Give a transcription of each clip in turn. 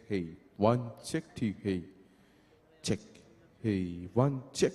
hey, one check two, hey, check, hey, one check.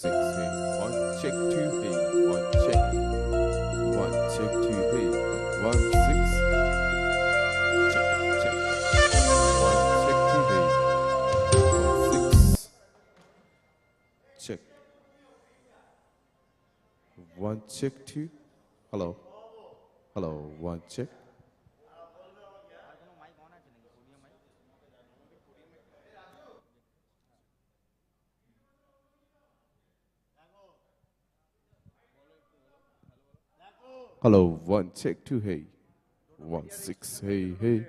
Six, hey, one check two, hey, one check, one check two, hey, one six, check, check, one check two, hey, one six, check, one check two, hello, hello, one check. Hello, one check two, hey, one six, hey, hey.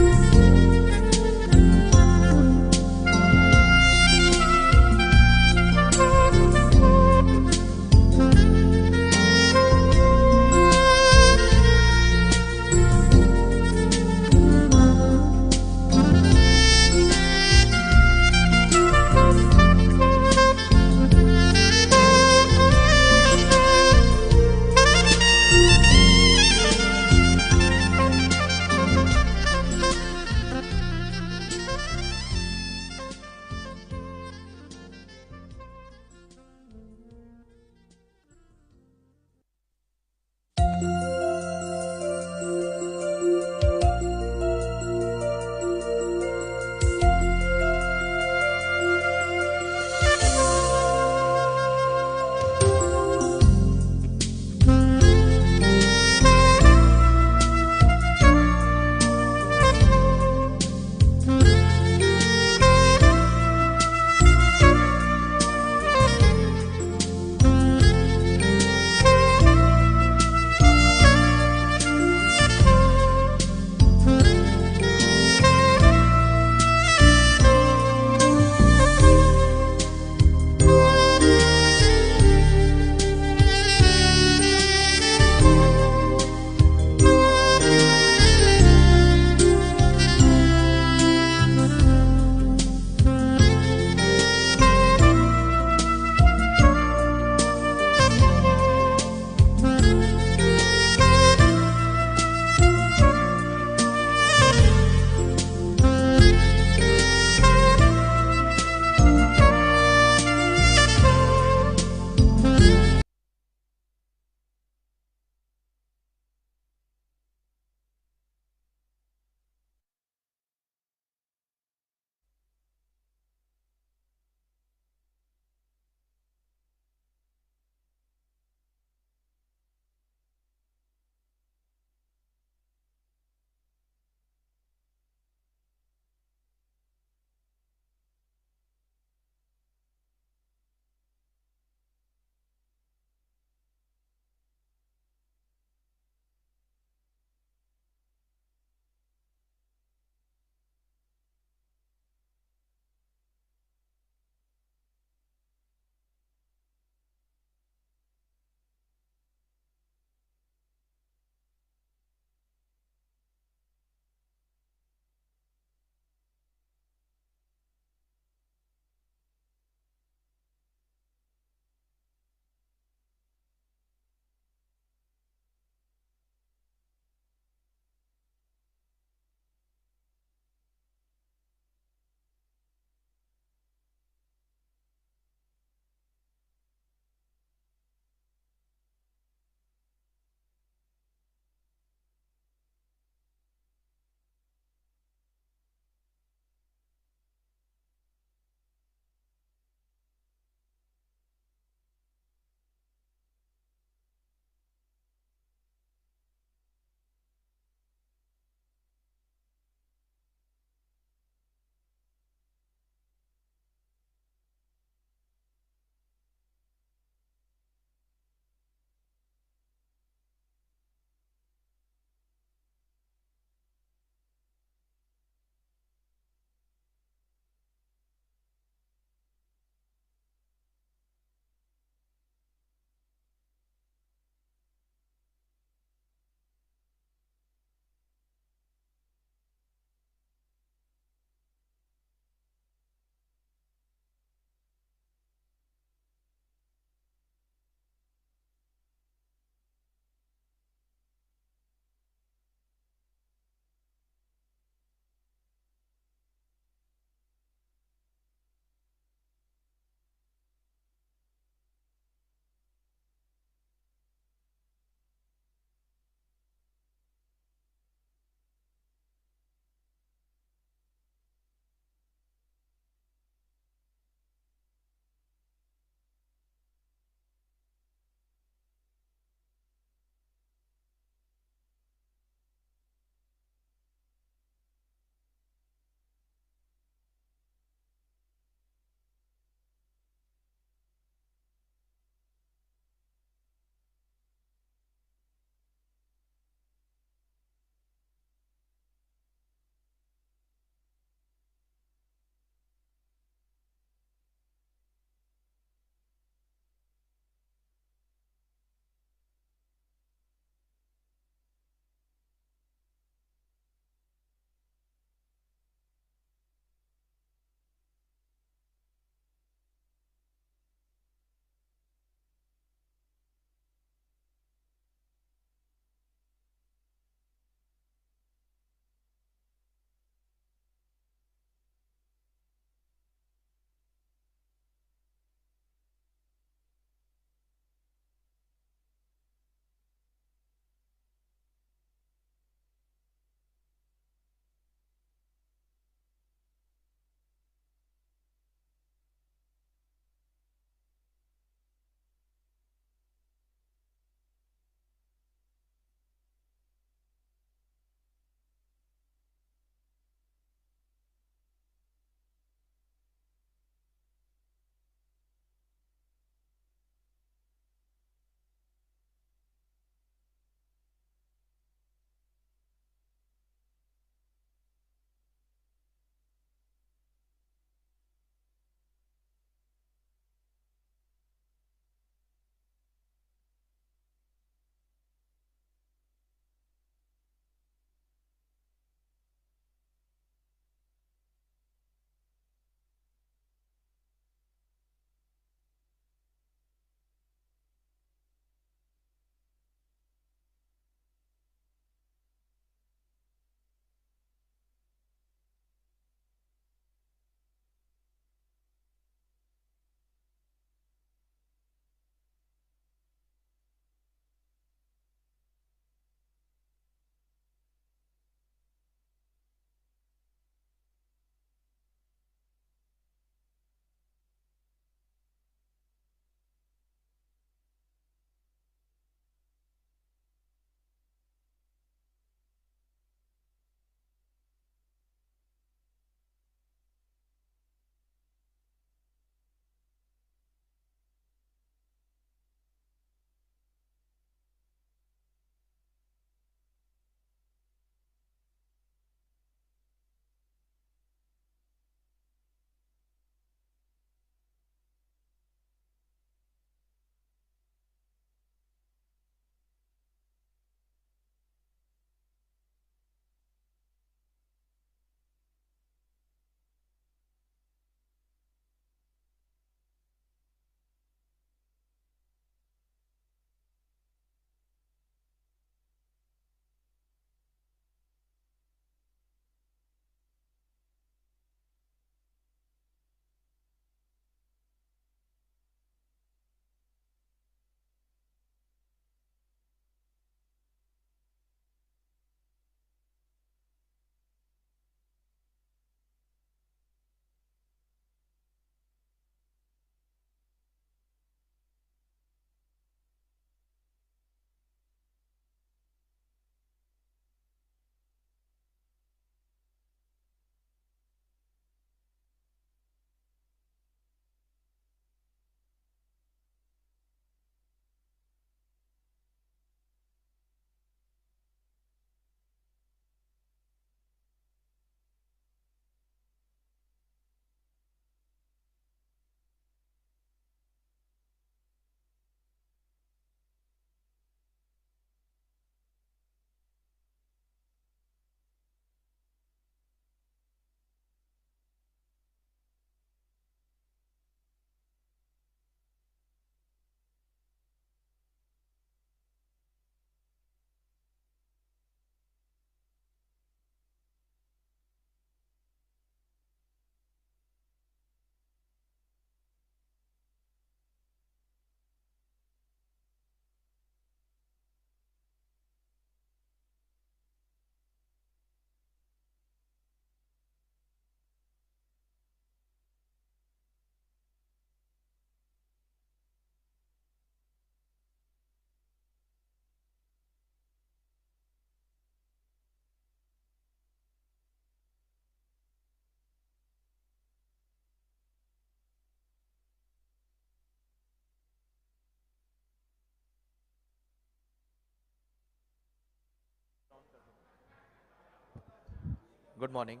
Good morning.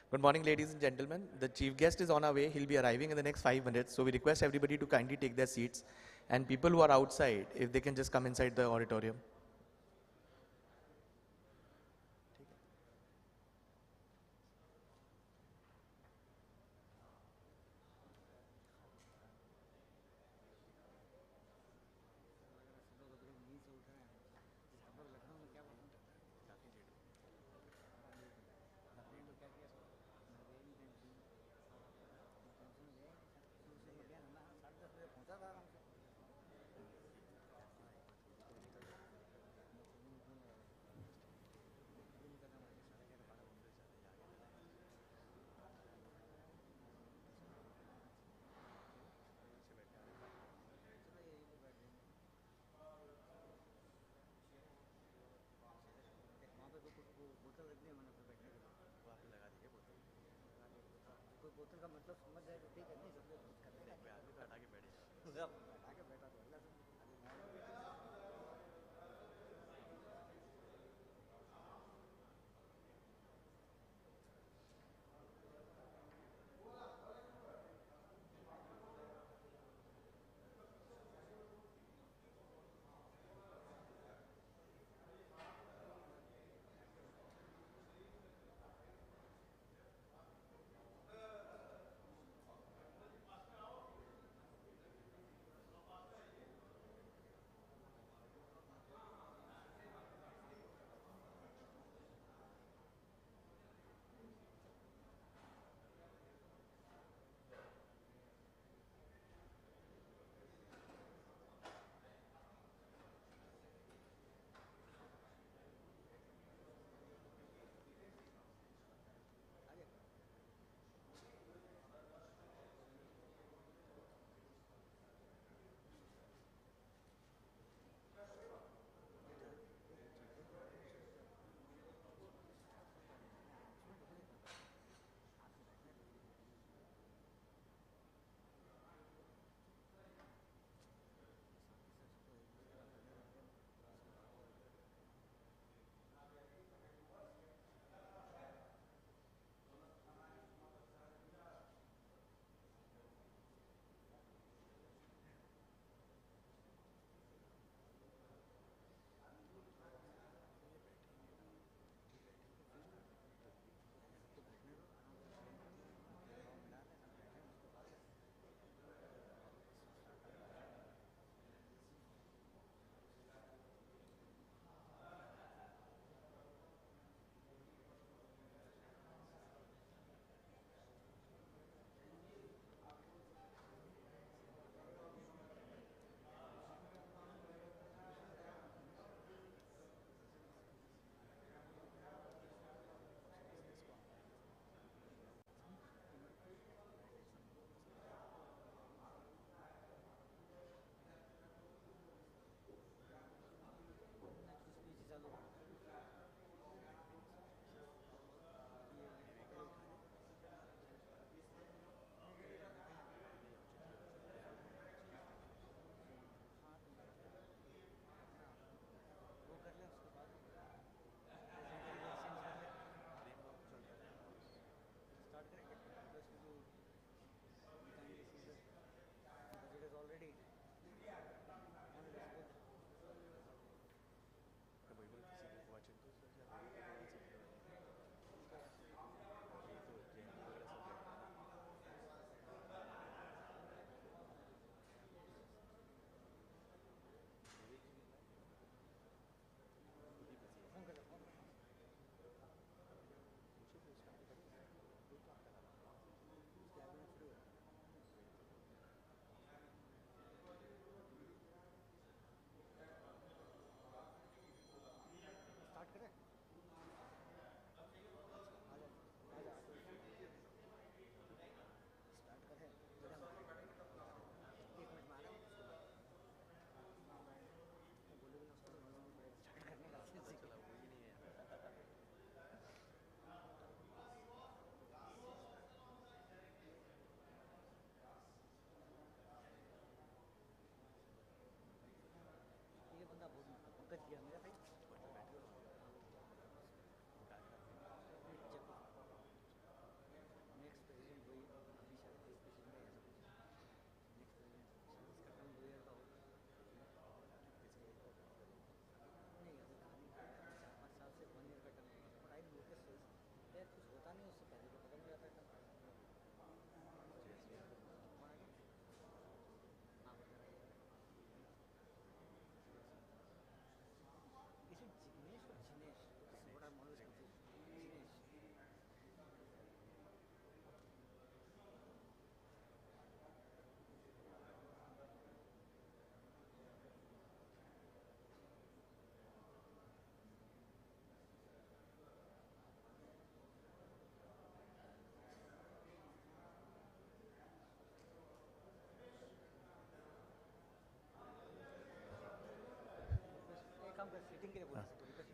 Good morning, ladies and gentlemen. The chief guest is on our way. He'll be arriving in the next 5 minutes. So we request everybody to kindly take their seats. And people who are outside, if they can just come inside the auditorium.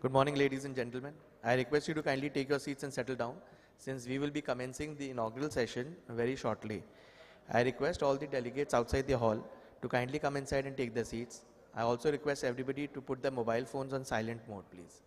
Good morning, ladies and gentlemen. I request you to kindly take your seats and settle down since we will be commencing the inaugural session very shortly. I request all the delegates outside the hall to kindly come inside and take their seats. I also request everybody to put their mobile phones on silent mode, please.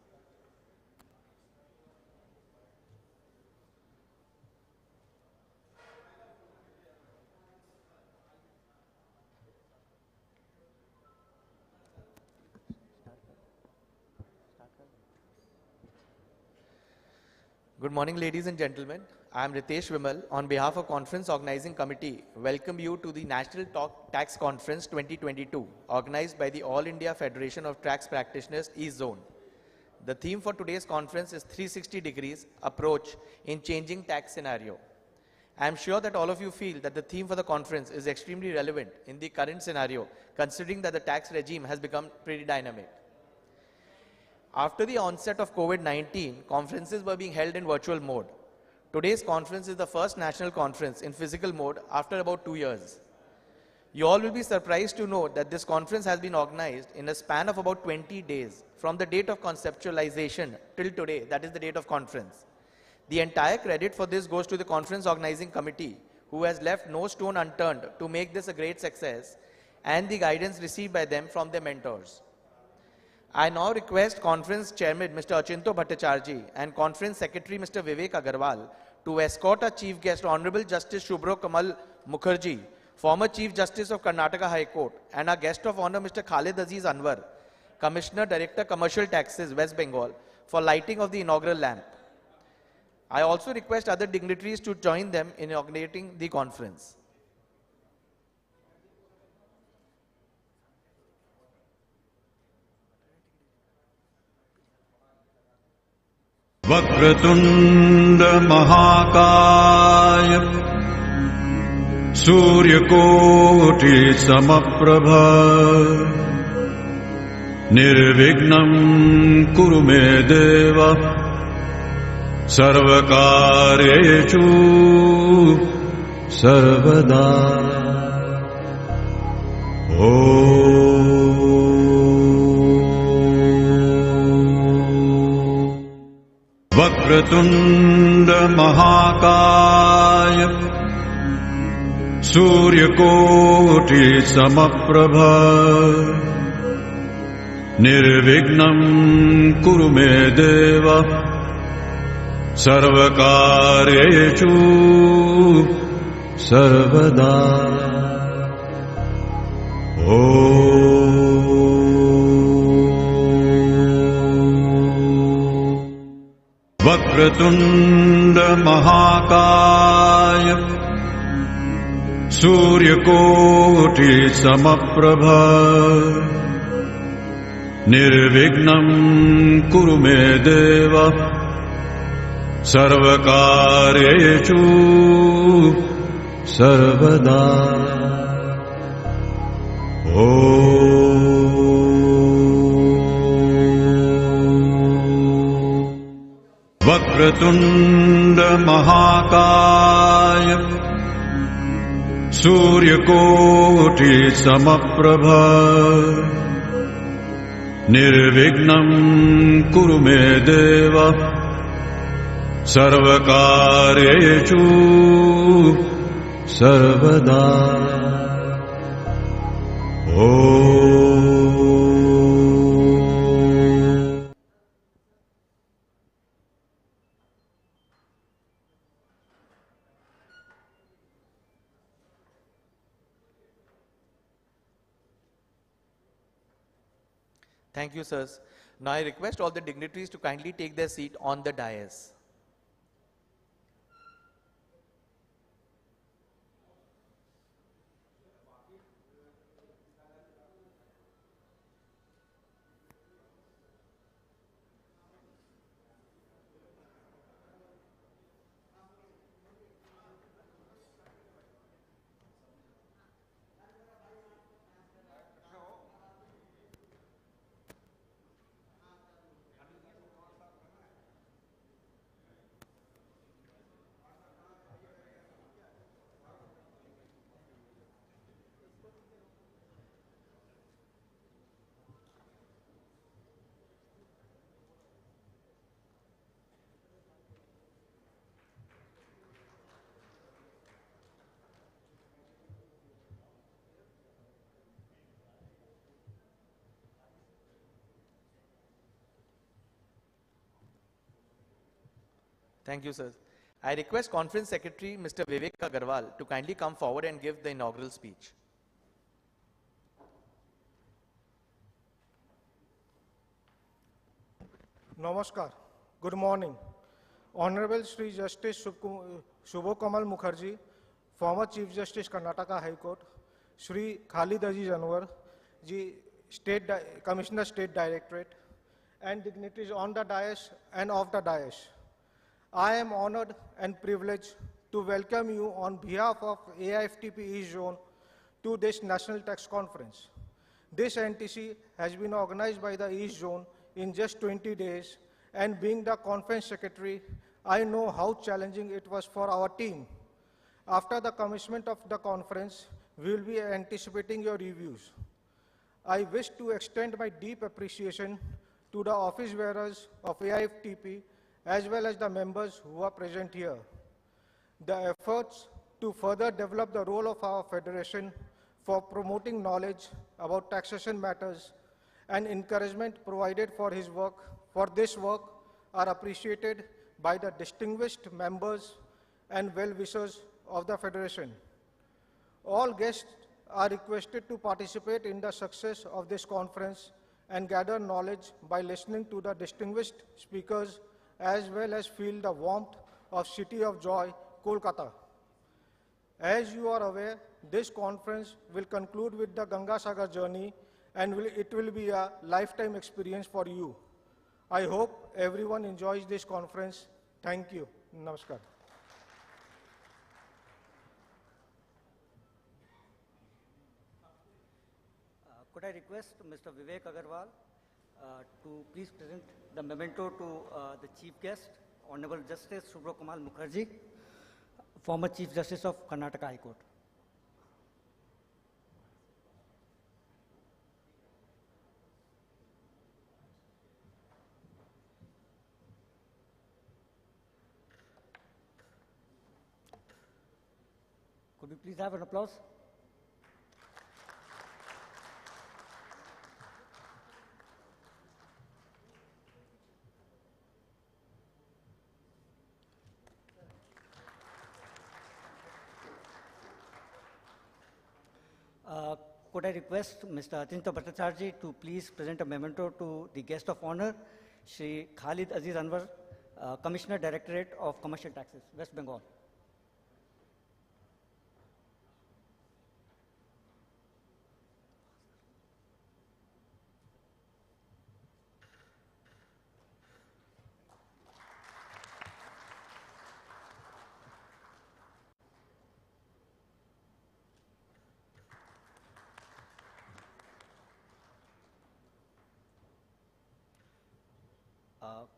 Good morning, ladies and gentlemen. I am Ritesh Vimal. On behalf of Conference Organizing Committee, welcome you to the National Tax Conference 2022, organized by the All India Federation of Tax Practitioners East Zone. The theme for today's conference is 360 degrees approach in changing tax scenario. I am sure that all of you feel that the theme for the conference is extremely relevant in the current scenario, considering that the tax regime has become pretty dynamic. After the onset of COVID-19, conferences were being held in virtual mode. Today's conference is the first national conference in physical mode after about 2 years. You all will be surprised to know that this conference has been organized in a span of about 20 days from the date of conceptualization till today, that is the date of conference. The entire credit for this goes to the Conference Organizing Committee, who has left no stone unturned to make this a great success, and the guidance received by them from their mentors. I now request Conference Chairman Mr. Achinto Bhattacharjee and Conference Secretary Mr. Vivek Agarwal to escort our Chief Guest Honorable Justice Shubhro Kamal Mukherjee, former Chief Justice of Karnataka High Court, and our Guest of Honor Mr. Khalid Aziz Anwar, Commissioner Director Commercial Taxes West Bengal, for lighting of the inaugural lamp. I also request other dignitaries to join them in inaugurating the conference. वक्रतुण्ड महाकाय सूर्यकोटि समप्रभ निर्विघ्नं कुरु मे देव सर्वकार्येषु सर्वदा वक्रतुण्ड महाकाय सूर्यकोटि समप्रभ निर्विघ्नं कुरु मे देव सर्वकार्येषु सर्वदा वक्रतुण्ड महाकाय सूर्यकोटि समप्रभ निर्विघ्नं कुरु मे देव सर्वकार्येषु सर्वदा वक्रतुण्ड महाकाय सूर्यकोटि समप्रभ निर्विघ्नं कुरु मे देव सर्वकार्येषु सर्वदा Thank you, sirs. Now I request all the dignitaries to kindly take their seat on the dais. Thank you, sir. I request Conference Secretary Mr. Vivek Agarwal to kindly come forward and give the inaugural speech. Namaskar. Good morning. Honorable Sri Justice Shubho Kamal Mukherjee, former Chief Justice Karnataka High Court, Sri Khalid Aziz Anwar, Ji, Commissioner State Directorate, and dignitaries on the dais and off the dais. I am honored and privileged to welcome you on behalf of AIFTP East Zone to this National Tax Conference. This NTC has been organized by the East Zone in just 20 days, and being the conference secretary, I know how challenging it was for our team. After the commencement of the conference, we will be anticipating your reviews. I wish to extend my deep appreciation to the office bearers of AIFTP as well as the members who are present here. The efforts to further develop the role of our federation for promoting knowledge about taxation matters and encouragement provided for this work are appreciated by the distinguished members and well-wishers of the federation. All guests are requested to participate in the success of this conference and gather knowledge by listening to the distinguished speakers as well as feel the warmth of City of Joy, Kolkata. As you are aware, this conference will conclude with the Ganga Sagar journey and it will be a lifetime experience for you. I hope everyone enjoys this conference. Thank you. Namaskar. Could I request Mr. Vivek Agarwal to please present the memento to the Chief Guest, Honorable Justice Shubho Kamal Mukherjee, former Chief Justice of Karnataka High Court. Could we please have an applause? Could I request Mr. Atinta Bhattacharjee to please present a memento to the guest of honor, Shri Khalid Aziz Anwar, Commissioner Directorate of Commercial Taxes, West Bengal.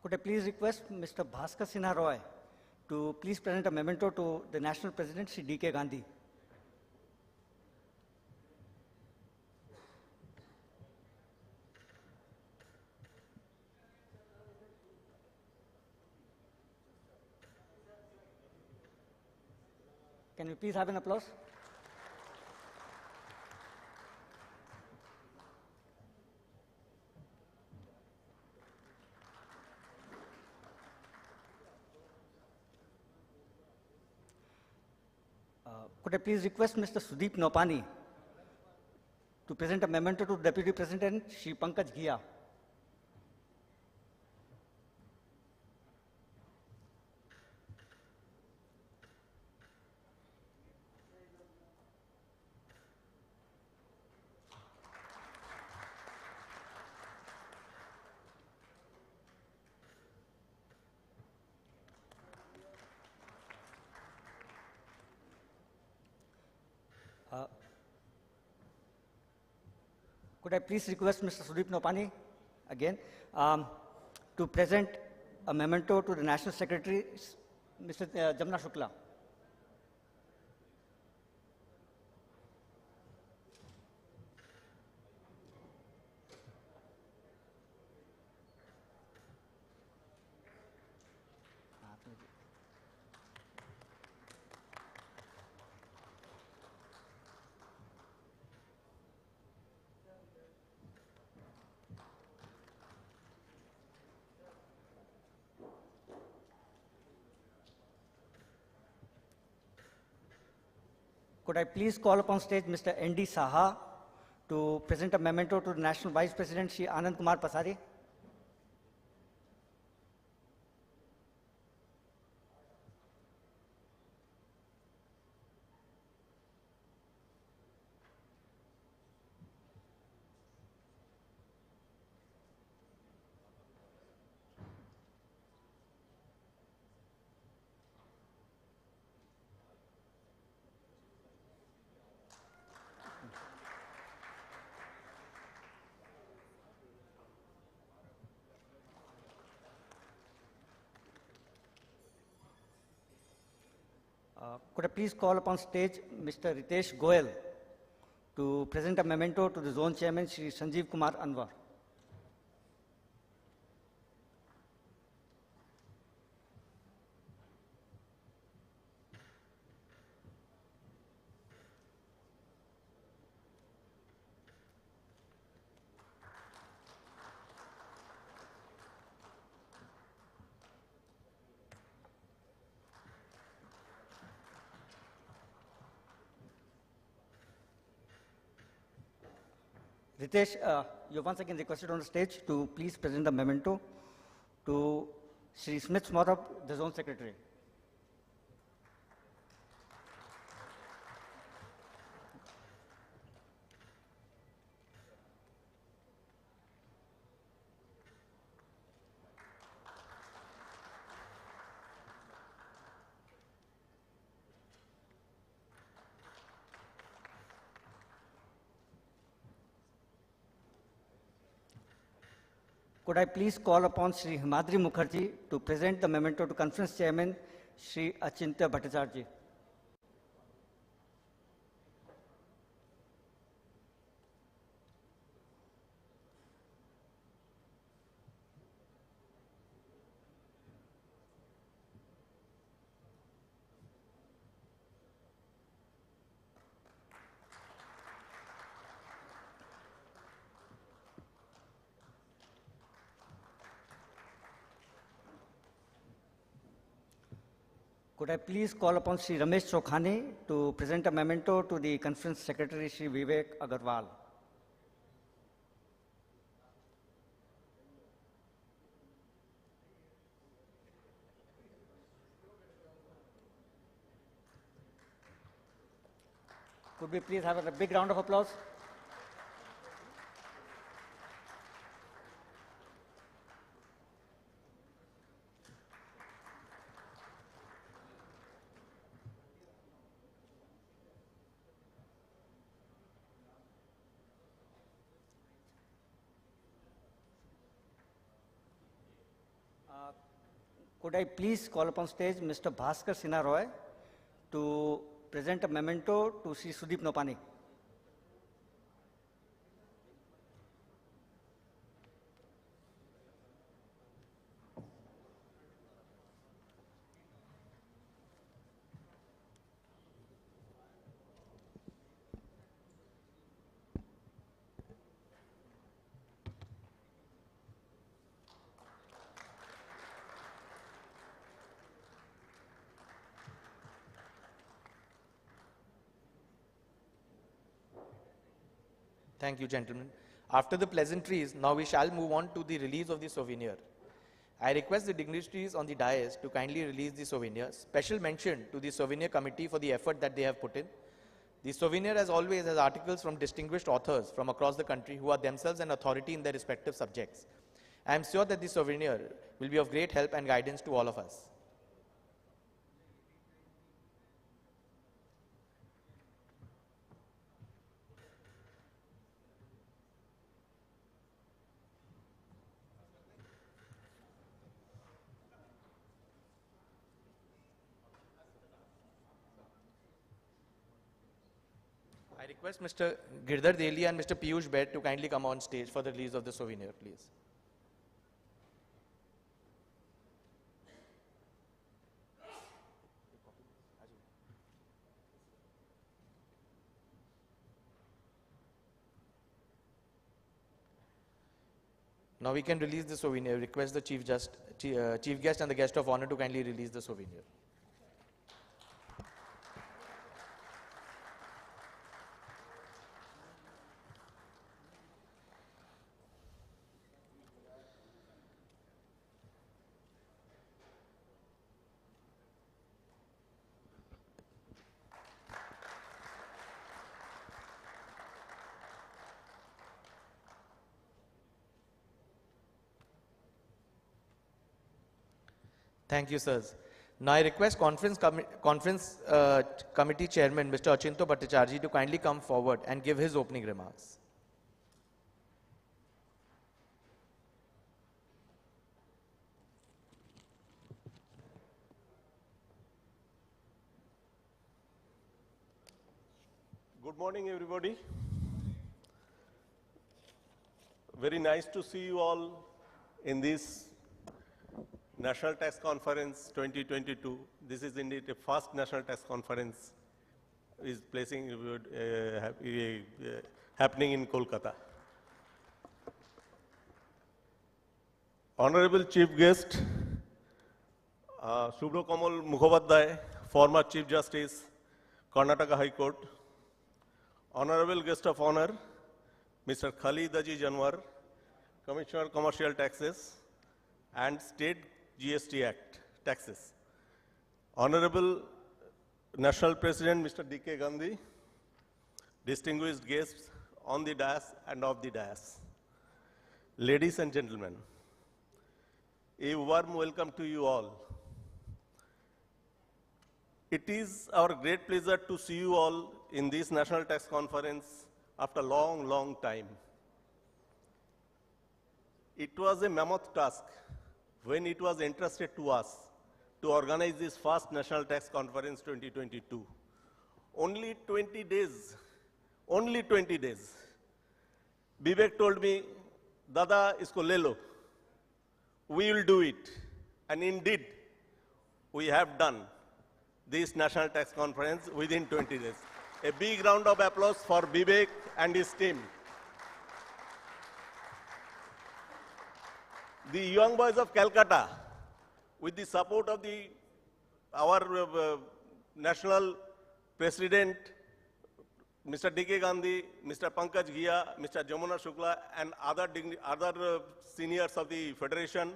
Could I please request Mr. Bhaskar Sinha Roy to please present a memento to the National President, Shri D.K. Gandhi. Can we please have an applause? Could I please request Mr. Sudeep Nopani to present a memento to Deputy President Shri Pankaj Ghia. Could I please request Mr. Sudeep Nopani again to present a memento to the National Secretary, Mr. Jamna Shukla. Could I please call upon stage Mr. N.D. Saha to present a memento to the National Vice President, Shri Anand Kumar Pasari? Could I please call upon stage Mr. Ritesh Goel to present a memento to the zone chairman, Shri Sanjeev Kumar Anwar? Ritesh, you're once again requested on the stage to please present the memento to Shri Smith Smarab, the zone secretary. Could I please call upon Shri Himadri Mukherjee to present the memento to conference chairman, Shri Achintya Bhattacharjee? Could I please call upon Shri Ramesh Chokhani to present a memento to the conference secretary, Shri Vivek Agarwal? Could we please have a big round of applause? Could I please call upon stage Mr. Bhaskar Sinha Roy to present a memento to Shri Sudeep Nopani? Thank you, gentlemen. After the pleasantries, now we shall move on to the release of the souvenir. I request the dignitaries on the dais to kindly release the souvenir. Special mention to the souvenir committee for the effort that they have put in. The souvenir, as always, has articles from distinguished authors from across the country who are themselves an authority in their respective subjects. I am sure that the souvenir will be of great help and guidance to all of us. I request Mr. Girdhar Deli and Mr. Piyush Bed to kindly come on stage for the release of the souvenir, please. Now we can release the souvenir. Request the chief guest and the guest of honor to kindly release the souvenir. Thank you, sirs. Now I request committee chairman, Mr. Achinto Bhattacharjee, to kindly come forward and give his opening remarks. Good morning, everybody. Very nice to see you all in this National Tax Conference 2022. This is indeed the first National Tax Conference is happening in Kolkata. Honorable Chief Guest, Subro Kamal Mukhopadhyay, former Chief Justice, Karnataka High Court. Honorable Guest of Honor, Mr. Khalidaji Janwar, Commissioner Commercial Taxes and State GST Act Taxes. Honorable National President, Mr. D.K. Gandhi, distinguished guests on the dais and off the dais. Ladies and gentlemen, a warm welcome to you all. It is our great pleasure to see you all in this National Tax Conference after a long, long time. It was a mammoth task when it was entrusted to us to organize this first National Tax Conference 2022. Only 20 days. Vivek told me, Dada, isko le lo. We will do it. And indeed, we have done this National Tax Conference within 20 days. A big round of applause for Vivek and his team. The young boys of Calcutta, with the support of our national president, Mr. D.K. Gandhi, Mr. Pankaj Ghia, Mr. Jamuna Shukla, and other seniors of the federation,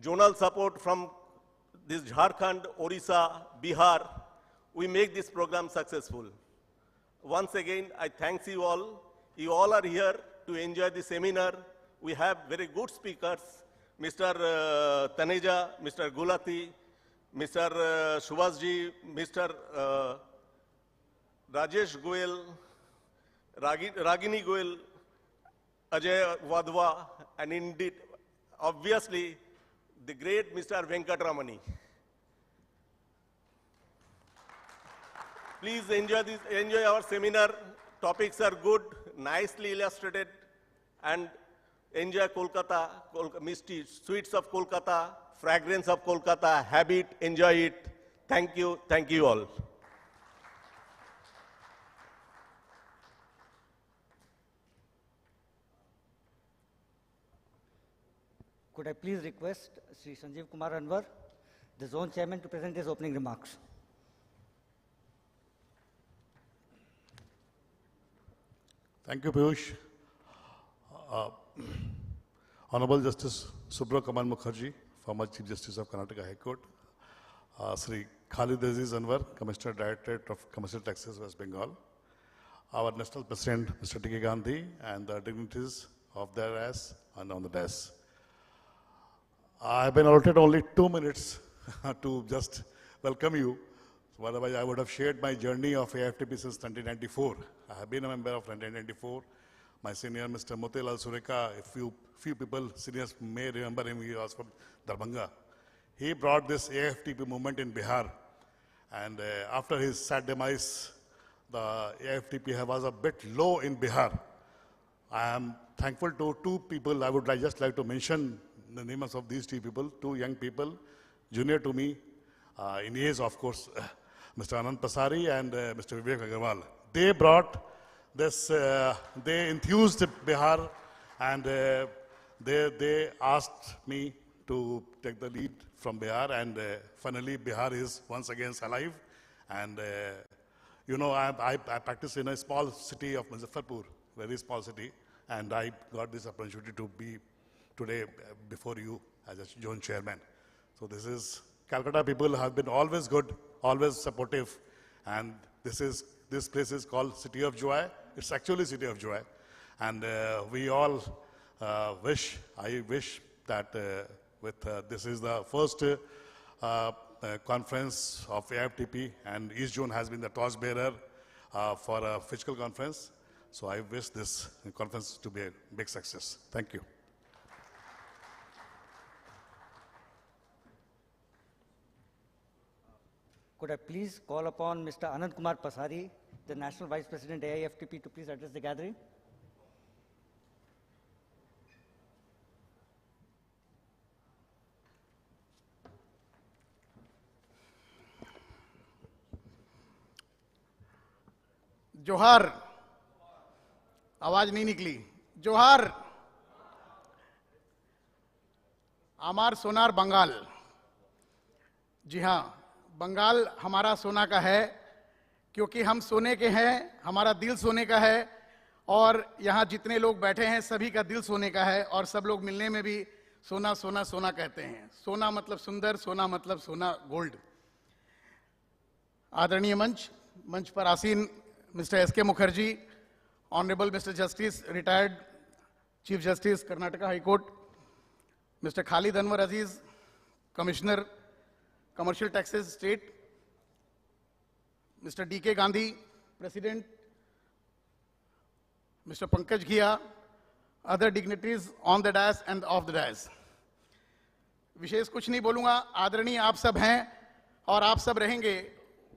zonal support from this Jharkhand, Orissa, Bihar, we make this program successful. Once again, I thank you all. You all are here to enjoy the seminar. We have very good speakers, Mr. Taneja, Mr. Gulati, Mr. Subhasji, Mr. Rajesh Goel, Ragini Goel, Ajay Wadhwa, and indeed, obviously, the great Mr. Venkatramani. Please enjoy our seminar. Topics are good, nicely illustrated, and enjoy Kolkata, misty sweets of Kolkata, fragrance of Kolkata, habit, enjoy it. Thank you all. Could I please request Sri Sanjeev Kumar Anwar, the zone chairman, to present his opening remarks. Thank you, Piyush. Honorable Justice Subro Kamal Mukherjee, former Chief Justice of Karnataka High Court, Sri Khalidaji Janwar, Commissioner Directorate of Commercial Taxes, West Bengal, our National President, Mr. D.K. Gandhi, and the dignitaries of the dais and on the dais. I have been allotted only 2 minutes to just welcome you. Otherwise, I would have shared my journey of AIFTP since 1994. I have been a member of 1994. My senior, Mr. Motilal Sureka, a few people, seniors may remember him, he was from Darbhanga. He brought this AIFTP movement in Bihar. And after his sad demise, the AIFTP was a bit low in Bihar. I am thankful to two people. I would just like to mention the names of these two people, two young people, junior to me, in age, of course, Mr. Anand Pasari and Mr. Vivek Agarwal. They brought this, they enthused Bihar, and they asked me to take the lead from Bihar, and finally Bihar is once again alive. And you know, I practice in a small city of Muzaffarpur, very small city, and I got this opportunity to be today before you as a zone chairman. So this is, Calcutta people have been always good, always supportive, and this place is called City of Joy. It's actually City of Joy. And we all I wish that this is the first conference of AIFTP, and East Zone has been the torchbearer for a physical conference. So I wish this conference to be a big success. Thank you. Could I please call upon Mr. Anand Kumar Pasari, the National Vice President AIFTP, to please address the gathering? जोहार, आवाज नहीं निकली। जोहार, आमार सोनार बंगाल। जी हाँ, बंगाल हमारा सोना का है, क्योंकि हम सोने के हैं, हमारा दिल सोने का है, और यहाँ जितने लोग बैठे हैं सभी का दिल सोने का है, और सब लोग मिलने में भी सोना सोना सोना कहते हैं। सोना मतलब सुंदर, सोना मतलब सोना, गोल्ड। आदरणीय मंच पर आसीन Mr. S.K. Mukherjee, Honorable Mr. Justice, Retired Chief Justice, Karnataka High Court, Mr. Khalid Anwar Aziz, Commissioner, Commercial Taxes State, Mr. D.K. Gandhi, President, Mr. Pankaj Ghia, other dignitaries on the dais and off the dais. विशेष कुछ नहीं बोलूंगा, आदरणीय आप सब हैं और आप सब रहेंगे।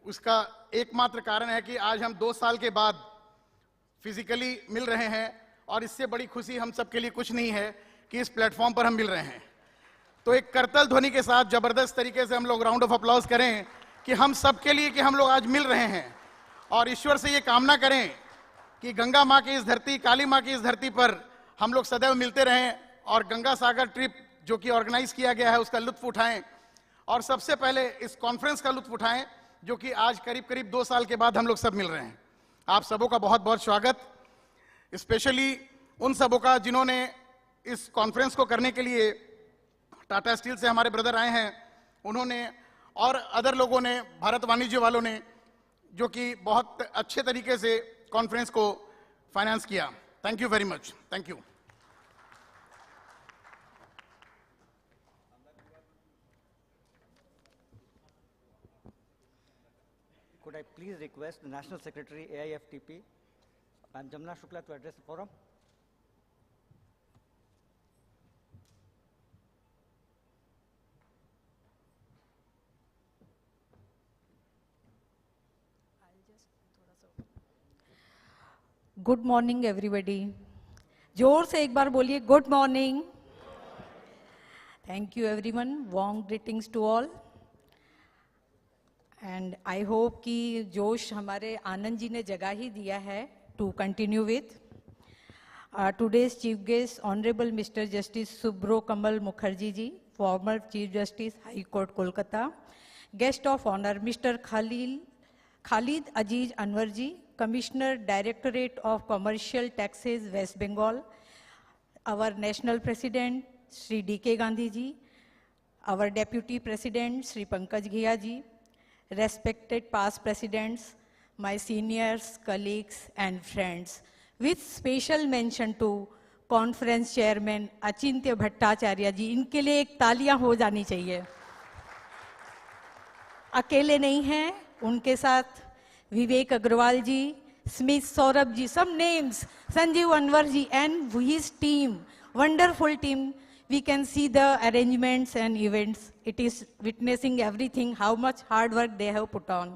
उसका एकमात्र कारण है कि आज हम 2 साल के बाद फिजिकली मिल रहे हैं, और इससे बड़ी खुशी हम सब के लिए कुछ नहीं है कि इस प्लेटफॉर्म पर हम मिल रहे हैं। तो एक करतल ध्वनि के साथ जबरदस्त तरीके से हम लोग राउंड ऑफ अप्लॉज करें कि हम सब के लिए कि हम लोग आज मिल रहे हैं, और ईश्वर से ये कामना करें कि गंगा माँ की इस धरती, काली माँ की इस धरती पर हम लोग सदैव मिलते रहें, और गंगा सागर ट्रिप जो कि ऑर्गेनाइज किया गया है उसका लुत्फ उठाएं, और सबसे पहले इस कॉन्फ्रेंस का लुत्फ उठाएं जो कि आज करीब 2 साल के बाद हम लोग सब मिल रहे हैं। आप सबों का बहुत बहुत स्वागत, स्पेशली उन सबों का जिन्होंने इस कॉन्फ्रेंस को करने के लिए, टाटा स्टील से हमारे ब्रदर आए हैं, उन्होंने, और अदर लोगों ने, भारत वाणिज्य वालों ने, जो कि बहुत अच्छे तरीके से कॉन्फ्रेंस को फाइनेंस किया। Thank you very much. Thank you. Could I please request the National Secretary, AIFTP, Ms. Jamna Shukla, to address the forum? Good morning everybody. जोर से एक बार बोलिए good morning. Thank you everyone, warm greetings to all, and I hope कि जोश हमारे आनंद जी ने जगह ही दिया है to continue with today's chief guest honourable mister justice Subro Kamal Mukherjee ji, former chief justice high court Kolkata, guest of honour mister Khalid Aziz Anwar ji, commissioner directorate of commercial taxes West Bengal, our national president Shri D.K. Gandhi ji, our deputy president Shri Pankaj Ghiya ji, respected past presidents, my seniors, colleagues and friends, with special mention to conference chairman अचिंत्य भट्टाचार्य जी। इनके लिए एक तालियां हो जानी चाहिए। अकेले नहीं हैं, उनके साथ Vivek Agarwal ji, Smith Saurabh ji, some names, Sanjeev Anwar ji and his team, wonderful team. We can see the arrangements and events. It is witnessing everything, how much hard work they have put on.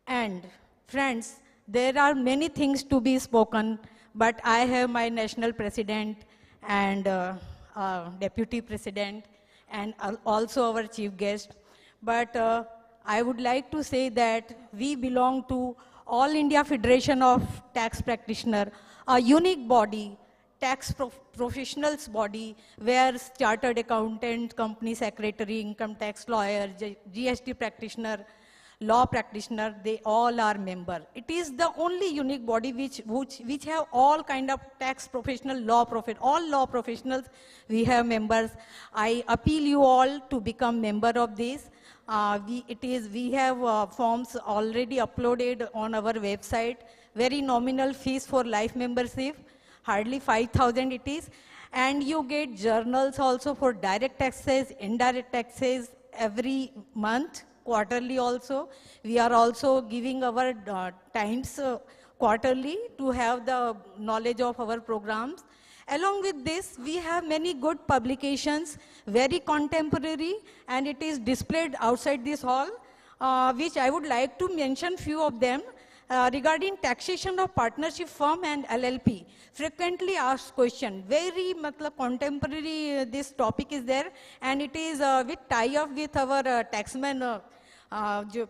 And friends, there are many things to be spoken, but I have my national president and deputy president and also our chief guest. But I would like to say that we belong to All India Federation of Tax Practitioners, a unique body, tax professionals body, where chartered accountant, company secretary, income tax lawyer, GST practitioner, law practitioner, they all are member. It is the only unique body which have all kind of tax professional, all law professionals, we have members. I appeal you all to become member of this. We have forms already uploaded on our website, very nominal fees for life membership, hardly 5,000 it is, and you get journals also for direct taxes, indirect taxes, every month, quarterly also. We are also giving our times quarterly to have the knowledge of our programs. Along with this, we have many good publications, very contemporary, and it is displayed outside this hall, which I would like to mention few of them. Regarding taxation of partnership firm and LLP, frequently asked question, very contemporary this topic is there, and it is with tie-up with our taxman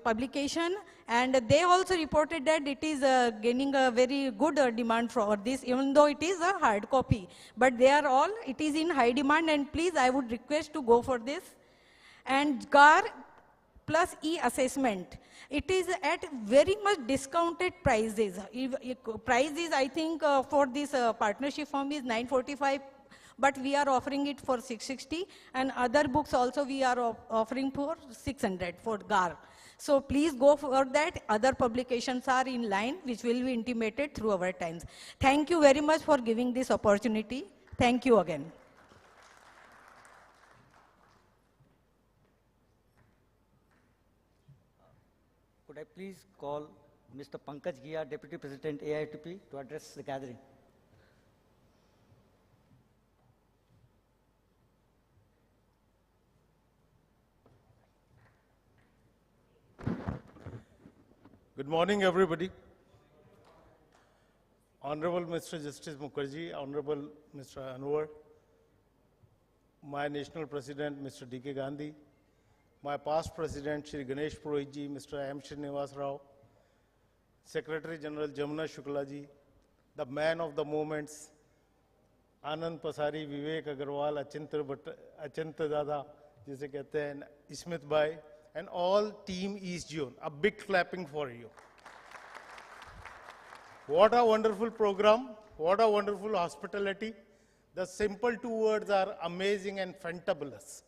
publication, and they also reported that it is gaining a very good demand for this, even though it is a hard copy, but they are all, it is in high demand, and please I would request to go for this. And GAR plus e-assessment, it is at very much discounted prices. Price is, I think, for this partnership firm is 945, but we are offering it for 660, and other books also we are offering for 600 for GAR. So please go for that. Other publications are in line, which will be intimated through our times. Thank you very much for giving this opportunity. Thank you again. Could I please call Mr. Pankaj Ghia, Deputy President AIFTP, to address the gathering? Good morning, everybody. Honorable Mr. Justice Mukherjee, Honorable Mr. Anwar, my National President, Mr. D.K. Gandhi, my past President, Shri Ganesh Purohitji, Mr. M. Srinivas Rao, Secretary General Jamuna Shukla ji, the man of the moments, Anand Pasari, Vivek Agarwal, Achanta Dada, जिसे कहते हैं, Smith Bhai, and all team East Zone. A big clapping for you. What a wonderful program, what a wonderful hospitality. The simple two words are amazing and fantabulous.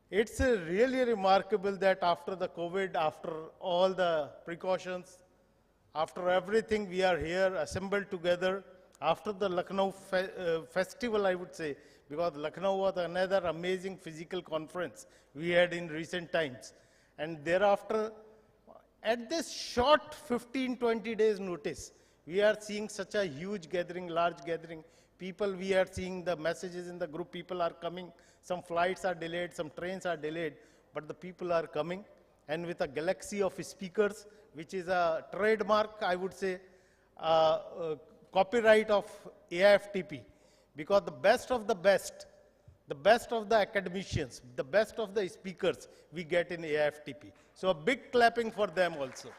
It's really remarkable that after the COVID, after all the precautions, after everything, we are here assembled together. After the Lucknow festival, I would say, because Lucknow was another amazing physical conference we had in recent times. And thereafter, at this short 15-20 days notice, we are seeing such a huge gathering, large gathering. People, we are seeing the messages in the group, people are coming. Some flights are delayed, some trains are delayed, but the people are coming. And with a galaxy of speakers, which is a trademark, I would say, copyright of AIFTP. Because the best of the academicians, the best of the speakers we get in AIFTP. So a big clapping for them also.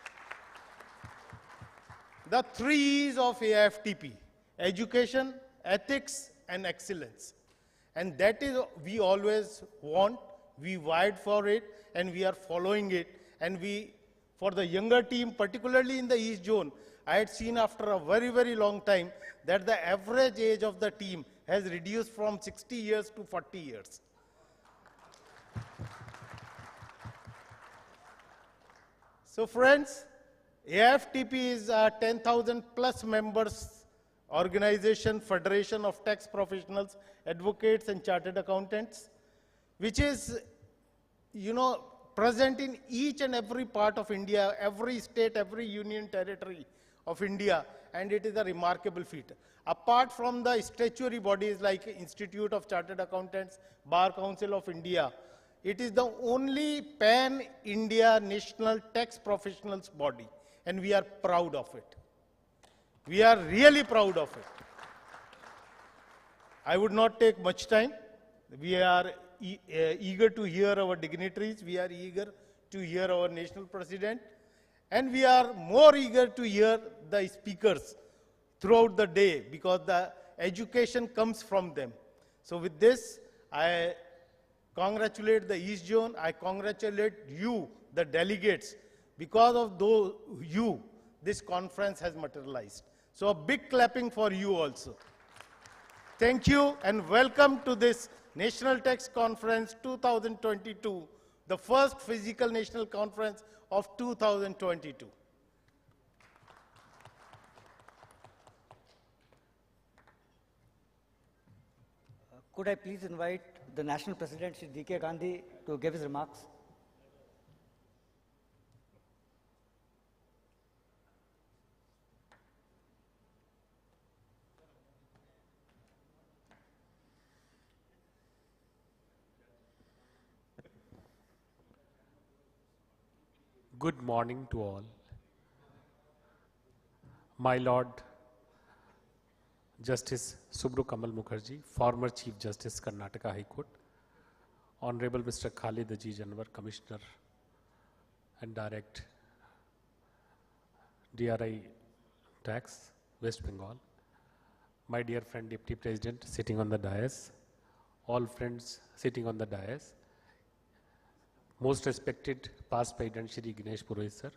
The 3 E's of AIFTP: education, ethics, and excellence. And that is we always want, we vied for it, and we are following it. And we, for the younger team, particularly in the East Zone, I had seen after a very, very long time that the average age of the team has reduced from 60 years to 40 years. So friends, AIFTP is a 10,000 plus members organization, federation of tax professionals, advocates and chartered accountants, which is, present in each and every part of India, every state, every union territory of India, and it is a remarkable feat. Apart from the statutory bodies like Institute of Chartered Accountants, Bar Council of India, it is the only pan-India national tax professionals body, and we are proud of it. We are really proud of it. I would not take much time. We are eager to hear our dignitaries. We are eager to hear our national president. And we are more eager to hear the speakers throughout the day because the education comes from them. So with this, I congratulate the East Zone. I congratulate you, the delegates. Because of you, this conference has materialized. So a big clapping for you also. Thank you and welcome to this National Tax Conference 2022, the first physical national conference of 2022. Could I please invite the National President, Shri D.K. Gandhi, to give his remarks. Good morning to all. My Lord Justice Subro Kamal Mukherjee, former Chief Justice Karnataka High Court, Honorable Mr. Khalid Aziz Anwar, Commissioner and Direct DRI Tax, West Bengal, my dear friend Deputy President sitting on the dais, all friends sitting on the dais, most respected past President Shri Ganesh Purohit sir,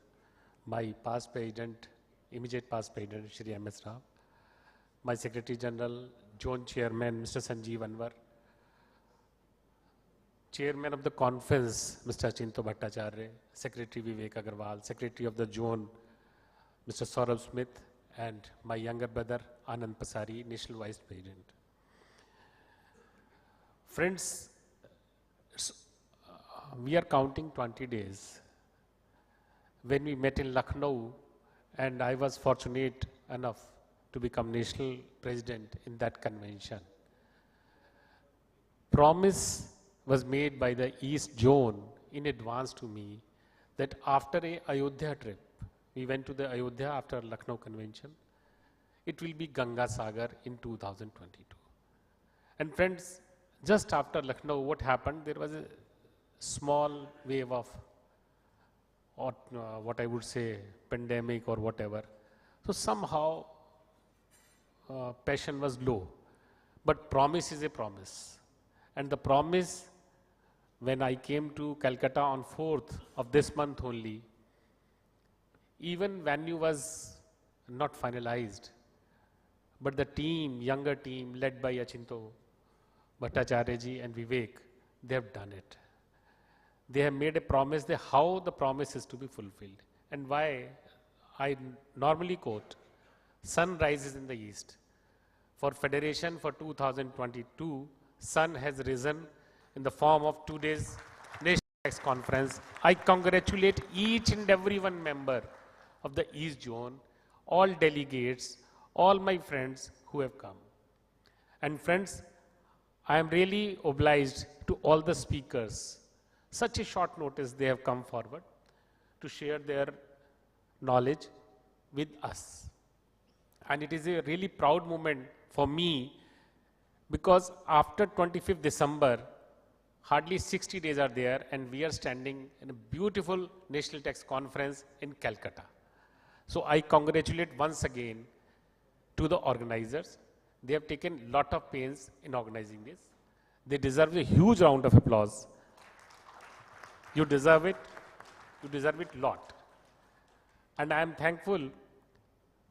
my past President, immediate past President Shri M.S. Rao, my Secretary General, Zone Chairman Mr. Sanjeev Anwar, Chairman of the Conference Mr. Achinto Bhattacharya, Secretary Vivek Agarwal, Secretary of the Zone Mr. Saurabh Smith, and my younger brother Anand Pasari, National Vice President. Friends, we are counting 20 days. When we met in Lucknow, and I was fortunate enough to become national president in that convention, promise was made by the East Zone in advance to me that after a Ayodhya trip, we went to the Ayodhya after Lucknow convention, it will be Ganga Sagar in 2022. And friends, just after Lucknow, what happened? There was a small wave of, what I would say, pandemic or whatever. So somehow passion was low, but promise is a promise. And the promise, when I came to Calcutta on 4th of this month only, even venue was not finalized, but the team, younger team led by Achinto Bhattacharya ji and Vivek, they have done it. They have made a promise, how the promise is to be fulfilled. And why I normally quote, sun rises in the east. For Federation for 2022, sun has risen in the form of today's National Tax Conference. I congratulate each and every one member of the East Zone, all delegates, all my friends who have come. And friends, I am really obliged to all the speakers. Such a short notice they have come forward to share their knowledge with us. And it is a really proud moment for me because after 25th December, hardly 60 days are there and we are standing in a beautiful National Tax Conference in Calcutta. So I congratulate once again to the organizers. They have taken a lot of pains in organizing this. They deserve a huge round of applause. You deserve it. You deserve it a lot. And I am thankful,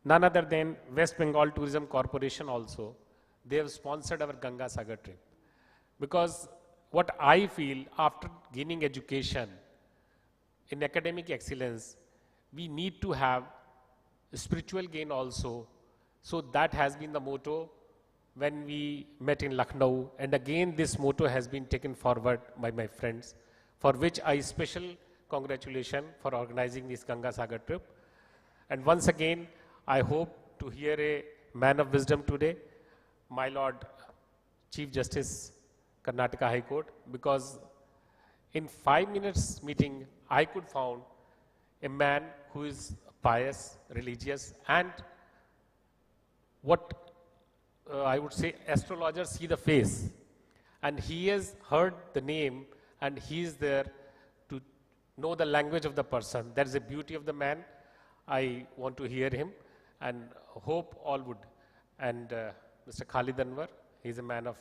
none other than West Bengal Tourism Corporation also. They have sponsored our Ganga Sagar trip. Because what I feel after gaining education in academic excellence, we need to have spiritual gain also. So that has been the motto when we met in Lucknow. And again, this motto has been taken forward by my friends, for which I special congratulations for organizing this Ganga Sagar trip. And once again, I hope to hear a man of wisdom today, my Lord Chief Justice Karnataka High Court, because in 5 minutes meeting, I could found a man who is pious, religious, and what I would say astrologers see the face. And he has heard the name and he is there to know the language of the person. That is the beauty of the man. I want to hear him and hope all would. And Mr. Khalid Anwar, he is a man of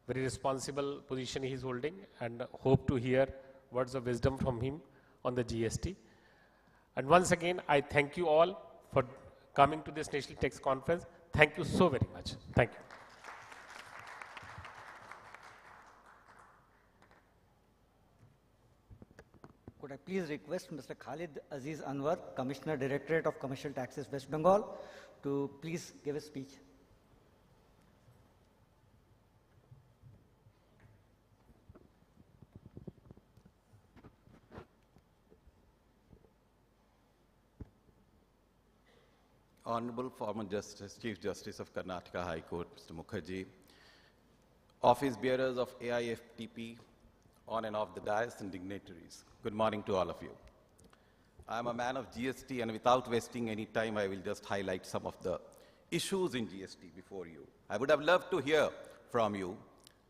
very responsible position he is holding and hope to hear words of wisdom from him on the GST. And once again, I thank you all for coming to this National Tax Conference. Thank you so very much. Thank you. Could I please request Mr. Khalid Aziz Anwar, Commissioner, Directorate of Commercial Taxes, West Bengal, to please give a speech. Honorable former Justice, Chief Justice of Karnataka High Court, Mr. Mukherjee, office bearers of AIFTP, on and off the dais, and dignitaries. Good morning to all of you. I am a man of GST, and without wasting any time, I will just highlight some of the issues in GST before you. I would have loved to hear from you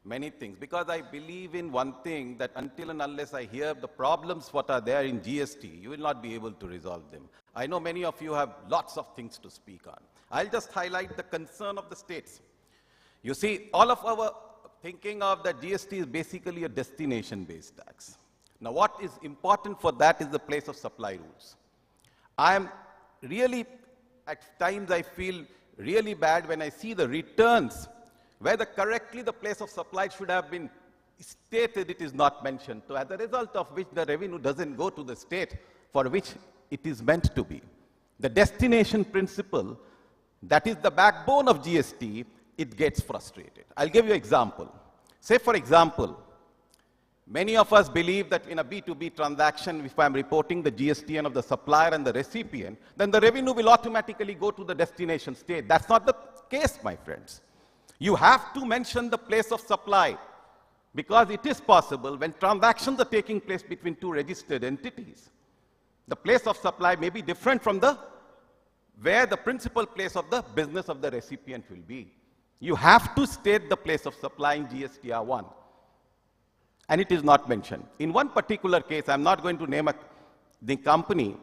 many things, because I believe in one thing, that until and unless I hear the problems what are there in GST, you will not be able to resolve them. I know many of you have lots of things to speak on. I'll just highlight the concern of the states. You see, all of our thinking of that GST is basically a destination-based tax. Now, what is important for that is the place of supply rules. I am really, at times I feel really bad when I see the returns where correctly the place of supply should have been stated, it is not mentioned. So as a result of which the revenue doesn't go to the state for which it is meant to be. The destination principle, that is the backbone of GST, it gets frustrated. I'll give you an example. Say, for example, many of us believe that in a B2B transaction, if I'm reporting the GSTN of the supplier and the recipient, then the revenue will automatically go to the destination state. That's not the case, my friends. You have to mention the place of supply, because it is possible when transactions are taking place between two registered entities. The place of supply may be different from where the principal place of the business of the recipient will be. You have to state the place of supply in GSTR 1. And it is not mentioned. In one particular case, I'm not going to name the company,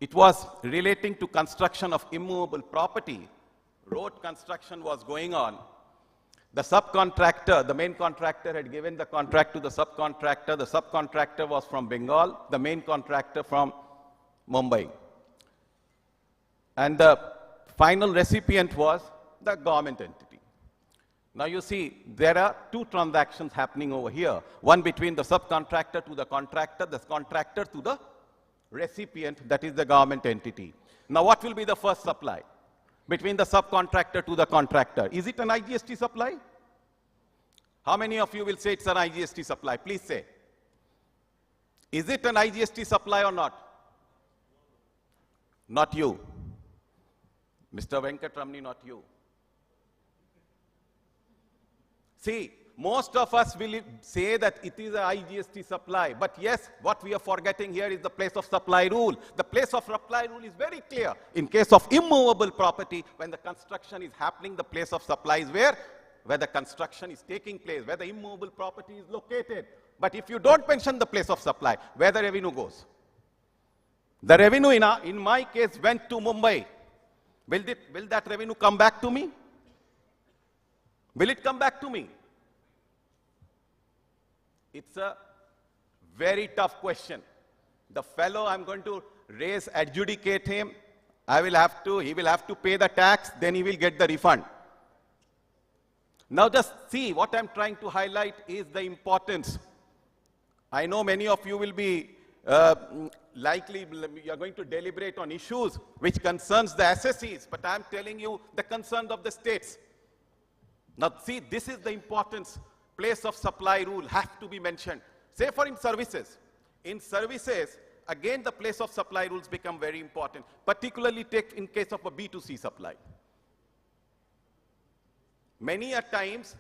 it was relating to construction of immovable property. Road construction was going on. The subcontractor, the main contractor had given the contract to the subcontractor. The subcontractor was from Bengal, the main contractor from Mumbai. And the final recipient was the government entity. Now you see, there are two transactions happening over here. One between the subcontractor to the contractor to the recipient, that is the government entity. Now what will be the first supply? Between the subcontractor to the contractor. Is it an IGST supply? How many of you will say it's an IGST supply? Please say. Is it an IGST supply or not? Not you. Mr. Venkatramani, not you. See, most of us will say that it is an IGST supply. But yes, what we are forgetting here is the place of supply rule. The place of supply rule is very clear. In case of immovable property, when the construction is happening, the place of supply is where the construction is taking place, where the immovable property is located. But if you don't mention the place of supply, where the revenue goes? The revenue in my case went to Mumbai. Will that revenue come back to me? Will it come back to me? It's a very tough question. The fellow I'm going to adjudicate him, he will have to pay the tax, then he will get the refund. Now just see, what I'm trying to highlight is the importance. I know many of you will be likely, you're going to deliberate on issues which concerns the SSEs, but I'm telling you the concerns of the states. Now see, this is the importance. Place of supply rule have to be mentioned. Say for in services. In services, again the place of supply rules become very important, particularly take in case of a B2C supply. Many a times,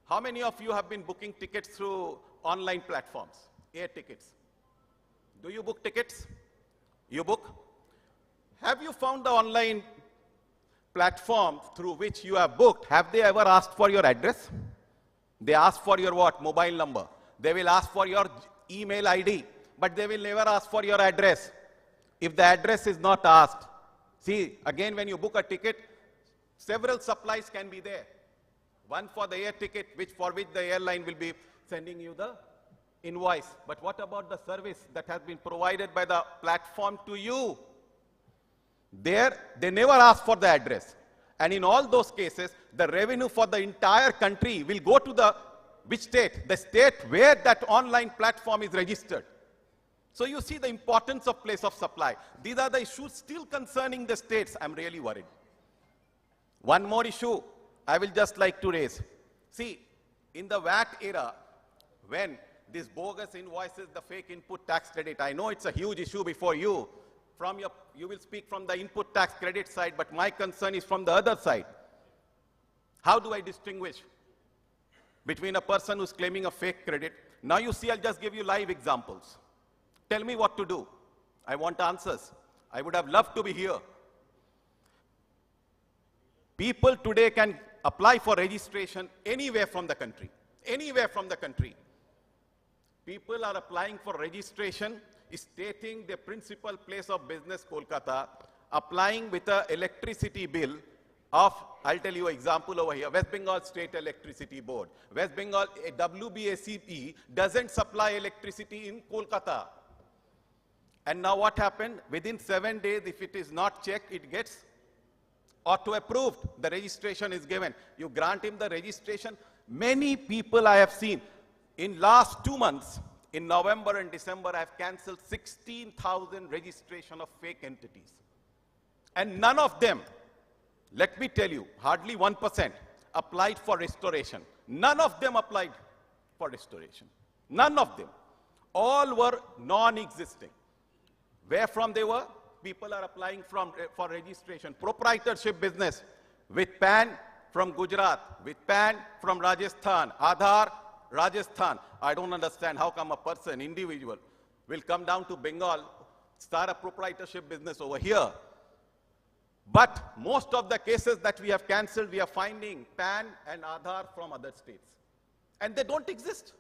how many of you have been booking tickets through online platforms, air tickets? Do you book tickets? You book? Have you found the online platform through which you have booked, have they ever asked for your address? They ask for your what? Mobile number. They will ask for your email ID, but they will never ask for your address. If the address is not asked, see, again, when you book a ticket, several supplies can be there. One for the air ticket, for which the airline will be sending you the invoice. But what about the service that has been provided by the platform to you? There, they never ask for the address. And in all those cases, the revenue for the entire country will go to which state? The state where that online platform is registered. So you see the importance of place of supply. These are the issues still concerning the states. I'm really worried. One more issue I will just like to raise. See, in the VAT era, when these bogus invoices, the fake input tax credit, I know it's a huge issue before you, you will speak from the input tax credit side, but my concern is from the other side. How do I distinguish between a person who's claiming a fake credit? Now you see, I'll just give you live examples. Tell me what to do. I want answers. I would have loved to be here. People today can apply for registration anywhere from the country. Anywhere from the country. People are applying for registration, stating their principal place of business, Kolkata, applying with an electricity bill of, I'll tell you an example over here, West Bengal State Electricity Board. West Bengal WBACP doesn't supply electricity in Kolkata. And now what happened? Within 7 days, if it is not checked, it gets auto-approved. The registration is given. You grant him the registration. Many people I have seen, in last 2 months, in November and December, I have cancelled 16,000 registration of fake entities. And none of them, let me tell you, hardly 1% applied for restoration. None of them applied for restoration. None of them. All were non-existing. Where from they were? People are applying for registration. Proprietorship business with PAN from Gujarat, with PAN from Rajasthan, Aadhaar, Rajasthan. I don't understand how come a person, individual, will come down to Bengal, start a proprietorship business over here. But most of the cases that we have cancelled, we are finding PAN and Aadhaar from other states. And they don't exist.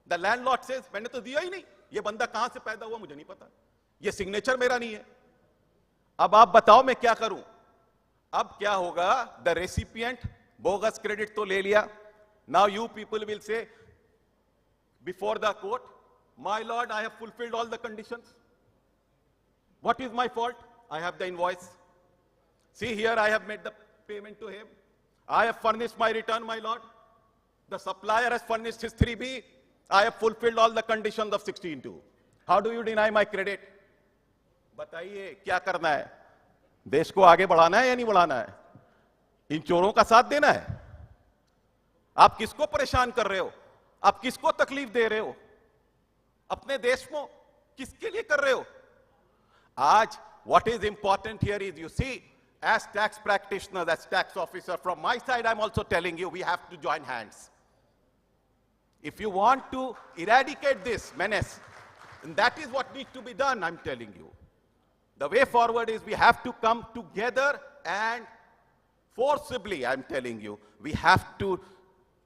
The landlord says, मैंने तो दिया ही नहीं. ये बंदा कहाँ से पैदा हुआ मुझे नहीं पता. ये सिग्नेचर मेरा नहीं है. अब आप बताओ मैं क्या करूं? अब क्या होगा? The recipient bogus credit तो ले लिया. Now you people will say before the court, my lord, I have fulfilled all the conditions. What is my fault? I have the invoice. See here, I have made the payment to him. I have furnished my return, my lord. The supplier has furnished his 3B. I have fulfilled all the conditions of 16(2). How do you deny my credit? बताइए क्या करना है? देश को आगे बढ़ाना है या नहीं बढ़ाना है? इन चोरों का साथ देना है? आप किसको परेशान कर रहे हो? आप किसको तकलीफ दे रहे हो? अपने देश में किसके लिए कर रहे हो? आज what is important here is, you see, as tax practitioners, as tax officer, from my side, I'm also telling you, we have to join hands. If you want to eradicate this menace, and that is what needs to be done, I'm telling you. The way forward is we have to come together and forcibly, I'm telling you, we have to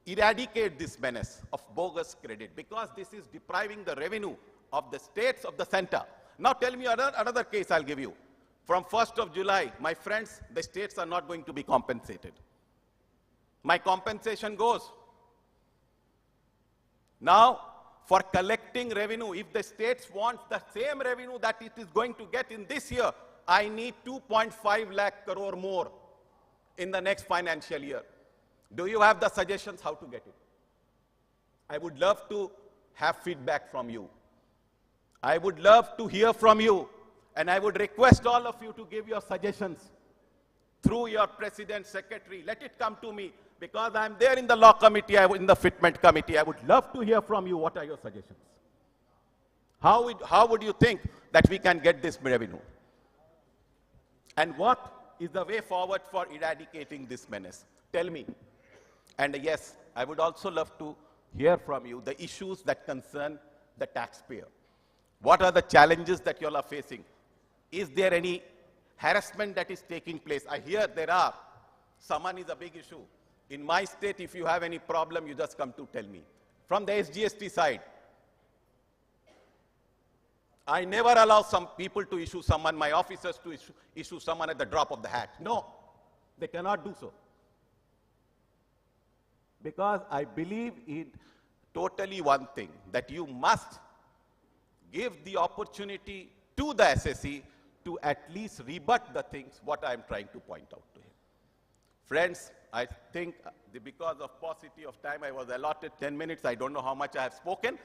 eradicate this menace of bogus credit, because this is depriving the revenue of the states, of the center. Now tell me another case I'll give you. From 1st of July, my friends, the states are not going to be compensated. My compensation goes. Now, for collecting revenue, if the states want the same revenue that it is going to get in this year, I need 2.5 lakh crore more in the next financial year. Do you have the suggestions how to get it? I would love to have feedback from you. I would love to hear from you, and I would request all of you to give your suggestions through your president, secretary. Let it come to me, because I'm there in the law committee, in the fitment committee. I would love to hear from you. What are your suggestions? How would you think that we can get this revenue? And what is the way forward for eradicating this menace? Tell me. And yes, I would also love to hear from you the issues that concern the taxpayer. What are the challenges that you all are facing? Is there any harassment that is taking place? I hear there are. Saman is a big issue. In my state, if you have any problem, you just come to tell me. From the SGST side, I never allow some people to issue someone, my officers to issue someone at the drop of the hat. No, they cannot do so. Because I believe in totally one thing, that you must give the opportunity to the SSE to at least rebut the things what I am trying to point out to him. Friends, I think because of paucity of time, I was allotted 10 minutes. I don't know how much I have spoken.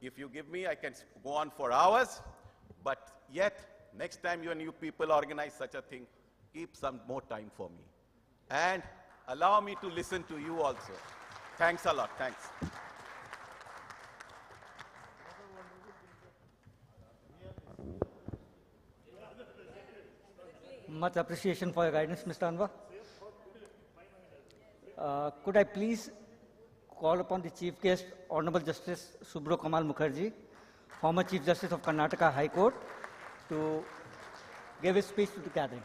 If you give me, I can go on for hours. But yet, next time when you people organize such a thing, keep some more time for me. And allow me to listen to you also. Thanks a lot. Thanks. Much appreciation for your guidance, Mr. Anwar. Could I please call upon the Chief Guest, Honorable Justice Subro Kamal Mukherjee, former Chief Justice of Karnataka High Court, to give his speech to the gathering.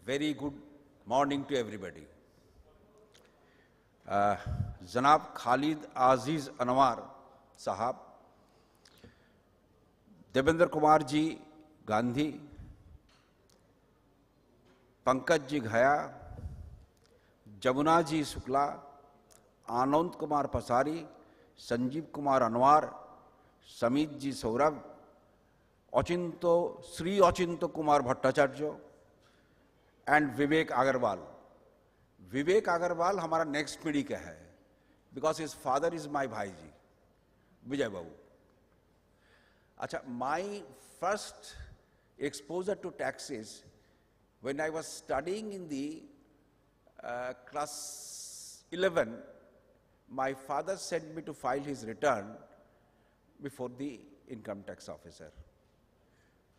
Very good morning to everybody. जनाब खालिद आजीज अनवर साहब, Devendra Kumar ji Gandhi, Pankaj ji घया, Jamuna ji Shukla, Anand Kumar Pasari, Sanjeev Kumar Anwar, Samit ji Saurabh, Shri Achinto Kumar Bhattacharya and Vivek Agarwal. Vivek Agarwal हमारा next पीढ़ी का है, because his father is my भाई जी विजय बाबू. अच्छा, my first exposure to taxes when I was studying in the class 11, my father sent me to file his return before the income tax officer.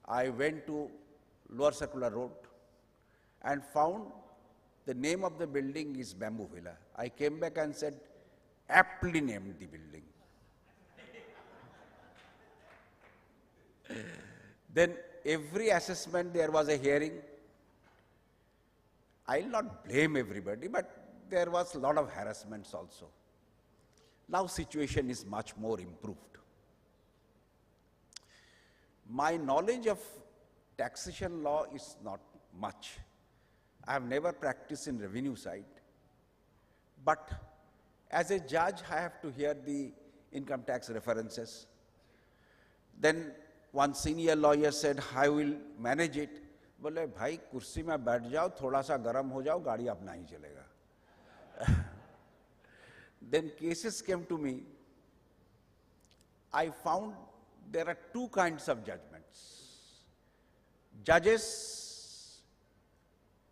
I went to Lower Circular Road and found the name of the building is Bamboo Villa. I came back and said, aptly named the building. Then every assessment there was a hearing. I'll not blame everybody, but there was a lot of harassments also. Now situation is much more improved. My knowledge of taxation law is not much. I have never practiced in revenue side, but as a judge, I have to hear the income tax references. Then one senior lawyer said, I will manage it. बोले भाई कुर्सी में बैठ जाओ, थोड़ा सा गर्म हो जाओ, गाड़ी अपना ही चलेगा. Then cases came to me. I found there are two kinds of judgments. Judges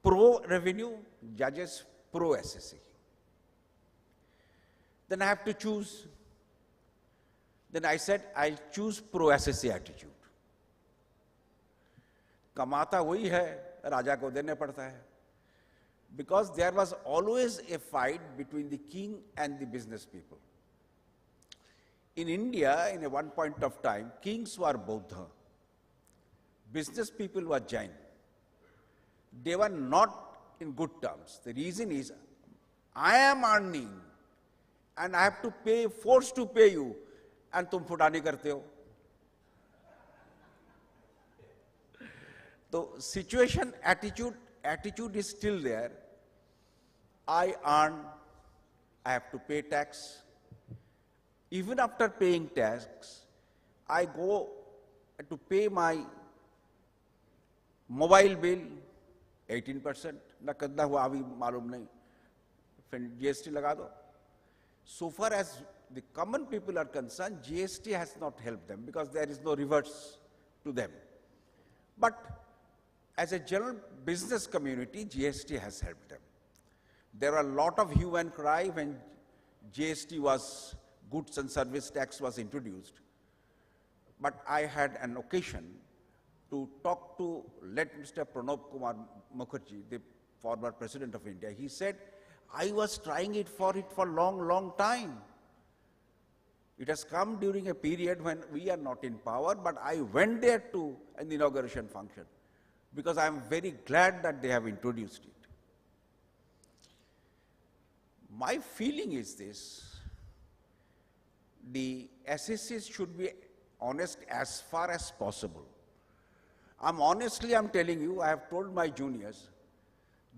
pro-revenue, judges pro-SSC. Then I have to choose. Then I said, I'll choose pro-SSC attitude. कमाता वही है, राजा को देने पड़ता है. Because there was always a fight between the king and the business people. In India, in a one point of time, kings were Buddha, business people were Jain. They were not in good terms. The reason is, I am earning and I have to pay, forced to pay you, and तुम फुटानी करते हो. So situation, attitude is still there. I earn, I have to pay tax. Even after paying tax, I go to pay my mobile bill, 18%. ना कितना हुआ अभी मालूम नहीं. फिर GST लगा दो. So far as the common people are concerned, GST has not helped them because there is no reverse to them. But as a general business community, GST has helped them. There are a lot of hue and cry when GST was, goods and service tax was introduced. But I had an occasion to talk to Mr. Pranab Kumar Mukherjee, the former president of India. He said, I was trying it for long time. It has come during a period when we are not in power, but I went there to an inauguration function because I am very glad that they have introduced it. My feeling is this: the SSCs should be honest as far as possible. I'm telling you, I have told my juniors,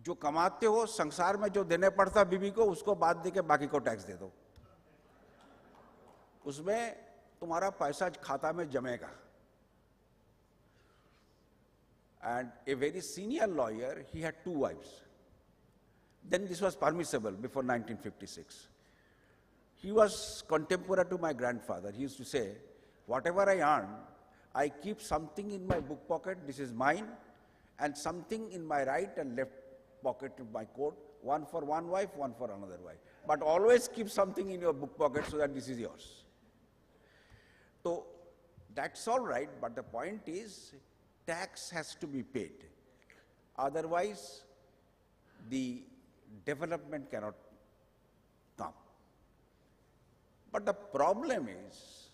जो कमाते हो संसार में जो देने पड़ता बीबी को, उसको बाद देके बाकी को टैक्स दे दो. उसमें तुम्हारा पैसा खाता में जमेगा. And a very senior lawyer, he had 2 wives. Then this was permissible before 1956. He was contemporary to my grandfather. He used to say, whatever I earn, I keep something in my book pocket, this is mine, and something in my right and left pocket of my coat, one for one wife, one for another wife. But always keep something in your book pocket so that this is yours. So that's all right, but the point is tax has to be paid. Otherwise, the development cannot come. But the problem is,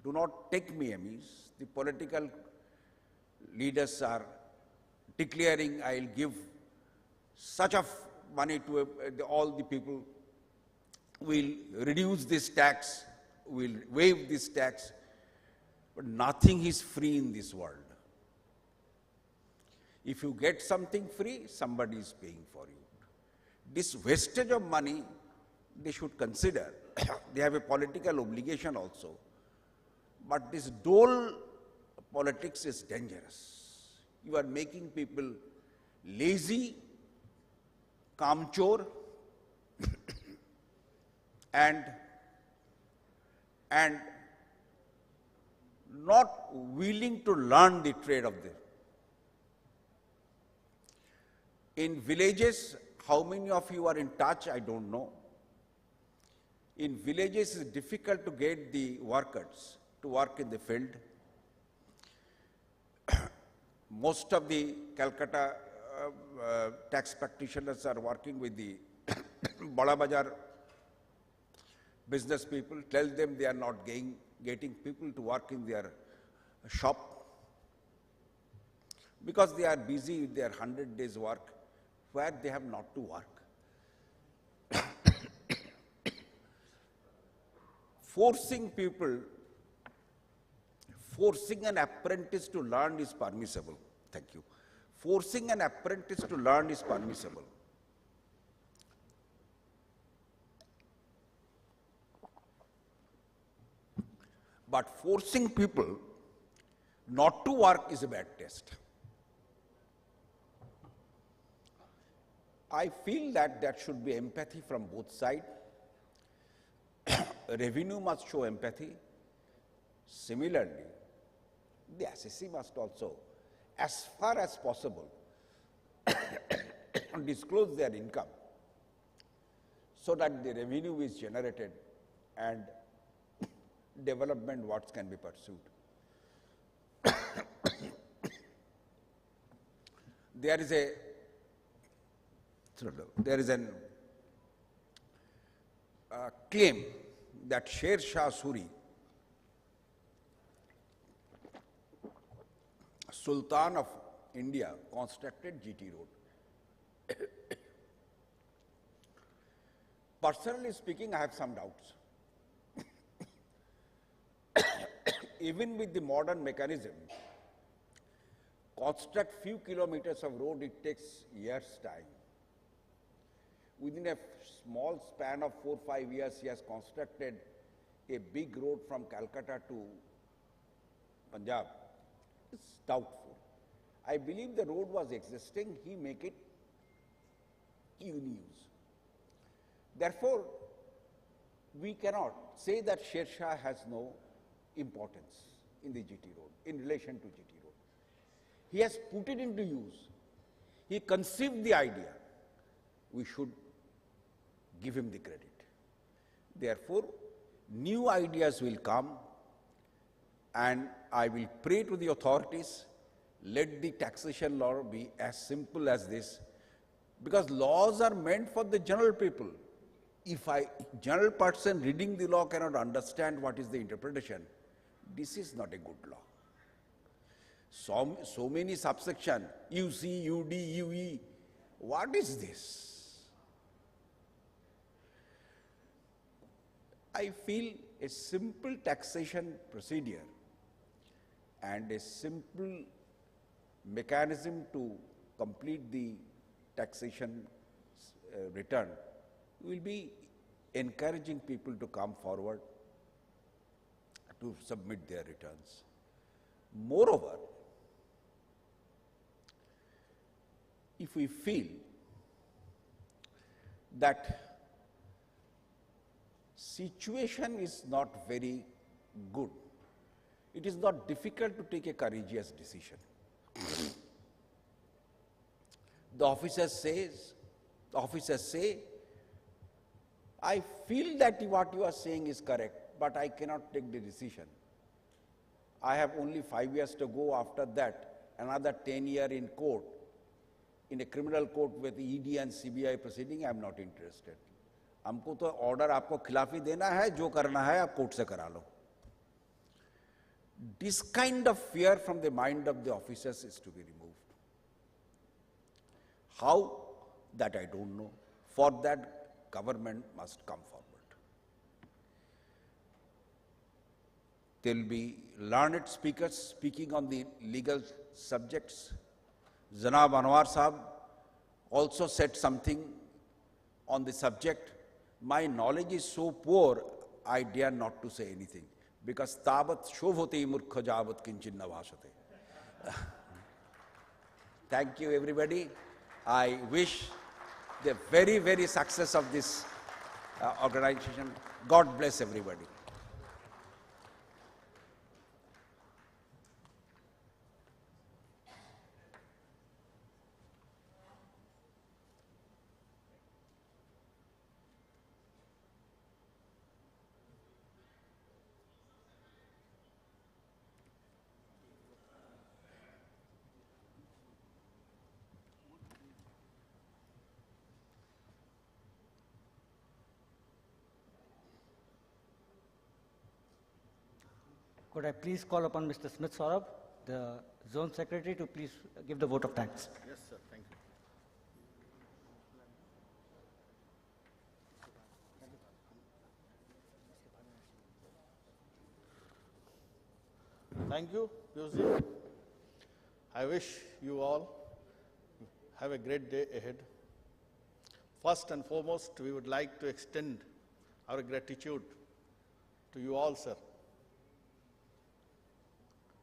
do not take me amiss, the political leaders are declaring, I will give such of money to all the people, will reduce this tax, will waive this tax, but nothing is free in this world. If you get something free, somebody is paying for you. This wastage of money, they should consider. They have a political obligation also. But this dole politics is dangerous. You are making people lazy, kamchor, and not willing to learn the trade of this. In villages, how many of you are in touch, I don't know. In villages, it's difficult to get the workers to work in the field. Most of the Calcutta tax practitioners are working with the Bada Bazaar business people. Tell them they are not getting people to work in their shop because they are busy with their 100 days work where they have not to work. Forcing an apprentice to learn is permissible. Thank you. Forcing an apprentice to learn is permissible. But forcing people not to work is a bad test. I feel that there should be empathy from both sides. Revenue must show empathy. Similarly, the assessee must also, as far as possible, disclose their income so that the revenue is generated and development works can be pursued. There is an claim that Sher Shah Suri, Sultan of India, constructed GT Road. Personally speaking, I have some doubts. Even with the modern mechanism, construct few kilometers of road, it takes years' time. Within a small span of 4 or 5 years, he has constructed a big road from Calcutta to Punjab. It's doubtful. I believe the road was existing, he make it in use. Therefore, we cannot say that Sher Shah has no importance in the GT road, in relation to GT road. He has put it into use. He conceived the idea. We should give him the credit. Therefore, new ideas will come, and I will pray to the authorities, let the taxation law be as simple as this, because laws are meant for the general people. If a general person reading the law cannot understand what is the interpretation, this is not a good law. So many subsections, UC, UD, UE, what is this? I feel a simple taxation procedure and a simple mechanism to complete the taxation return will be encouraging people to come forward to submit their returns. Moreover, if we feel that situation is not very good, it is not difficult to take a courageous decision. the officers say, I feel that what you are saying is correct, but I cannot take the decision. I have only 5 years to go. After that, another 10 years in court, in a criminal court with ED and CBI proceeding. I am not interested. हमको तो order आपको खिलाफी देना है, जो करना है आप court से करा लो. This kind of fear from the mind of the officers is to be removed. How? That I don't know. For that, government must come forward. There will be learned speakers speaking on the legal subjects. Janab Anwar Sahab also said something on the subject. My knowledge is so poor, I dare not to say anything. Because tabat shobhati murkha javat kinchin navasate. Thank you, everybody. I wish the very, very success of this organization. God bless everybody. Could I please call upon Mr. Smith Saurabh, the Zone Secretary, to please give the vote of thanks? Yes, sir. Thank you. Thank you, Piyushji. I wish you all have a great day ahead. First and foremost, we would like to extend our gratitude to you all, sir,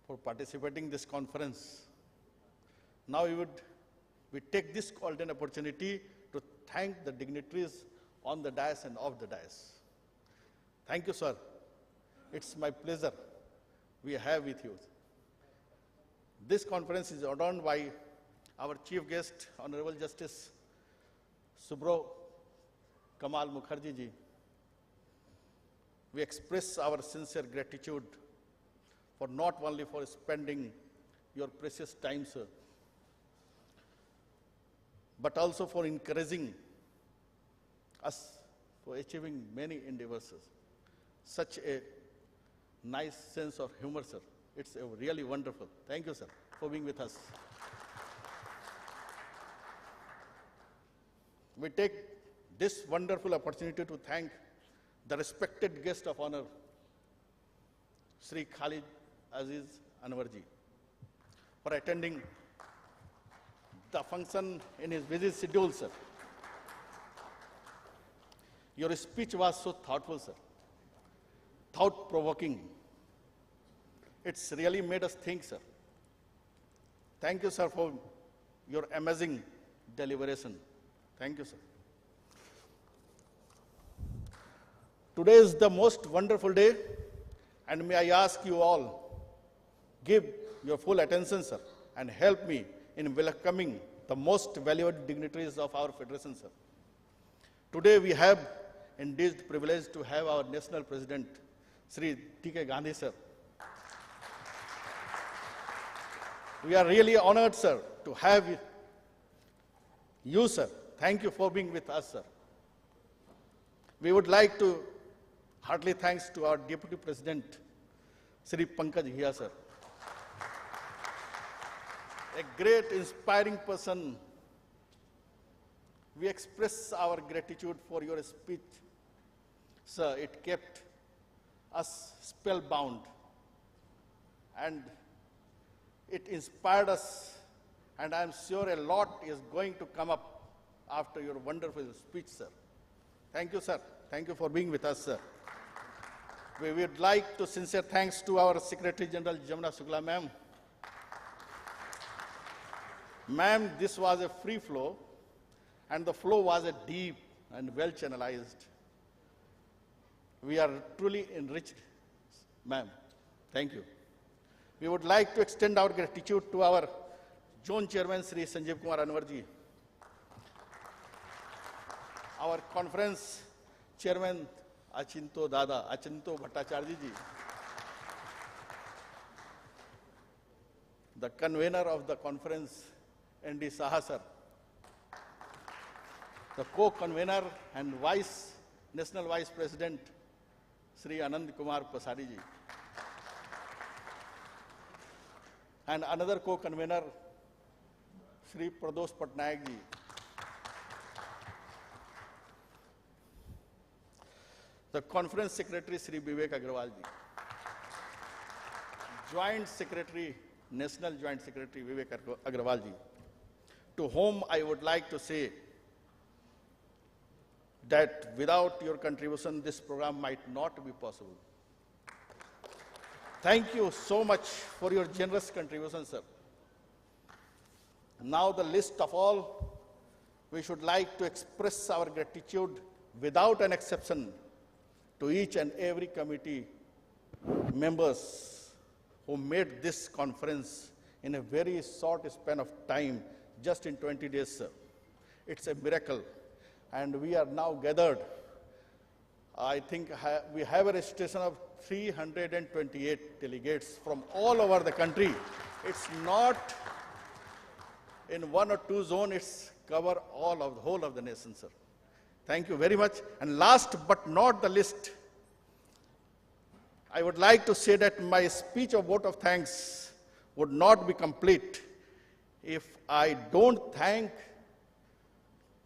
for participating in this conference. Now we take this golden opportunity to thank the dignitaries on the dais and off the dais. Thank you, sir. It's my pleasure we have with you. This conference is adorned by our chief guest, Honorable Justice Subro Kamal Mukherjee ji. We express our sincere gratitude for not only for spending your precious time, sir, but also for encouraging us for achieving many endeavors. Such a nice sense of humor, sir. It's really wonderful. Thank you, sir, for being with us. We take this wonderful opportunity to thank the respected guest of honor, Sri Khalid Aziz Anwarji, for attending the function in his busy schedule, sir. Your speech was so thoughtful, sir, thought-provoking. It's really made us think, sir. Thank you, sir, for your amazing deliberation. Thank you, sir. Today is the most wonderful day, and may I ask you all, give your full attention, sir, and help me in welcoming the most valued dignitaries of our federation, sir. Today we have indeed the privilege to have our national president, Sri D.K. Gandhi, sir. We are really honored, sir, to have you, sir. Thank you for being with us, sir. We would like to heartily thanks to our Deputy President, Sri Pankaj Ghia, sir. A great, inspiring person. We express our gratitude for your speech, sir. It kept us spellbound, and it inspired us, and I'm sure a lot is going to come up after your wonderful speech, sir. Thank you, sir. Thank you for being with us, sir. We would like to sincere thanks to our Secretary General, Jamuna Shukla, ma'am. Ma'am, this was a free flow, and the flow was a deep and well channelized. We are truly enriched, ma'am. Thank you. We would like to extend our gratitude to our Zone Chairman, Sri Sanjeev Kumar Anwarji, our conference chairman Achinto Bhattacharya ji, the convener of the conference, N.D. Saha sir, the co-convener and National Vice President, Sri Anand Kumar Pasari ji, and another co-convener, Sri Pradosh Patnaik ji, the conference secretary, Sri Vivek Agrawal ji, joint secretary, National Joint Secretary Vivek Agrawal ji, to whom I would like to say that without your contribution, this program might not be possible. Thank you so much for your generous contribution, sir. Now the list of all, we should like to express our gratitude without an exception to each and every committee members who made this conference in a very short span of time, just in 20 days, sir. It's a miracle. And we are now gathered. I think we have a registration of 328 delegates from all over the country. It's not in one or two zones, it's cover all of the whole of the nation, sir. Thank you very much. And last but not the least, I would like to say that my speech of vote of thanks would not be complete if I don't thank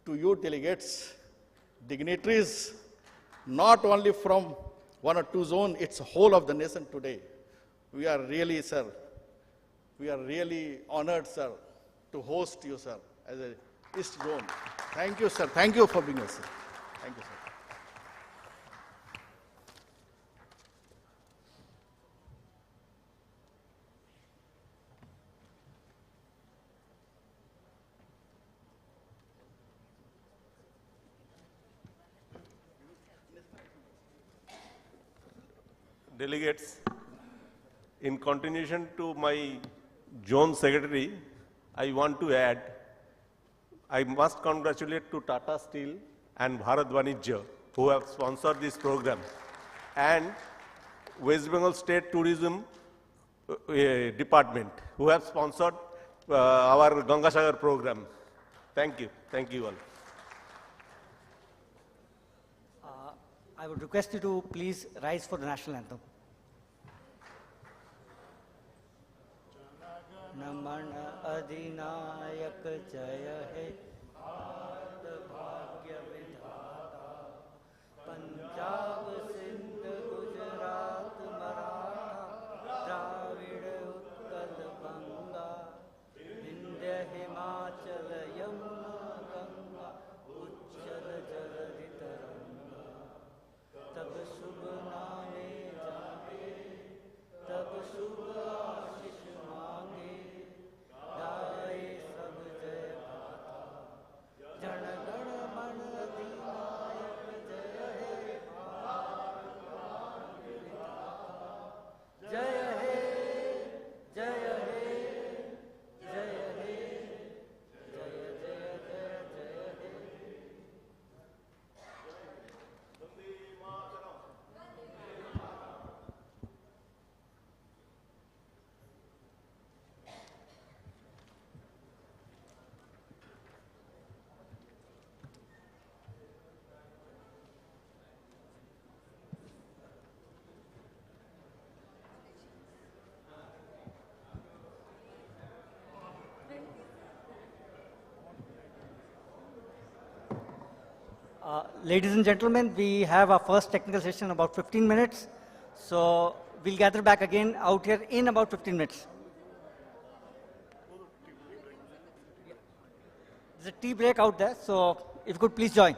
to you delegates, dignitaries, not only from one or two zones, it's whole of the nation today. We are really, sir, we are really honored, sir, to host you, sir, as a East Zone. Thank you, sir. Thank you for being here, sir. Thank you, sir. Delegates, in continuation to my zone secretary, I want to add, I must congratulate to Tata Steel and Bharat Vanijya who have sponsored this program, and West Bengal State Tourism Department who have sponsored our Gangasagar program. Thank you all. I would request you to please rise for the national anthem. Naman Adinayak Jaya Hai, Bharat Bhagya Vidhata, Punjab Sindh Gujarat Maratha, Dravid Utkal Banga, Vindhya Himachal Yamuna Ganga, Uchchal Jaladi Taranga. तब शुभ नामे जागे, तब शुभ आशीष मांगे, गाए सब जय गाथा, जन गण मन अधिनायक जय हे, भारत भाग्य विधाता, जय हे, जय हे, जय हे, जय जय जय जय हे. Ladies and gentlemen, we have our first technical session in about 15 minutes. So we'll gather back again out here in about 15 minutes. There's a tea break out there, so if you could please join.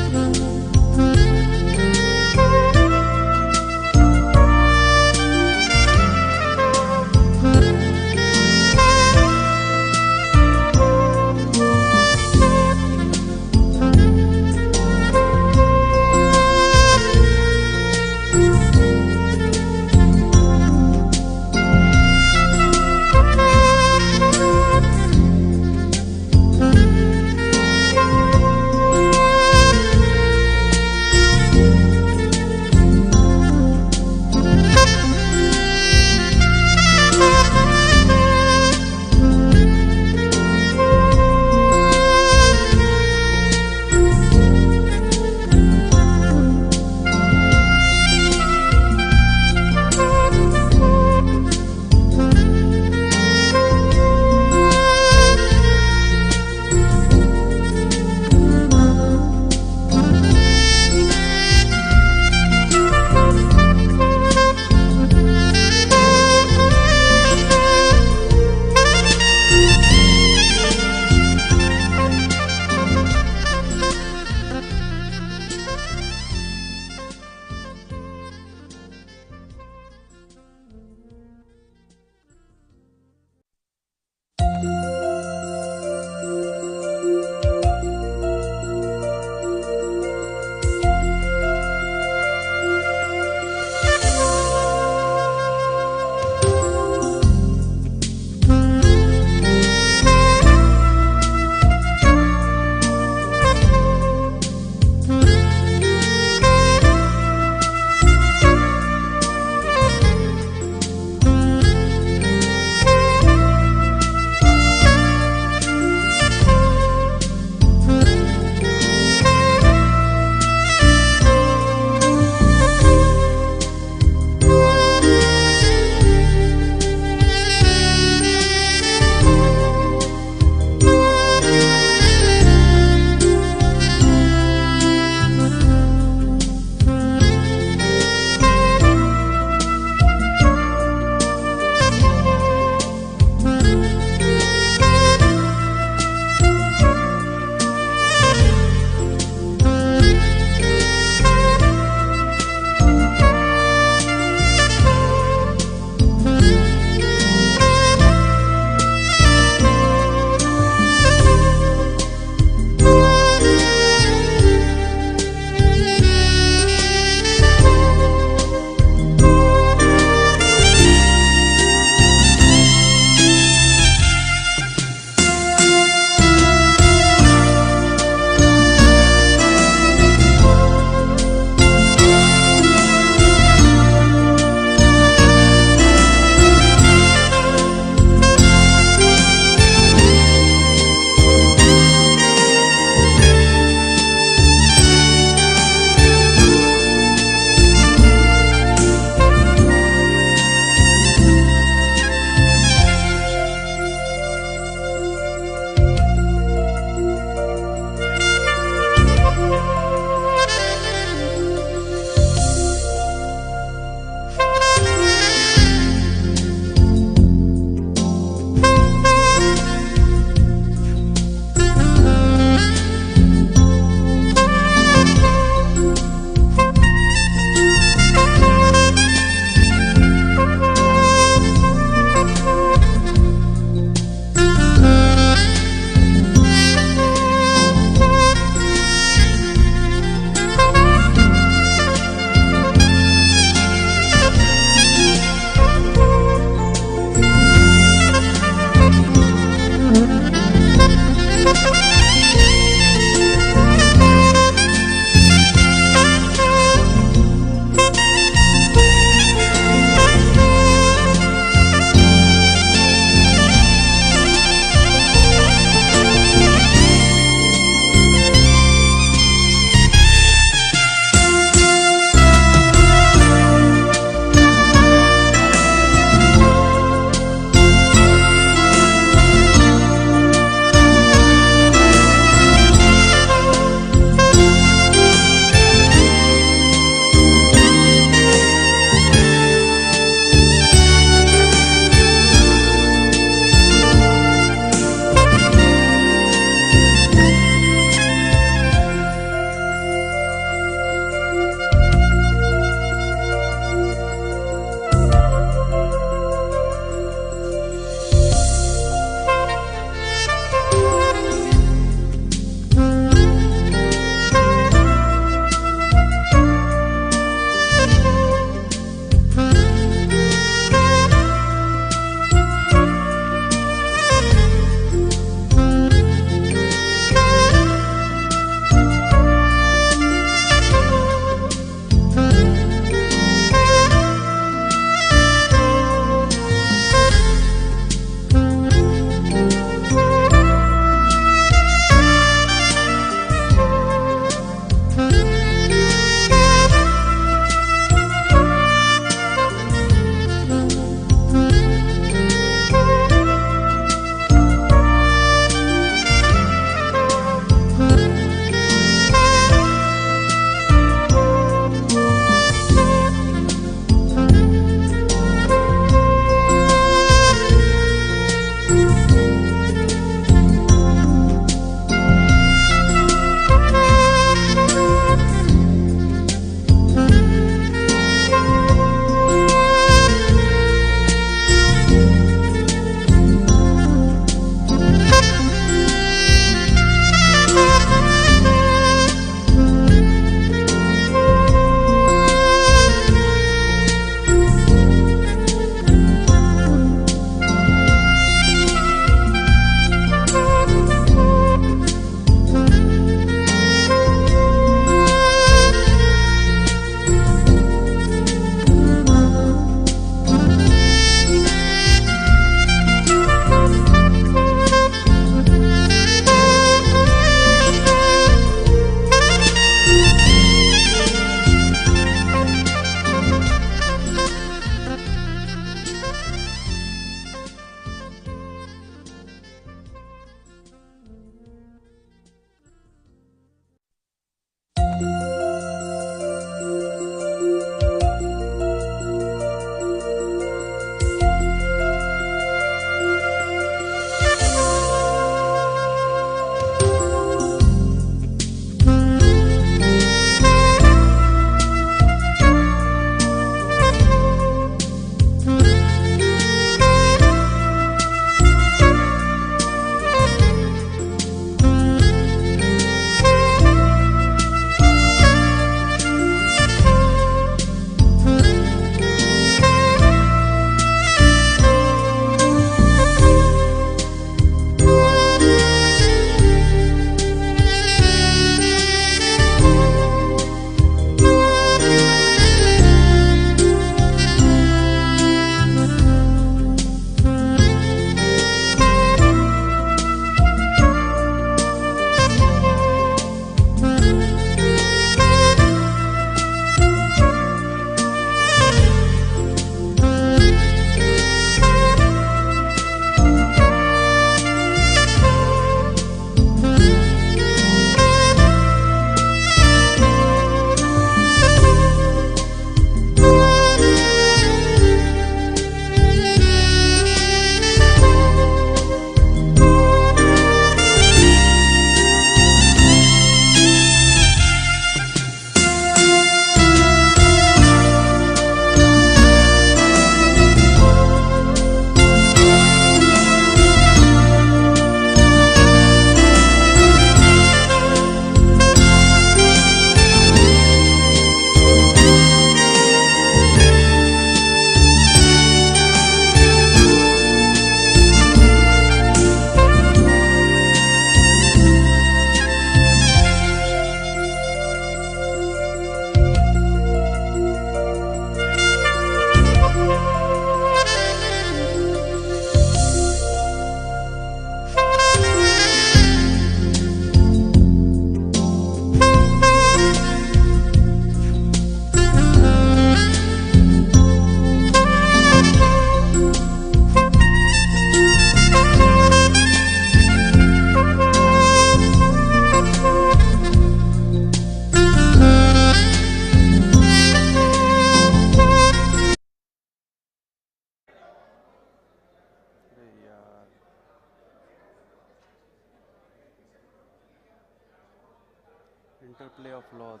Of laws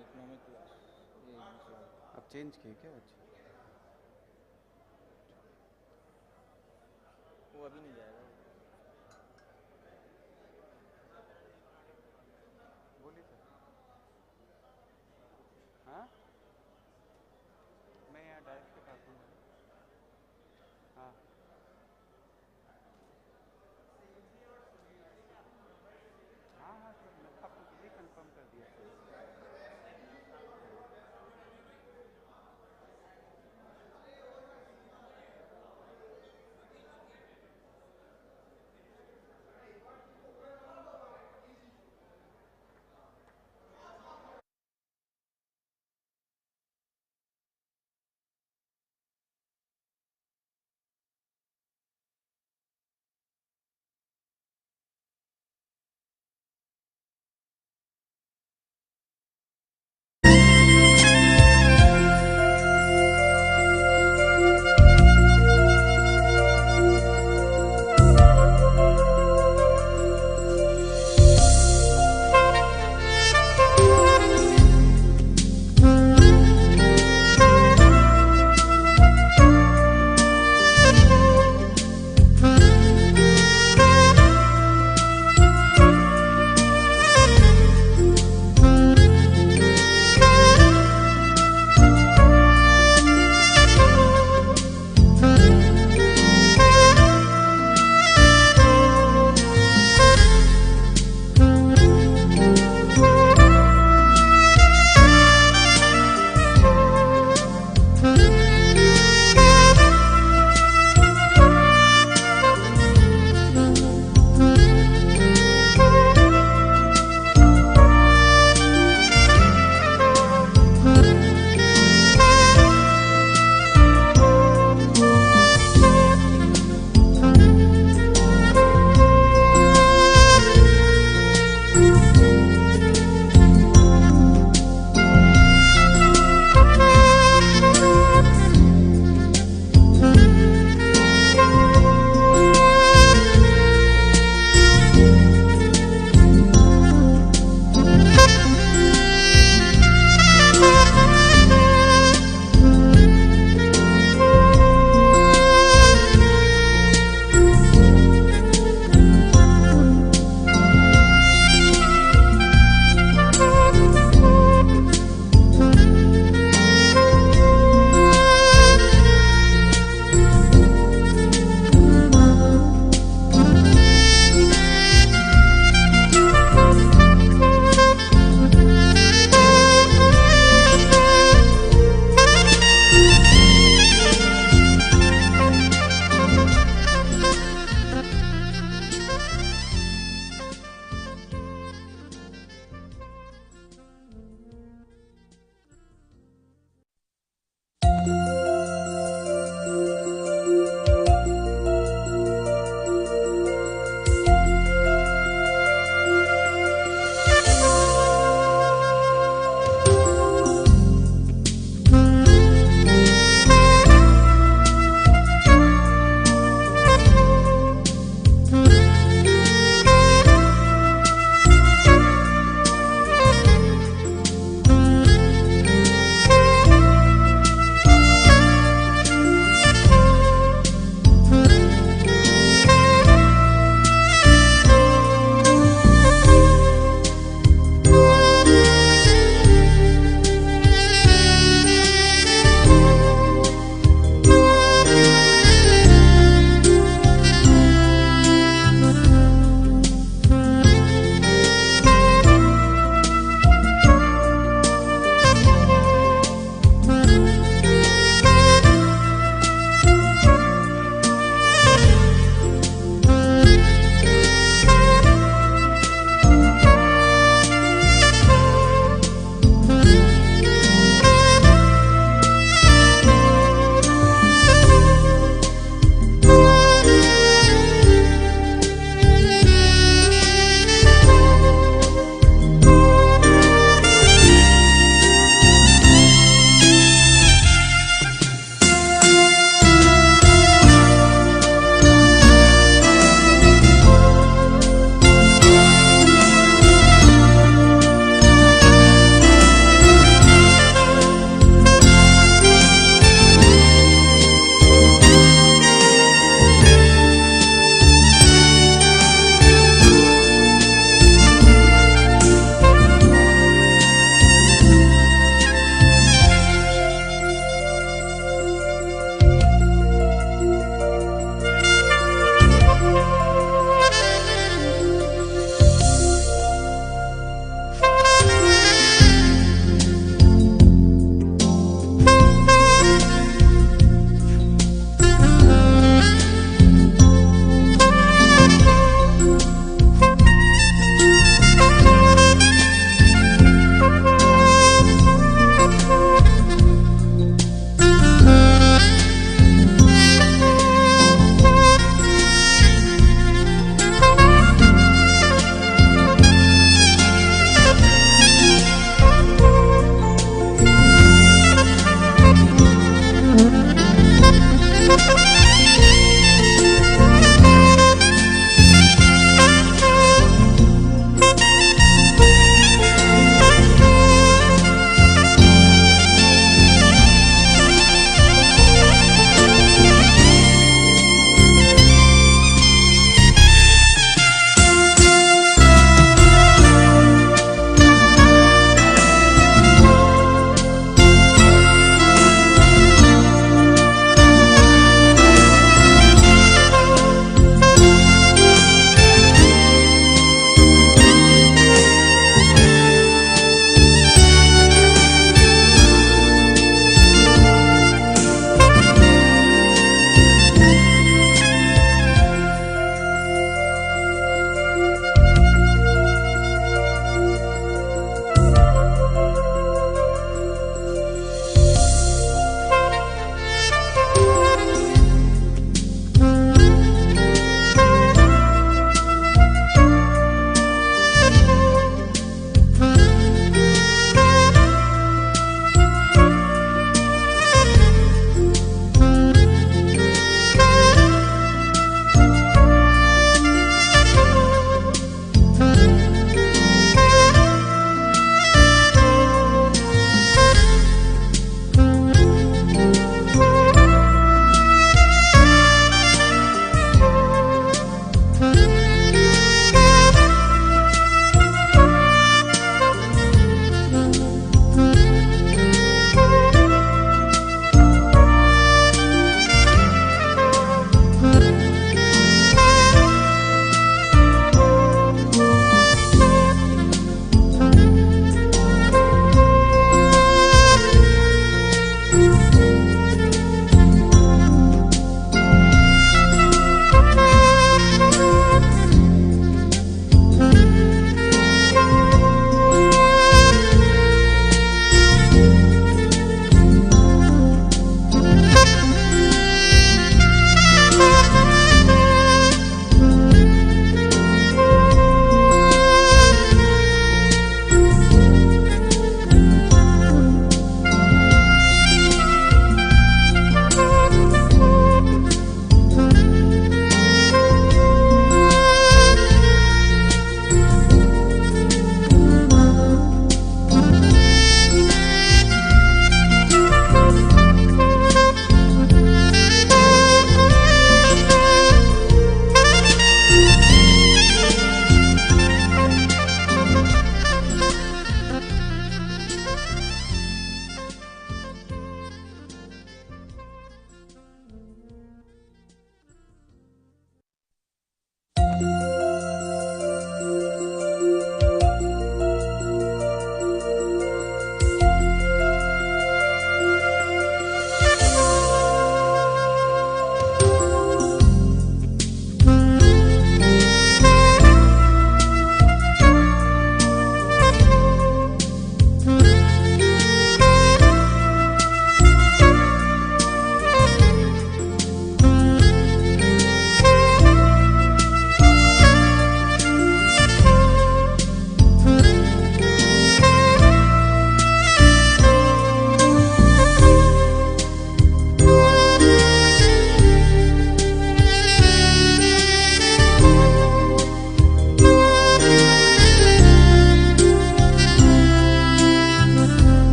economic अब change किए क्या आज? वो अभी नहीं जाएगा। बोलिए sir. हाँ मैं यहाँ डायरेक्ट के पास हूँ। हाँ हाँ हाँ सर मैं तो आपको पहले कंफर्म कर दिया sir.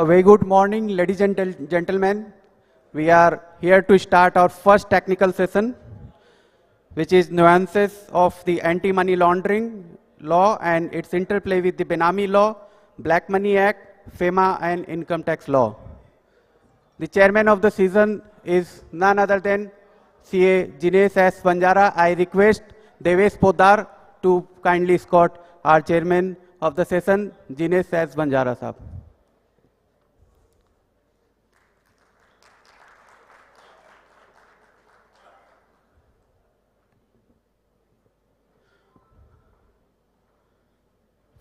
A very good morning, ladies and gentlemen. We are here to start our first technical session, which is nuances of the anti-money laundering law and its interplay with the Benami law, Black Money Act, FEMA, and income tax law. The chairman of the session is none other than CA Jinesh S. Vanjara. I request Devesh Poddar to kindly escort our chairman of the session, Jinesh S. Vanjara sahab.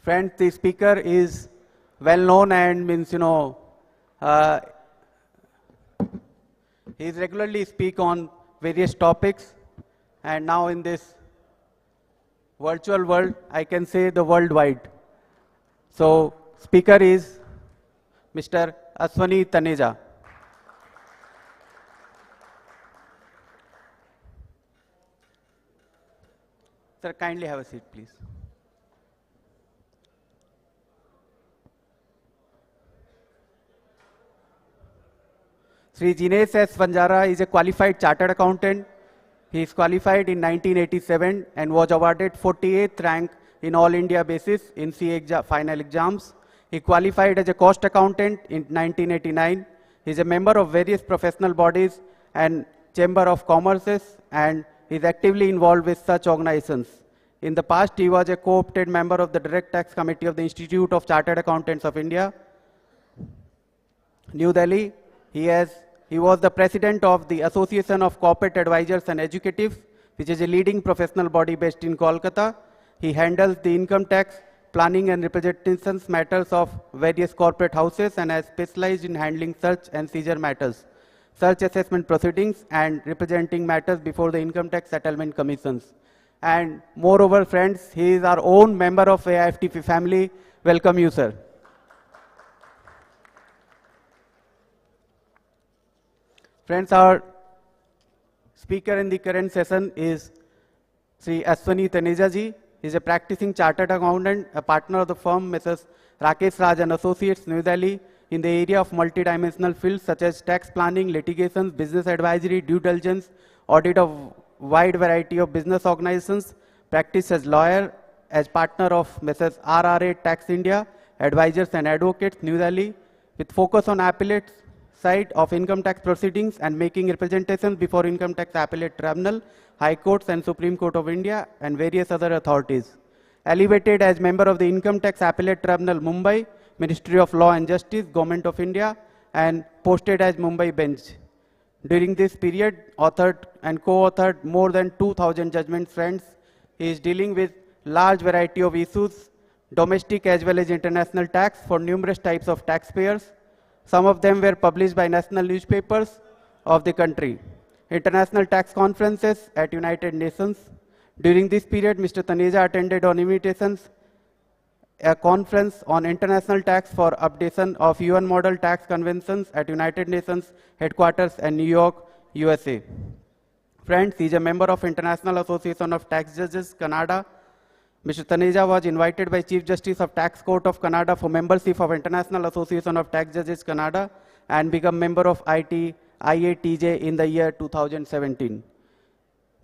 Friends, the speaker is well known and means, he regularly speak on various topics, and now in this virtual world, I can say the worldwide. So, speaker is Mr. Aswani Taneja. Sir, kindly have a seat, please. Sri Jinesh S. Vanjara is a qualified chartered accountant. He is qualified in 1987 and was awarded 48th rank in all India basis in CA final exams. He qualified as a cost accountant in 1989. He is a member of various professional bodies and Chamber of Commerces and is actively involved with such organizations. In the past, he was a co-opted member of the Direct Tax Committee of the Institute of Chartered Accountants of India, New Delhi. He was the president of the Association of Corporate Advisors and Executives, which is a leading professional body based in Kolkata. He handles the income tax, planning and representations matters of various corporate houses and has specialized in handling search and seizure matters, search assessment proceedings, and representing matters before the income tax settlement commissions. And moreover, friends, he is our own member of AIFTP family. Welcome you, sir. Friends, our speaker in the current session is Sri Aswani Taneja ji. He is a practicing chartered accountant, a partner of the firm Mrs. Rakesh Raj and Associates, New Delhi, in the area of multidimensional fields such as tax planning, litigation, business advisory, due diligence, audit of wide variety of business organizations, practice as lawyer, as partner of Mrs. RRA Tax India, advisors and advocates, New Delhi, with focus on appellate side of income tax proceedings and making representations before Income Tax Appellate Tribunal, High Courts and Supreme Court of India and various other authorities. Elevated as member of the Income Tax Appellate Tribunal, Mumbai, Ministry of Law and Justice, Government of India, and posted as Mumbai Bench. During this period, authored and co-authored more than 2,000 judgments, friends. He is dealing with large variety of issues, domestic as well as international tax for numerous types of taxpayers. Some of them were published by national newspapers of the country. International tax conferences at United Nations. During this period, Mr. Taneja attended on invitations a conference on international tax for updation of UN model tax conventions at United Nations headquarters in New York, USA. Friends, he is a member of International Association of Tax Judges, Canada. Mr. Taneja was invited by Chief Justice of Tax Court of Canada for membership of International Association of Tax Judges, Canada, and become member of IATJ in the year 2017.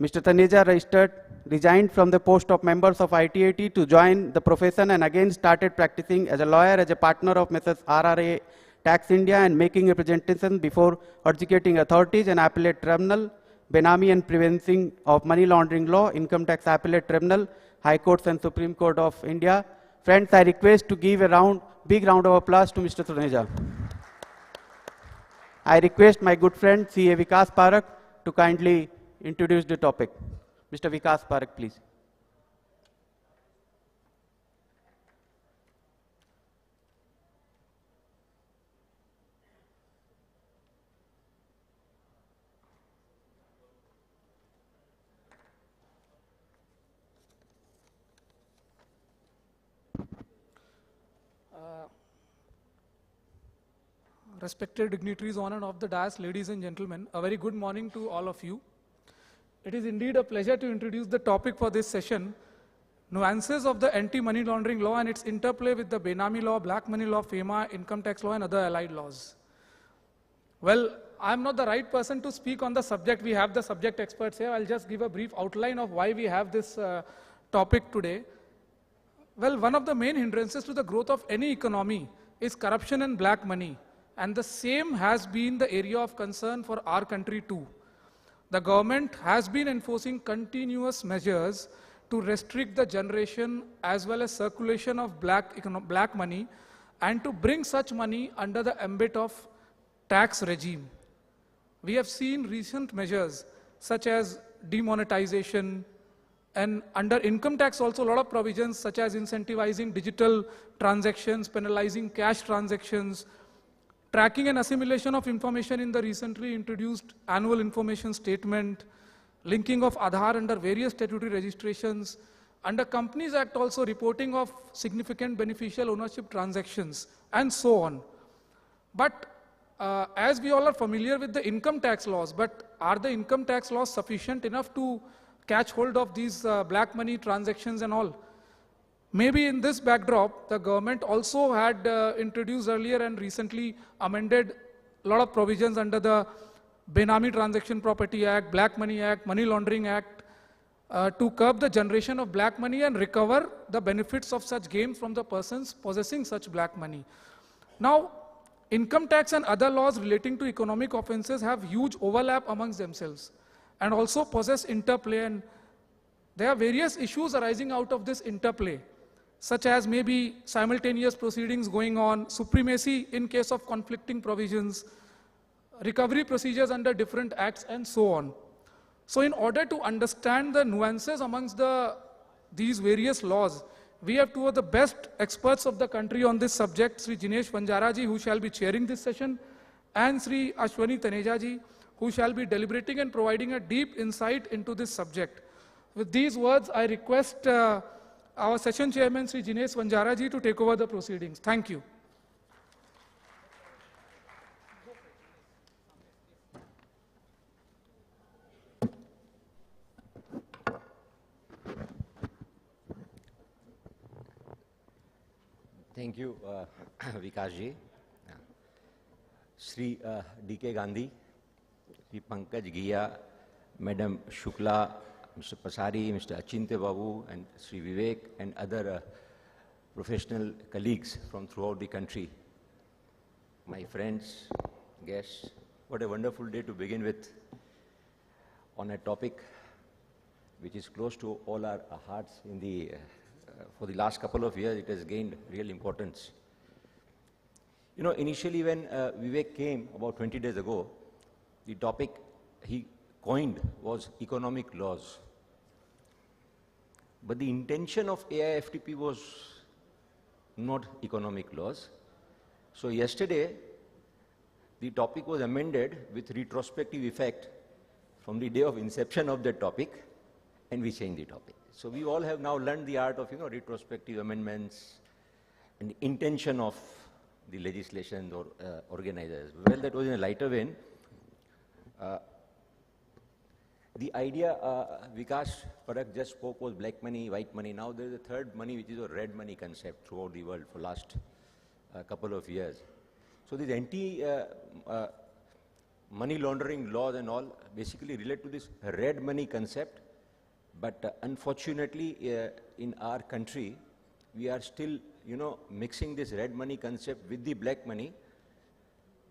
Mr. Taneja resigned from the post of members of ITAT to join the profession and again started practicing as a lawyer as a partner of Mrs. RRA Tax India and making representations before adjudicating authorities and appellate tribunal, Benami and Preventing of Money Laundering Law, Income Tax Appellate Tribunal, High Courts and Supreme Court of India. Friends, I request to give a big round of applause to Mr. Taneja. I request my good friend CA Vikas Parak to kindly introduce the topic. Mr. Vikas Parak, please. Respected dignitaries on and off the dais, ladies and gentlemen, a very good morning to all of you. It is indeed a pleasure to introduce the topic for this session, nuances of the anti-money laundering law and its interplay with the Benami law, black money law, FEMA, income tax law, and other allied laws. Well, I'm not the right person to speak on the subject. We have the subject experts here. I'll just give a brief outline of why we have this topic today. Well, one of the main hindrances to the growth of any economy is corruption and black money. And the same has been the area of concern for our country too. The government has been enforcing continuous measures to restrict the generation as well as circulation of black money and to bring such money under the ambit of tax regime. We have seen recent measures such as demonetization, and under income tax also a lot of provisions such as incentivizing digital transactions, penalizing cash transactions, tracking and assimilation of information in the recently introduced annual information statement, linking of Aadhaar under various statutory registrations, under Companies Act also reporting of significant beneficial ownership transactions, and so on. But as we all are familiar with the income tax laws, but are the income tax laws sufficient enough to catch hold of these black money transactions and all? Maybe in this backdrop, the government also had introduced earlier and recently amended a lot of provisions under the Benami Transaction Property Act, Black Money Act, Money Laundering Act, to curb the generation of black money and recover the benefits of such gains from the persons possessing such black money. Now, income tax and other laws relating to economic offenses have huge overlap amongst themselves and also possess interplay, and there are various issues arising out of this interplay, such as maybe simultaneous proceedings going on, supremacy in case of conflicting provisions, recovery procedures under different acts, and so on. So in order to understand the nuances amongst these various laws, we have two of the best experts of the country on this subject, Sri Jinesh Vanjara ji, who shall be chairing this session, and Sri Ashwani Taneja ji, who shall be deliberating and providing a deep insight into this subject. With these words, I request our session chairman, Sri Jinesh Vanjara ji, to take over the proceedings. Thank you. Thank you, Vikas ji. Sri D.K. Gandhi, Sri Pankaj Ghia, Madam Shukla, Mr. Pasari, Mr. Achinte Babu, and Sri Vivek, and other professional colleagues from throughout the country. My friends, guests, what a wonderful day to begin with on a topic which is close to all our hearts in the for the last couple of years. It has gained real importance. You know, initially when Vivek came about 20 days ago, the topic he coined was economic laws. But the intention of AIFTP was not economic laws. So yesterday, the topic was amended with retrospective effect from the day of inception of that topic, and we changed the topic. So we all have now learned the art of, retrospective amendments and the intention of the legislation or organizers. Well, that was in a lighter vein. The idea Vikas Parak just spoke was black money, white money. Now there is a third money, which is a red money concept throughout the world for last couple of years. So these money laundering laws and all basically relate to this red money concept. But unfortunately, in our country, we are still, mixing this red money concept with the black money.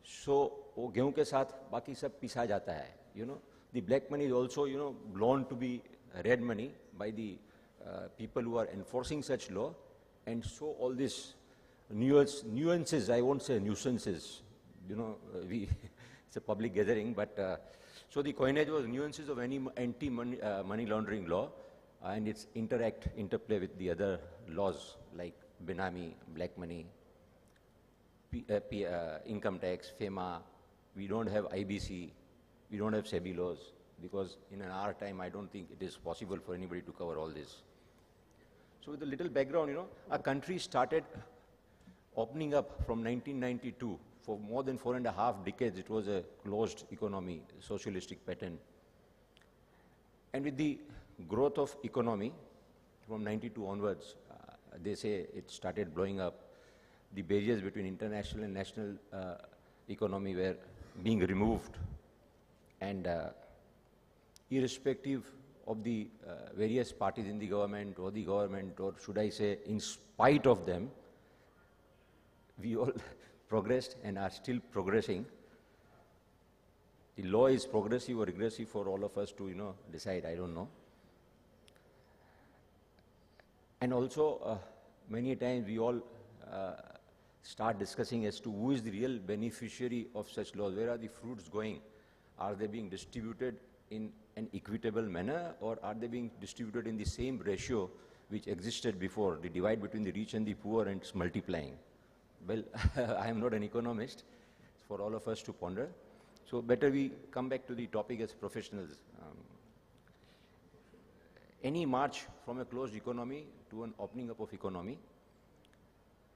So, वो गेहूं के साथ बाकी सब पिसा जाता है, The black money is also, blown to be red money by the people who are enforcing such law. And so all these nuances, I won't say nuisances, it's a public gathering, but so the coinage was nuances of any anti-money laundering law and its interplay with the other laws like Benami, black money, income tax, FEMA. We don't have IBC, we don't have SEBI laws, because in our time, I don't think it is possible for anybody to cover all this. So with a little background, our country started opening up from 1992. For more than 4.5 decades, it was a closed economy, socialistic pattern. And with the growth of economy, from 92 onwards, they say it started blowing up. The barriers between international and national economy were being removed. And irrespective of the various parties in the government, or should I say, in spite of them, we all progressed and are still progressing. The law is progressive or regressive for all of us to, decide, I don't know. And also, many times we all start discussing as to who is the real beneficiary of such laws. Where are the fruits going? Are they being distributed in an equitable manner, or are they being distributed in the same ratio which existed before, the divide between the rich and the poor, and it's multiplying? Well, I am not an economist. It's for all of us to ponder. So better we come back to the topic as professionals. Any march from a closed economy to an opening up of economy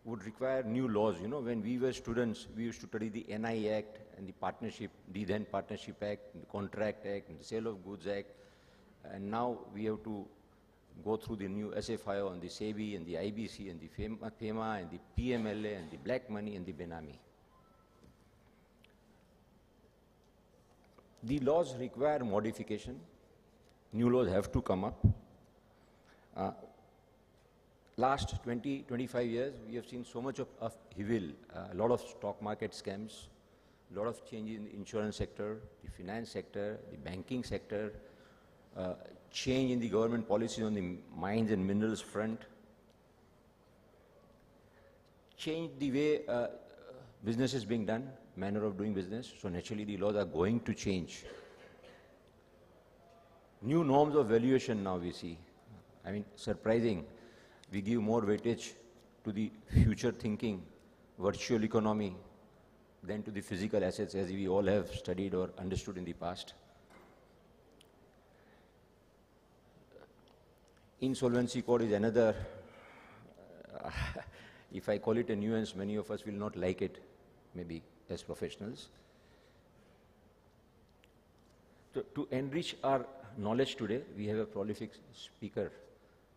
would require new laws. When we were students, we used to study the NI Act and the Partnership, the then Partnership Act, the Contract Act, and the Sale of Goods Act. And now we have to go through the new SFIO and the SEBI and the IBC and the FEMA and the PMLA and the black money and the Benami. The laws require modification. New laws have to come up. Last 20, 25 years, we have seen so much of upheaval, a lot of stock market scams, a lot of change in the insurance sector, the finance sector, the banking sector, change in the government policies on the mines and minerals front, change the way business is being done, manner of doing business, so naturally the laws are going to change. New norms of valuation now we see. I mean, surprising. We give more weightage to the future thinking, virtual economy, than to the physical assets, as we all have studied or understood in the past. Insolvency code is another, if I call it a nuance, many of us will not like it, maybe as professionals. To enrich our knowledge today, we have a prolific speaker,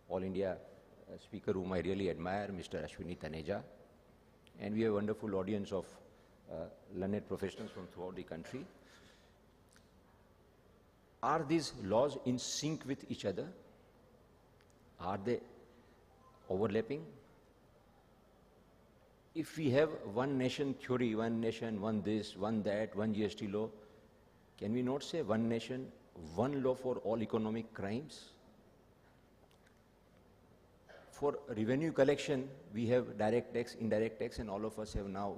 All India speaker whom I really admire, Mr. Ashwini Taneja. And we have a wonderful audience of learned professionals from throughout the country. Are these laws in sync with each other? Are they overlapping? If we have one nation theory, one nation, one this, one that, one GST law, can we not say one nation, one law for all economic crimes? For revenue collection, we have direct tax, indirect tax, and all of us have now,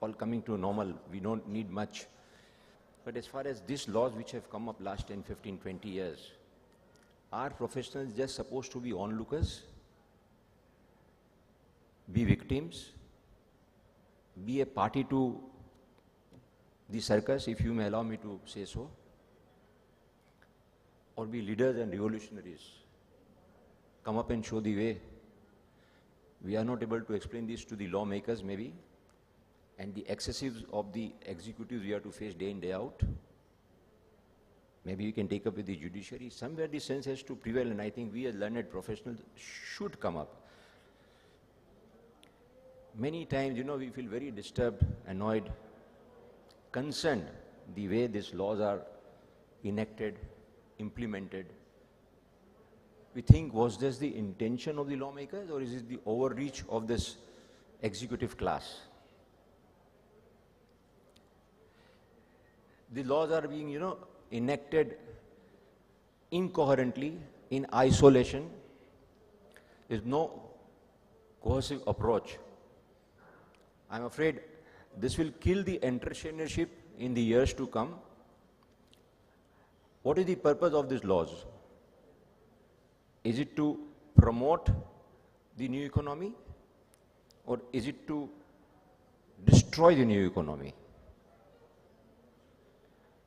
all coming to normal. We don't need much. But as far as these laws which have come up last 10, 15, 20 years, are professionals just supposed to be onlookers, be victims, be a party to the circus, if you may allow me to say so, or be leaders and revolutionaries? Come up and show the way. We are not able to explain this to the lawmakers maybe, and the excessives of the executives we have to face day in, day out. Maybe we can take up with the judiciary. Somewhere the sense has to prevail, and I think we as learned professionals should come up. Many times, we feel very disturbed, annoyed, concerned the way these laws are enacted, implemented. We think, was this the intention of the lawmakers, or is it the overreach of this executive class? The laws are being, enacted incoherently, in isolation. There's no cohesive approach. I'm afraid this will kill the entrepreneurship in the years to come. What is the purpose of these laws? Is it to promote the new economy, or is it to destroy the new economy?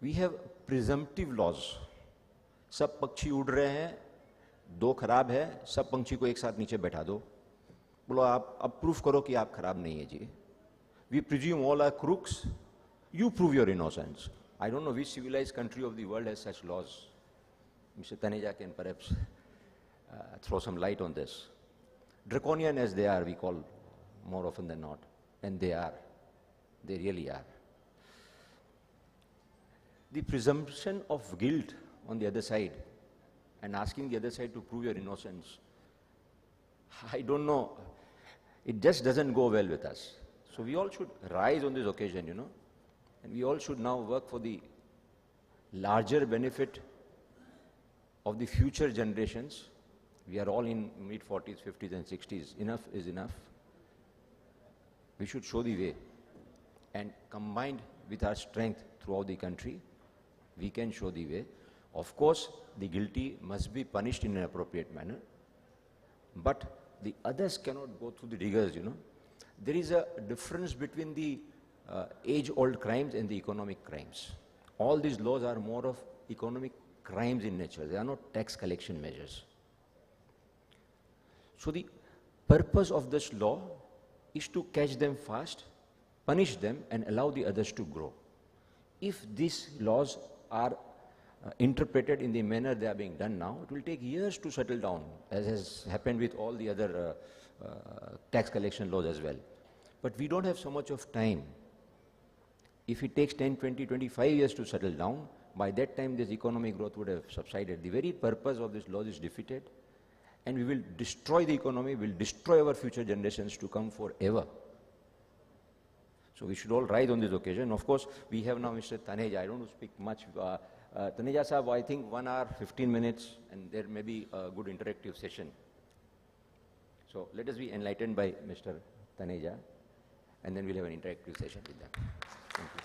We have presumptive laws. सब पक्षी उड़ रहे हैं, दो खराब है, सब पंछी को एक साथ नीचे बैठा दो, बोलो आप अब प्रूफ करो कि आप खराब नहीं है जी. We presume all are crooks. You prove your innocence. I don't know which civilized country of the world has such laws. Mr. Taneja can perhaps throw some light on this. Draconian as they are, we call more often than not, and they are. They really are. The presumption of guilt on the other side and asking the other side to prove your innocence, I don't know, it just doesn't go well with us. So we all should rise on this occasion, you know, and we all should now work for the larger benefit of the future generations. We are all in mid-40s, 50s and 60s. Enough is enough. We should show the way. And combined with our strength throughout the country, we can show the way. Of course, the guilty must be punished in an appropriate manner. But the others cannot go through the rigors, you know. There is a difference between the age-old crimes and the economic crimes. All these laws are more of economic crimes in nature. They are not tax collection measures. So the purpose of this law is to catch them fast, punish them, and allow the others to grow. If these laws are interpreted in the manner they are being done now, it will take years to settle down, as has happened with all the other tax collection laws as well. But we don't have so much of time. If it takes 10, 20, 25 years to settle down, by that time this economic growth would have subsided. The very purpose of this law is defeated, and we will destroy the economy, we will destroy our future generations to come forever. So we should all rise on this occasion. Of course, we have now Mr. Taneja. I don't want to speak much. Taneja Sahab, I think 1 hour, 15 minutes, and there may be a good interactive session. So let us be enlightened by Mr. Taneja, and then we'll have an interactive session with them. Thank you.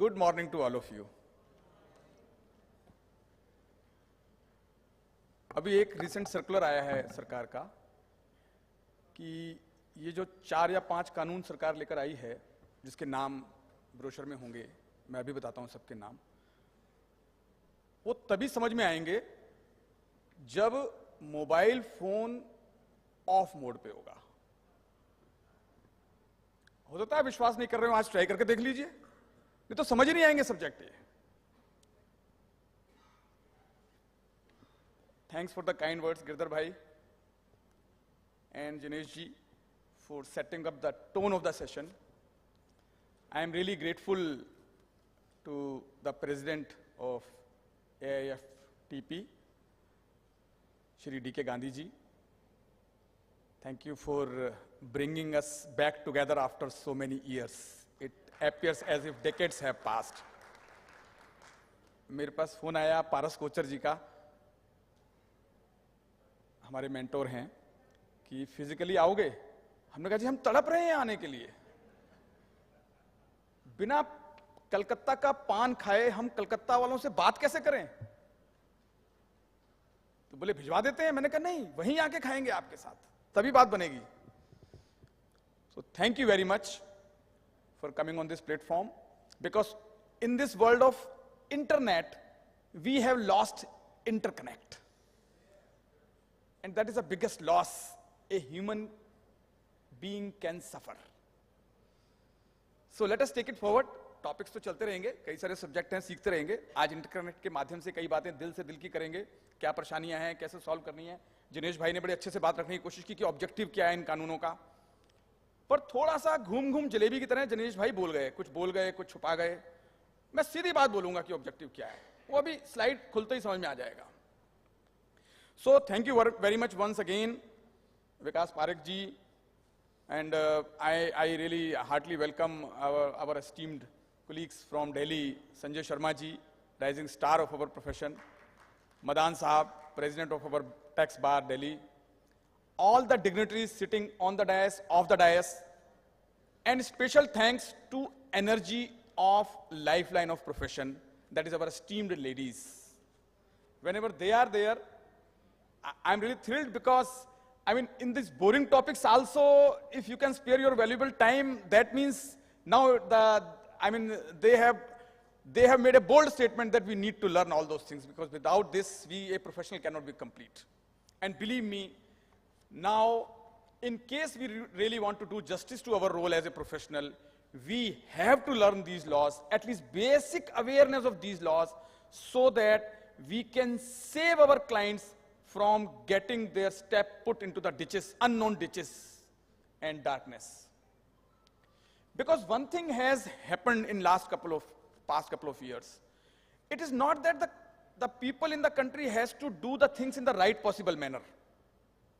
Good morning to all of you. अभी एक recent circular आया है सरकार का कि ये जो 4 या 5 कानून सरकार लेकर आई है, जिसके नाम ब्रोशर में होंगे, मैं अभी बताता हूं सबके नाम, वो तभी समझ में आएंगे जब मोबाइल फोन ऑफ मोड पे होगा। हो सकता है विश्वास नहीं कर रहे हो, आज ट्राई करके देख लीजिए, ये तो समझ ही नहीं आएंगे सब्जेक्ट ये। Thanks for the kind words, Girdhar Bhai and Jinesh Ji for setting up the tone of the session. I am really grateful to the President of AIFTP, Shri D.K. Gandhi Ji. Thank you for bringing us back together after so many years. It appears as if decades have passed. मेरे पास phone आया पारस कोचर जी का, हमारे mentor हैं, कि physically आओगे। हमने कहा जी हम तड़प रहे हैं आने के लिए, बिना कलकत्ता का पान खाए हम कलकत्ता वालों से बात कैसे करें? तो बोले भिजवा देते हैं। मैंने कहा नहीं, वहीं आके खाएंगे आपके साथ, तभी बात बनेगी। So thank you very much for coming on this platform, because in this world of internet we have lost interconnect, and that is the biggest loss a human being can suffer. So let us take it forward. Topics तो चलते रहेंगे, कई सारे subject हैं, सीखते रहेंगे। आज internet के माध्यम से कई बातें दिल से दिल की करेंगे, क्या परेशानियां हैं, कैसे सॉल्व करनी है। जिनेश भाई ने बड़े अच्छे से बात रखने की कोशिश की कि ऑब्जेक्टिव क्या है इन कानूनों का, पर थोड़ा सा घूम घूम जलेबी की तरह जिनेश भाई बोल गए, कुछ बोल गए, कुछ छुपा गए। मैं सीधी बात बोलूंगा कि ऑब्जेक्टिव क्या है, वो अभी स्लाइड खुलते ही समझ में आ जाएगा। So thank you very much once again Vikas Parekh ji, and I really heartily welcome our esteemed colleagues from Delhi, Sanjay Sharma ji, rising star of our profession, Madan Sahab, president of our tax bar Delhi, all the dignitaries sitting on the dais, off the dais, and special thanks to Energy of lifeline of profession, that is our esteemed ladies. Whenever they are there, I'm really thrilled because, I mean, in these boring topics also, if you can spare your valuable time, that means now they have made a bold statement that we need to learn all those things, because without this, a professional cannot be complete. And believe me, now, in case we really want to do justice to our role as a professional, we have to learn these laws, at least basic awareness of these laws, so that we can save our clients from getting their step put into the ditches, unknown ditches and darkness. Because one thing has happened in past couple of years. It is not that the people in the country has to do the things in the right possible manner.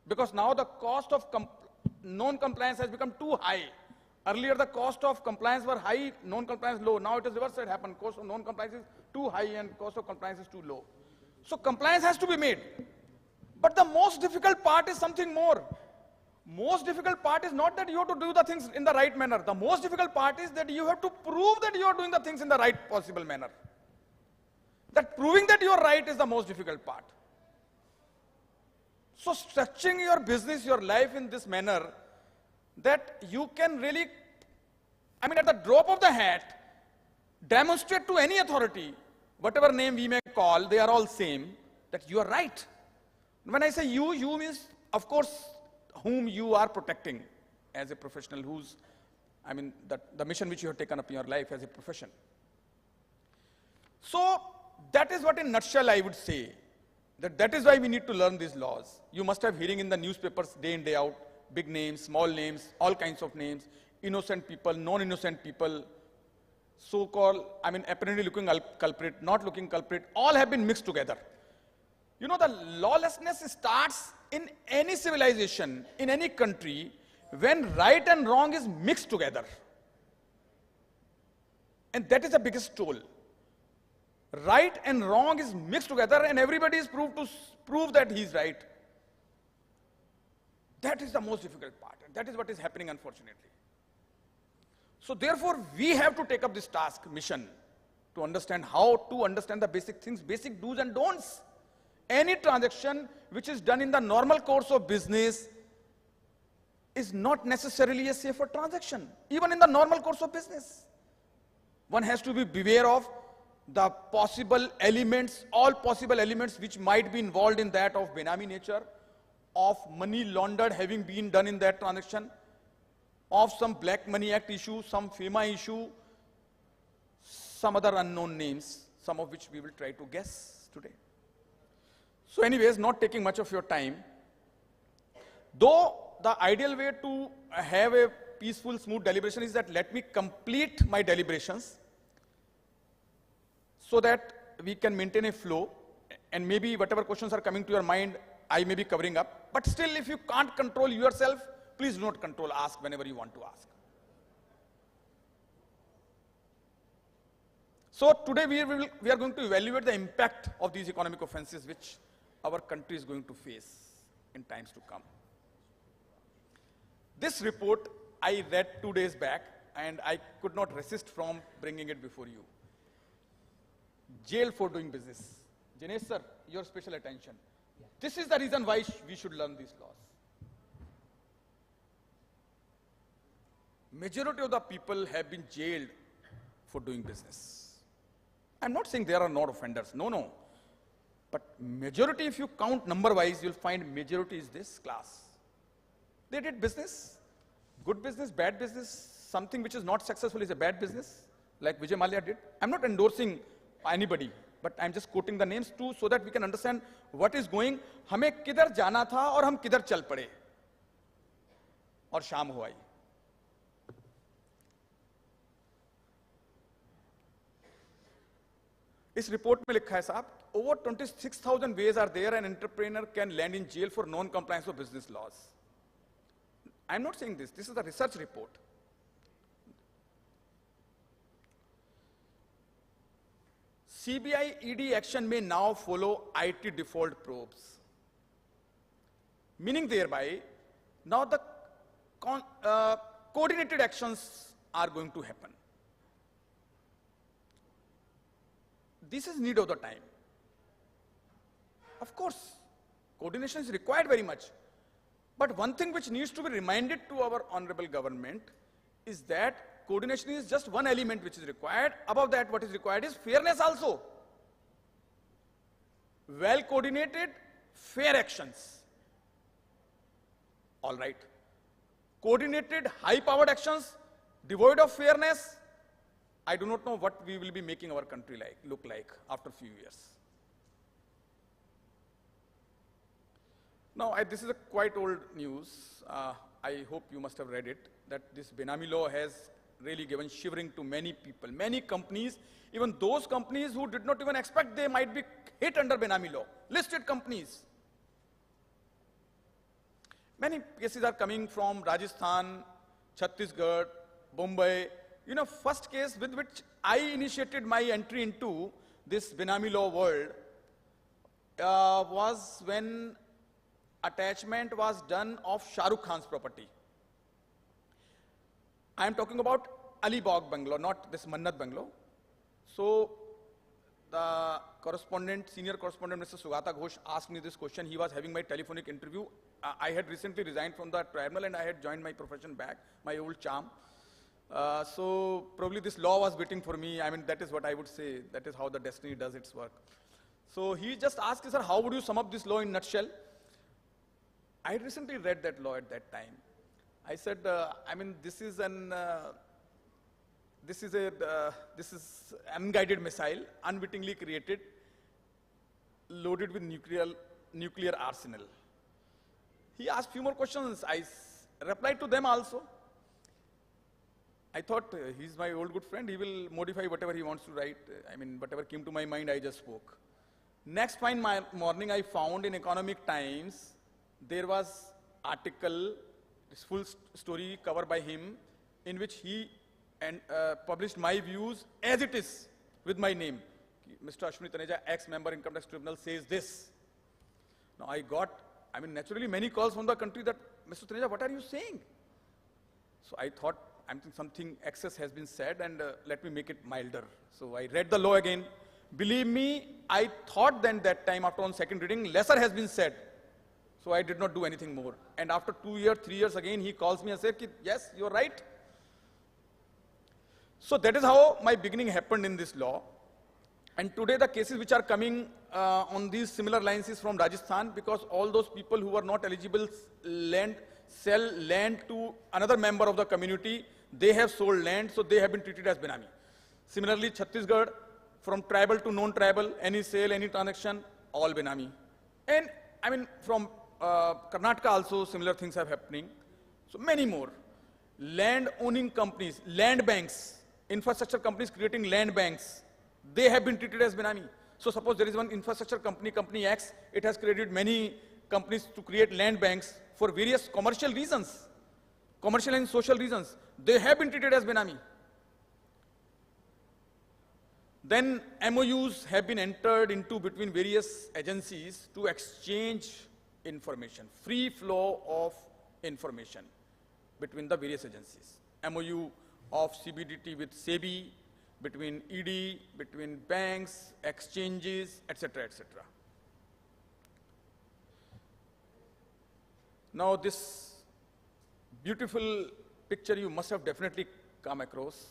Because now the cost of non-compliance has become too high. Earlier the cost of compliance were high, non-compliance low. Now it is reverse side happened. Cost of non-compliance is too high and cost of compliance is too low. So compliance has to be made. But the most difficult part is something more. Most difficult part is not that you have to do the things in the right manner. The most difficult part is that you have to prove that you are doing the things in the right possible manner. That proving that you are right is the most difficult part. So structuring your business, your life in this manner, that you can really, I mean, at the drop of the hat, demonstrate to any authority, whatever name we may call, they are all same, that you are right. When I say you means, of course, whom you are protecting as a professional, who's, I mean, the mission which you have taken up in your life as a profession. So that is what in a nutshell I would say, that is why we need to learn these laws. You must have hearing in the newspapers day in, day out, big names, small names, all kinds of names, innocent people, non-innocent people, so-called, I mean, apparently looking culprit, not looking culprit, all have been mixed together. You know, the lawlessness starts in any civilization, in any country, when right and wrong is mixed together. And that is the biggest toll. Right and wrong is mixed together and everybody is proved to prove that he is right. That is the most difficult part. And that is what is happening, unfortunately. So therefore, we have to take up this task, mission, to understand how to understand the basic things, basic do's and don'ts. Any transaction which is done in the normal course of business is not necessarily a safer transaction, even in the normal course of business. One has to be beware of the possible elements, all possible elements which might be involved in that of Benami nature, of money laundered having been done in that transaction, of some Black Money Act issue, some FEMA issue, some other unknown names, some of which we will try to guess today. So anyways, not taking much of your time, though the ideal way to have a peaceful, smooth deliberation is that let me complete my deliberations so that we can maintain a flow, and maybe whatever questions are coming to your mind, I may be covering up. But still, if you can't control yourself, please do not control, ask whenever you want to ask. So today we are going to evaluate the impact of these economic offenses which our country is going to face in times to come. This report I read 2 days back and I could not resist from bringing it before you. Jail for doing business. Jinesh sir, your special attention. This is the reason why we should learn these laws. Majority of the people have been jailed for doing business. I'm not saying there are not offenders, no. But majority, if you count number-wise, you'll find majority is this class. They did business, good business, bad business, something which is not successful is a bad business, like Vijay Mallya did. I'm not endorsing anybody, but I'm just quoting the names too so that we can understand what is going. हमें किधर जाना था और हम किधर चल पड़े और शाम हुआ ही. इस रिपोर्ट में लिखा है साहब, over 26,000 ways are there an entrepreneur can land in jail for non-compliance of business laws. I'm not saying this. This is a research report. CBI ED action may now follow IT default probes. Meaning thereby, now the coordinated actions are going to happen. This is need of the time. Of course, coordination is required very much. But one thing which needs to be reminded to our honorable government is that coordination is just one element which is required. Above that, what is required is fairness also. Well coordinated, fair actions. All right. Coordinated, high-powered actions, devoid of fairness, I do not know what we will be making our country look like after a few years. Now, this is a quite old news. I hope you must have read it, that this Benami law has really given shivering to many people, many companies, even those companies who did not even expect they might be hit under Benami law, listed companies. Many cases are coming from Rajasthan, Chhattisgarh, Bombay. You know, first case with which I initiated my entry into this Benami law world was when attachment was done of Shah Rukh Khan's property. I am talking about Alibag bungalow, not this Mannat bungalow. So the correspondent, senior correspondent, Mr. Sugata Ghosh asked me this question. He was having my telephonic interview. I had recently resigned from the tribunal and I had joined my profession back, my old charm. So probably this law was waiting for me. I mean, that is what I would say. That is how the destiny does its work. So he just asked, sir, how would you sum up this law in a nutshell? I had recently read that law at that time. I said, I mean, this is unguided missile, unwittingly created, loaded with nuclear arsenal. He asked few more questions. I replied to them also. I thought he's my old good friend. He will modify whatever he wants to write. I mean, whatever came to my mind, I just spoke. Next fine morning, I found in Economic Times, there was article, this full story covered by him, in which he published my views as it is with my name. Mr. Ashwini Taneja, ex-member Income Tax Tribunal, says this. Now I got, I mean, naturally many calls from the country that, Mr. Taneja, what are you saying? So I thought, I think something excess has been said and let me make it milder. So I read the law again. Believe me, I thought then that time after on second reading, lesser has been said. So I did not do anything more. And after 2 years, 3 years again, he calls me and says, yes, you're right. So that is how my beginning happened in this law. And today the cases which are coming on these similar lines is from Rajasthan, because all those people who are not eligible sell land to another member of the community. They have sold land, so they have been treated as Benami. Similarly, Chhattisgarh, from tribal to non-tribal, any sale, any transaction, all Benami. And I mean, from Karnataka also similar things are happening. So many more. Land owning companies, land banks, infrastructure companies creating land banks, they have been treated as Benami. So suppose there is one infrastructure company, company X, it has created many companies to create land banks for various commercial reasons, commercial and social reasons. They have been treated as Benami. Then MOUs have been entered into between various agencies to exchange information, free flow of information between the various agencies. MOU of CBDT with SEBI, between ED, between banks, exchanges, etc., etc. Now this beautiful picture you must have definitely come across.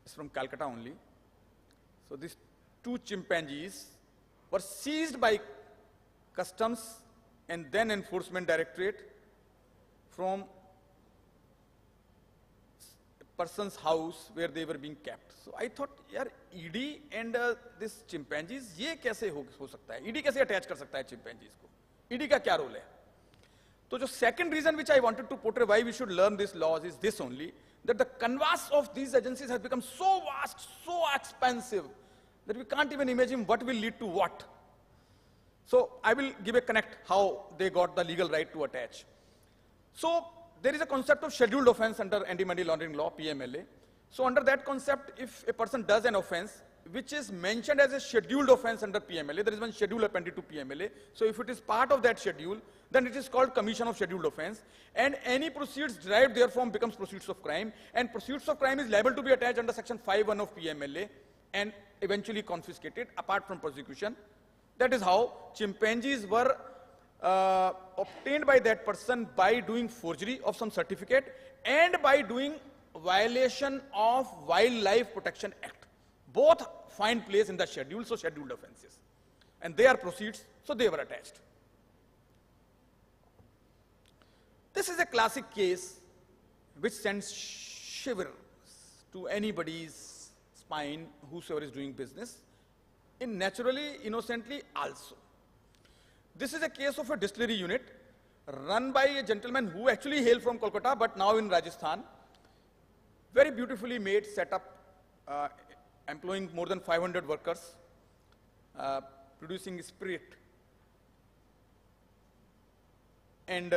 It's from Calcutta only. So these two chimpanzees were seized by customs and then enforcement directorate from a person's house where they were being kept. So I thought, yaar, ED and this chimpanzees, ये कैसे हो सकता है? ED कैसे attach कर सकता है chimpanzees को? ED का क्या role है? So the second reason which I wanted to portray why we should learn these laws is this only, that the canvas of these agencies has become so vast, so expansive, that we can't even imagine what will lead to what. So I will give a connect how they got the legal right to attach. So there is a concept of scheduled offense under anti-money laundering law, PMLA. So under that concept, if a person does an offense which is mentioned as a scheduled offense under PMLA, there is one schedule appended to PMLA. So if it is part of that schedule, then it is called commission of scheduled offense, and any proceeds derived therefrom becomes proceeds of crime, and proceeds of crime is liable to be attached under section 5(1) of PMLA, and eventually confiscated apart from prosecution. That is how chimpanzees were obtained by that person by doing forgery of some certificate and by doing violation of Wildlife Protection Act. Both find place in the schedule, so scheduled offenses. And they are proceeds, so they were attached. This is a classic case which sends shivers to anybody's spine, whosoever is doing business, in naturally, innocently also. This is a case of a distillery unit run by a gentleman who actually hailed from Kolkata, but now in Rajasthan. Very beautifully made setup, employing more than 500 workers, producing spirit. And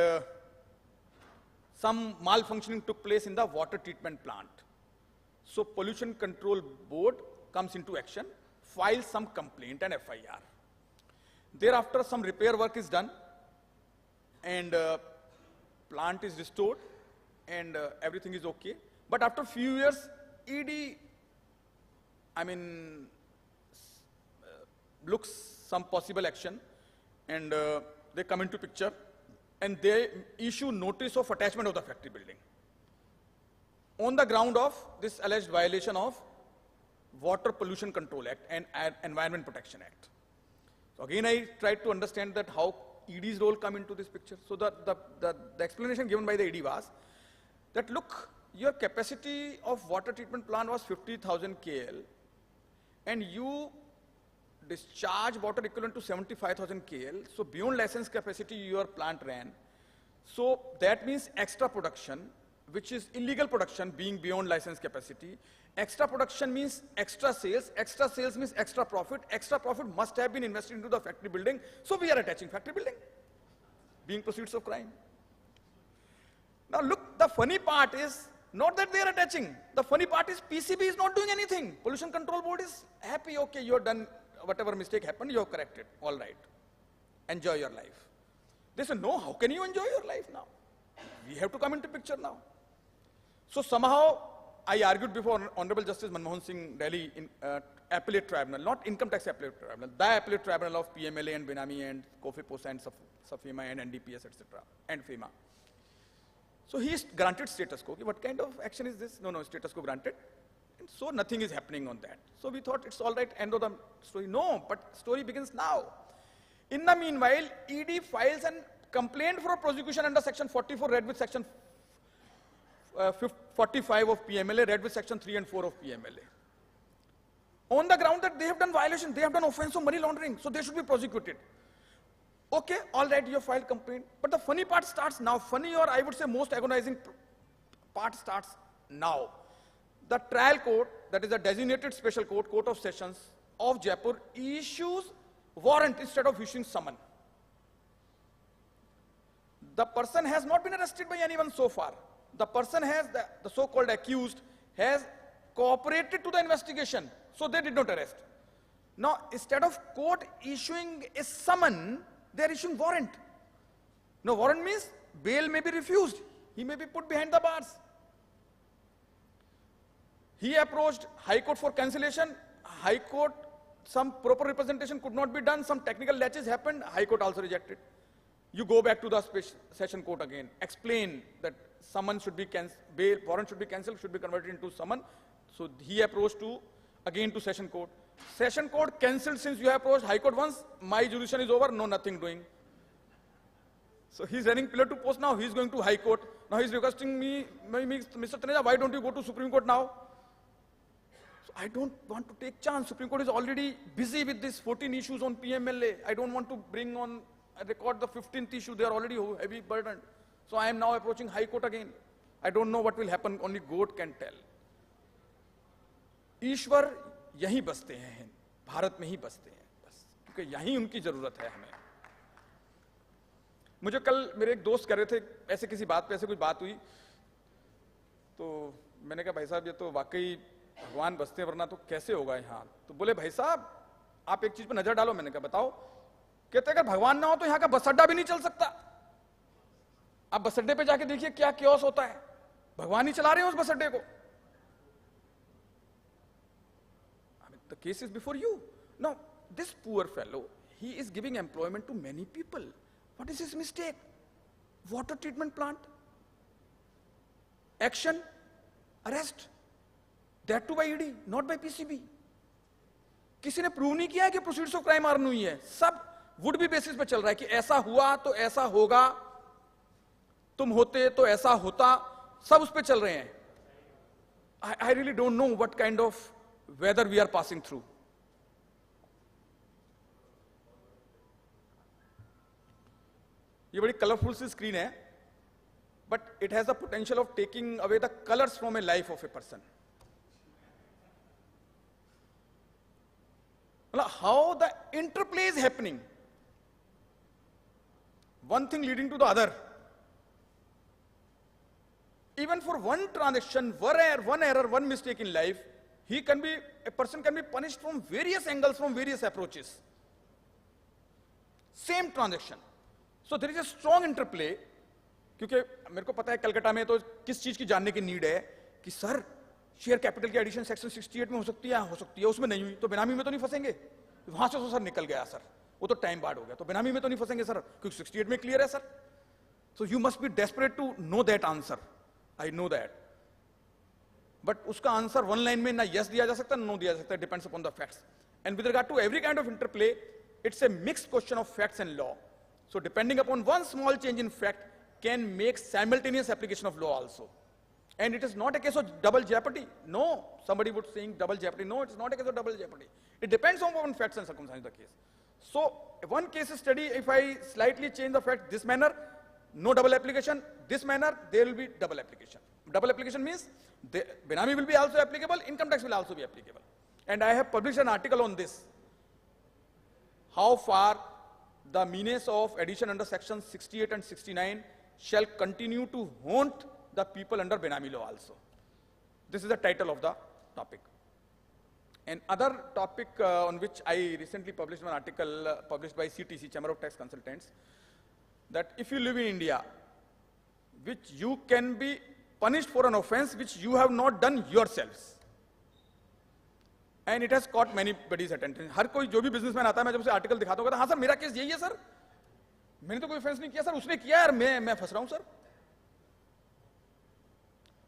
some malfunctioning took place in the water treatment plant. So Pollution Control Board comes into action, files some complaint and FIR. Thereafter, some repair work is done, and plant is restored, and everything is okay. But after a few years, ED, looks some possible action, and they come into picture, and they issue notice of attachment of the factory building on the ground of this alleged violation of Water Pollution Control Act and Environment Protection Act. So again, I tried to understand that how ED's role come into this picture. So the explanation given by the ED was that, look, your capacity of water treatment plant was 50,000 KL, and you discharge water equivalent to 75,000 KL, so beyond license capacity your plant ran. So that means extra production, which is illegal production being beyond license capacity. Extra production means extra sales means extra profit must have been invested into the factory building, so we are attaching factory building, being proceeds of crime. Now look, the funny part is not that they are attaching, the funny part is PCB is not doing anything. Pollution Control Board is happy, okay, you have done whatever mistake happened, you have corrected, all right, enjoy your life. They say, no, how can you enjoy your life now? We have to come into picture now. So somehow, I argued before Honorable Justice Manmohan Singh Delhi in appellate tribunal, not income tax appellate tribunal, the appellate tribunal of PMLA and Benami and COFIPOS and SAFEMA and NDPS, etc., and FEMA. So he is granted status quo. What kind of action is this? No, status quo granted. And so nothing is happening on that. So we thought it's all right, end of the story. No, but story begins now. In the meanwhile, ED files a complaint for prosecution under section 44, read with section 45 of PMLA, read with section 3 and 4 of PMLA. On the ground that they have done violation, they have done offense of money laundering, so they should be prosecuted. Okay, all right, you have filed complaint. But the funny part starts now. Funny, or I would say most agonizing part starts now. The trial court, that is a designated special court, Court of Sessions of Jaipur, issues warrant instead of issuing summon. The person has not been arrested by anyone so far. The person has, the so-called accused, has cooperated to the investigation, so they did not arrest. Now, instead of court issuing a summon, they are issuing warrant. Now, warrant means bail may be refused. He may be put behind the bars. He approached High Court for cancellation. High Court, some proper representation could not be done. Some technical latches happened. High Court also rejected. You go back to the session court again. Explain that summon should be cancelled, bail, warrant should be cancelled, should be converted into summon. So he approached again to session court. Session court cancelled since you have approached High Court once. My jurisdiction is over. No, nothing doing. So he's running pillar to post now. He's going to High Court. Now he's requesting me, Mr. Taneja, why don't you go to Supreme Court now? So I don't want to take chance. Supreme Court is already busy with these 14 issues on PMLA. I don't want to bring on record the 15th issue. They are already heavy burdened. So I am now approaching High Court again. I don't know what will happen. Only God can tell. ईश्वर यहीं बसते हैं, भारत में ही बसते हैं, बस क्योंकि यहीं उनकी जरूरत है हमें। मुझे कल मेरे एक दोस्त कह रहे थे, ऐसे किसी बात पे ऐसे कुछ बात हुई, तो मैंने कहा भाई साहब ये तो वाकई भगवान बसते हैं, वरना तो कैसे होगा यहाँ। तो बोले भाई साहब आप एक चीज पे नजर डालो। मैंने कहा बताओ। कहते अगर भगवान ना हो तो यहाँ का बस अड्डा भी नहीं चल सकता। आप बस अड्डे पे जाके देखिए क्या क्योस होता है, भगवान ही चला रहे हैं उस बस अड्डे को। The case is before you. Now, this poor fellow, he is giving employment to many people. What is his mistake? Water treatment plant. Action, arrest. That too by ED, not by PCB. किसी ने prove नहीं किया है कि proceeds of crime earn हुई है. सब would be basis पे चल रहा है कि ऐसा हुआ तो ऐसा होगा, तुम होते तो ऐसा होता, सब उस पे चल रहे हैं. I really don't know what kind of weather we are passing through. ये बड़ी कलरफुल सी स्क्रीन है, but it has the potential of taking away the colors from a life of a person. How the interplay is happening, one thing leading to the other. Even for one transaction, one error, one mistake in life, a person can be punished from various angles, from various approaches. Same transaction. So there is a strong interplay. क्योंकि मेरे को पता है कलकत्ता में तो किस चीज की जानने की नीड है कि सर शेयर कैपिटल की एडिशन सेक्शन 68 में हो सकती है, उसमें नहीं हुई तो बेनामी में तो नहीं फंसेंगे. वहां से तो सर निकल गया सर, वो तो टाइम बाद हो गया, तो बेनामी में तो नहीं फंसेंगे सर क्योंकि 68 में क्लियर है sir. So you must be desperate to know that answer. I know that. But उसका आंसर वन लाइन में ना yes दिया जा सकता ना no दिया जा सकता, depends upon the facts. And with regard to every kind of interplay, it's a mixed question of facts and law. So depending upon one small change in fact can make simultaneous application of law also. And it is not a case of double jeopardy. No, somebody would saying double jeopardy. No, it's not a case of double jeopardy. It depends on facts and circumstances of the case. So one case study, if I slightly change the fact this manner, no double application. This manner, there will be double application. Double application means the Benami will be also applicable, income tax will also be applicable. And I have published an article on this. How far the menace of addition under sections 68 and 69 shall continue to haunt the people under Benami law also. This is the title of the topic. And other topic on which I recently published one article published by CTC, Chamber of Tax Consultants, that if you live in India, which you can be punished for an offense which you have not done yourselves. And it has caught many body's attention. हर कोई जो भी businessman आता है मैं जब उसे article दिखाता हूँ कहता हाँ सर मेरा केस यही है सर, मैंने तो कोई ऑफेंस नहीं किया सर, उसने किया और मैं फंस रहा हूँ सर.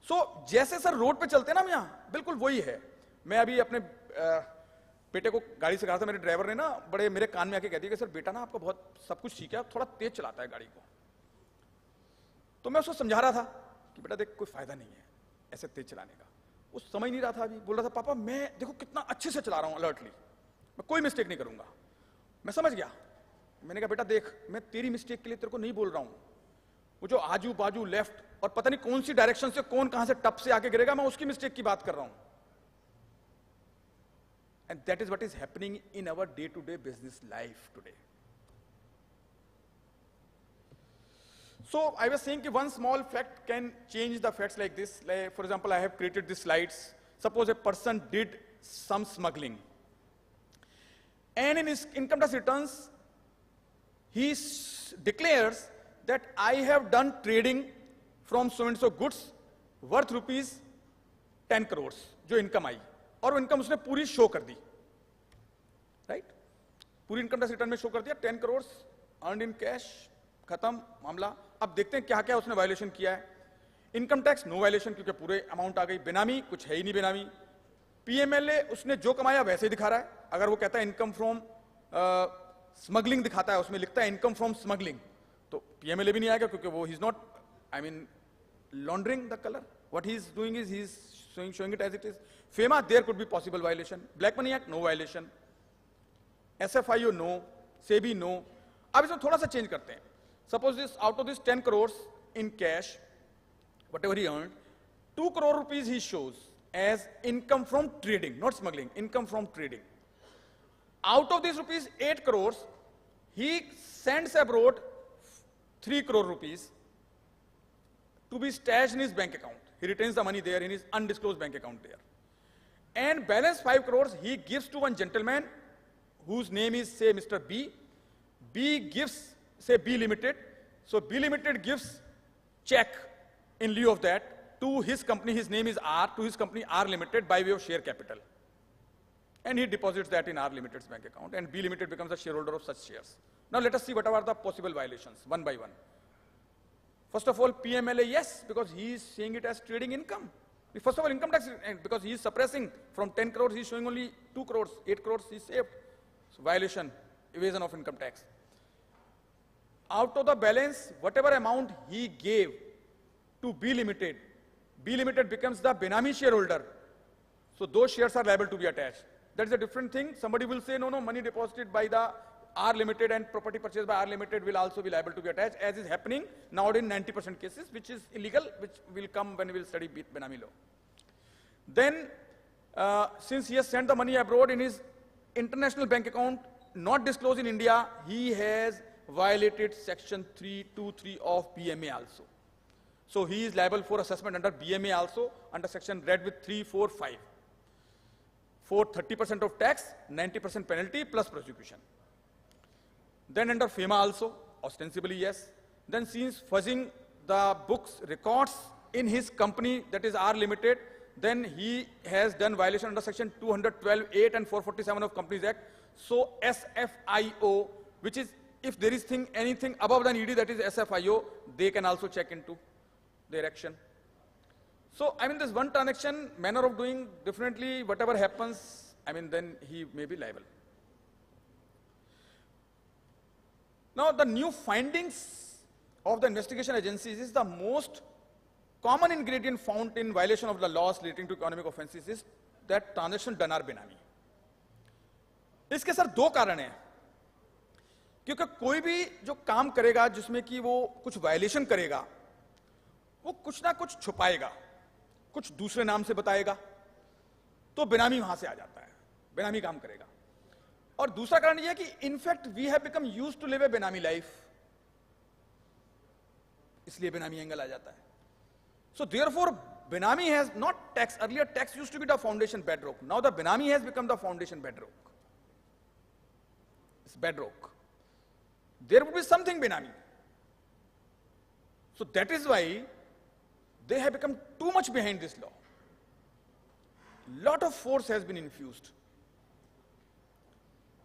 सो जैसे सर रोड पे चलते हैं ना हम यहाँ, बिल्कुल वही है. मैं अभी अपने बेटे को गाड़ी सिखा रहा था, मेरे ड्राइवर ने ना बड़े मेरे कान में आके कह दिया कि सर बेटा ना आपका बहुत सब कुछ ठीक है, थोड़ा तेज चलाता है गाड़ी को. तो मैं उसको समझा रहा था कि बेटा देख कोई फायदा नहीं है ऐसे तेज चलाने का. वो समझ नहीं रहा था. अभी बोल रहा था पापा मैं देखो कितना अच्छे से चला रहा हूं अलर्टली, मैं कोई मिस्टेक नहीं करूंगा. मैं समझ गया. मैंने कहा बेटा देख मैं तेरी मिस्टेक के लिए तेरे को नहीं बोल रहा हूं, वो जो आजू बाजू लेफ्ट और पता नहीं कौन सी डायरेक्शन से कौन कहां से टप से आके गिरेगा, मैं उसकी मिस्टेक की बात कर रहा हूं. And that is what is happening in our day to day business life today. So I was saying that one small fact can change the facts like this. Like, for example, I have created these slides. Suppose a person did some smuggling, and in his income tax returns, he declares that I have done trading from so and so goods worth rupees 10 crores, जो income आई, और वो income उसने पूरी show कर दी, right? पूरी income tax return में show कर दिया 10 crores earned in cash, खत्म मामला. अब देखते हैं क्या क्या उसने वायलेशन किया है. इनकम टैक्स नो वायलेशन क्योंकि पूरे अमाउंट आ गई. बेनामी कुछ है ही नहीं बेनामी. पीएमएलए उसने जो कमाया वैसे ही दिखा रहा है. अगर वो कहता है इनकम फ्रॉम स्मगलिंग दिखाता है, उसमें लिखता है इनकम फ्रॉम स्मगलिंग, तो पीएमएलए भी नहीं आएगा क्योंकि वो he is not I mean laundering the colour. What he is doing is he is showing it as it is. FEMA there could be possible violation. Black Money Act no violation. SFIO no. SEBI no. अब इसमें थोड़ा सा change करते हैं. Suppose this out of this 10 crores in cash, whatever he earned, 2 crore rupees he shows as income from trading, not smuggling, income from trading. Out of these rupees 8 crores, he sends abroad 3 crore rupees to be stashed in his bank account. He retains the money there in his undisclosed bank account there. And balance 5 crores he gives to one gentleman whose name is say Mr. B. B gives say B Limited. So B Limited gives check in lieu of that to his company, his name is R, to his company R Limited by way of share capital. and he deposits that in R Limited's bank account, and B Limited becomes a shareholder of such shares. Now let us see what are the possible violations, one by one. First of all, PMLA, yes, because he is seeing it as trading income. First of all, income tax, because he is suppressing from 10 crores, he is showing only 2 crores, 8 crores he saved. So violation, evasion of income tax. Out of the balance, whatever amount he gave to B Limited becomes the Benami shareholder. So those shares are liable to be attached. That is a different thing. Somebody will say, no, money deposited by the R Limited and property purchased by R Limited will also be liable to be attached, as is happening now in 90% cases, which is illegal, which will come when we will study Benami law. Then, since he has sent the money abroad in his international bank account, not disclosed in India, he has violated section 323 of BMA also. So he is liable for assessment under BMA also, under section read with 345. For 30% of tax, 90% penalty plus prosecution. Then under FEMA also, ostensibly yes. Then since fuzzing the books records in his company, that is R Limited, then he has done violation under section 212(8) and 447 of Companies Act. So SFIO, which is, if there is anything above the ED, that is SFIO, they can also check into their action. So, this one transaction, manner of doing, definitely whatever happens, then he may be liable. Now, the new findings of the investigation agencies is the most common ingredient found in violation of the laws relating to economic offenses is that transaction done are benami. इसके sir दो कारण हैं, क्योंकि कोई भी जो काम करेगा जिसमें कि वो कुछ वायलेशन करेगा, वो कुछ ना कुछ छुपाएगा, कुछ दूसरे नाम से बताएगा, तो बेनामी वहां से आ जाता है, बेनामी काम करेगा. और दूसरा कारण यह है कि in fact we have become used to live a benami life, इसलिए बेनामी एंगल आ जाता है. So therefore benami has not tax, earlier tax used to be the foundation bedrock, now the benami has become the foundation bedrock. It's bedrock. There would be something benami. So that is why they have become too much behind this law. Lot of force has been infused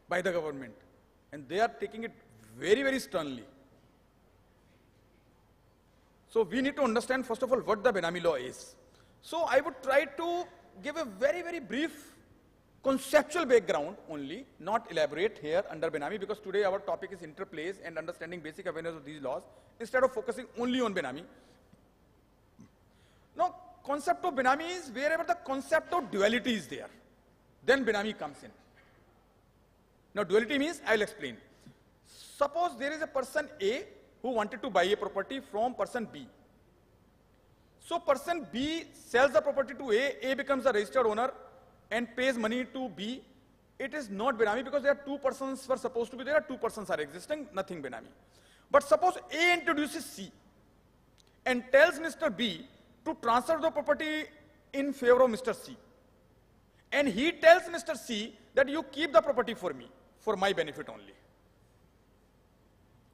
by the government, and they are taking it very, very sternly. So we need to understand first of all what the Benami law is. So I would try to give a very, very brief conceptual background only, not elaborate here under Benami, because today our topic is interplays and understanding basic awareness of these laws, instead of focusing only on Benami. Now, concept of Benami is wherever the concept of duality is there, then Benami comes in. Now, duality means, I will explain. Suppose there is a person A who wanted to buy a property from person B. So, person B sells the property to A becomes the registered owner and pays money to B. It is not Benami because there are two persons were supposed to be there, two persons are existing, nothing Benami. But suppose A introduces C and tells Mr. B to transfer the property in favor of Mr. C. And he tells Mr. C that you keep the property for me, for my benefit only.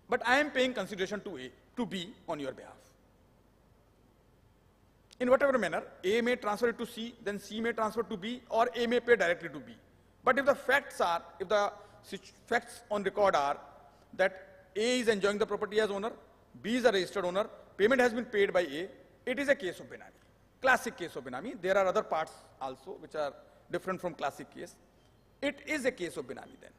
But I am paying consideration to B on your behalf. In whatever manner, A may transfer it to C, then C may transfer to B, or A may pay directly to B. But if the facts are, if the facts on record are that A is enjoying the property as owner, B is a registered owner, payment has been paid by A, it is a case of Benami. Classic case of Benami. There are other parts also which are different from classic case. It is a case of Benami then.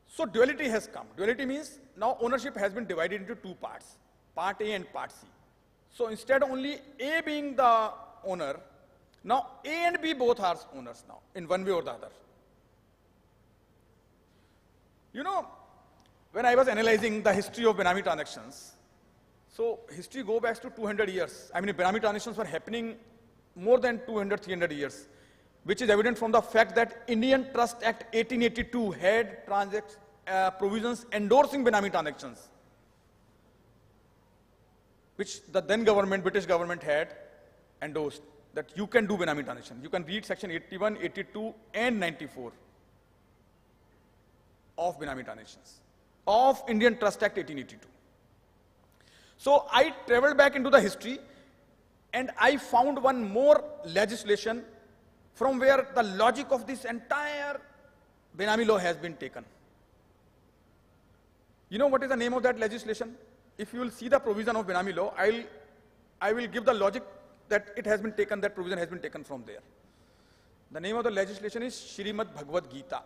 So duality has come. Duality means now ownership has been divided into two parts, part A and part C. So instead of only A being the owner, now A and B both are owners now, in one way or the other. You know, when I was analyzing the history of Benami transactions, so history goes back to 200 years. Benami transactions were happening more than 200, 300 years, which is evident from the fact that Indian Trust Act 1882 had provisions endorsing Benami transactions, which the then government, British government, had endorsed that you can do Benami transactions. You can read section 81, 82 and 94 of Benami transactions of Indian Trust Act 1882. So I traveled back into the history And I found one more legislation from where the logic of this entire Benami law has been taken. You know what is the name of that legislation? If you will see the provision of Benami law, I will give the logic that it has been taken, that provision has been taken from there. The name of the legislation is Shrimad Bhagavad Gita.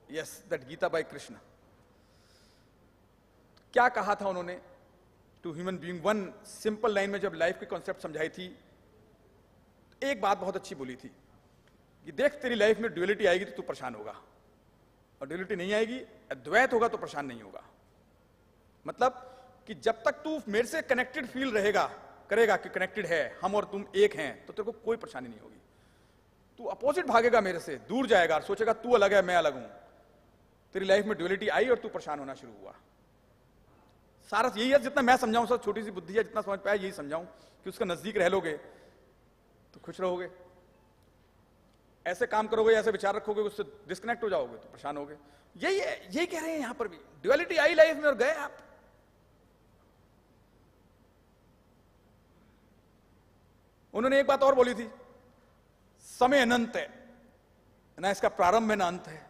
Yes, that Gita by Krishna. क्या कहा था उन्होंने to human being? One simple line में जब life की concept समझाई थी, एक बात बहुत अच्छी बोली थी कि देख तेरी लाइफ में ड्यूअलिटी आएगी तो तू परेशान होगा, और ड्यूअलिटी नहीं आएगी, अद्वैत होगा तो परेशान नहीं होगा। मतलब कि जब तक तू मेरे से कनेक्टेड फील करेगा कि कनेक्टेड है, हम और तुम एक हैं, तो तेरे को कोई परेशानी नहीं होगी। तू अपोजिट भागेगा मेरे से, दूर जाएगा और सोचेगा तू अलग है मैं अलग हूं, तेरी लाइफ में ड्यूअलिटी आई और तू परेशान होना शुरू हुआ। सारा यही है, जितना मैं समझाऊं, सर छोटी सी बुद्धि है, जितना समझ पाया यही समझाऊं कि उसका नजदीक रह लोगे तो खुश रहोगे, ऐसे काम करोगे, ऐसे विचार रखोगे, उससे डिस्कनेक्ट हो जाओगे तो परेशान होगे। यही है, यही कह रहे हैं यहां पर भी, ड्यूअलिटी आई लाइफ में और गए आप। उन्होंने एक बात और बोली थी, समय अनंत है ना, इसका प्रारंभ है ना अंत है।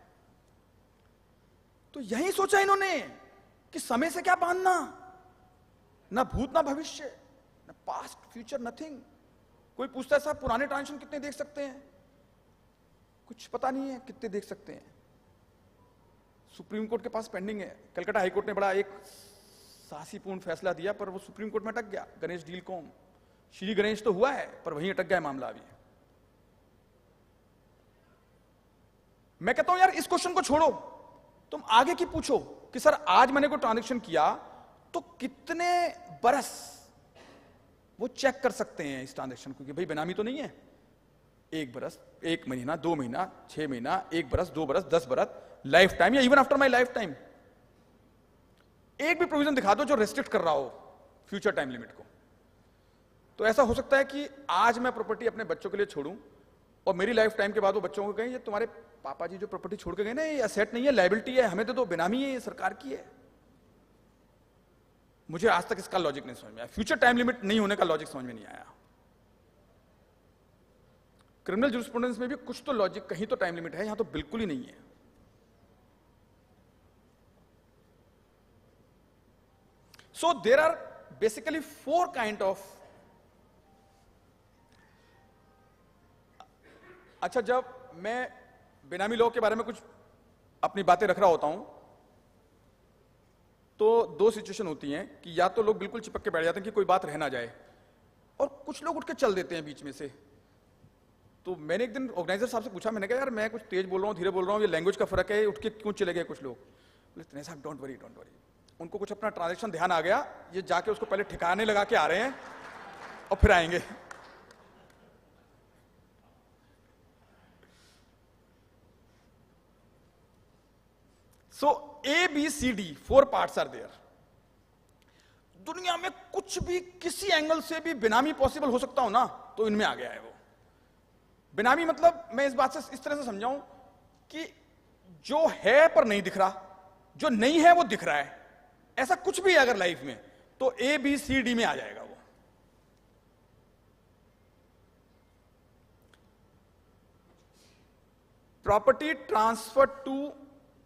तो यही सोचा इन्होंने कि समय से क्या बांधना, ना भूत ना भविष्य, ना पास्ट फ्यूचर, नथिंग। कोई पूछता है साहब पुराने ट्रांजेक्शन कितने देख सकते हैं? कुछ पता नहीं है कितने देख सकते हैं। सुप्रीम कोर्ट के पास पेंडिंग है। कलकत्ता हाई कोर्ट ने बड़ा एक साहसीपूर्ण फैसला दिया, पर वो सुप्रीम कोर्ट में अटक गया। गणेश डील कॉम, श्री गणेश तो हुआ है पर वहीं अटक गया मामला अभी। मैं कहता हूं यार इस क्वेश्चन को छोड़ो, तुम आगे की पूछो कि सर आज मैंने कोई ट्रांजैक्शन किया तो कितने बरस वो चेक कर सकते हैं इस ट्रांजैक्शन को कि भाई बेनामी तो नहीं है। 1 बरस, 1 महीना, 2 महीना, 6 महीना, 1 बरस, 2 बरस, 10 बरस, लाइफ टाइम या even after my life time. एक भी प्रोविजन दिखा दो जो रेस्ट्रिक्ट कर रहा हो फ्यूचर टाइम लिमिट को। तो ऐसा हो सकता है कि आज मैं प्रॉपर्टी अपने बच्चों के लिए छोड़ूं और मेरी लाइफ टाइम के बाद वो बच्चों को कहें ये तुम्हारे पापा जी जो प्रॉपर्टी छोड़ के गए ना, ये एसेट नहीं है, लायबिलिटी है, हमें तो बेनामी है, ये सरकार की है। मुझे आज तक इसका लॉजिक नहीं समझ में आया, फ्यूचर टाइम लिमिट नहीं होने का लॉजिक समझ में नहीं आया। क्रिमिनल जूरिस्प्रूडेंस में भी कुछ तो लॉजिक, कहीं तो टाइम लिमिट है, यहां तो बिल्कुल ही नहीं है। So there are basically 4 kind of. अच्छा, जब मैं बेनामी लॉ के बारे में कुछ अपनी बातें रख रहा होता हूं तो 2 सिचुएशन होती हैं कि या तो लोग बिल्कुल चिपक के बैठ जाते हैं कि कोई बात रह ना जाए, और कुछ लोग उठ के चल देते हैं बीच में से। तो मैंने एक दिन ऑर्गेनाइजर साहब से पूछा, मैंने कहा यार मैं कुछ तेज बोल रहा हूं, धीरे बोल रहा हूं, ये लैंग्वेज का फर्क है, उठ के क्यों चले गए कुछ लोग? बोले साहब डोंट वरी डोंट वरी। उनको कुछ अपना ट्रांजैक्शन ध्यान आ गया, ये जाके उसको पहले ठिकाने लगा के आ रहे हैं और फिर आएंगे। So A, B, C, D, 4 parts are there. दुनिया में कुछ भी किसी एंगल से भी बेनामी पॉसिबल हो सकता हो ना, तो इनमें आ गया है वो। बेनामी मतलब मैं इस बात से इस तरह से समझाऊं कि जो है पर नहीं दिख रहा, जो नहीं है वो दिख रहा है, ऐसा कुछ भी है अगर लाइफ में तो A, B, C, D में आ जाएगा वो। Property transfer to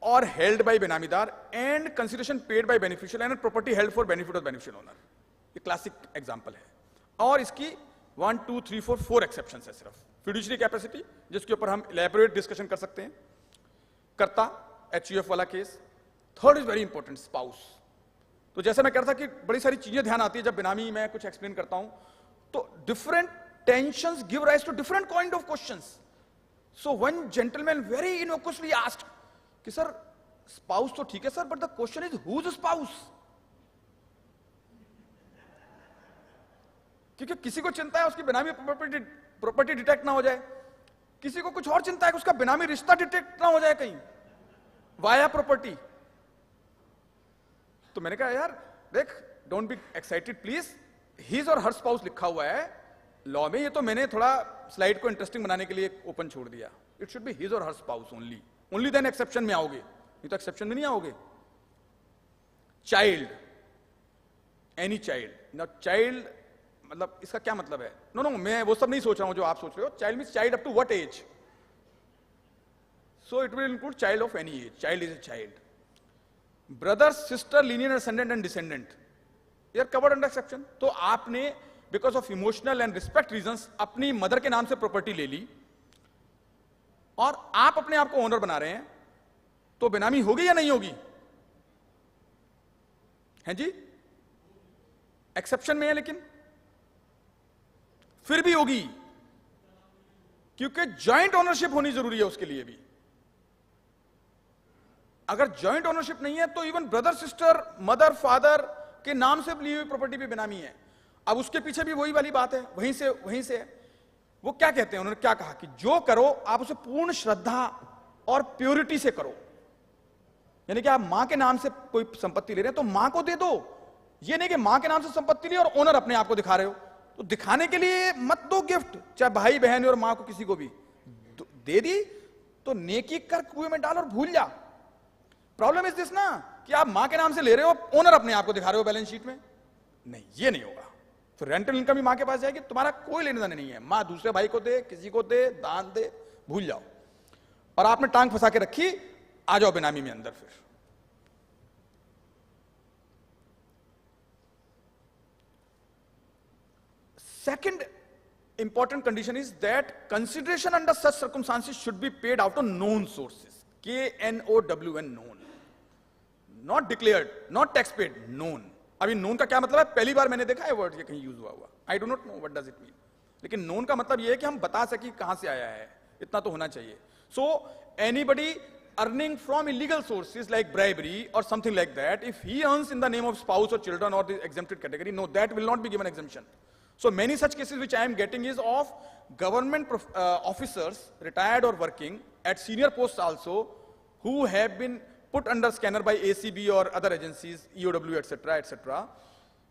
or held by benamidar and consideration paid by beneficial and property held for benefit of beneficial owner, ये क्लासिक एग्जांपल है। और इसकी 1, 2, 3, 4 एक्सेप्शंस है सिर्फ। फिड्यूशरी कैपेसिटी जिसके ऊपर हम इलैबोरेट डिस्कशन कर सकते हैं, कर्ता HUF वाला case. Third is very important, spouse. तो जैसे मैं कह रहा था कि बड़ी सारी चीजें ध्यान आती है जब बेनामी मैं कुछ एक्सप्लेन करता हूं, तो different tensions give rise to different kind of questions. So one gentleman very innocuously asked कि सर स्पाउस तो ठीक है sir, but the question is whose spouse. क्योंकि किसी को चिंता है उसकी बेनामी प्रॉपर्टी डिटेक्ट ना हो जाए, किसी को कुछ और चिंता है कि उसका बेनामी रिश्ता डिटेक्ट ना हो जाए कहीं वाया प्रॉपर्टी। तो मैंने कहा यार देख, don't be excited please, his और हर स्पाउस लिखा हुआ है लॉ में, ये तो मैंने थोड़ा स्लाइड को इंटरेस्टिंग बनाने के लिए ओपन छोड़ दिया। इट शुड बी हिज और her spouse only then exception में आओगे, नहीं तो एक्सेप्शन में नहीं आओगे। चाइल्ड, एनी चाइल्ड, ना चाइल्ड मतलब इसका क्या मतलब है? नो नो, मैं वो सब नहीं सोच रहा हूं जो आप सोच रहे हो. Child means child up to what age? So it will include child of any age. Child is a child. Brother, sister, lineal ascendant and descendant. They are covered under exception. तो आपने because of emotional and respect reasons अपनी mother के नाम से property ले ली और आप अपने आप को ओनर बना रहे हैं, तो बेनामी होगी या नहीं होगी? हैं जी? एक्सेप्शन में है, लेकिन फिर भी होगी, क्योंकि जॉइंट ओनरशिप होनी जरूरी है उसके लिए भी. अगर जॉइंट ओनरशिप नहीं है तो even brother sister mother father के नाम से ली हुई प्रॉपर्टी भी बेनामी है. अब उसके पीछे भी वही वाली बात है, वहीं से है. वो क्या कहते हैं, उन्होंने क्या कहा कि जो करो आप उसे पूर्ण श्रद्धा और प्योरिटी से करो. यानी कि आप मां के नाम से कोई संपत्ति ले रहे हैं तो मां को दे दो. ये नहीं कि मां के नाम से संपत्ति ली और ओनर अपने आप को दिखा रहे हो. तो दिखाने के लिए मत दो गिफ्ट, चाहे भाई बहन और मां को किसी को भी दे दी तो नेकी कर कुएं में डाल और भूल जा. प्रॉब्लम इज दिस ना कि आप मां के नाम से ले रहे हो, ओनर अपने आप को दिखा रहे हो बैलेंस शीट में. नहीं, ये नहीं होगा. तो रेंटल इनकम भी मां के पास जाएगी, तुम्हारा कोई लेने देने नहीं है. मां दूसरे भाई को दे, किसी को दे, दान दे, भूल जाओ. और आपने टांग फंसा के रखी, आ जाओ बेनामी में अंदर. फिर second important condition is that consideration under such circumstances should be paid out of known sources. KNOWN, known, not declared, not tax paid, known. अभी known का क्या मतलब है? पहली बार मैंने देखा है वर्ड ये कहीं यूज हुआ. I do not know what does it mean. लेकिन known का मतलब ये है कि हम बता सके कहां से आया है, इतना तो होना चाहिए. So anybody earning from illegal sources like bribery or something like that, if he earns in the name of spouse or children or the exempted category, no, that will not be given exemption. So many such cases which I am getting is of government officers, retired or working at senior posts also, who have been put under scanner by ACB or other agencies, EOW, etc., etc.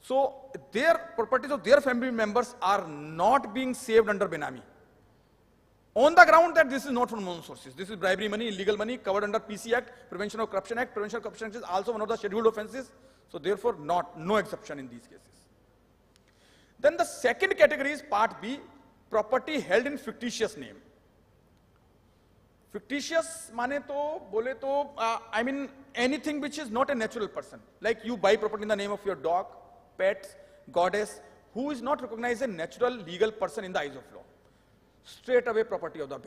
So their properties of their family members are not being saved under Benami, on the ground that this is not from known sources. This is bribery money, illegal money, covered under PC Act, Prevention of Corruption Act. Prevention of Corruption Act is also one of the scheduled offenses. So therefore, no exception in these cases. Then the second category is part B, property held in fictitious name. Fictitious माने तो बोले तो I mean anything which is not a natural person. Like you buy property in the name of your dog, pet, goddess, who is not recognized as a natural legal person in the eyes of law. Straight away property of the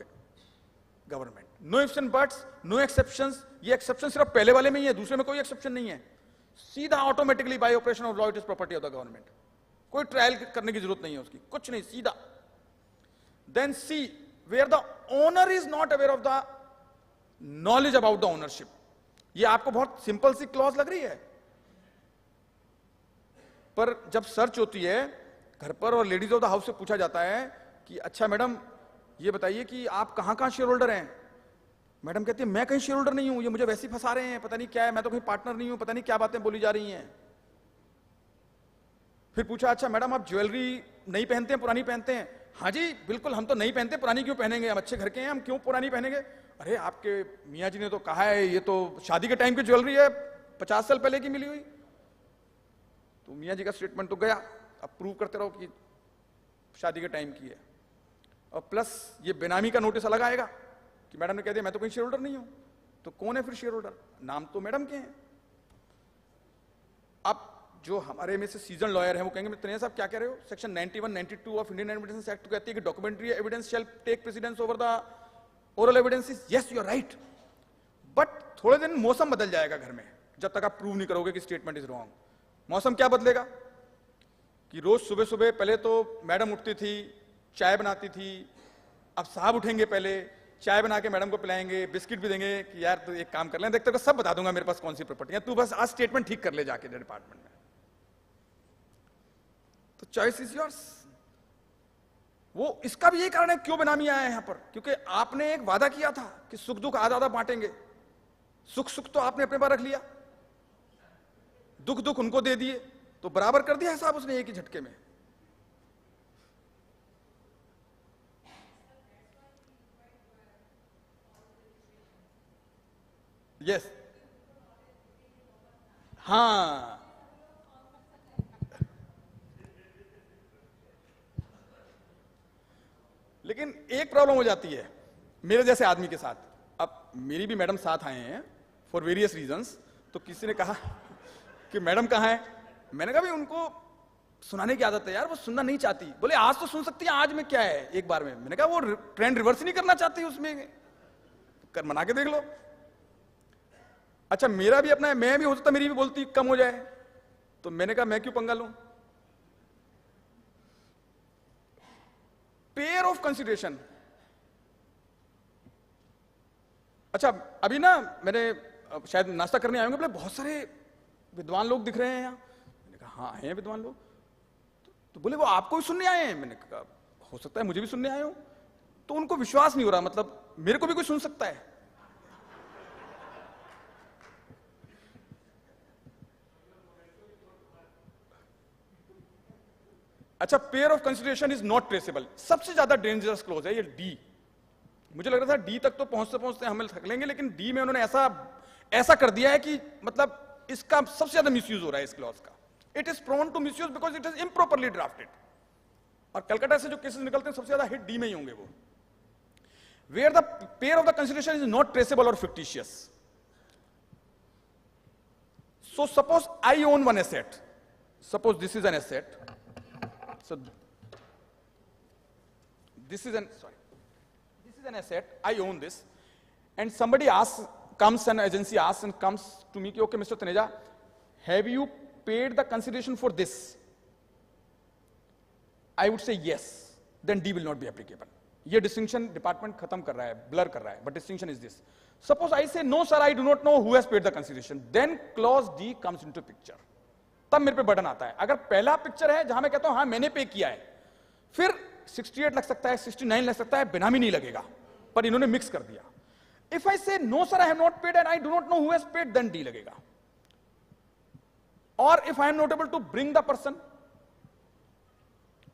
government. No ifs and buts, no exceptions. ये exception सिर्फ पहले वाले में ही है, दूसरे में कोई exception नहीं है. सीधा automatically by operation of law it is property of the government. कोई ट्रायल करने की जरूरत नहीं है उसकी, कुछ नहीं, सीधा. Then C, where the owner is not aware of the knowledge about the ownership. ये आपको बहुत सिंपल सी क्लॉज लग रही है, पर जब सर्च होती है घर पर और लेडीज ऑफ द हाउस से पूछा जाता है कि अच्छा मैडम ये बताइए कि आप कहां शेयर होल्डर हैं. मैडम कहती है मैं कहीं शेयर होल्डर नहीं हूं, ये मुझे वैसे ही फंसा रहे हैं, पता नहीं क्या है, मैं तो कहीं पार्टनर नहीं हूं, पता नहीं क्या बातें बोली जा रही हैं. फिर पूछा अच्छा मैडम आप ज्वेलरी नहीं पहनते हैं, पुरानी पहनते हैं? हाँ जी बिल्कुल, हम तो नहीं पहनते, पुरानी क्यों पहनेंगे, हम अच्छे घर के हैं, हम क्यों पुरानी पहनेंगे? अरे आपके मियाँ जी ने तो कहा है ये तो शादी के टाइम की ज्वेलरी है, 50 साल पहले की मिली हुई. तो मियाँ जी का स्टेटमेंट तो गया, अब प्रूव करते रहो कि शादी के टाइम की है. और प्लस ये बेनामी का नोटिस अलग आएगा कि मैडम ने कह दिया मैं तो कहीं शेयर होल्डर नहीं हूं. तो कौन है फिर शेयर होल्डर? नाम तो मैडम के हैं. अब जो हमारे में से सीजन लॉयर है वो कहेंगे तनेजा साहब क्या कह रहे हो, section 91, 92 of Indian evidence act कहती है कि documentary evidence shall take precedence over the oral evidences. Yes you are right, but थोड़े दिन मौसम बदल जाएगा घर में जब तक आप प्रूव नहीं करोगे कि स्टेटमेंट इज रॉन्ग. मौसम क्या बदलेगा कि रोज सुबह सुबह पहले तो मैडम उठती थी, चाय बनाती थी, अब साहब उठेंगे पहले, चाय बना के मैडम को पिलाएंगे, बिस्किट भी देंगे कि यार तो एक काम कर ले, देखते हो सब बता दूंगा मेरे पास कौन सी प्रॉपर्टी है, तू बस आज स्टेटमेंट ठीक कर ले जाके डिपार्टमेंट में. तो चॉइस इज योर्स. वो इसका भी यही कारण है क्यों बेनामी आया है यहां पर, क्योंकि आपने एक वादा किया था कि सुख दुख आधा आधा बांटेंगे. सुख सुख तो आपने अपने पास रख लिया, दुख दुख उनको दे दिए, तो बराबर कर दिया हिसाब उसने एक ही झटके में. यस हाँ लेकिन एक प्रॉब्लम हो जाती है मेरे जैसे आदमी के साथ। अब मेरी भी मैडम साथ आए हैं फॉर वेरियस रीजंस, तो किसी ने कहा कि मैडम कहाँ है, मैंने कहा भाई उनको सुनाने की आदत है यार, वो सुनना नहीं चाहती। बोले आज तो सुन सकती है, आज में क्या है एक बार में। मैंने कहा वो ट्रेंड रिवर्स नहीं करना चाहती, उसमें कर मना के देख लो। अच्छा मेरा भी अपना है, मैं भी हो सकता मेरी भी बोलती कम हो जाए, तो मैंने कहा मैं क्यों पंगा लूं। Pair of consideration. अच्छा अभी ना मैंने शायद नाश्ता करने आए होंगे, बोले बहुत सारे विद्वान लोग दिख रहे हैं यहाँ। मैंने कहा हाँ हैं विद्वान लोग। तो बोले वो आपको भी सुनने आए हैं। मैंने कहा हो सकता है मुझे भी सुनने आए हो। तो उनको विश्वास नहीं हो रहा, मतलब मेरे को भी कोई सुन सकता है। अच्छा pair of consideration is not traceable, सबसे ज्यादा डेंजरस क्लॉज है ये डी। मुझे लग रहा था डी तक तो पहुंचते पहुंचते हम थक लेंगे, लेकिन डी में उन्होंने ऐसा कर दिया है कि मतलब इसका सबसे ज्यादा मिसयूज हो रहा है इस क्लॉज का। It is prone to misuse because it is improperly drafted. और कलकत्ता से जो केसेस निकलते हैं सबसे ज्यादा हिट डी में ही होंगे वो, where the payer of the consideration is not traceable और fictitious. So suppose I own one asset, suppose this is an asset, so this is an asset, I own this, and somebody comes, an agency asks and comes to me, okay Mr. Taneja, have you paid the consideration for this? I would say yes, then D will not be applicable. ये distinction department खत्म कर रहा है, blur कर रहा है, but distinction is this. Suppose I say no sir, I do not know who has paid the consideration, then clause D comes into picture. तब मेरे पे बटन आता है। अगर पहला पिक्चर है जहां मैं कहता हूं हाँ मैंने पे किया है, फिर 68 लग सकता है, 69 लग सकता है, बेनामी नहीं लगेगा, पर इन्होंने मिक्स कर दिया। If I say no sir I have not paid and I do not know who has paid, then D लगेगा। और if I am not able to bring the person,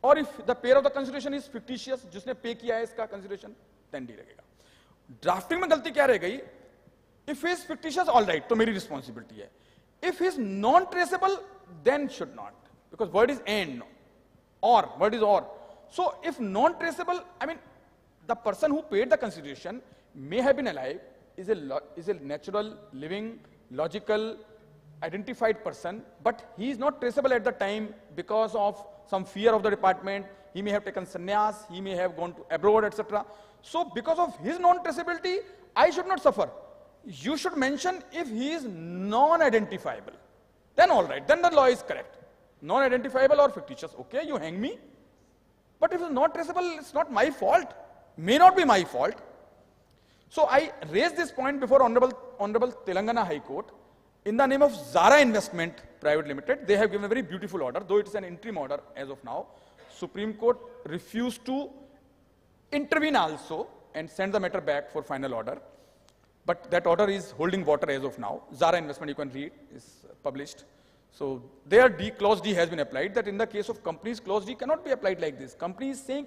और if the payer of the consideration is fictitious, जिसने pay किया है इसका consideration, then D लगेगा। Drafting में गलती क्या रह गई, if is fictitious all right, तो मेरी रिस्पॉन्सिबिलिटी है। If he is non-traceable, then should not, because word is and, or word is or. So if non-traceable, I mean, the person who paid the consideration may have been alive, is a natural, living, logical, identified person, but he is not traceable at the time because of some fear of the department. He may have taken sannyas, he may have gone to abroad, etc. So because of his non-traceability, I should not suffer. You should mention if he is non-identifiable, then all right, then the law is correct. Non-identifiable or fictitious, okay, you hang me. But if it's not traceable, it's not my fault, may not be my fault. So I raised this point before Honorable Telangana High Court in the name of Zara Investment Private Limited. They have given a very beautiful order, though it is an interim order as of now. Supreme Court refused to intervene also and send the matter back for final order. But that order is holding water as of now. Zara Investment, you can read, is published. So there clause D has been applied, that in the case of companies, clause D cannot be applied like this. Company is saying,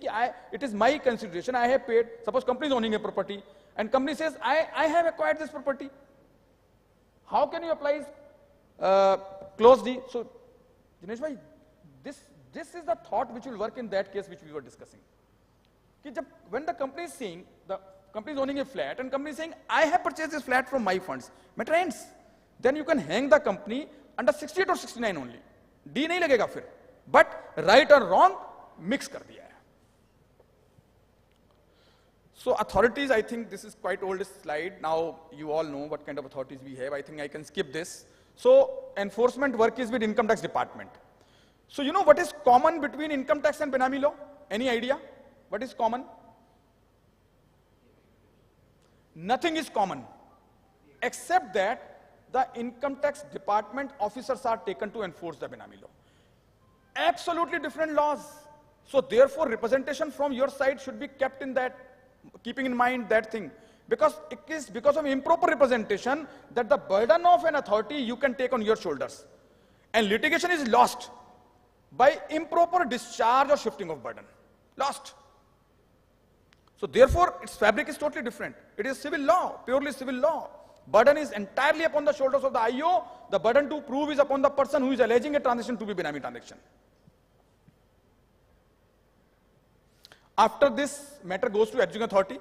it is my consideration, I have paid. Suppose company is owning a property, and company says, I have acquired this property. How can you apply clause D? So, Dinesh bhai, this is the thought which will work in that case which we were discussing. When the company is saying, the company is owning a flat and company is saying, I have purchased this flat from my funds, matter ends. Then you can hang the company under 68 or 69 only. D nahi lagega fir. But right or wrong, mix kar diya hai. So authorities, I think this is quite old slide. Now you all know what kind of authorities we have. I think I can skip this. So enforcement work is with income tax department. So you know what is common between income tax and Benami law? Any idea? What is common? Nothing is common, except that the income tax department officers are taken to enforce the Benami law. Absolutely different laws. So therefore, representation from your side should be kept in that, keeping in mind that thing. Because it is because of improper representation that the burden of an authority you can take on your shoulders. And litigation is lost by improper discharge or shifting of burden. Lost. So therefore, its fabric is totally different. It is civil law, purely civil law. Burden is entirely upon the shoulders of the IO. The burden to prove is upon the person who is alleging a transaction to be Benami transaction. After this matter goes to Education Authority.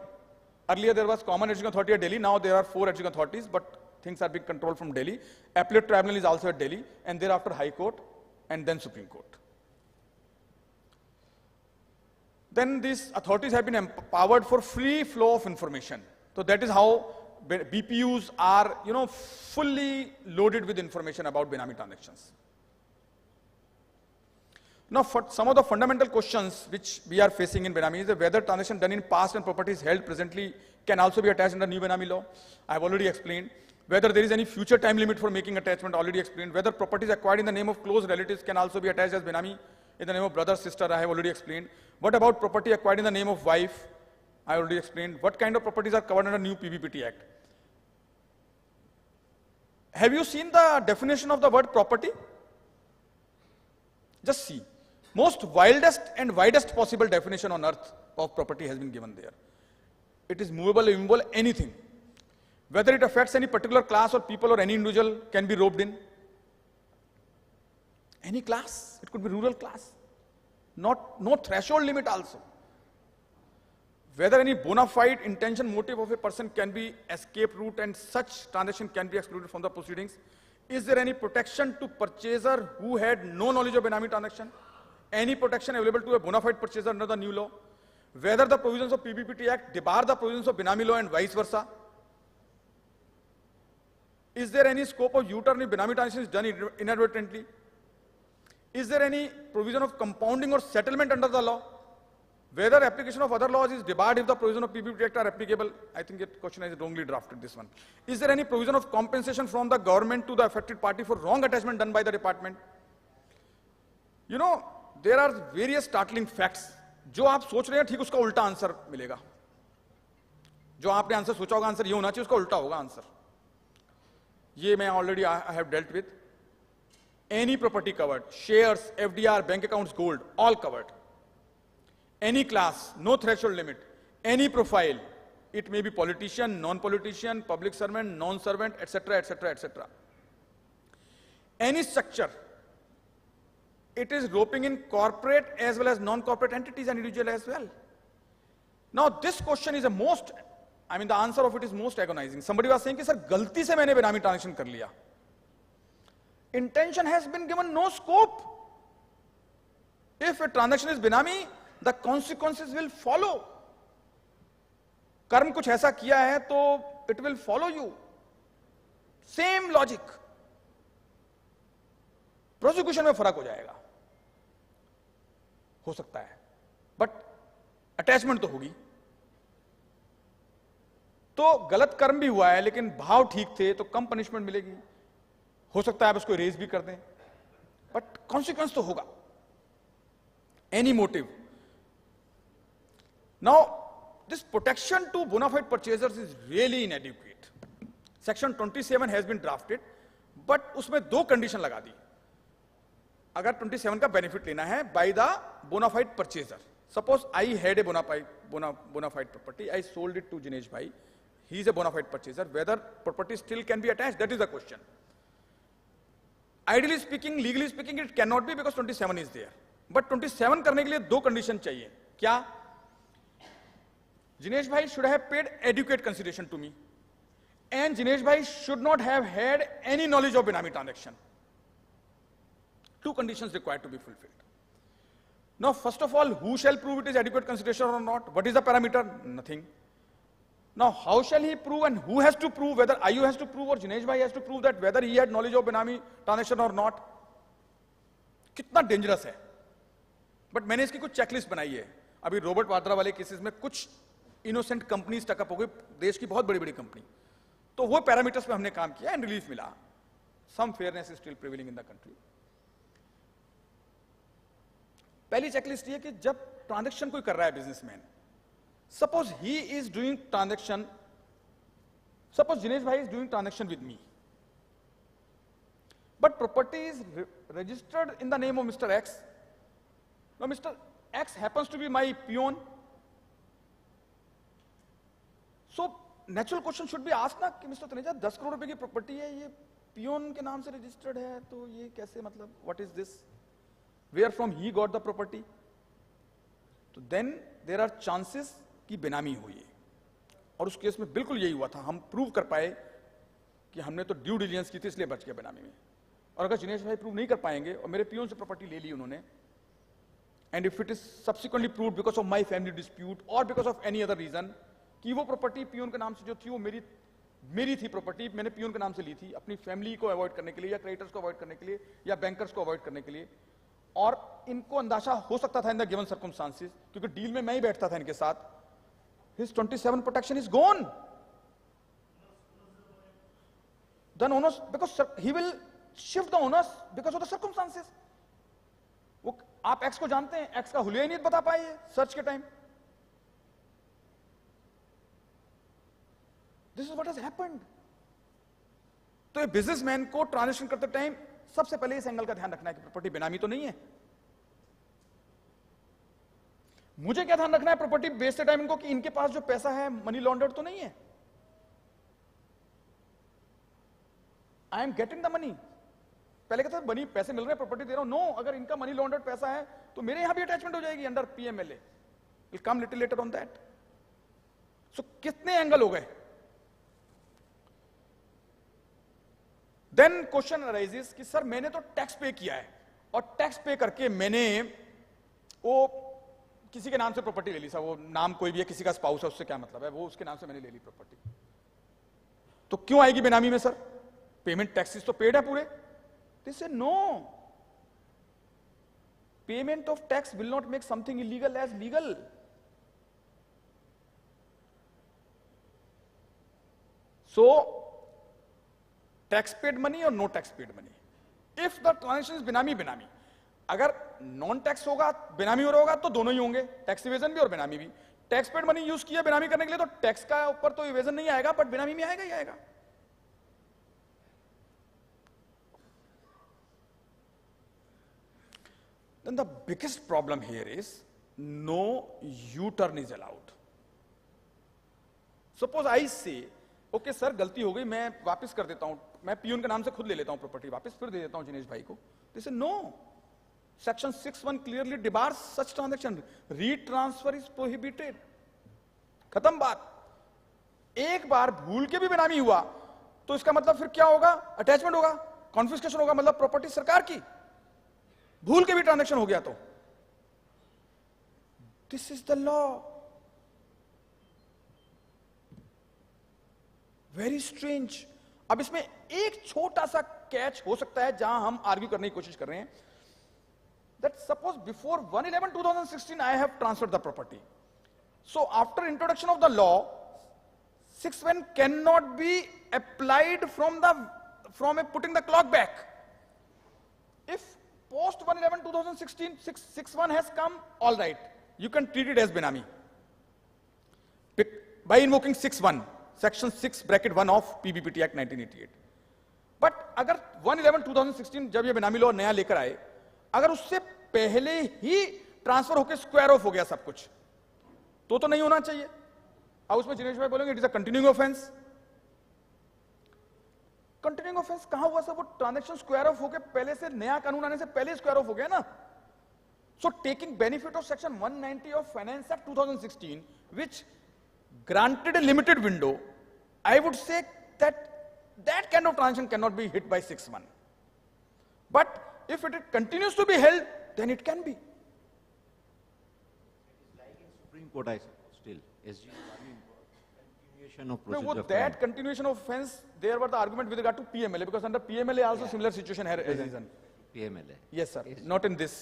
Earlier there was Common Education Authority at Delhi. Now there are 4 education authorities, but things are being controlled from Delhi. Appellate Tribunal is also at Delhi, and thereafter High Court, and then Supreme Court. Then these authorities have been empowered for free flow of information. So that is how BPUs are, fully loaded with information about Benami transactions. Now, for some of the fundamental questions which we are facing in Benami is whether transaction done in past and properties held presently can also be attached under new Benami law. I have already explained. Whether there is any future time limit for making attachment, already explained. Whether properties acquired in the name of close relatives can also be attached as Benami in the name of brother, sister, I have already explained. What about property acquired in the name of wife? I already explained. What kind of properties are covered under new PBPT Act? Have you seen the definition of the word property? Just see. Most wildest and widest possible definition on earth of property has been given there. It is movable, immovable, anything. Whether it affects any particular class or people or any individual can be roped in. Any class, it could be rural class. No threshold limit also. Whether any bona fide intention, motive of a person can be escape route and such transaction can be excluded from the proceedings. Is there any protection to purchaser who had no knowledge of Benami transaction? Any protection available to a bona fide purchaser under the new law? Whether the provisions of PBPT Act debar the provisions of Benami law and vice versa? Is there any scope of U-turn if Benami transaction is done inadvertently? Is there any provision of compounding or settlement under the law? Whether application of other laws is debarred if the provision of PBPT Act are applicable? I think the question is wrongly drafted, this one. Is there any provision of compensation from the government to the affected party for wrong attachment done by the department? There are various startling facts. जो आप सोच रहे हैं ठीक उसका उल्टा answer मिलेगा. जो आपने आंसर सोचा होगा आंसर ये होना चाहिए उसका उल्टा होगा आंसर. ये मैं already I have dealt with. Any property covered, shares, FDR, bank accounts, gold, all covered. Any class, no threshold limit, any profile, it may be politician, non-politician, public servant, non-servant, etc., etc., etc. Any structure, it is roping in corporate as well as non-corporate entities and individual as well. Now this question is the answer of it is most agonizing. Somebody was saying, sir, galti se maine Benami transaction kar liya. Intention has been given no scope. If a transaction is Benami, the consequences will follow. Karm kuch aisa kiya hai, to it will follow you. Same logic. Prosecution में फर्क हो जाएगा. हो सकता है. But attachment तो होगी. तो गलत कर्म भी हुआ है, लेकिन भाव ठीक थे, तो कम पनिशमेंट मिलेगी. हो सकता है आप उसको रेज भी कर दें. But consequence तो होगा. Any motive. Now, this protection to bona fide purchasers is really inadequate. Section 27 has been drafted, but उसमें 2 condition लगा दी. अगर 27 का benefit लेना है by the bona fide purchaser. Suppose I had a bona fide property, I sold it to Jinesh Bhai. He is a bona fide purchaser. Whether property still can be attached, that is the question. Ideally speaking, legally speaking, it cannot be because 27 is there. But 27 करने के लिए 2 condition चाहिए. क्या? Jinesh Bhai should have paid adequate consideration to me. And Jinesh Bhai should not have had any knowledge of Benami transaction. 2 conditions required to be fulfilled. Now, first of all, who shall prove it is adequate consideration or not? What is the parameter? Nothing. Now, how shall he prove and who has to prove? Whether IU has to prove or Jinesh Bhai has to prove that whether he had knowledge of Benami transaction or not? कितना dangerous है. But मैंने इसकी कुछ checklist बनाई है. अभी Robert Vadra वाले cases में कुछ इनोसेंट कंपनी स्टकअप हो गई, देश की बहुत बड़ी बड़ी कंपनी. तो वो पैरामीटर्स पे हमने काम किया एंड रिलीफ मिला. Some fairness is still prevailing in the country. पहली चेकलिस्ट ये कि जब ट्रांजैक्शन कोई कर रहा है businessman, suppose he is doing transaction, suppose Jinesh भाई is doing transaction with me, but property is registered in the name of mister X. Now mister X happens to be my peon. So, natural question should be asked ना कि mister Taneja 10 crore रुपए की property है, ये peon के नाम से registered है, तो ये कैसे, मतलब what is this? Where from he got the property? तो देन देयर आर चांसेस कि बेनामी हुई है। और उस केस में बिल्कुल यही हुआ था, हम प्रूव कर पाए कि हमने तो ड्यू डिलिजेंस की थी इसलिए बच गया बेनामी में। और अगर जिनेश भाई प्रूव नहीं कर पाएंगे और मेरे पियोन से प्रॉपर्टी ले ली उन्होंने, and if it is subsequently proved because of my family dispute और because of any other reason कि वो प्रॉपर्टी पियोन के नाम से जो थी वो मेरी थी प्रॉपर्टी, मैंने पियोन के नाम से ली थी अपनी फैमिली को अवॉइड करने के लिए या क्रेडिटर्स को अवॉइड करने के लिए या बैंकर्स को अवॉइड करने के लिए, और इनको अंदाजा हो सकता था इन द गिवन सर्कमस्टांसेस क्योंकि डील में मैं ही बैठता था इनके साथ, his 27 protection is gone, then onus because he will shift the onus because of the circumstances. वो आप एक्स को जानते हैं, एक्स का हुलिया ही नहीं बता पाए सर्च के time. This is what has happened. तो ये बिजनेसमैन को ट्रांजेक्शन करते टाइम सबसे पहले इस एंगल का ध्यान रखना है कि प्रॉपर्टी बेनामी तो नहीं है। मुझे क्या ध्यान रखना है प्रॉपर्टी बेचते टाइम इनको कि इनके पास जो पैसा है मनी लॉन्डर्ड तो नहीं है, I am getting the money. पहले कहते थे मनी पैसे मिल रहे हैं प्रॉपर्टी दे रहा हूं, नो, अगर इनका मनी लॉन्डर्ड पैसा है तो मेरे यहां भी अटैचमेंट हो जाएगी under PMLA, will come little later on that. So कितने एंगल हो गए। देन क्वेश्चन अराइजेस कि सर मैंने तो टैक्स पे किया है और टैक्स पे करके मैंने वो किसी के नाम से प्रॉपर्टी ले ली, सर वो नाम कोई भी है, किसी का स्पाउस है, उससे क्या मतलब है, वो उसके नाम से मैंने ले ली प्रॉपर्टी, तो क्यों आएगी बेनामी में सर? पेमेंट टैक्सेस तो पेड है पूरे। This is no, payment of tax will not make something illegal as legal. So tax paid money और no tax paid money, if the transaction is benami benami, अगर नॉन टैक्स होगा बेनामी हो रहा होगा तो दोनों ही होंगे, टैक्स इवेजन भी और बेनामी भी। टैक्स पेड मनी यूज किया बेनामी करने के लिए तो टैक्स का ऊपर तो इवेजन नहीं आएगा बट बेनामी में आएगा ही आएगा। Then the biggest problem here is no U-turn is allowed. Suppose I say, okay sir गलती हो गई, मैं वापस कर देता हूं, मैं पियून के नाम से खुद ले लेता हूं प्रॉपर्टी वापस, फिर दे देता हूं जिनेश भाई को। They say no. Section 6(1) clearly debars such transaction. Retransfer is prohibited. खत्म बात। एक बार भूल के भी बेनामी हुआ तो इसका मतलब फिर क्या होगा? अटैचमेंट होगा, कॉन्फिस्केशन होगा, मतलब प्रॉपर्टी सरकार की। भूल के भी ट्रांजैक्शन हो गया तो this is the law. Very strange. अब इसमें एक छोटा सा कैच हो सकता है जहां हम आर्ग्यू करने की कोशिश कर रहे हैं, that suppose before 1/11/2016 I have transferred the property, so after introduction of the law 6(1) can not be applied from A putting the clock back. If post 1/11/2016 6(1) has come, all right, you can treat it as benami by invoking 6(1) section 6(1) of PBPT Act 1988। but अगर 1/11/2016 जब ये बेनामी law नया लेकर आए, अगर उससे पहले ही ट्रांसफर होकर स्क्वायर ऑफ हो गया सब कुछ तो नहीं होना चाहिए। अब उसमें जिनेश भाई बोलेंगे it is a continuing offence. Continuing offence कहां हुआ सर? वो ट्रांजैक्शन स्क्वायर ऑफ होके पहले से, नया कानून आने से पहले स्क्वायर ऑफ हो गया ना। So taking benefit of section 190 of finance act 2016 which granted a limited window, I would say that kind of transaction can not be hit by 6(1), but if it continues to be held then it can be. Supreme Court, I still SG of no, what that continuation of offense, there were the argument with regard to PMLA, because under PMLA also similar situation had arisen. PMLA. Yes, sir. Not in this.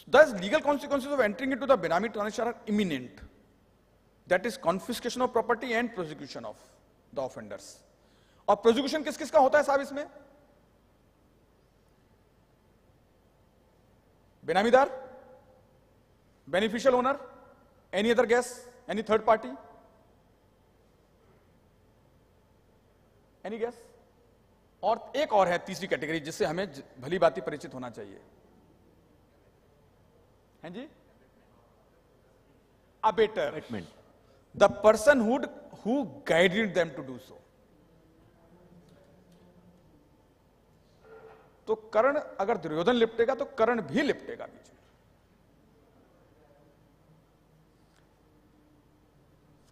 Thus, legal consequences of entering into the benami transaction are imminent. That is confiscation of property and prosecution of the offenders. और prosecution किस किस का होता है साहब इसमें? बेनामीदार, beneficial owner, any other guess, any third party, any guess? और एक और है तीसरी कैटेगरी जिससे हमें भली बाती परिचित होना चाहिए, हैं जी? Abater, the person who guided them to do so. तो कर्ण अगर दुर्योधन लिपटेगा तो कर्ण भी लिपटेगा बीच में।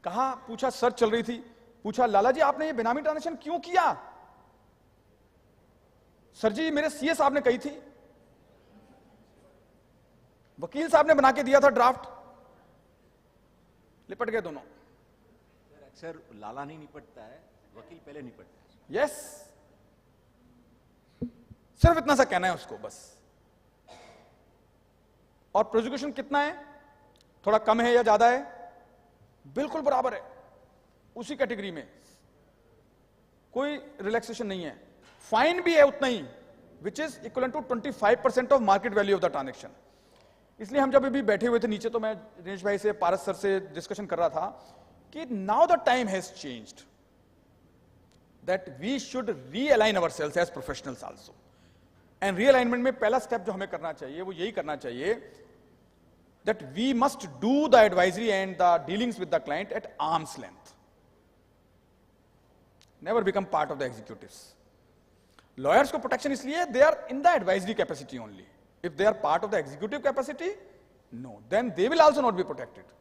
कहा, पूछा, सर्च चल रही थी, पूछा लाला जी आपने ये बेनामी ट्रांजेक्शन क्यों किया? सर जी मेरे सीए साहब ने कही थी, वकील साहब ने बना के दिया था ड्राफ्ट। लिपट गए दोनों। अक्सर लाला नहीं निपटता है, वकील पहले निपटता है। यस, सिर्फ इतना सा कहना है उसको बस। और प्रोसिक्यूशन कितना है, थोड़ा कम है या ज्यादा है? बिल्कुल बराबर है, उसी कैटेगरी में, कोई रिलैक्सेशन नहीं है। फाइन भी है उतना ही, which is equal to 25% of market value of the transaction. इसलिए हम जब अभी बैठे हुए थे नीचे, तो मैं दिनेश भाई से, पारस सर से डिस्कशन कर रहा था कि now the time has changed, that we should realign ourselves as professionals also. And realignment में पहला स्टेप जो हमें करना चाहिए वो यही करना चाहिए, that we must do the advisory and the dealings with the client at arm's length, never become part of the executives. Lawyers को प्रोटेक्शन इसलिए, they are in the advisory capacity only. If they are part of the executive capacity, no, then they will also not be protected.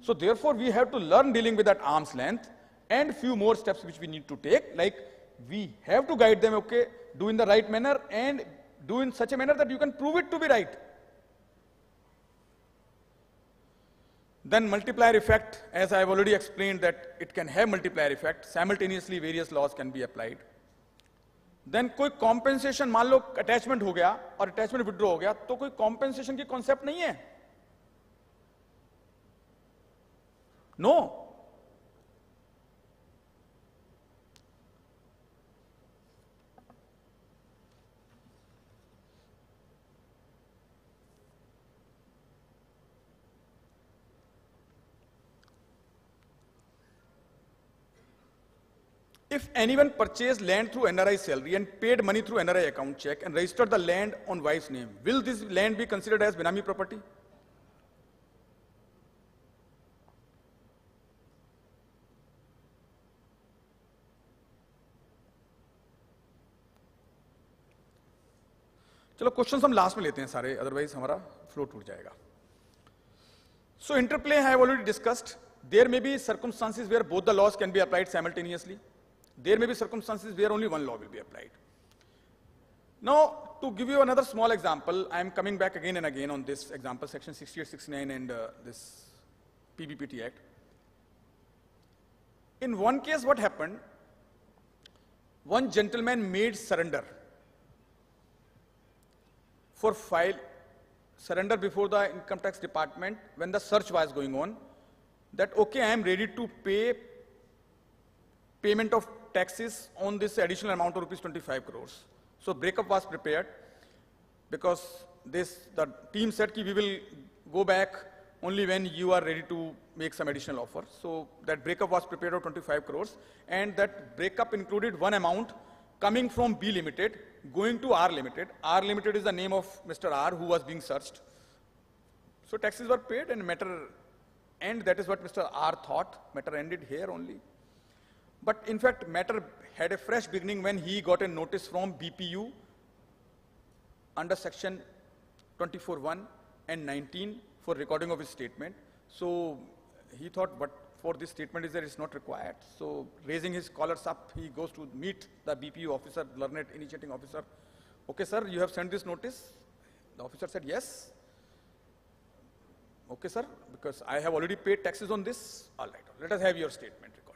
So therefore, we have to learn dealing with that arm's length, and few more steps which we need to take, like we have to guide them, okay, do in the right manner and do in such a manner that you can prove it to be right. Then multiplier effect, as I have already explained that it can have multiplier effect, simultaneously various laws can be applied. Then कोई compensation, मान लो attachment हो गया और attachment withdraw हो गया, तो कोई कॉम्पेंसेशन की कॉन्सेप्ट नहीं है, no. If anyone purchased land through NRI salary and paid money through NRI account check and registered the land on wife's name, will this land be considered as benami property? चलो questions हम last में लेते हैं सारे, otherwise हमारा flow टूट जाएगा। So interplay I have already discussed. There may be circumstances where both the laws can be applied simultaneously. There may be circumstances where only one law will be applied. Now, to give you another small example, I am coming back again and again on this example, section 68, 69 and this PBPT Act. In one case, what happened? One gentleman made surrender for surrender before the income tax department when the search was going on, that okay, I am ready to pay payment of taxes on this additional amount of rupees 25 crores. So breakup was prepared, because the team said ki we will go back only when you are ready to make some additional offer. So that breakup was prepared of 25 crores, and that breakup included one amount coming from B Limited, going to R Limited. R Limited is the name of Mr. R who was being searched. So taxes were paid and matter, and that is what Mr. R thought, matter ended here only. But in fact, matter had a fresh beginning when he got a notice from BPU under section 24(1) and 19 for recording of his statement. So he thought, but for this statement is there, it's not required. So raising his collars up, he goes to meet the BPU officer, learned initiating officer. Okay, sir, you have sent this notice? The officer said, yes. Okay, sir, because I have already paid taxes on this. All right, let us have your statement recorded.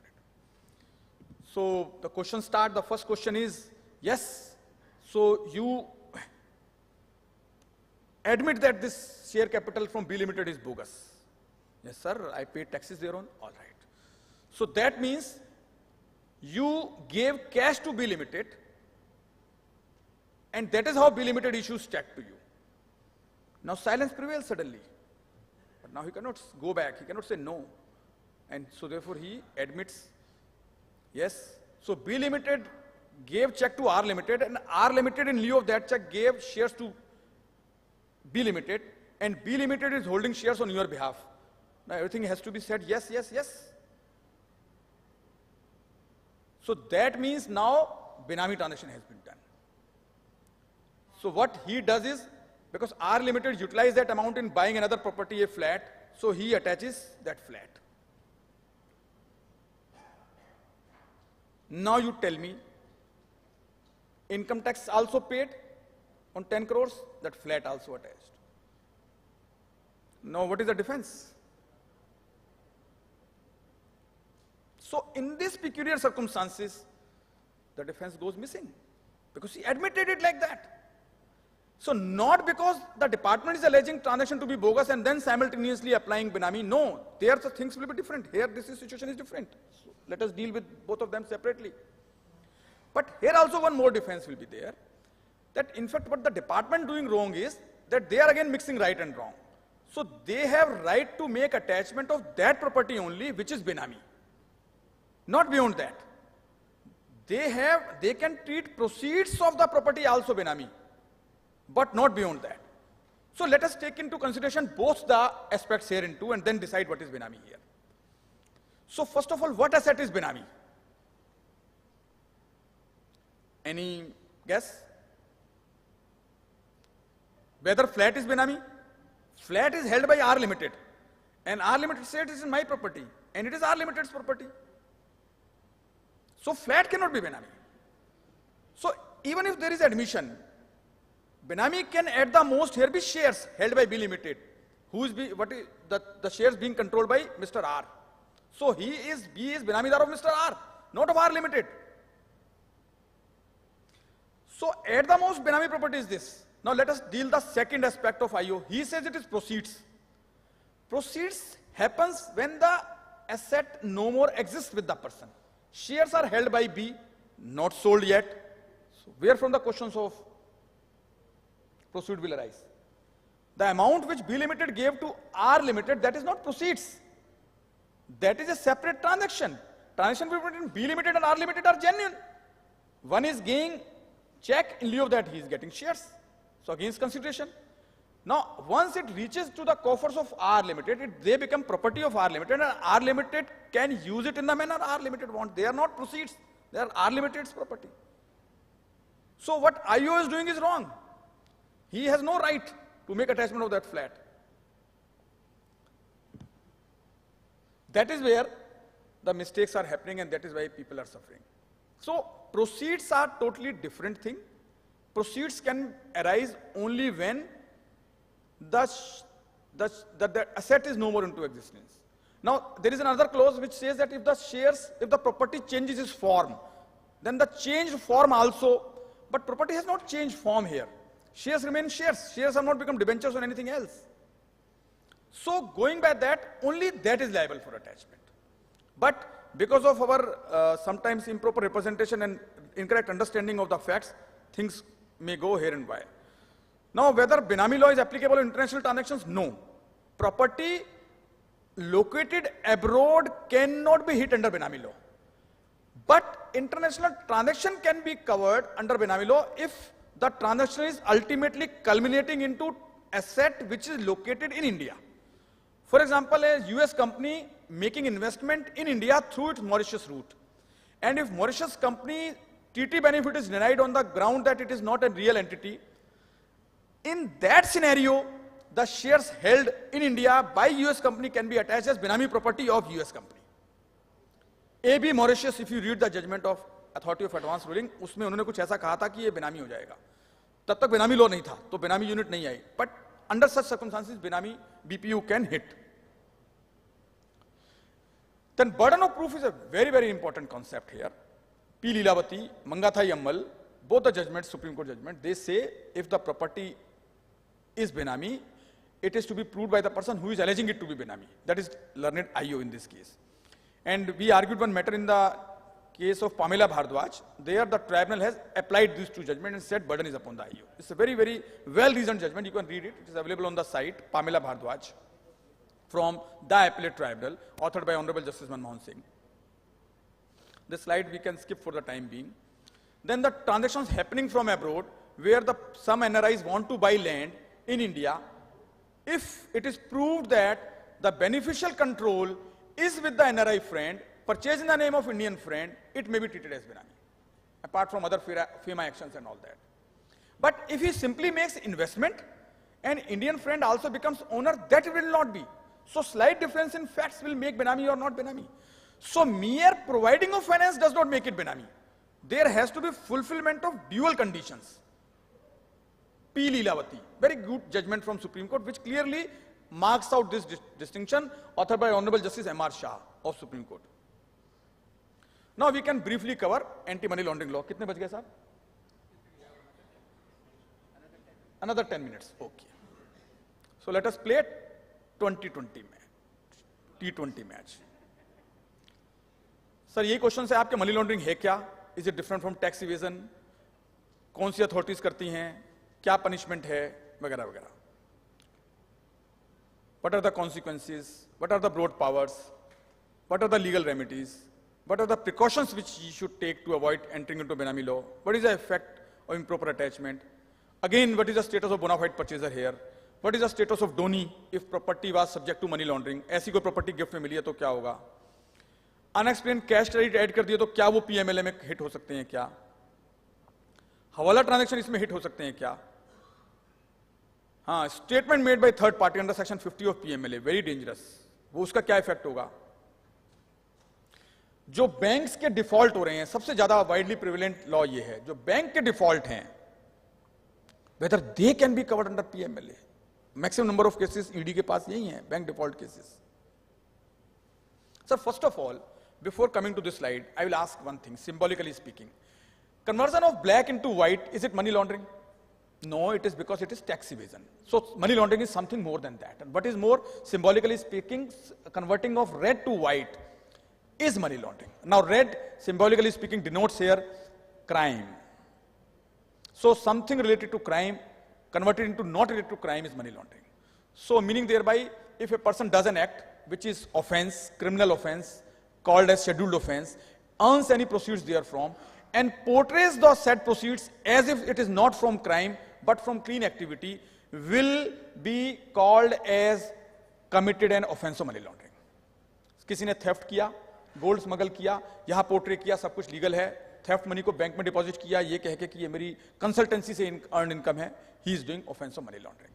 So the question start, the first question is, yes, so you admit that this share capital from B Limited is bogus. Yes, sir, I paid taxes thereon. All right. So that means you gave cash to B Limited, and that is how B Limited issues check to you. Now silence prevails suddenly. But now he cannot go back, he cannot say no. And so therefore he admits, yes. So B Limited gave check to R Limited, and R Limited in lieu of that check gave shares to B Limited, and B Limited is holding shares on your behalf. Now everything has to be said yes, yes, yes. So that means now Benami transaction has been done. So what he does is, because R Limited utilized that amount in buying another property, a flat, so he attaches that flat. Now you tell me, income tax also paid on 10 crores, that flat also attached. Now what is the defense? So in these peculiar circumstances, the defense goes missing because he admitted it like that. So not because the department is alleging transaction to be bogus and then simultaneously applying Benami. No, there the things will be different. Here this situation is different. So let us deal with both of them separately. But here also one more defense will be there, that in fact what the department doing wrong is that they are again mixing right and wrong. So they have right to make attachment of that property only which is Benami. Not beyond that. They can treat proceeds of the property also Benami, but not beyond that. So let us take into consideration both the aspects here into and then decide what is Benami here. So first of all, what asset is Benami? Any guess? Whether flat is Benami? Flat is held by R Limited, and R Limited said it is my property, and it is R Limited's property. So flat cannot be Benami. So even if there is admission, Benami can at the most here be shares held by B Limited, who is the shares being controlled by Mr. R. So B is Benamidar of Mr. R, not of R Limited. So at the most Benami property is this. Now let us deal the second aspect of IO. He says it is proceeds. Proceeds happens when the asset no more exists with the person. Shares are held by B, not sold yet. So where from the questions of proceed will arise? The amount which B Limited gave to R Limited, that is not proceeds. That is a separate transaction. Transaction between B Limited and R Limited are genuine. One is giving check, in lieu of that he is getting shares. So against consideration. Now once it reaches to the coffers of R Limited, they become property of R Limited, and R Limited can use it in the manner R Limited wants. They are not proceeds, they are R Limited's property. So what IO is doing is wrong. He has no right to make attachment of that flat. That is where the mistakes are happening, and that is why people are suffering. So proceeds are totally different thing. Proceeds can arise only when the asset is no more into existence. Now there is another clause which says that if the property changes its form, then the changed form also, but property has not changed form here. Shares remain shares. Shares have not become debentures or anything else. So going by that, only that is liable for attachment. But because of our sometimes improper representation and incorrect understanding of the facts, things may go here and by. Now whether Benami law is applicable in international transactions? No. Property located abroad cannot be hit under Benami law. But international transaction can be covered under Benami law if the transaction is ultimately culminating into asset which is located in India. For example, a US company making investment in India through its Mauritius route. And if Mauritius company TT benefit is denied on the ground that it is not a real entity, in that scenario, the shares held in India by US company can be attached as Benami property of US company. AB Mauritius, if you read the judgment of Authority of Advanced Ruling, उसमें उन्होंने कुछ ऐसा कहा था कि ये बेनामी हो जाएगा. तब तक बेनामी लॉ नहीं था, तो बेनामी यूनिट नहीं आई. But under such circumstances, Benami BPU can hit. Then burden of proof is a very, very important concept here. P. Leelavati, Mangathai Ammal, both the judgments, Supreme Court judgment, they say if the property is Benami, it is to be proved by the person who is alleging it to be Benami. That is learned IO in this case. And we argued one matter in the case of Pamela Bhardwaj. There the tribunal has applied these two judgments and said burden is upon the IO. It's a very, very well-reasoned judgment. You can read it. It is available on the site, Pamela Bhardwaj, from the Appellate Tribunal, authored by Honorable Justice Manmohan Singh. This slide we can skip for the time being. Then the transactions happening from abroad, where some NRIs want to buy land in India, if it is proved that the beneficial control is with the NRI friend, purchased in the name of Indian friend, it may be treated as Benami, apart from other FEMA actions and all that. But if he simply makes investment, an Indian friend also becomes owner, that will not be. So slight difference in facts will make Benami or not Benami. So mere providing of finance does not make it Benami. There has to be fulfillment of dual conditions. P. Leelavati, very good judgment from Supreme Court, which clearly marks out this distinction, authored by Honorable Justice M.R. Shah of Supreme Court. Now we can briefly cover anti-money laundering law. Kitne bach gaye, sir? Another 10 minutes. Okay. So let us play a 2020 match, T20 match. Sir, ये question है आपके money laundering है क्या? Is it different from tax evasion? कौन सी authorities करती हैं? क्या punishment है? वगैरह वगैरह. What are the consequences? What are the broad powers? What are the legal remedies? What are the precautions which you should take to avoid entering into Benami law? What is the effect of improper attachment? Again, what is the status of bona fide purchaser here? What is the status of donee if property was subject to money laundering? ऐसी कोई property gift में मिली है तो क्या होगा? Unexplained cash credit add कर दिया तो क्या वो PMLA में hit हो सकते हैं क्या? हवाला transaction इसमें hit हो सकते हैं क्या? हाँ, statement made by third party under section 50 of PMLA, very dangerous. वो उसका क्या effect होगा? जो बैंक्स के डिफॉल्ट हो रहे हैं, सबसे ज्यादा वाइडली प्रिवेलेंट लॉ ये है, जो बैंक के डिफॉल्ट हैं, whether they can be covered under PMLA. Maximum number of cases ED के पास यही हैं, bank default cases. Sir, first of all, before coming to this slide, I will ask one thing, symbolically speaking. Conversion of black into white, is it money laundering? No, it is because it is tax evasion. So money laundering is something more than that. And what is more, symbolically speaking, converting of red to white is money laundering. Now red, symbolically speaking, denotes here crime. So something related to crime, converted into not related to crime is money laundering. So meaning thereby, if a person does an act, which is offense, criminal offense, called as scheduled offense, earns any proceeds therefrom, and portrays those said proceeds as if it is not from crime, but from clean activity, will be called as committed an offense of money laundering. किसी ने theft किया, gold smuggle किया, यहां portray किया, सब कुछ legal है, theft money को बैंक में डिपॉजिट किया, ये कह के कि ये मेरी कंसल्टेंसी से अर्न इनकम है, ही is doing offence of money laundering.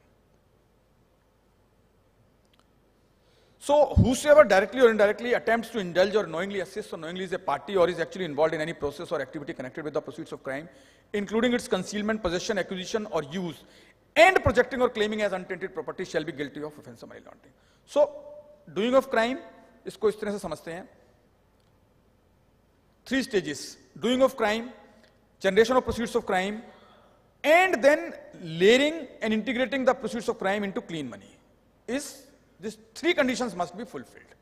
So whosoever directly or indirectly attempts to indulge or knowingly assists or knowingly is a party or is actually involved in any process or activity connected with the pursuits of crime, including its concealment, possession, acquisition or use, and projecting or claiming as untainted property shall be guilty of offense of money laundering. So doing of crime, इसको इस तरह से समझते हैं. 3 stages: doing of crime, generation of proceeds of crime, and then layering and integrating the proceeds of crime into clean money. These 3 conditions must be fulfilled.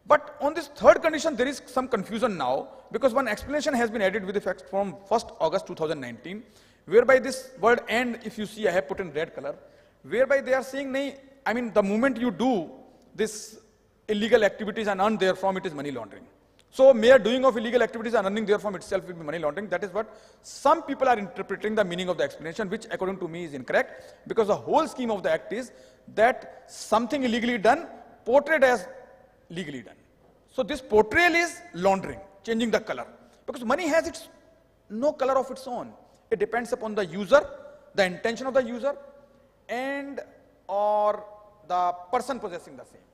But on this third condition, there is some confusion now, because one explanation has been added with effect from 1st August 2019, whereby this word "and," if you see, I have put in red color, whereby they are saying, I mean, the moment you do this illegal activities and earn therefrom, it is money laundering. So mere doing of illegal activities and earning therefrom itself will be money laundering. That is what some people are interpreting the meaning of the explanation, which according to me is incorrect, because the whole scheme of the act is that something illegally done portrayed as legally done. So this portrayal is laundering, changing the color, because money has no color of its own. It depends upon the user, the intention of the user, and or the person possessing the same.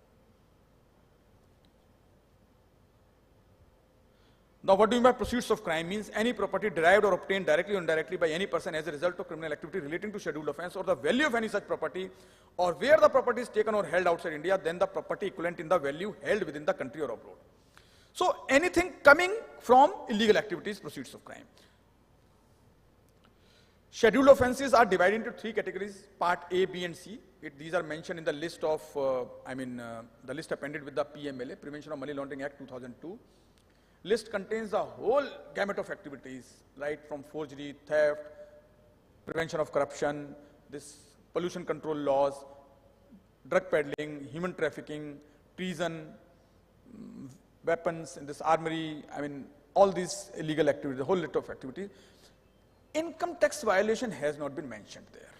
Now, what do you mean by proceeds of crime? Means any property derived or obtained directly or indirectly by any person as a result of criminal activity relating to scheduled offense, or the value of any such property, or where the property is taken or held outside India, then the property equivalent in the value held within the country or abroad. So anything coming from illegal activities, proceeds of crime. Scheduled offenses are divided into 3 categories, part A, B, and C. These are mentioned in the list of, the list appended with the PMLA, Prevention of Money Laundering Act 2002. List contains the whole gamut of activities, right from forgery, theft, prevention of corruption, this pollution control laws, drug peddling, human trafficking, treason, weapons, and this armory, all these illegal activities, the whole list of activities. Income tax violation has not been mentioned there.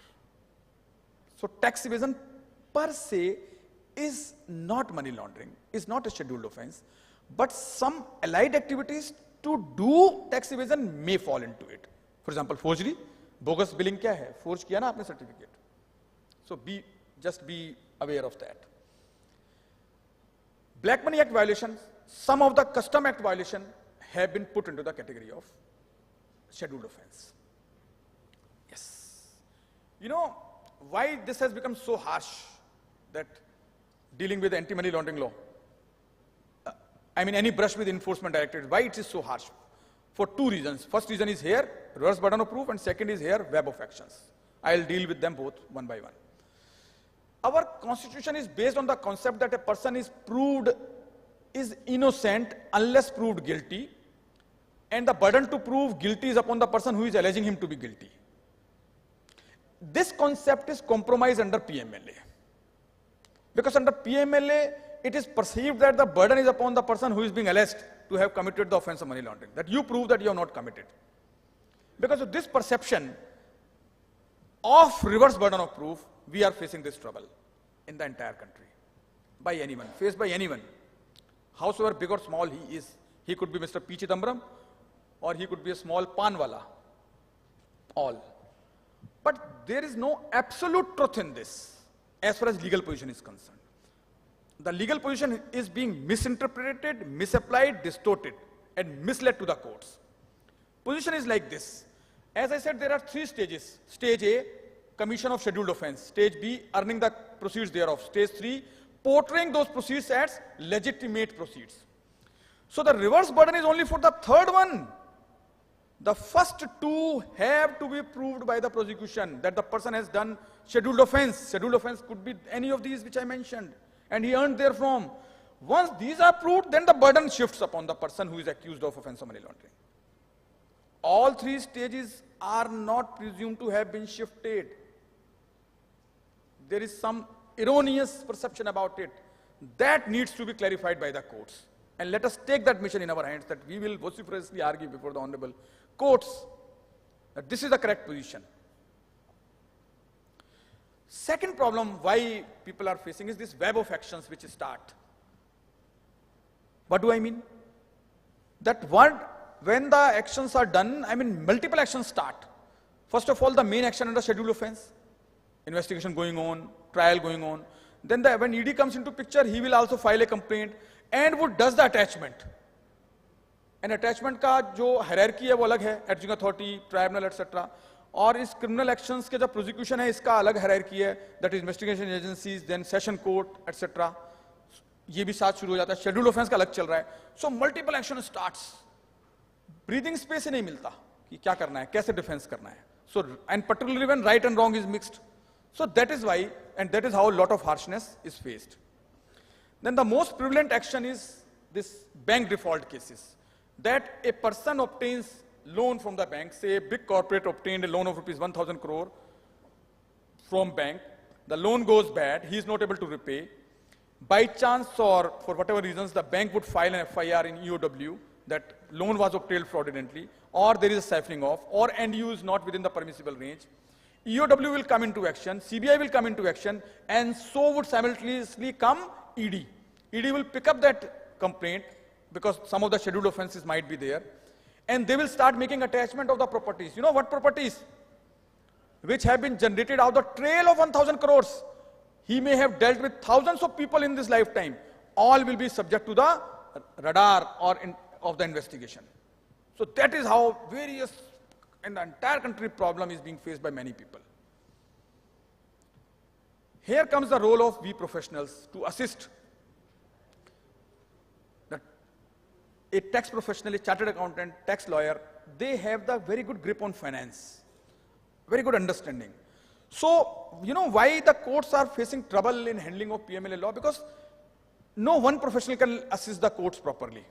So tax evasion per se is not money laundering, is not a scheduled offense. But some allied activities to do tax evasion may fall into it. For example, forgery, bogus billing क्या है? Forge किया ना आपने certificate. So just be aware of that. Black Money Act violations, some of the Custom Act violations have been put into the category of scheduled offense. Yes. You know why this has become so harsh, that dealing with anti-money laundering law? Any brush with enforcement directives, why it is so harsh? For two reasons. First reason is here, reverse burden of proof, and second is here, web of actions. I'll deal with them both one by one. Our constitution is based on the concept that a person is innocent unless proved guilty, and the burden to prove guilty is upon the person who is alleging him to be guilty. This concept is compromised under PMLA. Because under PMLA, it is perceived that the burden is upon the person who is being alleged to have committed the offense of money laundering, that you prove that you have not committed. Because of this perception of reverse burden of proof, we are facing this trouble in the entire country, by anyone, faced by anyone. Howsoever big or small he is, he could be Mr. P. Chidambaram, or he could be a small panwala, all. But there is no absolute truth in this, as far as legal position is concerned. The legal position is being misinterpreted, misapplied, distorted, and misled to the courts. Position is like this. As I said, there are three stages. Stage A, commission of scheduled offense. Stage B, earning the proceeds thereof. Stage 3, portraying those proceeds as legitimate proceeds. So the reverse burden is only for the third one. The first two have to be proved by the prosecution, that the person has done scheduled offense. Scheduled offense could be any of these which I mentioned, and he earned therefrom. Once these are proved, then the burden shifts upon the person who is accused of offense of money laundering. All three stages are not presumed to have been shifted. There is some erroneous perception about it. That needs to be clarified by the courts. And let us take that mission in our hands, that we will vociferously argue before the honorable courts that this is the correct position. Second problem why people are facing is this web of actions which start. What do I mean? That when the actions are done, multiple actions start. First of all, the main action under scheduled offense, investigation going on, trial going on. Then when ED comes into picture, he will also file a complaint and would does the attachment. And attachment का जो hierarchy है वो अलग है, adjudicing authority, tribunal, etc. और इस criminal actions के जो prosecution है इसका अलग hierarchy है, that is investigation agencies, then session court, etc. ये भी साथ शुरू हो जाता है, scheduled offense का अलग चल रहा है. So multiple action starts. Breathing space ही नहीं मिलता कि क्या करना है, कैसे defense करना है. So and particularly when right and wrong is mixed. So that is why, and that is how a lot of harshness is faced. Then the most prevalent action is this bank default cases. That a person obtains loan from the bank, say a big corporate obtained a loan of rupees 1,000 crore from bank, the loan goes bad, he is not able to repay. By chance or for whatever reasons, the bank would file an FIR in EOW that loan was obtained fraudulently, or there is a siphoning off, or NU is not within the permissible range. EOW will come into action, CBI will come into action, and so would simultaneously come ED. ED will pick up that complaint because some of the scheduled offenses might be there, and they will start making attachment of the properties. You know what properties? Which have been generated out of the trail of 1,000 crores. He may have dealt with thousands of people in this lifetime. All will be subject to the radar of the investigation. So that is how various, and the entire country problem is being faced by many people. Here comes the role of we professionals to assist. A tax professional, a chartered accountant, tax lawyer, they have the very good grip on finance, very good understanding. So, you know why the courts are facing trouble in handling of PMLA law? Because no one professional can assist the courts properly.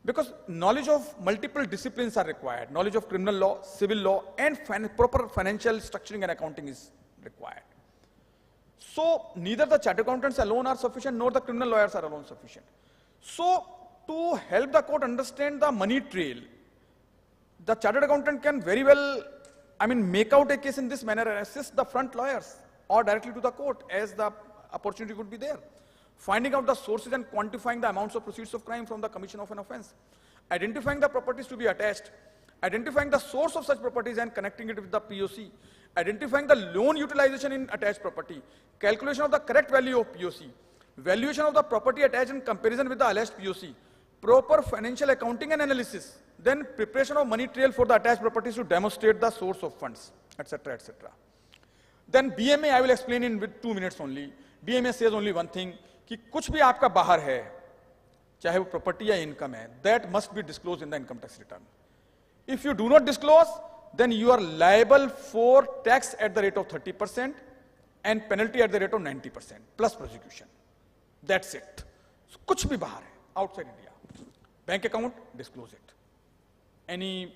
Because knowledge of multiple disciplines are required. Knowledge of criminal law, civil law, and proper financial structuring and accounting is required. So, neither the chartered accountants alone are sufficient, nor the criminal lawyers are alone sufficient. So, to help the court understand the money trail, the chartered accountant can very well, make out a case in this manner and assist the front lawyers or directly to the court as the opportunity could be there. Finding out the sources and quantifying the amounts of proceeds of crime from the commission of an offense. Identifying the properties to be attached identifying the source of such properties and connecting it with the POC, identifying the loan utilization in attached property, calculation of the correct value of POC, valuation of the property attached in comparison with the alleged POC, proper financial accounting and analysis, then preparation of money trail for the attached properties to demonstrate the source of funds, etc., etc. Then BMA I will explain in with 2 minutes only. BMA says only one thing, कि कुछ भी आपका बाहर है, चाहे वो property या income है, that must be disclosed in the income tax return. If you do not disclose, then you are liable for tax at the rate of 30% and penalty at the rate of 90% plus prosecution. That's it. So, कुछ भी बाहर है, outside India. Bank account, disclose it. Any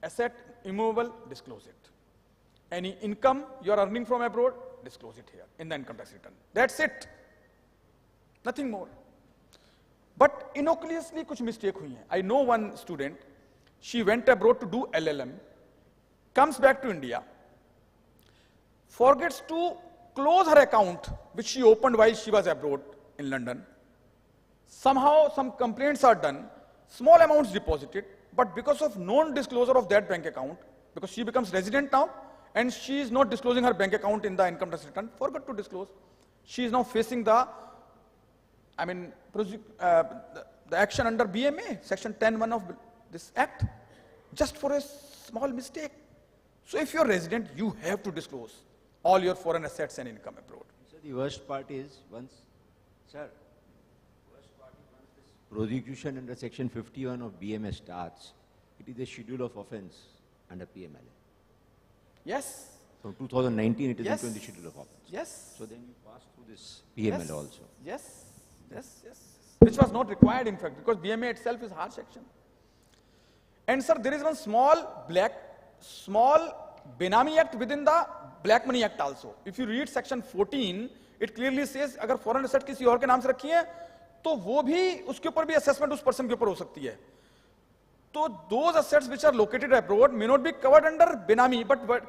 asset, immovable, disclose it. Any income you are earning from abroad, disclose it here in the income tax return. That's it. Nothing more. But innocuously कुछ mistake हुई है. I know one student, she went abroad to do LLM, comes back to India, forgets to close her account which she opened while she was abroad in London. Somehow some complaints are done, small amounts deposited, but because of non-disclosure of that bank account, because she becomes resident now and she is not disclosing her bank account in the income tax return, forgot to disclose. She is now facing the action under BMA, section 10(1) of this act, just for a small mistake. So if you're resident, you have to disclose all your foreign assets and income abroad. So the worst part is once this prosecution under section 51 of BMA starts, it is a schedule of offense under PMLA. Yes. From 2019, it is Yes. into the schedule of offense. Yes. So then you pass through this PMLA Yes. also. Yes. Yes. Yes. Which was not required, in fact, because BMA itself is harsh action. And sir, there is one small Benami Act within the Black Money Act also. If you read section 14, it clearly says अगर foreign asset किसी और के नाम से रखी है, तो वो भी उसके ऊपर भी assessment उस person के ऊपर हो सकती है. तो those assets which are located abroad may not be covered under Benami, but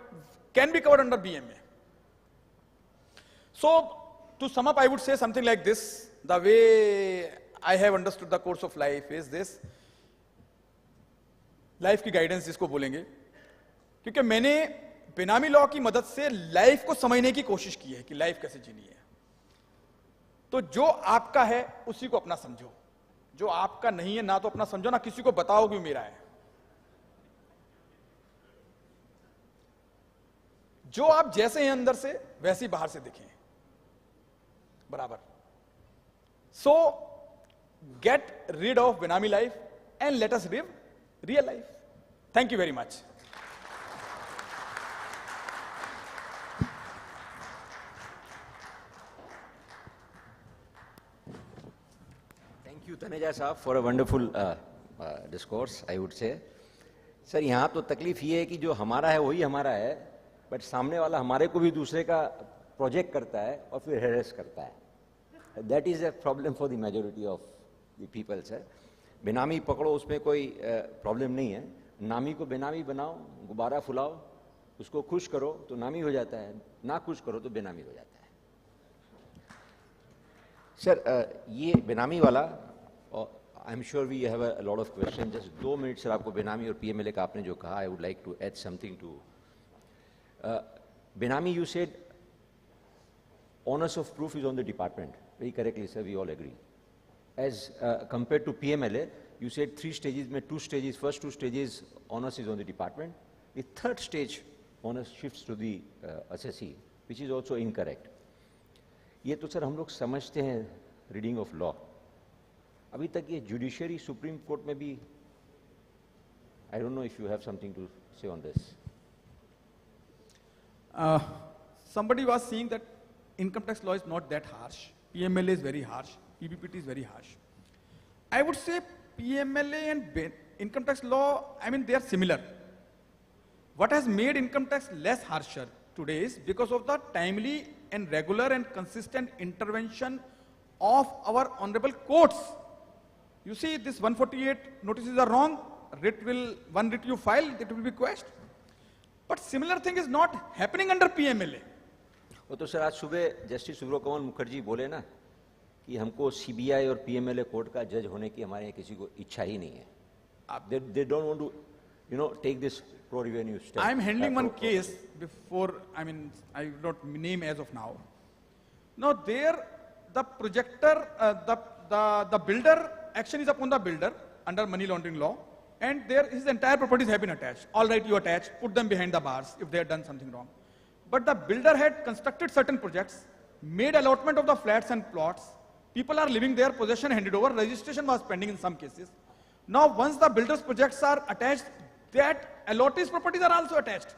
can be covered under BMA. So to sum up, I would say something like this. The way I have understood the course of life is this. Life की guidance जिसको बोलेंगे, क्योंकि मैंने बेनामी law की मदद से life को समझने की कोशिश की है कि लाइफ कैसे जीनी है. तो जो आपका है उसी को अपना समझो, जो आपका नहीं है ना तो अपना समझो, ना किसी को बताओ कि मेरा है. जो आप जैसे हैं अंदर से वैसे ही बाहर से दिखें बराबर. सो गेट रीड ऑफ बेनामी life and let us live real life. Thank you very much. Thank you, Taneja Saab, for a wonderful discourse, I would say. Sir यहाँ तो तकलीफ ये है कि जो हमारा है वही हमारा है, बट सामने वाला हमारे को भी दूसरे का प्रोजेक्ट करता है और फिर हेरेस करता है. That is a problem for the majority of the people, sir. बेनामी पकड़ो, उसमें कोई प्रॉब्लम नहीं है. नामी को बेनामी बनाओ, गुब्बारा फुलाओ, उसको खुश करो तो नामी हो जाता है, ना खुश करो तो बेनामी हो जाता है. सर ये बेनामी वाला, I am sure we have a lot of question. Just 2 minute sir आपको बेनामी और पीएमएलए का आपने जो कहा, I would like to add something to benami. You said onus of proof is on the department. Very correctly, sir, we all agree. As compared to PMLA, you said 3 stages, 2 stages, first 2 stages, onus is on the department. The 3rd stage, onus shifts to the assessee, which is also incorrect. ये तो sir हम लोग समझते हैं reading of law. अभी तक ये judiciary supreme Court में भी, I don't know if you have something to say on this. Somebody was saying that income tax law is not that harsh. PMLA is very harsh. PBPT is very harsh. I would say PMLA and income tax law, I mean, they are similar. What has made income tax less harsher today is because of the timely and regular and consistent intervention of our honorable courts. You see, this 148 notices are wrong. One writ you file, it will be quashed. But similar thing is not happening under PMLA. वो तो sir आज सुबह justice Subro Kamal Mukherjee बोले ना कि हमको CBI और PMLA court का जज होने की हमारे यहाँ किसी को इच्छा ही नहीं है. They don't want to take this pro-revenue step. I'm handling one case before, I will not name as of now. Now there, the projector, the builder, action is upon the builder under money laundering law, and there his entire properties have been attached. All right, you attach, put them behind the bars if they have done something wrong. But the builder had constructed certain projects, made allotment of the flats and plots. People are living there, possession handed over, registration was pending in some cases. Now once the builder's projects are attached, that allottees properties are also attached.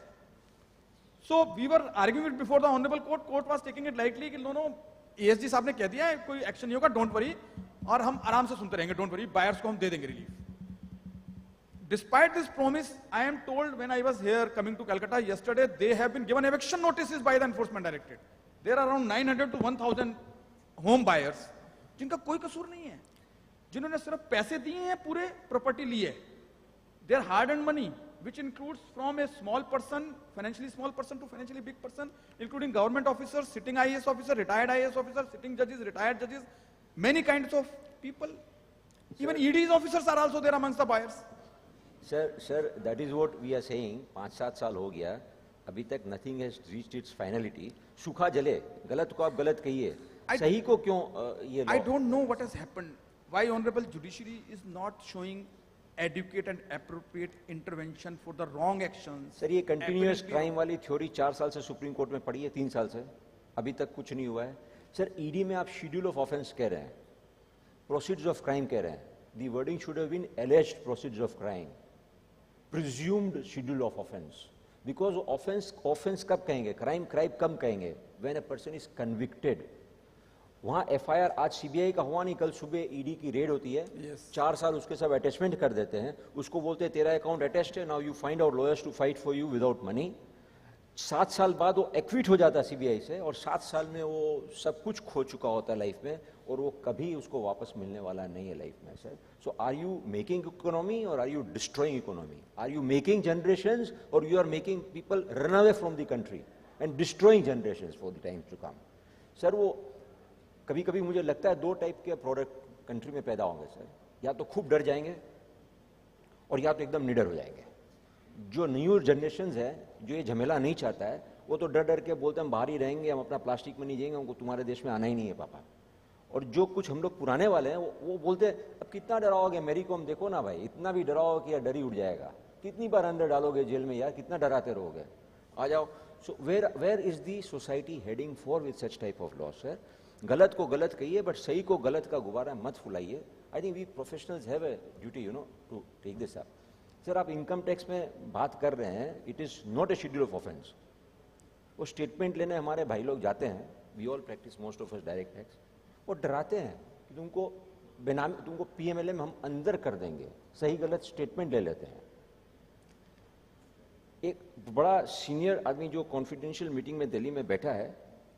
So we were arguing it before the honorable court. Court was taking it lightly कि no, ASG साहब ने कह दिया है कोई action नहीं होगा, don't worry, और हम आराम से सुनते रहेंगे, don't worry, buyers को हम दे देंगे relief. Despite this promise, I am told when I was here coming to Calcutta yesterday, they have been given eviction notices by the enforcement directorate. There are around 900 to 1000 home buyers जिनका कोई कसूर नहीं है, जिन्होंने सिर्फ पैसे दिए हैं, पूरे प्रॉपर्टी ली है. Their hard-earned money, which includes from a small person, financially small person to financially big person, including government officers, sitting IAS officer, retired IAS officer, sitting judges, retired judges, many kinds of people. Even ED's officers are also there amongst the buyers. Sir, that is what we are saying. 5-7 साल हो गया, अभी तक nothing has reached its finality. सूखा जले, गलत को आप गलत कहिए, सही को क्यों ये? I don't know what has happened. Why honorable judiciary is not showing adequate and appropriate intervention for the wrong actions? Sir ये continuous crime वाली थ्योरी 4 साल से सुप्रीम कोर्ट में पड़ी है, 3 साल से, अभी तक कुछ नहीं हुआ है. सर ईडी में आप शेड्यूल ऑफ ऑफेंस कह रहे हैं, प्रोसीड्स ऑफ क्राइम कह रहे हैं. The wording should have been alleged proceeds of crime, presumed schedule of offense. Because offense कब कहेंगे, crime कब कहेंगे? When a person is convicted. वहाँ FIR आज CBI का हुआ नहीं, कल सुबह ED की रेड होती है, 4 साल उसके सब अटैचमेंट कर देते हैं, उसको बोलते हैं तेरा अकाउंट अटैच्ड है, now you find out lawyers to fight for you without money. 7 साल बाद वो एक्विट हो जाता है CBI से, और 7 साल में वो सब कुछ खो चुका होता है लाइफ में, और वो कभी उसको वापस मिलने वाला नहीं है लाइफ में. Sir, so are you making economy और are you destroying economy? Are you making generations और you are making people run away from the country and destroying generations for the times to come? Sir वो कभी कभी मुझे लगता है 2 type के product country में पैदा होंगे सर. या तो खूब डर जाएंगे और या तो एकदम निडर हो जाएंगे. जो न्यू जनरेशन है, जो ये झमेला नहीं चाहता है, वो तो डर डर के बोलते हैं हम बाहर ही रहेंगे, हम अपना प्लास्टिक में नहीं जाएंगे, हमको तुम्हारे देश में आना ही नहीं है पापा. और जो कुछ हम लोग पुराने वाले हैं वो बोलते हैं अब कितना डराओगे, मेरी को हम देखो ना भाई, इतना भी डराओगे कि यार डर ही उड़ जाएगा, कितनी बार अंदर डालोगे जेल में यार, कितना डराते रहोगे, आ जाओ. So where is the society heading for with such type of law? Sir गलत को गलत कहिए, बट सही को गलत का गुब्बारा मत फुलाइए. I think we professionals have a duty to take this up. Sir आप इनकम टैक्स में बात कर रहे हैं, it is not a schedule of offence. वो स्टेटमेंट लेने हमारे भाई लोग जाते हैं, we all practise most of us direct tax, वो डराते हैं कि तुमको PMLA में हम अंदर कर देंगे, सही गलत स्टेटमेंट ले लेते हैं. एक बड़ा सीनियर आदमी जो कॉन्फिडेंशियल मीटिंग में दिल्ली में बैठा है,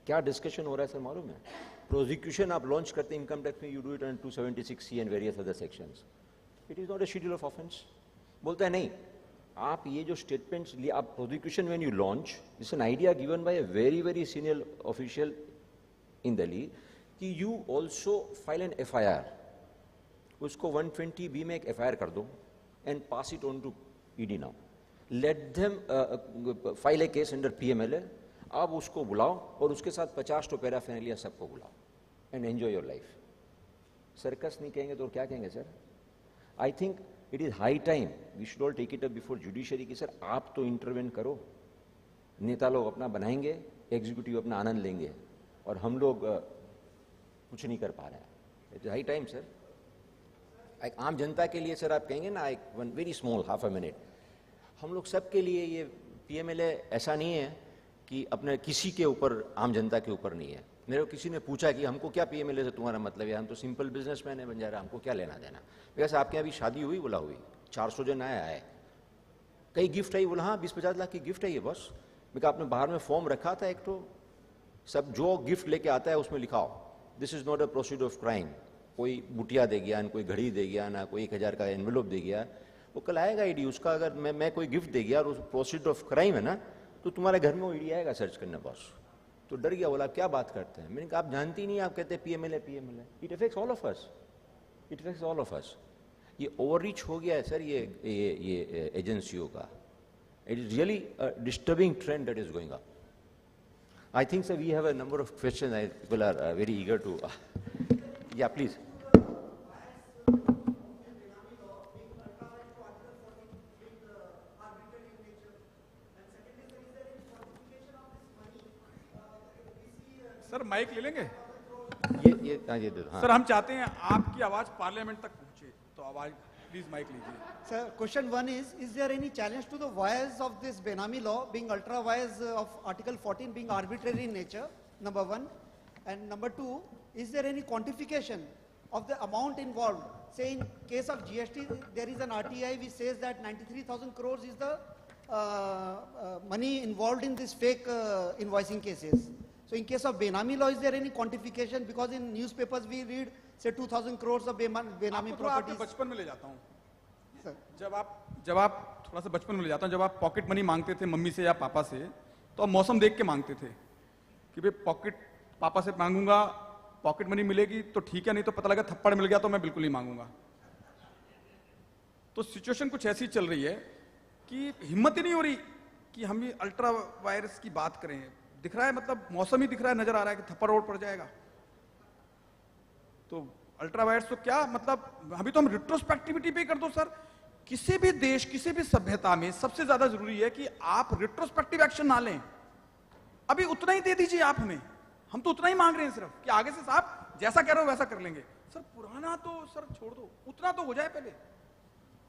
क्या डिस्कशन हो रहा है सर मालूम है? प्रोसिक्यूशन आप लॉन्च करते हैं इनकम टैक्स में, you do it on 276C and various other sections. It is not a schedule of offence. बोलता है नहीं, आप ये जो स्टेटमेंट्स लिए, आप prosecution when you launch, this an idea given by a very very senior official in Delhi कि you also file an FIR, उसको 120B में एक FIR कर दो and pass it on to ED now. Let them file A case under PMLA. आप उसको बुलाओ और उसके साथ 50 तो पैराफेरनालिया सबको बुलाओ and enjoy your life. Circus नहीं कहेंगे तो क्या कहेंगे sir? I think it is high time we should all take it up before judiciary कि सर आप तो इंटरवेन करो. नेता लोग अपना बनाएंगे, एग्जीक्यूटिव अपना आनंद लेंगे, और हम लोग कुछ नहीं कर पा रहे हैं. It is high time sir. एक आम जनता के लिए सर आप कहेंगे ना, एक one very small half a minute, हम लोग सबके लिए ये PMLA ऐसा नहीं है कि अपने किसी के ऊपर, आम जनता के ऊपर नहीं है. मेरे को किसी ने पूछा कि हमको क्या PMLA से तुम्हारा मतलब है, हम तो सिंपल बिजनेसमैन है बंजारा, हमको क्या लेना देना. वैसे आपके यहाँ भी शादी हुई, बोला हुई, 400 जन आए, कई गिफ्ट आई, बोला हाँ 20-50 लाख की गिफ्ट है ये बस. मैं आपने बाहर में फॉर्म रखा था एक, तो सब जो गिफ्ट लेके आता है उसमें लिखाओ this is not a proceed of crime. कोई बुटिया दे गया, ना कोई घड़ी दे गया, ना कोई 1000 का एनवेलोप दे गया, वो कल आएगा ED उसका. अगर मैं कोई गिफ्ट दे गया और उस प्रोसीड ऑफ क्राइम है ना, तो तुम्हारे घर में वो ED आएगा सर्च करने बॉस. तो डर गया, बोला क्या बात करते हैं. मैंने कहा आप जानती नहीं, आप कहते हैं PMLA. It affects all of us, it affects all of us. ये ओवररीच हो गया है सर ये एजेंसियों का. It is really a disturbing trend that is going on. I think, sir, we have a number of questions. People are very eager to. Yeah, please. Sir mike ले लेंगे? ये दे दो. सर हम चाहते हैं आपकी आवाज पार्लियामेंट तक पहुंचे, तो आवाज प्लीज माइक लीजिए. Sir, question 1 is there any challenge to the wires of this Benami law being ultra wires of Article 14 being arbitrary in nature, number 1? And number 2, is there any quantification of the amount involved? Say in case of GST, there is an RTI which says that 93,000 crores is the money involved in this fake invoicing cases. So in case of Benami law, is there any quantification? Because in newspapers we read, say 2,000 crores of Benami properties. बचपन में ले जाता हूँ. जब आप थोड़ा सा बचपन में ले जाता हूँ, जब आप पॉकेट मनी मांगते थे मम्मी से या पापा से, तो आप मौसम देख के मांगते थे कि भाई पॉकेट पापा से मांगूंगा, पॉकेट मनी मिलेगी तो ठीक है, नहीं तो पता लगा थप्पड़ मिल गया तो मैं बिल्कुल नहीं मांगूंगा. तो सिचुएशन कुछ ऐसी चल रही है कि हिम्मत ही नहीं हो रही कि हम ये अल्ट्रा वायरस की बात करें. दिख रहा है, मतलब मौसम ही दिख रहा है, नजर आ रहा है कि थप्पड़ रोड पड़ जाएगा. तो अल्ट्रा वायरस तो क्या मतलब, अभी तो हम रिट्रोस्पेक्टिविटी पे कर दो सर. किसी भी देश, किसी भी सभ्यता में सबसे ज्यादा जरूरी है कि आप रिट्रोस्पेक्टिव एक्शन ना लें. अभी उतना ही दे दीजिए आप हमें, हम तो उतना ही मांग रहे हैं सिर्फ कि आगे से साहब जैसा कह रहे हो वैसा कर लेंगे. सर पुराना तो सर छोड़ दो, उतना तो हो जाए पहले.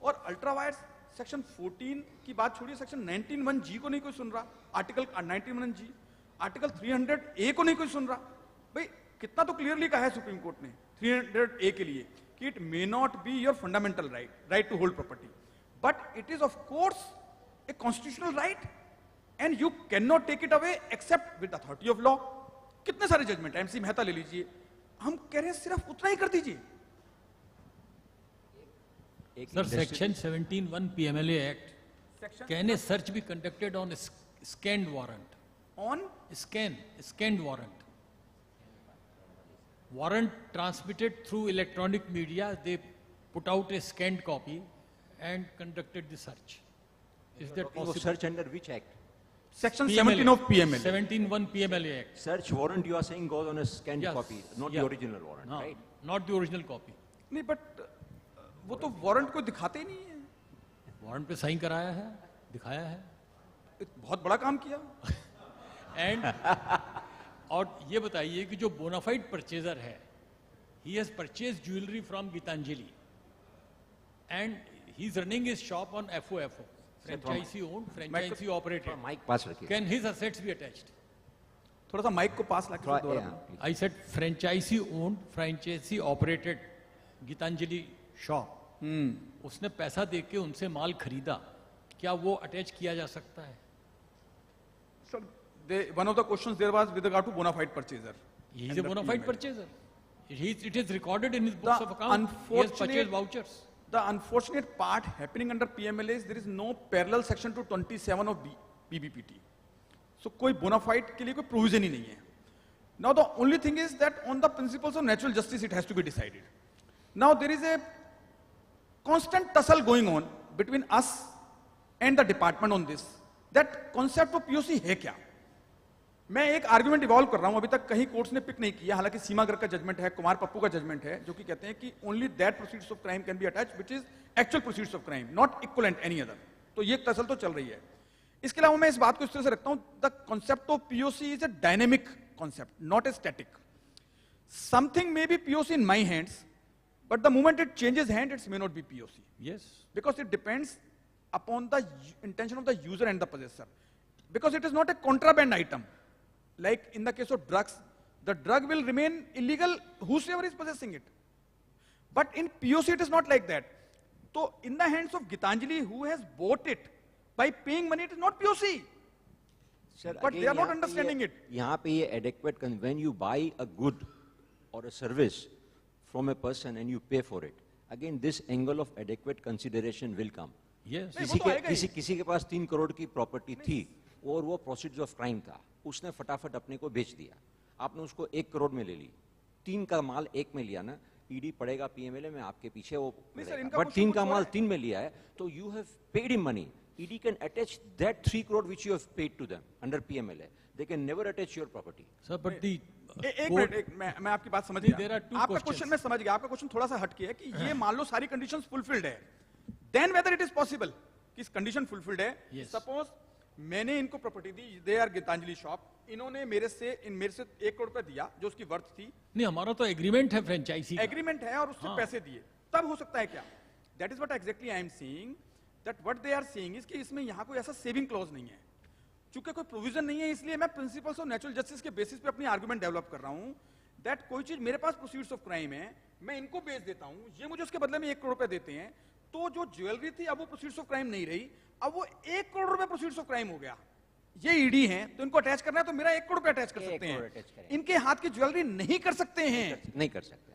और अल्ट्रा वायरस सेक्शन 14 की बात छोड़िए, सेक्शन 19(1)G को नहीं कोई सुन रहा, आर्टिकल 19(1)G, आर्टिकल 300A को नहीं कोई सुन रहा. भाई कितना तो क्लियरली कहा है सुप्रीम कोर्ट ने 300A के लिए कि it may not be your fundamental right to hold property, but it is of course a constitutional right and you can not take it away except with authority of law. कितने सारे judgement, MC Mehta ले लीजिए, हम कह रहे हैं सिर्फ उतना ही कर दीजिए. Sir, Section 17(1) PMLA Act, can a search be conducted on scanned warrant? On? Scanned warrant. Warrant transmitted through electronic media, they put out a scanned copy and conducted the search. Is that possible? Search under which act? Section 17 of PMLA. 17(1) PMLA Act. Search warrant you are saying goes on a scanned copy, not the original warrant, No, right? not the original copy. नहीं, but वो तो warrant को दिखाते ही नहीं है. Warrant पे sign कराया है, दिखाया है. बहुत बड़ा काम किया. एंड और ये बताइए कि जो बोनाफाइड परचेजर है, he has purchased jewelry from Gitanjali and he's running his shop on FOFO, franchisee owned, franchisee operated. Mic पास रखिए. Can his assets be attached? थोड़ा सा माइक को पास रखिए दोबारा. I said franchisee owned, franchisee operated Gitanjali shop. उसने पैसा दे के उनसे माल खरीदा, क्या वो अटैच किया जा सकता है? Sir, one of the questions there was with regard to bona fide purchaser. He is a bona fide purchaser. It is recorded in his books of account. He has purchased vouchers. The unfortunate part happening under PMLA is there is no parallel section to 27 of BBPT. So कोई bona fide के लिए कोई provision ही नहीं है. Now the only thing is that on the principles of natural justice it has to be decided. Now there is a constant tussle going on between us and the department on this. That concept of POC है क्या? मैं एक argument evolve कर रहा हूं, अभी तक कहीं कोर्ट्स ने पिक नहीं किया. हालांकि सीमा गर्ग का जजमेंट है, कुमार पप्पू का जजमेंट है, जो कि कहते हैं कि only that proceeds of crime can be attached which is actual proceeds of crime, not equivalent any other. तो ये तसल तो चल रही है. इसके अलावा मैं इस बात को इस तरह से रखता हूं, the concept of POC is a dynamic concept, not a static. Something may be POC in my hands, but the moment it changes hand, it may not be POC. Yes. Because it depends upon the intention of the user and the possessor. Because it is not a contraband item. Like in the case of drugs, the drug will remain illegal whosoever is possessing it. But in POC, it is not like that. So in the hands of Gitanjali, who has bought it by paying money, it is not POC. Sir, but they are not understanding it. यहाँ पे ये adequate, when you buy a good or a service from a person and you pay for it, again this angle of adequate consideration will come. Yes. किसी के पास 3 करोड़ की property थी और वो proceeds of crime था, उसने फटाफट अपने को बेच दिया, आपने उसको 1 करोड़ में ले ली, 3 का माल 1 में लिया ना, ईडी पड़ेगा पीएमएलए में, आपके पीछे वो नहीं सर, इनका बट 3 का माल 3 में लिया है, तो you have paid him money. ED can attach that 3 crore which you have paid to them under PMLA. They can never attach your property. Sir, but the एक मिनट, मैं आपकी बात समझ गया. आपका क्वेश्चन मैं समझ गया. आपका क्वेश्चन थोड़ा सा हटके है कि ये मान लो सारी कंडीशंस फुलफिल्ड है, then whether it is possible कि कंडीशन फुलफिल्ड है. सपोज मैंने इनको प्रॉपर्टी दी, दे आर गीतांजलि शॉप, इन्होंने मेरे से 1 crore रुपए दिया जो उसकी वर्थ थी. नहीं, हमारा तो एग्रीमेंट है फ्रेंचाइजी, एग्रीमेंट है और उससे पैसे दिए, तब हो सकता है क्या? That is what exactly I am saying, that what they are saying is कि इसमें यहाँ कोई ऐसा सेविंग क्लॉज नहीं है. चूंकि कोई प्रोविजन नहीं है, इसलिए मैं प्रिंसिपल्स ऑफ नेचुरल जस्टिस के बेसिस पे अपनी आर्गुमेंट डेवलप कर रहा हूं. दैट कोई चीज मेरे पास प्रोसीड्स ऑफ क्राइम है, मैं इनको बेच देता हूं, ये मुझे उसके बदले में 1 crore रुपए देते हैं, तो जो ज्वेलरी थी अब वो प्रोसीड्स ऑफ क्राइम नहीं रही, अब वो 1 crore रुपए प्रोसीड्स ऑफ क्राइम हो गया. ये ईडी हैं, तो इनको अटैच करना है तो मेरा 1 crore रुपए अटैच कर सकते हैं. इनके हाथ की ज्वेलरी नहीं कर सकते हैं. नहीं कर सकते.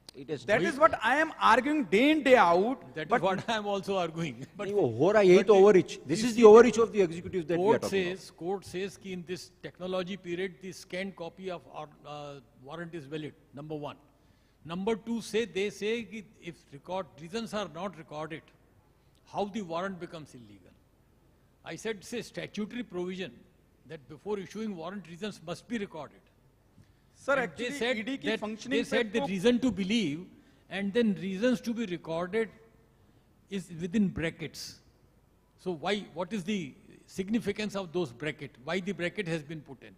That is what I am arguing day in day out. That is what I am also arguing. But वो हो रहा है, यही तो overreach. This is the overreach of the executives that we are talking about. Court says कि in this technology period, the scanned copy of warrant is valid. Number 1. Number 2, they say कि if reasons are not recorded, how the warrant becomes illegal. I said it's a statutory provision that before issuing warrant, reasons must be recorded. Sir, actually, ED की functioning they said the reason to believe and then reasons to be recorded is within brackets. So what is the significance of those brackets? Why the bracket has been put in?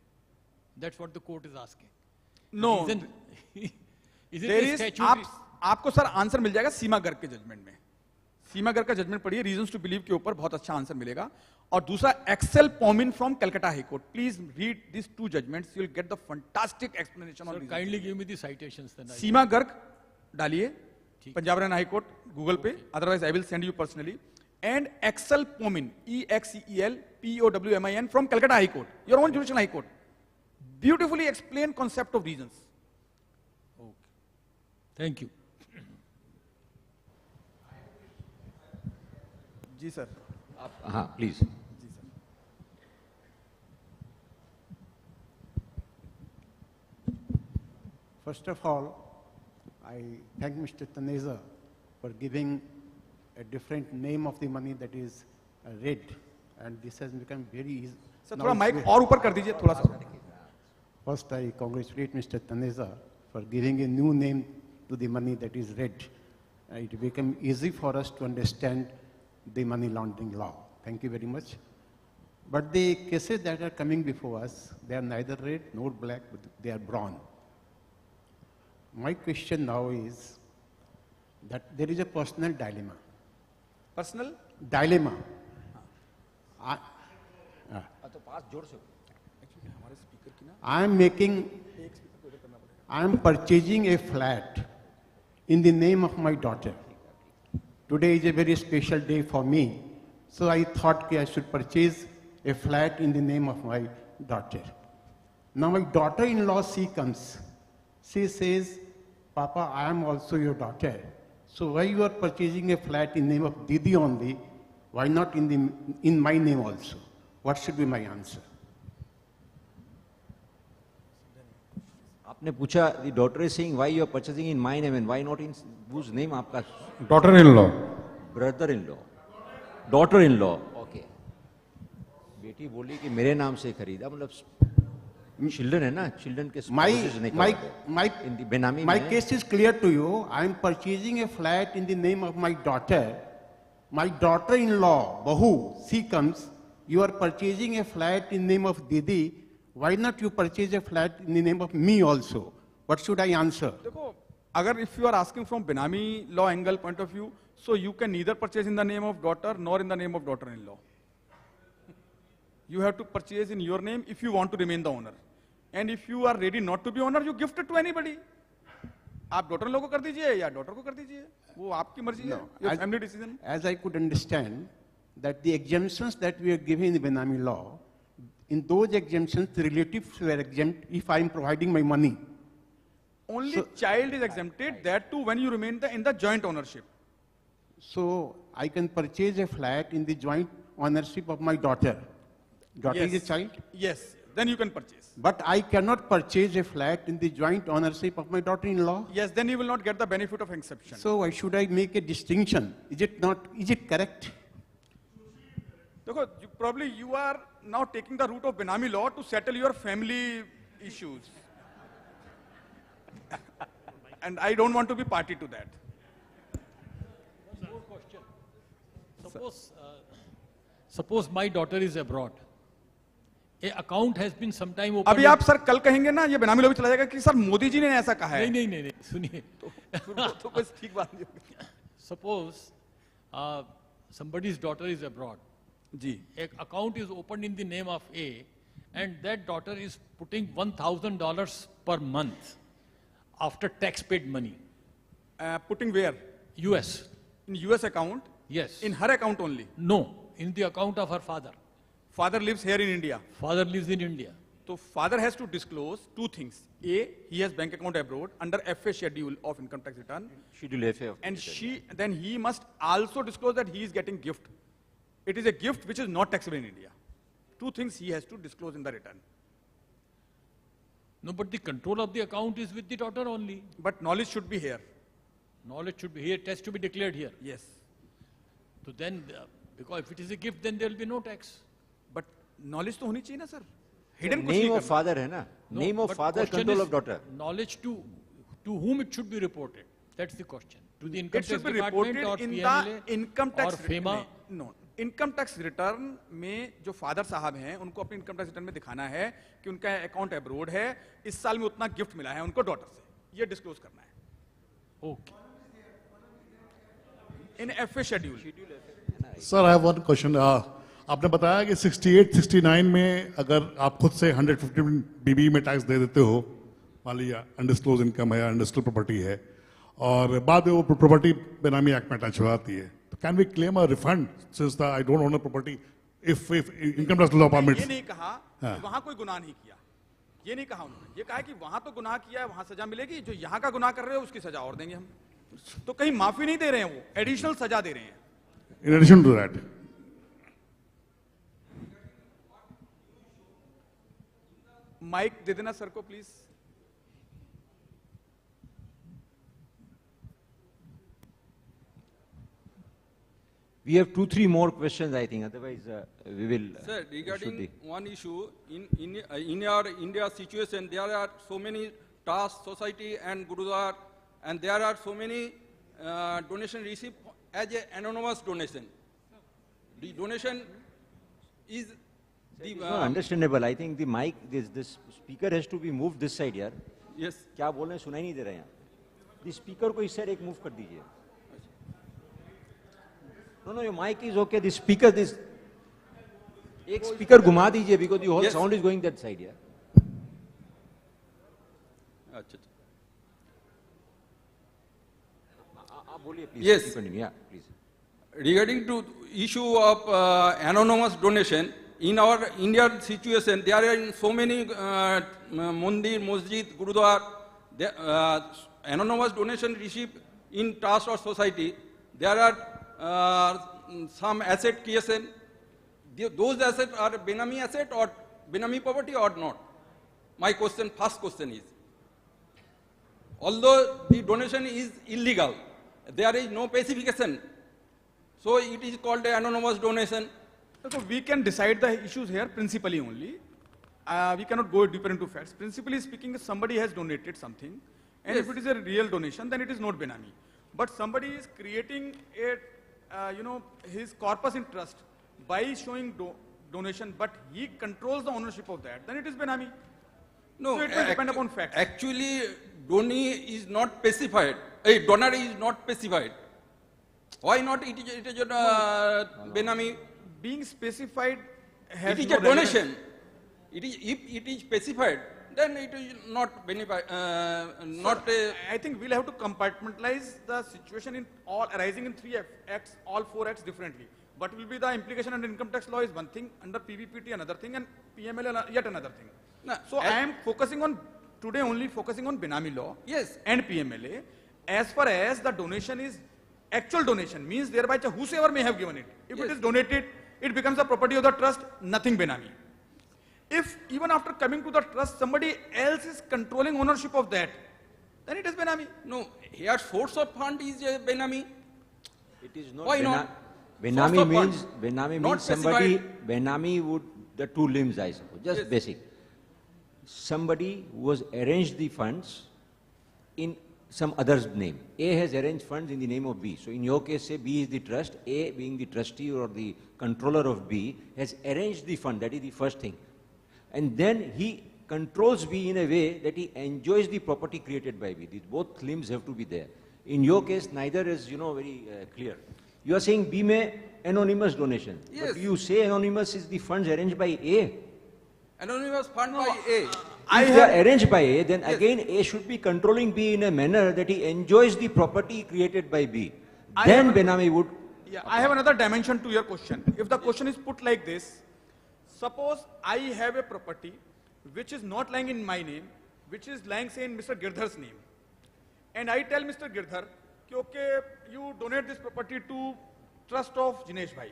That's what the court is asking. No. Is it a statutory? आपको sir answer मिल जाएगा सीमा गर्ग के judgement में. सीमा गर्ग का judgement पढ़िए, reasons to believe के ऊपर बहुत अच्छा आंसर मिलेगा. और दूसरा Exel Powmin from Calcutta High Court. Please read this 2 judgments, you will get the fantastic explanation on. Kindly give me the citations then. Seema Garg डालिए Punjab Haryana High Court Google पे, otherwise I will send you personally. And Exel Powmin, EXEL POWMIN from Calcutta High Court, your own judicial High Court, beautifully explain concept of reasons. Thank you. जी sir. हाँ please. जी sir. First of all, I thank Mr. Taneza for giving a different name of the money, that is red, and this has become very easy. Sir थोड़ा mic और ऊपर कर दीजिए थोड़ा सा. First, I congratulate Mr. Taneza for giving a new name to the money that is red. It became easy for us to understand the money laundering law. Thank you very much. But the cases that are coming before us, they are neither red nor black, but they are brown. My question now is that there is a personal dilemma. Personal? Dilemma. I am purchasing a flat in the name of my daughter. Today is a very special day for me, so I thought I should purchase a flat in the name of my daughter. Now my daughter-in-law, she comes. She says, Papa, I am also your daughter. So why you are purchasing a flat in the name of Didi only? Why not in my name also? What should be my answer? आपने पूछा, the daughter is saying why you are purchasing in my name and why not in whose name आपका? Daughter-in-law. Brother-in-law. Daughter-in-law. Okay. बेटी बोली कि मेरे नाम से खरीदा, मतलब children है ना, children के spouses नहीं करते. My case is clear to you. I am purchasing a flat in the name of my daughter. My daughter-in-law, Bahu, she comes. You are purchasing a flat in the name of Didi. Why not you purchase a flat in the name of me also? What should I answer? देखो, अगर if you are asking from Benami law angle point of view, so you can neither purchase in the name of daughter nor in the name of daughter-in-law. You have to purchase in your name if you want to remain the owner. And if you are ready not to be owner, you gift it to anybody. आप daughter-in-law को कर दीजिए या daughter को कर दीजिए, वो आपकी मर्जी है. Your family decision. As I could understand that the exemptions that we are giving in the Benami law, in those exemptions, the relatives were exempt if I am providing my money. Only child is exempted, that too when you remain in the joint ownership. So I can purchase a flat in the joint ownership of my daughter. Daughter is a child? Yes. then you can purchase. But I cannot purchase a flat in the joint ownership of my daughter-in-law. Yes, then you will not get the benefit of exception. So why should I make a distinction? Is it not? Is it correct? Because probably you are now taking the route of Benami law to settle your family issues. And I don't want to be party to that. One more question. Suppose my daughter is abroad. A account has been sometime opened. अभी आप sir कल कहेंगे ना ये बेनामी law भी चला जाएगा कि सर मोदी जी ने ऐसा कहा है. नहीं सुनिए. तो बस ठीक बात नहीं होगी. Suppose somebody's daughter is abroad. जी. A account is opened in the name of A, and that daughter is putting $1,000 per month after tax paid money. Putting where? US. In US account? Yes. In her account only? No, in the account of her father. Father lives here in India. Father lives in India. So father has to disclose two things. A, he has bank account abroad under FA schedule of income tax return. Schedule FA. And then he must also disclose that he is getting gift. It is a gift which is not taxable in India. Two things he has to disclose in the return. No, but the control of the account is with the daughter only. But knowledge should be here. Knowledge should be here, it has to be declared here. Yes. So then, because if it is a gift, then there will be no tax. But knowledge to honi chahiye na, sir. Hidden name of father hai na? Name of father, control of daughter. Knowledge to whom it should be reported. That's the question. To the income It should tax be reported department or in PMLA the income tax or FEMA. No. Income tax return में जो father साहब हैं उनको अपने income tax return में दिखाना है कि उनका अकाउंट अब्रोड है, इस साल में उतना गिफ्ट मिला है उनको डॉटर से, ये डिस्क्लोज करना है. Okay. In FA schedule. Sir I have one question. आपने बताया कि 68, 69 में अगर आप खुद से 150 बीबी में टैक्स दे देते हो, मान लीजिए अनडिस्क्लोज इनकम है, अनडिस्क्लोज प्रॉपर्टी है, और बाद में वो प्रॉपर्टी बेनामी एक्ट में अटैच हो जाती है, तो can we claim a refund since the I don't own a property if income tax law permits? ये नहीं कहा कि वहां कोई गुनाह नहीं किया, ये नहीं कहा उन्होंने. ये कहा कि वहां तो गुनाह किया है, वहां सजा मिलेगी, जो यहाँ का गुनाह कर रहे हो उसकी सजा और देंगे हम. तो कहीं माफी नहीं दे रहे हैं, वो एडिशनल सजा दे रहे हैं. In addition to that, mic दे देना सर को please. We have 2-3 more questions, I think. Otherwise, we will. Sir, regarding one issue, in your India situation, there are so many trust, society, and gurudwara, and there are so many donation received as an anonymous donation. The donation is the. It's not understandable. I think the mic, this speaker has to be moved this side, yaar. Yes. क्या बोल रहे हैं सुनाई नहीं दे रहे हैं. The speaker को इस side एक move कर दीजिए. No, your mic is okay. The speaker, एक speaker घुमा दीजिए because the whole sound is going that side, yeah. अच्छा. आप बोलिए please. Yes. Continue. Yeah, please. Regarding to issue of anonymous donation, in our Indian situation, there are so many mandir, masjid, gurudwara, anonymous donation received in trust or society. There are some asset creation. Those assets are Benami asset or Benami property or not? My question, first question is, although the donation is illegal, there is no specification. So it is called an anonymous donation. So we can decide the issues here principally only. We cannot go deeper into facts. Principally speaking, if somebody has donated something, and if it is a real donation, then it is not Benami. But somebody is creating a, his corpus in trust by showing donation, but he controls the ownership of that, then it is Benami. No, so it will depend upon facts. Actually, donee is not specified. A donor is not specified. Why not? It is Benami. Being specified has it is no a donation. It is, if it is specified, then it is not benefit. I think we'll have to compartmentalize the situation in all arising in 3 acts, all 4 acts differently. What will be the implication under income tax law is one thing, under PVPT another thing, and PMLA yet another thing. So I am focusing on today only focusing on Benami law, yes, and PMLA. As far as the donation is actual donation, means thereby whosoever may have given it. If it is donated, it becomes a property of the trust, nothing Benami. If even after coming to the trust, somebody else is controlling ownership of that, then it is Benami. No, here source of fund is Benami. It is not. Why not? Benami means, Benami Not means somebody, specified. Benami would, the two limbs I suppose, just Yes. basic. Somebody who has arranged the funds in some other's name. A has arranged funds in the name of B. So in your case, say B is the trust, A being the trustee or the controller of B has arranged the fund, that is the first thing. And then he controls B in a way that he enjoys the property created by B. These both limbs have to be there. In your case, neither is, very clear. You are saying B may anonymous donation. Yes. But you say anonymous is the funds arranged by A. Anonymous fund by A. If they are arranged by A, then again A should be controlling B in a manner that he enjoys the property created by B. Then Benami would... Yeah, I have another dimension to your question. If the question is put like this, suppose I have a property which is not lying in my name, which is lying, say, in Mr. Girdhar's name. And I tell Mr. Girdhar, okay, you donate this property to trust of Jinesh Bhai.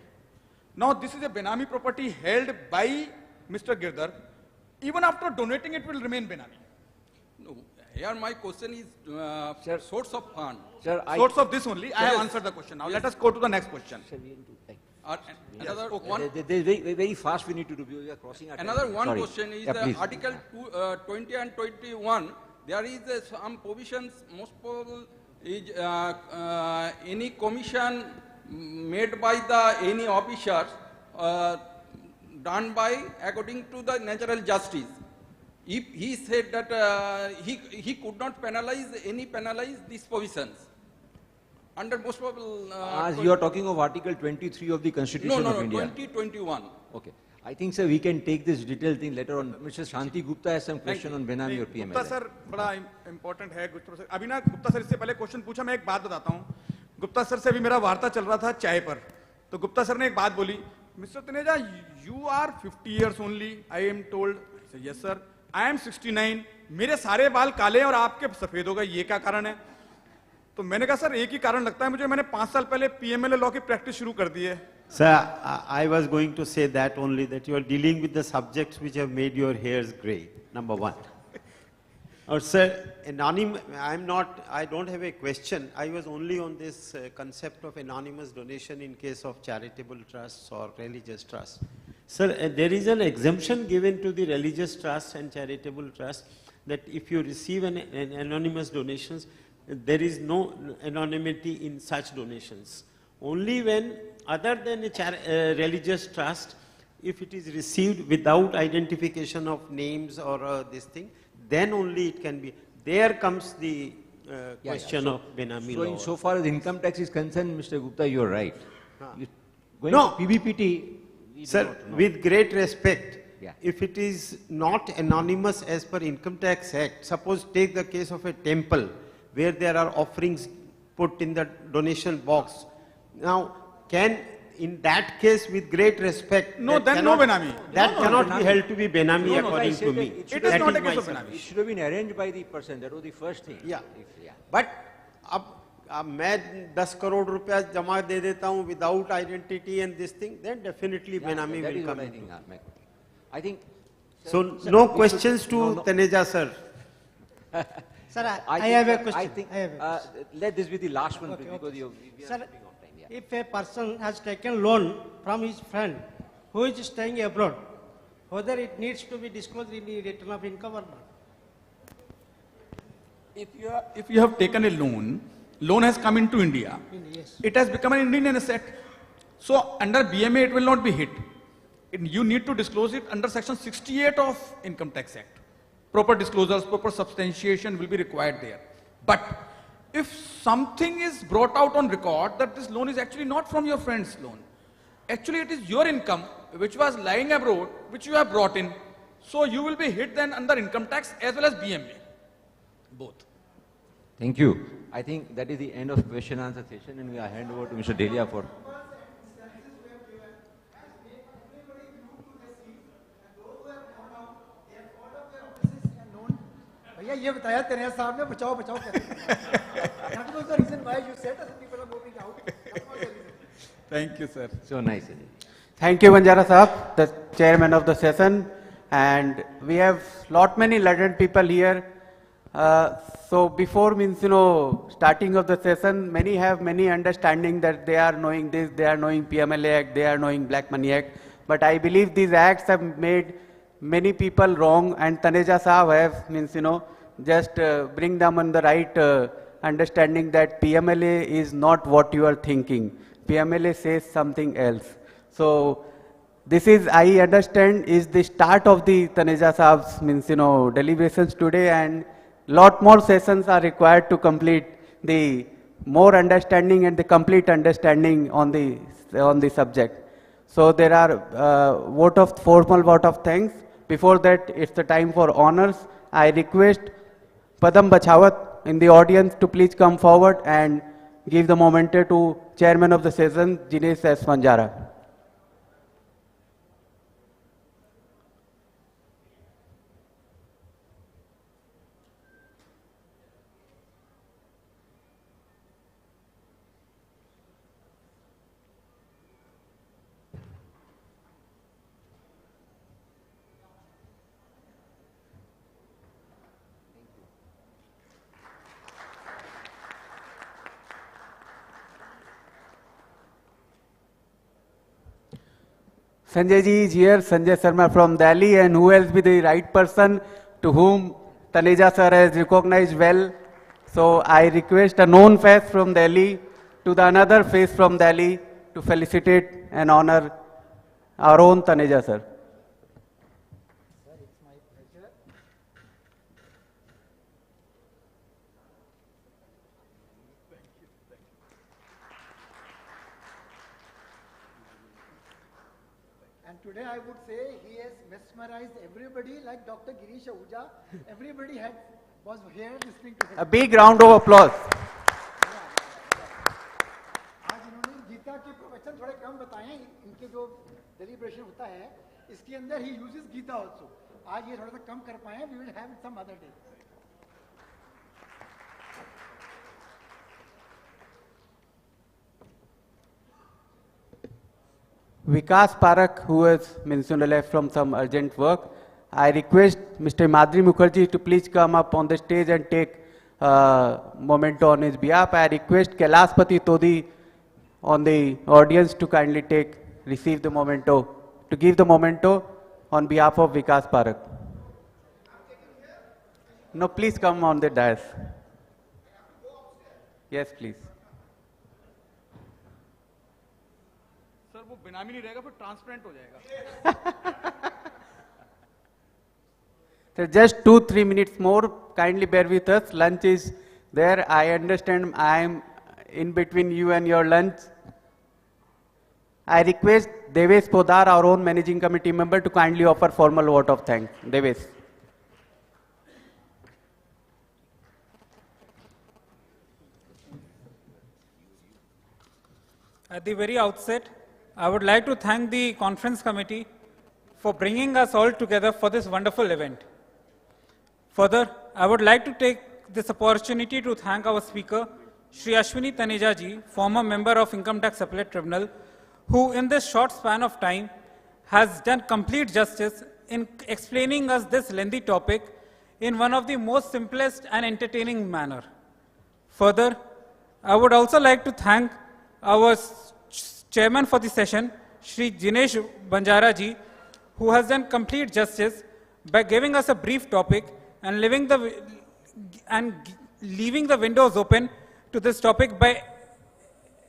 Now this is a Benami property held by Mr. Girdhar. Even after donating, it will remain Benami. No, here my question is source of fund. Sir, Source of this only, I have answered the question. Now let us go to the next question. Another one. Very, very fast we need to do. We are crossing our time. Another one Sorry. question is Yeah, please. Article 20 and 21. There is some provisions, most probable is any commission made by any officers done by according to the natural justice. If he said that he could not penalize these provisions. Under most probable... As you are talking of Article 23 of the Constitution of India. 2021. Okay. I think, sir, we can take this detailed thing later on. Mr. Shanti Gupta has some question on Benami or PML. Gupta sir बड़ा important है Gupta sir अभी ना Gupta sir इससे पहले question पूछा मैं एक बात बताता हूँ गुप्ता सर से अभी मेरा वार्ता चल रहा था चाय पर तो गुप्ता सर ने एक बात बोली mister Taneja you are 50 years only I am told yes sir I am 69 मेरे सारे बाल काले और आपके सफेद हो गए ये क्या कारण है तो मैंने कहा सर एक ही कारण लगता है मुझे मैंने 5 साल पहले पीएमएलए लॉ की प्रैक्टिस शुरू कर दी है Sir, I was going to say that only, that you are dealing with the subjects which have made your hairs gray, number one. Or sir, I don't have a question. I was only on this concept of anonymous donation in case of charitable trusts or religious trusts. Sir, there is an exemption given to the religious trusts and charitable trusts that if you receive an anonymous donations, there is no anonymity in such donations. Only when, other than a religious trust, if it is received without identification of names or this thing, then only it can be. There comes the question of Benami law. So, insofar as income tax is concerned, Mr. Gupta, you are right. Going No. to PBPT, Sir, with great respect, Yeah. if it is not anonymous as per Income Tax Act, suppose take the case of a temple where there are offerings put in the donation box. Now, in that case, with great respect, No, then no Benami. That cannot be held to be Benami No, no, according I said to that me. it should It is That not a my case of submission. Benami. it should have been arranged by the person. That was the first thing. Yeah. Yeah. But अब मैं 10 करोड़ रुपया जमा दे देता हूँ without identity and this thing, then definitely Benami That will is what come I in. think. I think. So Sir, no we questions should- to no, no. Taneja sir. Sir, I think, have a I question. think, I have a question. let this be the last one, Okay, please, okay. because we are Sir, running out of time. Yeah. if a person has taken loan from his friend who is staying abroad, whether it needs to be disclosed in the return of income or not? If you have taken a loan has come into India, Yes. it has become an Indian asset. So under BMA it will not be hit. You need to disclose it under section 68 of Income Tax Act. Proper disclosures, proper substantiation will be required there. But if something is brought out on record that this loan is actually not from your friend's loan, actually it is your income which was lying abroad, which you have brought in. So you will be hit then under income tax as well as BMA. Both. Thank you. I think that is the end of question and answer session, and we are hand over to Mr. Delia for. भैया ये बताया तेरे साहब ने बचाओ बचाओ कर that was the reason why you said that people are moving out. That was the reason. Thank you, sir. So nice. Thank you, Banjara Sahab, the chairman of the session. and we have lot many learned people here. So before starting of the session, many have many understanding that they are knowing this, they are knowing PMLA Act, they are knowing Black Money Act. But I believe these acts have made many people wrong, and Taneja Saab have just bring them on the right understanding that PMLA is not what you are thinking. PMLA says something else. So this is, I understand, is the start of the Taneja Saab's deliberations today, and lot more sessions are required to complete the more understanding and the complete understanding on the subject. So there are formal vote of thanks. Before that, it's the time for honors. I request Padam Bachawat in the audience to please come forward and give the memento to Chairman of the session, Jinesh S. Vanjara. Sanjay ji is here, Sanjay Sharma from Delhi, and who else be the right person to whom Taneja sir has recognized well. So I request a known face from Delhi to the another face from Delhi to felicitate and honor our own Taneja sir. And today I would say he has mesmerized everybody like Dr. Girish Ahuja. Everybody was here listening to him. A big round of applause. आज इन्होंने गीता के प्रवचन थोड़े कम बताए हैं. इनके जो deliberation होता है, इसके अंदर he uses Gita also. आज ये थोड़ा सा कम कर पाए हैं. We will have it some other day. Vikas Parak, who has left from some urgent work, I request Mr. Madri Mukherjee to please come up on the stage and take memento on his behalf. I request Kailaspati Todi on the audience to kindly receive the memento, to give the memento on behalf of Vikas Parak. No, please come on the dais. Yes, please. वो बेनामी नहीं रहेगा, फिर transparent हो जाएगा. So just 2-3 minutes more, kindly bear with us. Lunch is there. I understand I am in between you and your lunch. I request Devesh Podar, our own managing committee member, to kindly offer formal vote of thanks. Devesh. At the very outset, I would like to thank the conference committee for bringing us all together for this wonderful event. Further, I would like to take this opportunity to thank our speaker, Shri Ashwini Taneja ji, former member of Income Tax Appellate Tribunal, who in this short span of time has done complete justice in explaining us this lengthy topic in one of the most simplest and entertaining manner. Further, I would also like to thank our chairman for the session, Shri Jinesh Vanjara ji, who has done complete justice by giving us a brief topic and leaving the windows open to this topic by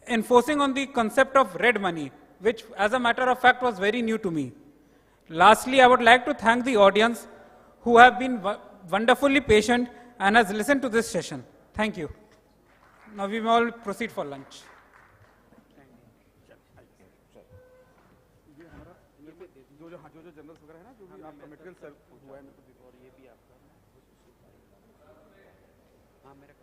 enforcing on the concept of red money, which as a matter of fact was very new to me. Lastly, I would like to thank the audience who have been wonderfully patient and has listened to this session. Thank you. Now we may all proceed for lunch. जो generals वगैरह है ना, जो भी आपका material sir हुआ है, और ये भी आपका हाँ मेरा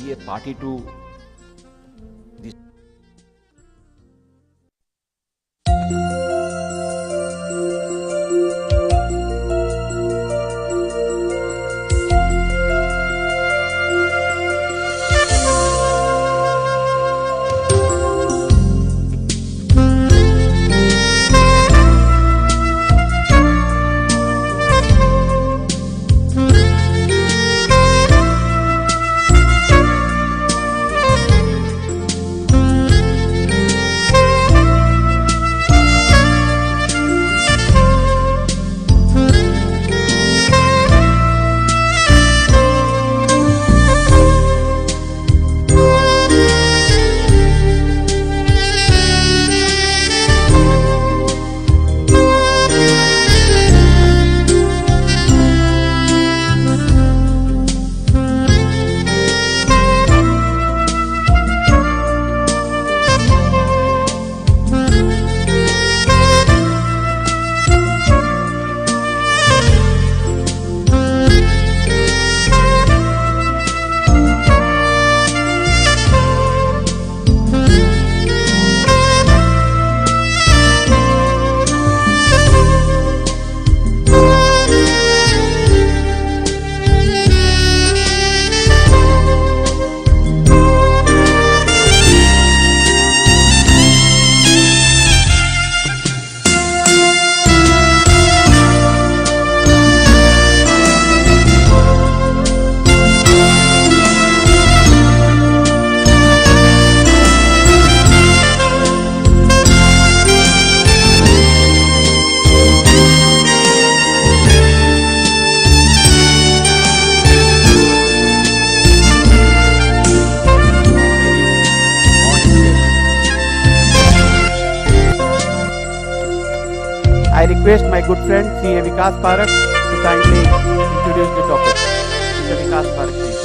be a party to this. I request my good friend C.A. Vikas Parak to kindly introduce the topic. Mr. Vikas Parak, please.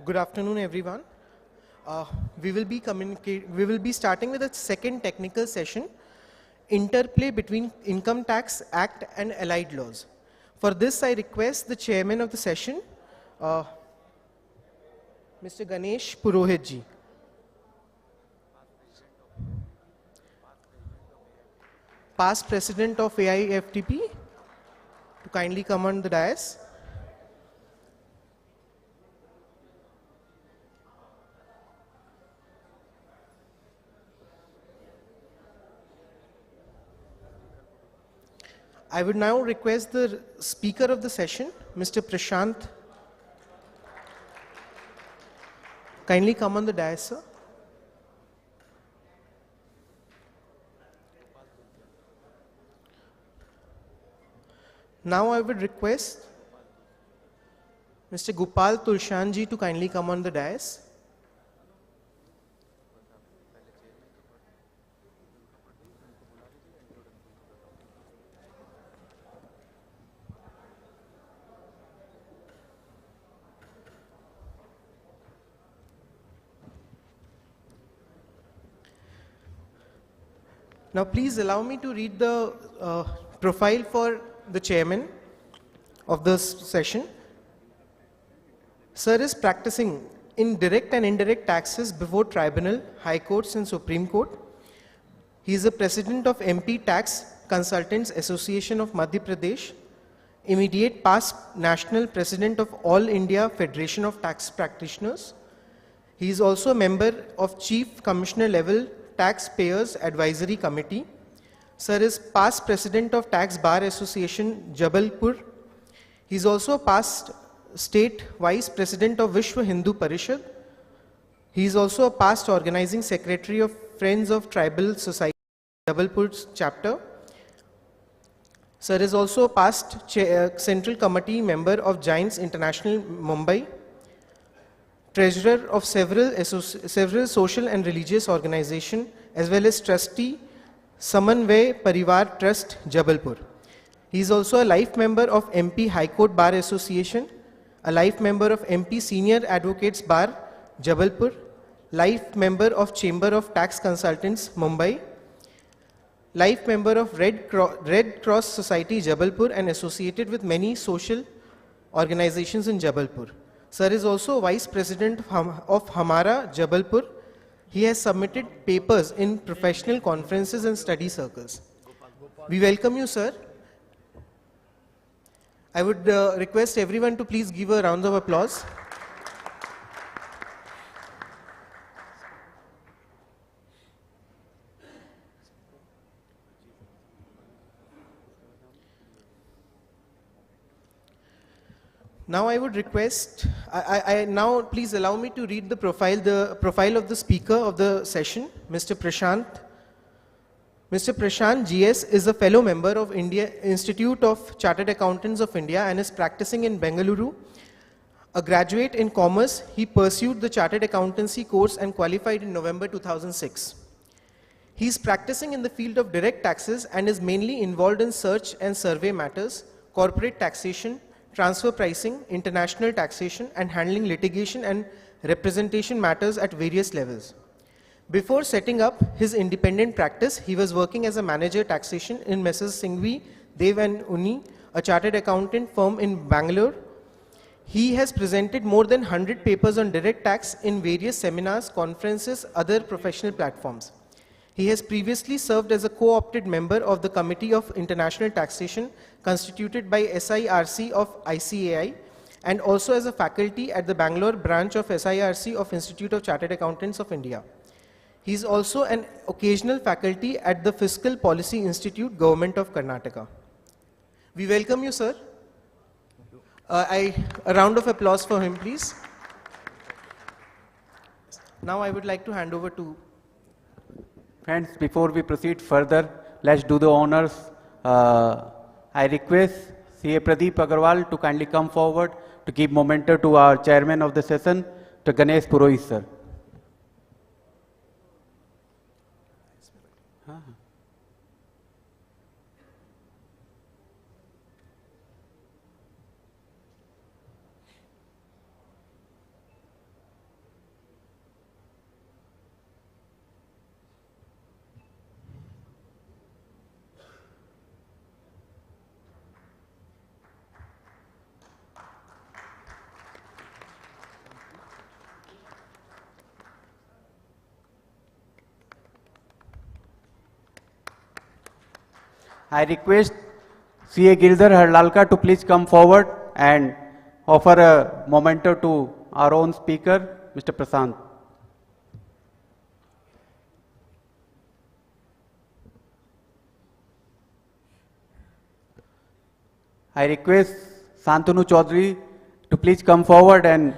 Good afternoon, everyone. We will be starting with a second technical session, interplay between Income Tax Act and allied laws. For this, I request the chairman of the session, Mr. Ganesh Purohit ji. Past president of AIFTP, to kindly come on the dais. I would now request the speaker of the session, Mr. Prashant, kindly come on the dais, sir. Now I would request Mr. Gopal Tulshan ji to kindly come on the dais. Now please allow me to read the profile for the chairman of this session. Sir is practicing in direct and indirect taxes before tribunal, high courts and Supreme Court. He is the president of MP Tax Consultants Association of Madhya Pradesh, immediate past national president of All India Federation of Tax Practitioners. He is also a member of Chief Commissioner level Taxpayers Advisory Committee. Sir is past president of Tax Bar Association, Jabalpur. He is also past state vice president of Vishwa Hindu Parishad. He is also a past organizing secretary of Friends of Tribal Society, Jabalpur chapter. Sir is also a past central committee member of Giants International, Mumbai. Treasurer of several social and religious organizations, as well as trustee Samanvay Parivar Trust, Jabalpur. He is also a life member of MP High Court Bar Association, a life member of MP Senior Advocates Bar, Jabalpur, life member of Chamber of Tax Consultants, Mumbai, life member of Red Cross Society, Jabalpur, and associated with many social organizations in Jabalpur. Sir is also vice president of Hamara, Jabalpur. He has submitted papers in professional conferences and study circles. We welcome you, sir. I would request everyone to please give a round of applause. Now I would request, now please allow me to read the profile of the speaker of the session, Mr. Prashant. Mr. Prashant GS is a fellow member of India Institute of Chartered Accountants of India and is practicing in Bengaluru. A graduate in commerce, he pursued the Chartered Accountancy course and qualified in November 2006. He is practicing in the field of direct taxes and is mainly involved in search and survey matters, corporate taxation, transfer pricing, international taxation, and handling litigation and representation matters at various levels. Before setting up his independent practice, he was working as a manager taxation in Messrs. Singhvi, Dev and Uni, a chartered accountant firm in Bangalore. He has presented more than 100 papers on direct tax in various seminars, conferences, other professional platforms. He has previously served as a co-opted member of the Committee of International Taxation constituted by SIRC of ICAI and also as a faculty at the Bangalore branch of SIRC of Institute of Chartered Accountants of India. He is also an occasional faculty at the Fiscal Policy Institute, Government of Karnataka. We welcome you, sir. A round of applause for him, please. Now I would like to hand over to... Friends, before we proceed further, let's do the honors. I request CA Pradeep Agarwal to kindly come forward to give memento to our chairman of the session, to Ganesh Purohit, sir. I request CA Girdhar Harlalka to please come forward and offer a memento to our own speaker, Mr. Prasant. I request Santanu Chaudhary to please come forward and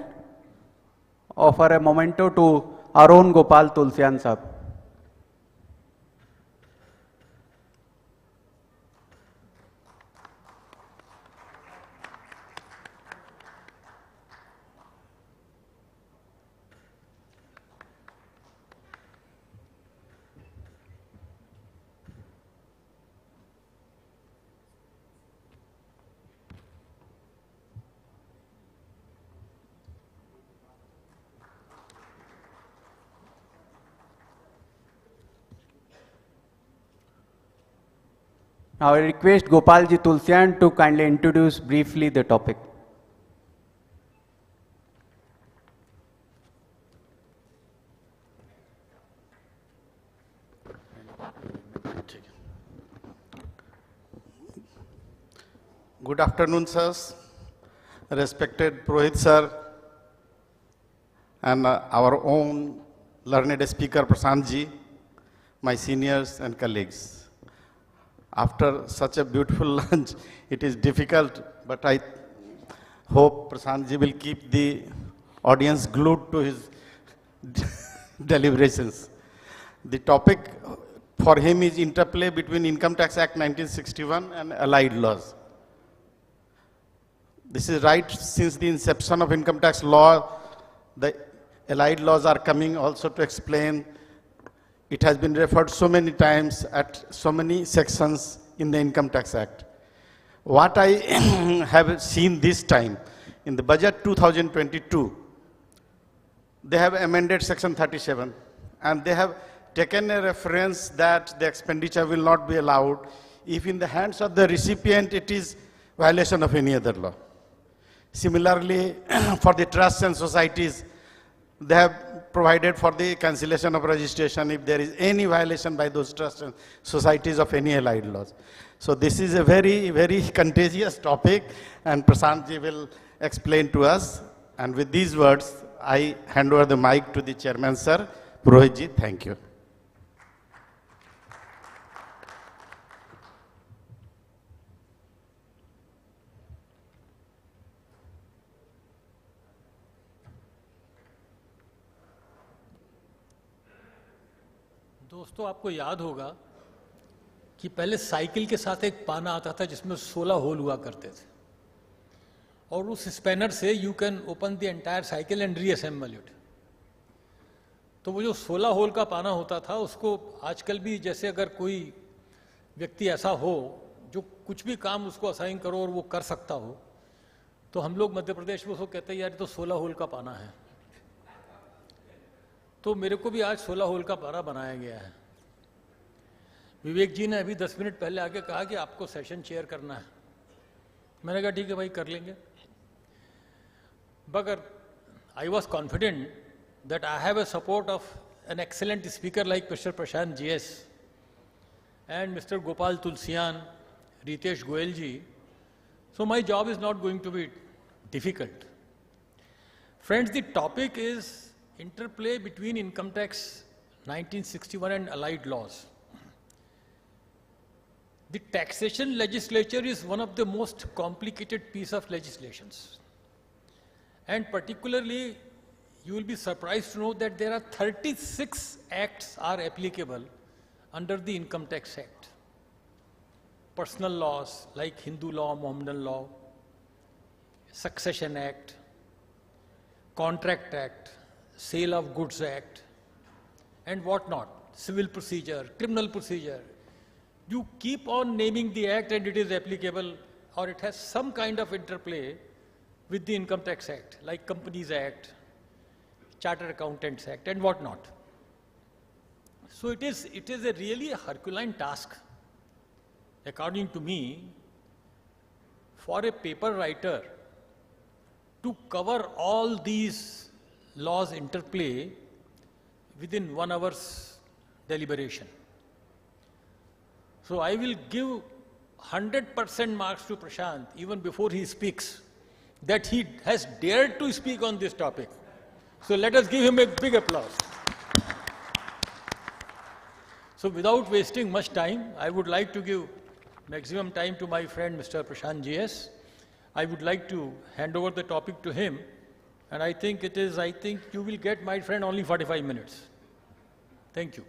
offer a memento to our own Gopal Tulsian Sahab. Now I request Gopalji Tulsian to kindly introduce briefly the topic. Good afternoon, sirs. Respected Purohit sir, and our own learned speaker Prasant ji, my seniors and colleagues. After such a beautiful lunch, it is difficult, but I hope Prasant ji will keep the audience glued to his deliberations. The topic for him is interplay between Income Tax Act 1961 and allied laws. This is right since the inception of income tax law, the allied laws are coming also to explain. It has been referred so many times at so many sections in the Income Tax Act. What I have seen this time, in the budget 2022, they have amended section 37 and they have taken a reference that the expenditure will not be allowed if in the hands of the recipient it is violation of any other law. Similarly, for the trusts and societies, they have provided for the cancellation of registration if there is any violation by those trusts and societies of any allied laws. So this is a very, very contagious topic, and Prasant ji will explain to us. And with these words, I hand over the mic to the chairman, sir. Purohit ji, thank you. दोस्तों, आपको याद होगा कि पहले cycle के साथ एक पाना आता था जिसमें 16 होल हुआ करते थे, और उस स्पैनर से you can open the entire cycle and reassemble it. तो वो जो 16 होल का पाना होता था, उसको आजकल भी जैसे अगर कोई व्यक्ति ऐसा हो जो कुछ भी काम उसको असाइन करो और वो कर सकता हो, तो हम लोग मध्य प्रदेश में उसको कहते हैं यार ये तो 16 होल का पाना है. तो मेरे को भी आज 16 होल का पाना बनाया गया है. विवेक जी ने अभी 10 मिनट पहले आके कहा कि आपको सेशन चेयर करना है. मैंने कहा ठीक है भाई, कर लेंगे. But I was confident that I have a support of an excellent speaker like Mr. Prashant GS and Mr. Gopal Tulsian, Ritesh Goyal ji. So my job is not going to be difficult. Friends, the topic is interplay between Income Tax 1961 and allied laws. The taxation legislature is one of the most complicated piece of legislations. And particularly, you will be surprised to know that there are 36 acts are applicable under the Income Tax Act. Personal laws like Hindu law, Mohammedan law, Succession Act, Contract Act, Sale of Goods Act, and whatnot, civil procedure, criminal procedure. You keep on naming the act and it is applicable, or it has some kind of interplay with the Income Tax Act, like Companies Act, Chartered Accountants Act, and whatnot. So it is a really a Herculean task, according to me, for a paper writer to cover all these laws interplay within 1 hour's deliberation. So I will give 100% marks to Prashant, even before he speaks, that he has dared to speak on this topic. So let us give him a big applause. So without wasting much time, I would like to give maximum time to my friend Mr. Prashant GS. I would like to hand over the topic to him, and I think you will get, my friend, only 45 minutes. Thank you.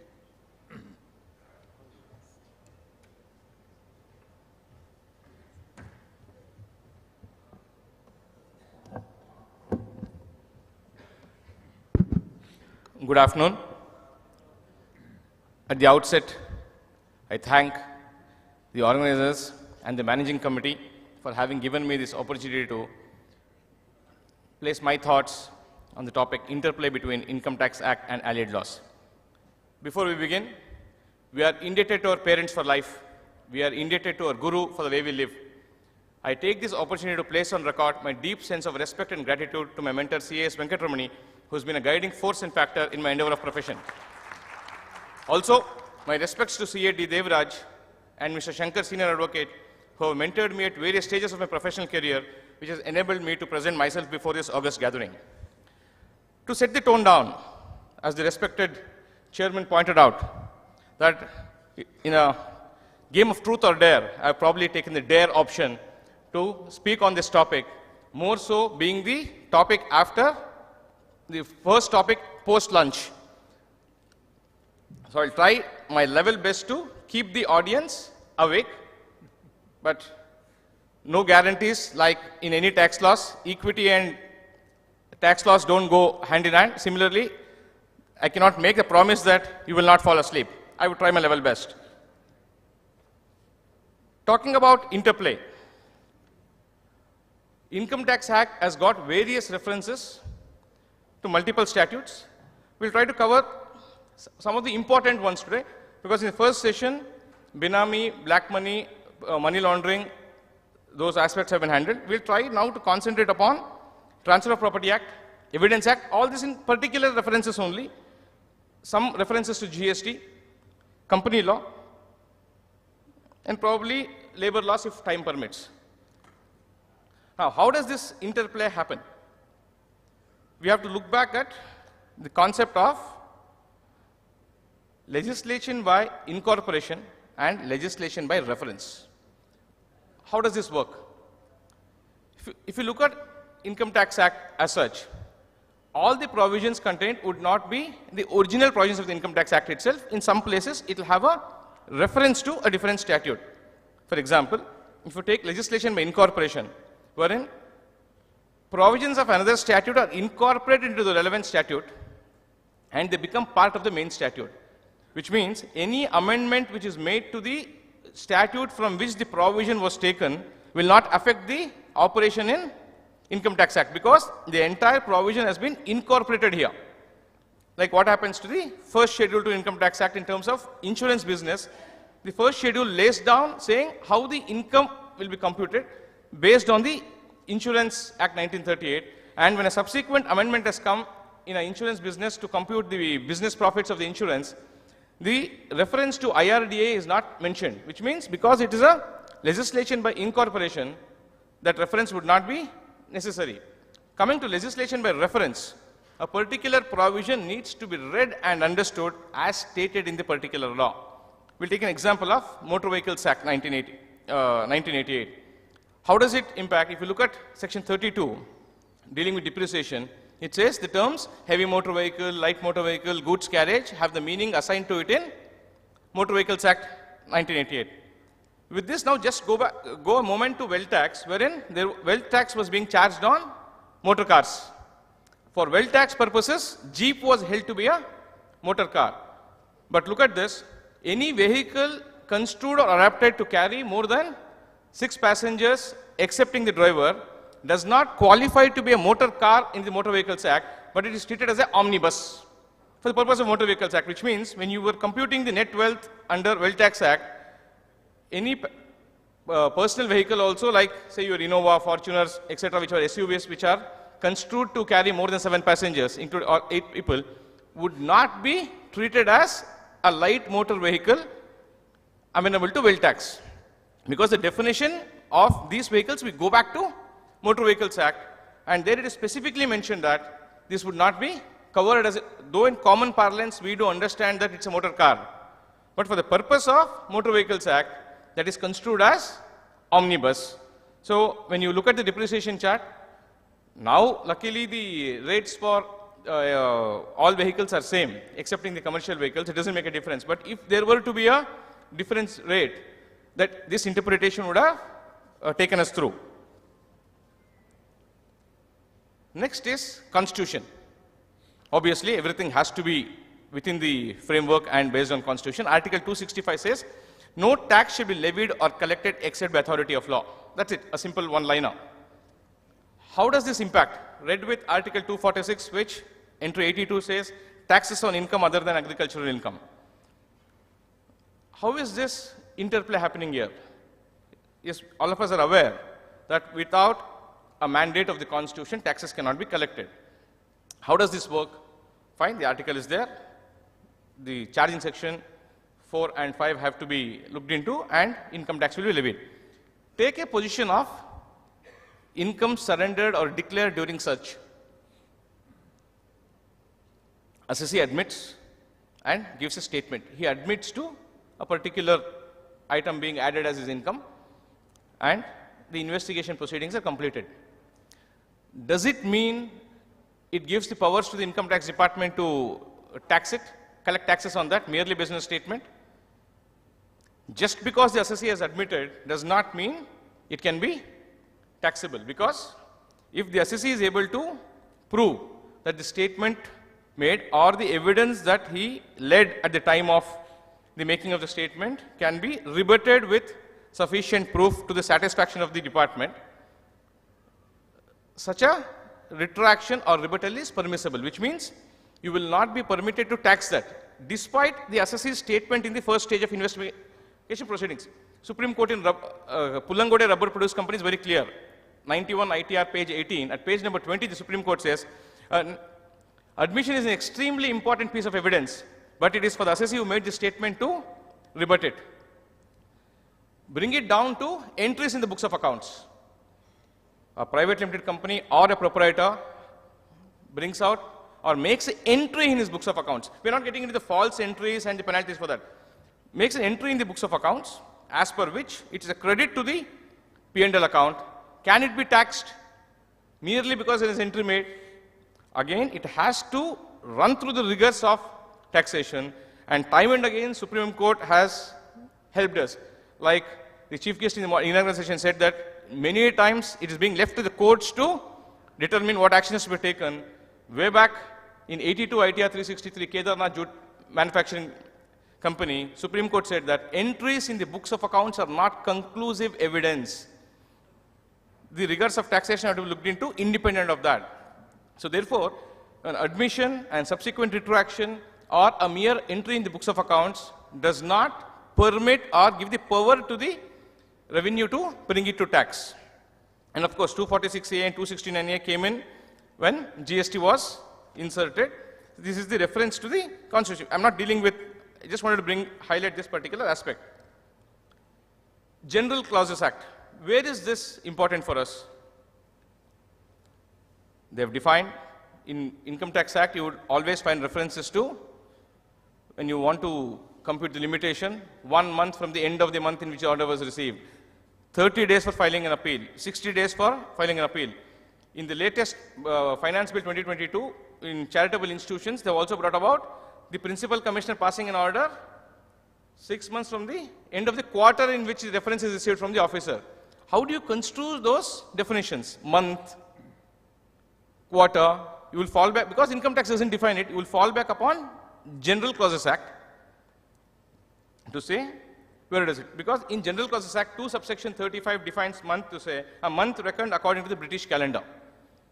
Good afternoon. At the outset, I thank the organizers and the managing committee for having given me this opportunity to place my thoughts on the topic interplay between Income Tax Act and allied laws. Before we begin, we are indebted to our parents for life. We are indebted to our guru for the way we live. I take this opportunity to place on record my deep sense of respect and gratitude to my mentor C.A.S. Venkatramani, who's been a guiding force and factor in my endeavor of profession. Also, my respects to C.A. D. Devraj and Mr. Shankar, Senior Advocate, who have mentored me at various stages of my professional career, which has enabled me to present myself before this august gathering. To set the tone down, as the respected chairman pointed out, that in a game of truth or dare, I've probably taken the dare option to speak on this topic, more so being the topic after the first topic post-lunch. So I'll try my level best to keep the audience awake, but no guarantees like in any tax laws. Equity and tax laws don't go hand in hand. Similarly, I cannot make a promise that you will not fall asleep. I will try my level best. Talking about interplay, Income Tax Act has got various references to multiple statutes. We'll try to cover some of the important ones today, because in the first session, Benami, black money, money laundering, those aspects have been handled. We'll try now to concentrate upon Transfer of Property Act, Evidence Act, all this in particular references only, some references to GST, company law, and probably labor laws if time permits. Now, how does this interplay happen? We have to look back at the concept of legislation by incorporation and legislation by reference. How does this work? If you look at Income Tax Act as such, all the provisions contained would not be the original provisions of the Income Tax Act itself. In some places, it will have a reference to a different statute. For example, if you take legislation by incorporation, wherein provisions of another statute are incorporated into the relevant statute and they become part of the main statute, which means any amendment which is made to the statute from which the provision was taken will not affect the operation in Income Tax Act, because the entire provision has been incorporated here. Like what happens to the first schedule to Income Tax Act in terms of insurance business. The first schedule lays down saying how the income will be computed based on the Insurance Act 1938, and when a subsequent amendment has come in an insurance business to compute the business profits of the insurance, the reference to IRDA is not mentioned, which means because it is a legislation by incorporation, that reference would not be necessary. Coming to legislation by reference, a particular provision needs to be read and understood as stated in the particular law. We'll take an example of Motor Vehicles Act 1988. How does it impact? If you look at section 32, dealing with depreciation, it says the terms heavy motor vehicle, light motor vehicle, goods carriage have the meaning assigned to it in Motor Vehicles Act 1988. With this, now just go a moment to wealth tax, wherein the wealth tax was being charged on motor cars. For wealth tax purposes, Jeep was held to be a motor car. But look at this, any vehicle construed or adapted to carry more than 6 passengers, excepting the driver, does not qualify to be a motor car in the Motor Vehicles Act, but it is treated as an omnibus for the purpose of Motor Vehicles Act, which means when you were computing the net wealth under Wealth Tax Act, any personal vehicle also, like say your Innova, Fortuners, etc., which are SUVs, which are construed to carry more than 7 passengers, including 8 people, would not be treated as a light motor vehicle amenable to wealth tax. Because the definition of these vehicles, we go back to Motor Vehicles Act, and there it is specifically mentioned that this would not be covered as, though in common parlance we do understand that it's a motor car. But for the purpose of Motor Vehicles Act, that is construed as omnibus. So when you look at the depreciation chart, now luckily the rates for all vehicles are same, excepting the commercial vehicles. It doesn't make a difference. But if there were to be a difference rate, that this interpretation would have taken us through. Next is Constitution. Obviously, everything has to be within the framework and based on Constitution. Article 265 says, no tax should be levied or collected except by authority of law. That's it, a simple one-liner. How does this impact? Read with Article 246, which entry 82 says, taxes on income other than agricultural income. How is this interplay happening here? Yes, all of us are aware that without a mandate of the Constitution, taxes cannot be collected. How does this work? Fine, the article is there. The charging section 4 and 5 have to be looked into, and income tax will be levied. Take a position of income surrendered or declared during such. Assessee admits and gives a statement. He admits to a particular item being added as his income, and the investigation proceedings are completed. Does it mean it gives the powers to the income tax department to tax it, collect taxes on that, merely based on a statement? Just because the assessee has admitted does not mean it can be taxable, because if the assessee is able to prove that the statement made or the evidence that he led at the time of the making of the statement can be rebutted with sufficient proof to the satisfaction of the department, such a retraction or rebuttal is permissible, which means you will not be permitted to tax that, despite the assessee's statement in the first stage of investigation proceedings. Supreme Court in Pullangode Rubber Produce Company is very clear. 91 ITR page 18, at page number 20, the Supreme Court says, admission is an extremely important piece of evidence, but it is for the assessee who made the statement to rebut it. Bring it down to entries in the books of accounts. A private limited company or a proprietor brings out or makes an entry in his books of accounts. We're not getting into the false entries and the penalties for that. Makes an entry in the books of accounts, as per which it is a credit to the P&L account. Can it be taxed merely because it is entry made? Again, it has to run through the rigors of taxation, and time and again Supreme Court has helped us. Like the chief guest in the inaugural session said that many times it is being left to the courts to determine what actions to be taken. Way back in 82 ITR 363 Kedarnath Jute Manufacturing Company, Supreme Court said that entries in the books of accounts are not conclusive evidence. The rigors of taxation have to be looked into independent of that. So therefore, an admission and subsequent retraction or a mere entry in the books of accounts does not permit or give the power to the revenue to bring it to tax. And of course, 246A and 269A came in when GST was inserted. This is the reference to the Constitution. I'm not dealing with, I just wanted to highlight this particular aspect. General Clauses Act. Where is this important for us? They have defined in Income Tax Act, you would always find references to, when you want to compute the limitation, 1 month from the end of the month in which the order was received, 30 days for filing an appeal, 60 days for filing an appeal. In the latest Finance Bill 2022, in charitable institutions, they have also brought about the principal commissioner passing an order 6 months from the end of the quarter in which the reference is received from the officer. How do you construe those definitions? Month, quarter, you will fall back, because income tax doesn't define it, you will fall back upon General Clauses Act to say where it is. Because in General Clauses Act, 2 subsection 35 defines month to say a month reckoned according to the British calendar.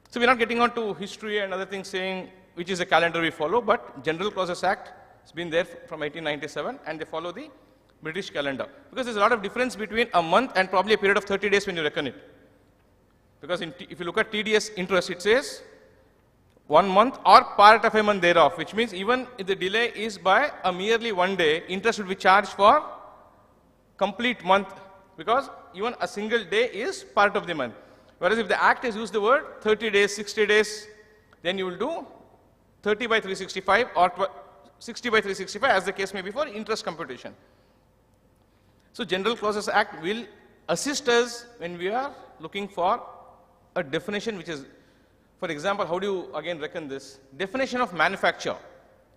So we're not getting on to history and other things saying which is the calendar we follow, but General Clauses Act has been there from 1897 and they follow the British calendar. Because there's a lot of difference between a month and probably a period of 30 days when you reckon it. Because if you look at TDS interest, it says 1 month or part of a month thereof, which means even if the delay is by a merely 1 day, interest will be charged for complete month because even a single day is part of the month. Whereas if the Act has used the word 30 days, 60 days, then you will do 30 by 365 or 60 by 365 as the case may be for interest computation. So General Clauses Act will assist us when we are looking for a definition which is, for example, how do you again reckon this? Definition of manufacture,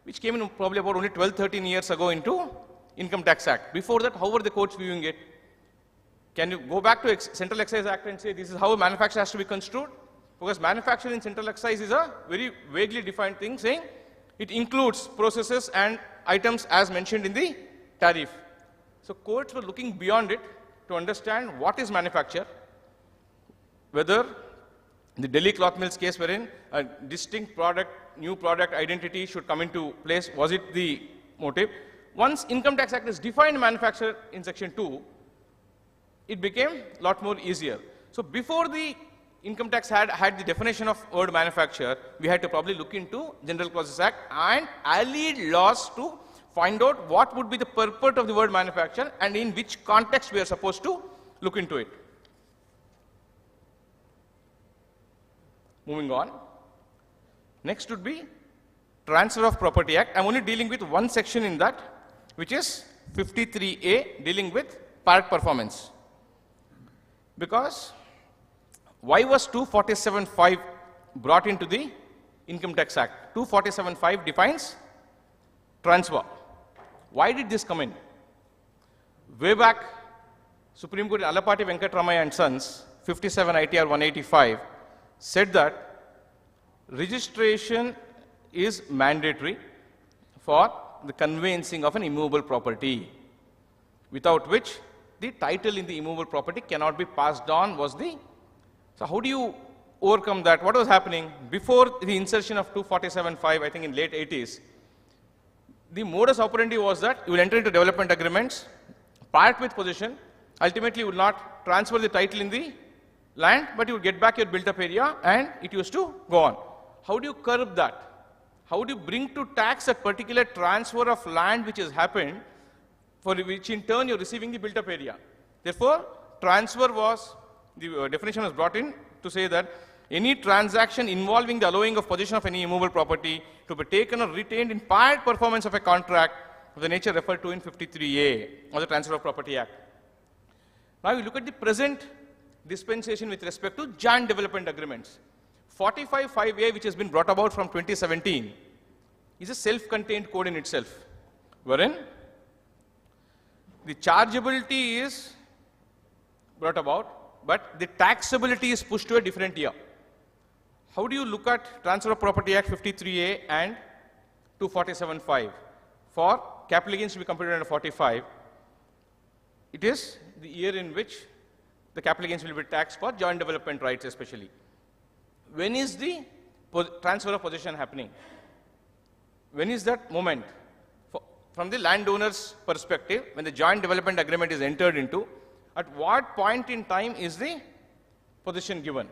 which came in probably about only 12, 13 years ago into Income Tax Act. Before that, how were the courts viewing it? Can you go back to Central Excise Act and say this is how a manufacture has to be construed? Because manufacture in Central Excise is a very vaguely defined thing, saying it includes processes and items as mentioned in the tariff. So courts were looking beyond it to understand what is manufacture, whether the Delhi cloth mills case wherein a distinct product, new product identity should come into place, was it the motive? Once Income Tax Act is defined manufacture in section 2, it became a lot more easier. So before the Income Tax had the definition of word manufacture, we had to probably look into General Clauses Act and allied laws to find out what would be the purport of the word manufacture and in which context we are supposed to look into it. Moving on. Next would be Transfer of Property Act. I'm only dealing with one section in that, which is 53A, dealing with part performance. Because why was 247(5) brought into the Income Tax Act? 247(5) defines transfer. Why did this come in? Way back, Supreme Court Alapati Venkatramaya and Sons, 57 ITR 185, said that registration is mandatory for the conveyancing of an immovable property, without which the title in the immovable property cannot be passed on. So how do you overcome that? What was happening? Before the insertion of 247(5), I think in late 80s, the modus operandi was that you will enter into development agreements, part with possession, ultimately you will not transfer the title in the land, but you will get back your built-up area and it used to go on. How do you curb that? How do you bring to tax that particular transfer of land which has happened, for which in turn you are receiving the built-up area? Therefore, transfer was, the definition was brought in to say that any transaction involving the allowing of possession of any immovable property to be taken or retained in part performance of a contract of the nature referred to in 53A of the Transfer of Property Act. Now you look at the present dispensation with respect to joint development agreements. 45(5)A, which has been brought about from 2017, is a self-contained code in itself, wherein the chargeability is brought about, but the taxability is pushed to a different year. How do you look at Transfer of Property Act 53A and 247(5)? For capital gains to be computed under 45, it is the year in which the capital gains will be taxed for joint development rights especially. When is the transfer of possession happening? When is that moment? From the landowner's perspective, when the joint development agreement is entered into, at what point in time is the possession given?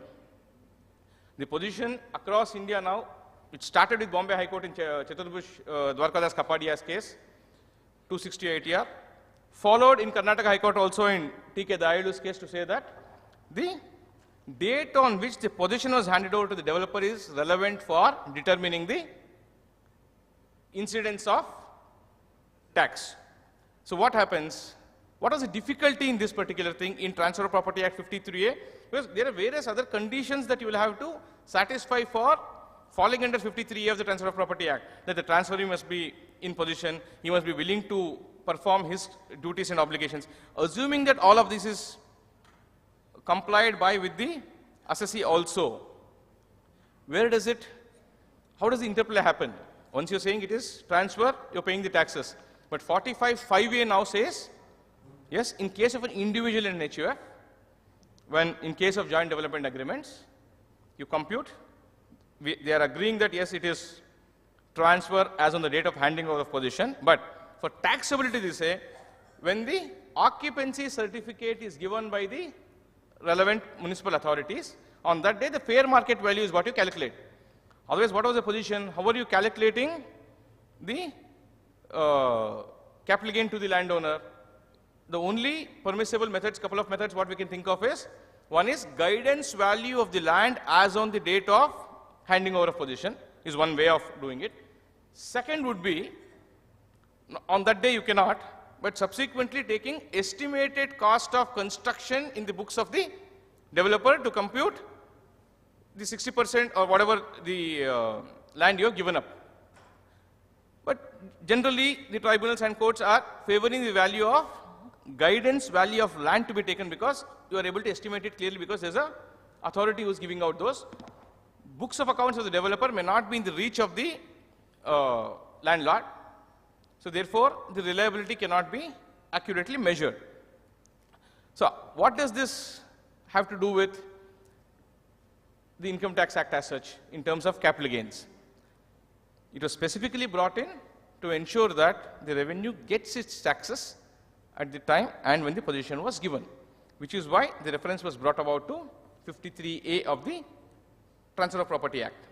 The position across India now, it started with Bombay High Court in Chaturbush Dwarkadas Kapadia's case, 268 year, followed in Karnataka High Court also in T.K. Dayalu's case to say that the date on which the possession was handed over to the developer is relevant for determining the incidence of tax. So what happens? What is the difficulty in this particular thing in Transfer of Property Act 53A? Because there are various other conditions that you will have to satisfy for falling under 53A of the Transfer of Property Act. That the transferee must be in position, he must be willing to perform his duties and obligations. Assuming that all of this is complied by with the assessee also, where does it, how does the interplay happen? Once you're saying it is transfer, you're paying the taxes. But 45(5)A now says, yes, in case of an individual in nature, when in case of joint development agreements, you compute, they are agreeing that yes, it is transfer as on the date of handing over of possession, but for taxability they say, when the occupancy certificate is given by the relevant municipal authorities, on that day the fair market value is what you calculate. Otherwise, what was the position? How are you calculating the capital gain to the landowner? the only permissible methods, couple of methods what we can think of is, one is guidance value of the land as on the date of handing over of possession is one way of doing it. Second would be, on that day you cannot, but subsequently taking estimated cost of construction in the books of the developer to compute the 60% or whatever the land you have given up. But generally the tribunals and courts are favoring the value of guidance value of land to be taken because you are able to estimate it clearly because there's a authority who is giving out those. Books of accounts of the developer may not be in the reach of the landlord. So therefore, the reliability cannot be accurately measured. So what does this have to do with the Income Tax Act as such in terms of capital gains? It was specifically brought in to ensure that the revenue gets its taxes at the time and when the possession was given, which is why the reference was brought about to 53A of the Transfer of Property Act.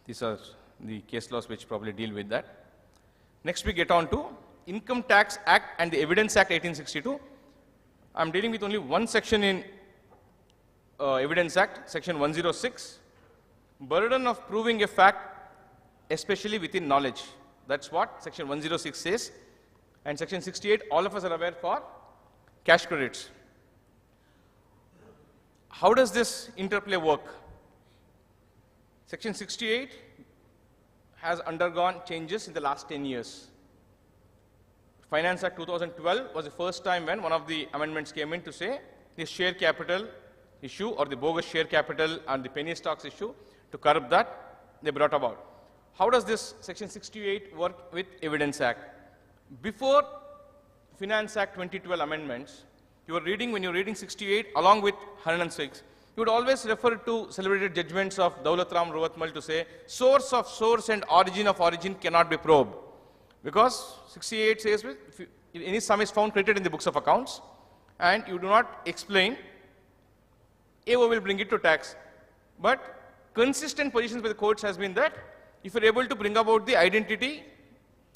These are the case laws which probably deal with that. Next we get on to Income Tax Act and the Evidence Act 1862. I'm dealing with only one section in Evidence Act, section 106. Burden of proving a fact, especially within knowledge. That's what section 106 says. And section 68, all of us are aware for cash credits. How does this interplay work? Section 68 has undergone changes in the last 10 years. Finance Act 2012 was the first time when one of the amendments came in to say the share capital issue or the bogus share capital and the penny stocks issue, to curb that, they brought about. How does this section 68 work with Evidence Act? Before Finance Act 2012 amendments, when you're reading 68 along with 106, you would always refer to celebrated judgments of Daulat Ram Ruvatmal to say source of source and origin of origin cannot be probed. Because 68 says if any sum is found credited in the books of accounts and you do not explain, AO will bring it to tax. But consistent positions by the courts has been that if you're able to bring about the identity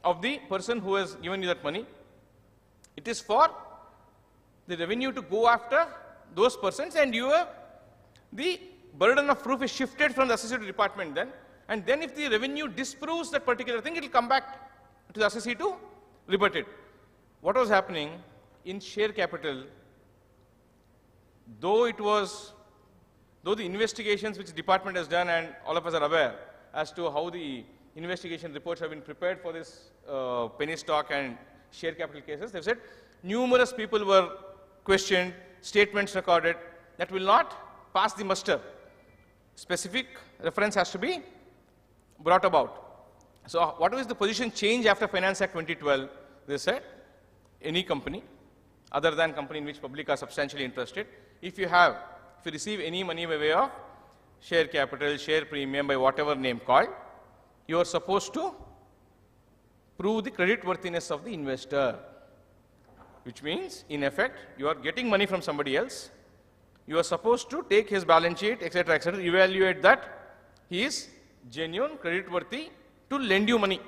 of the person who has given you that money, it is for the revenue to go after those persons and you have the burden of proof is shifted from the associated department then. And then if the revenue disproves that particular thing, it will come back to the assessee to rebut it. What was happening in share capital, though the investigations which the department has done and all of us are aware as to how the investigation reports have been prepared for this penny stock and share capital cases, they've said numerous people were questioned, statements recorded that will not pass the muster. Specific reference has to be brought about. So what was the position change after Finance Act 2012? They said any company other than company in which public are substantially interested, if you receive any money by way of share capital, share premium, by whatever name called, you are supposed to prove the credit worthiness of the investor, which means in effect you are getting money from somebody else, you are supposed to take his balance sheet, etc., evaluate that he is genuine, credit worthy to lend you money.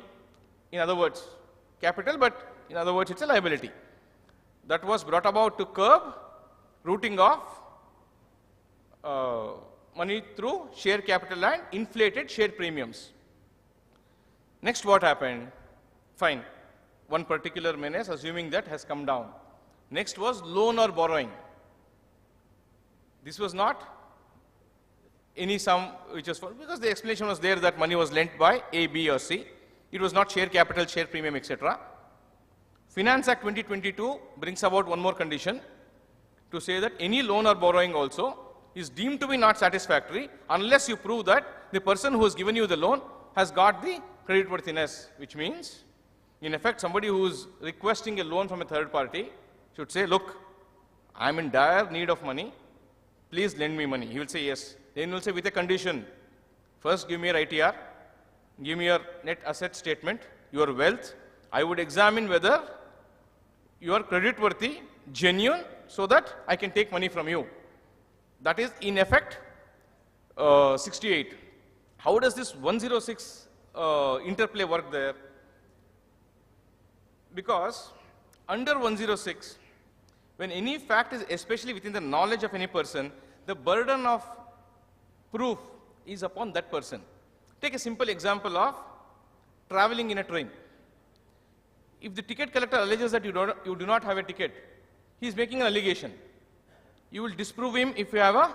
In other words, capital, but in other words it's a liability. That was brought about to curb routing of money through share capital and inflated share premiums. Next, what happened? Fine. One particular menace, assuming that, has come down. Next was loan or borrowing. This was not any sum which was, because the explanation was there that money was lent by A, B or C. It was not share capital, share premium, etc. Finance Act 2022 brings about one more condition to say that any loan or borrowing also is deemed to be not satisfactory unless you prove that the person who has given you the loan has got the credit worthiness, which means, in effect, somebody who is requesting a loan from a third party should say, look, I am in dire need of money, please lend me money. He will say yes. Then he will say with a condition, first give me your ITR, give me your net asset statement, your wealth. I would examine whether you are credit worthy, genuine, so that I can take money from you. That is in effect 68. how does this 106 interplay work there? Because under 106, when any fact is especially within the knowledge of any person, the burden of proof is upon that person. Take a simple example of traveling in a train. If the ticket collector alleges that you do not have a ticket, he is making an allegation. You will disprove him if you have a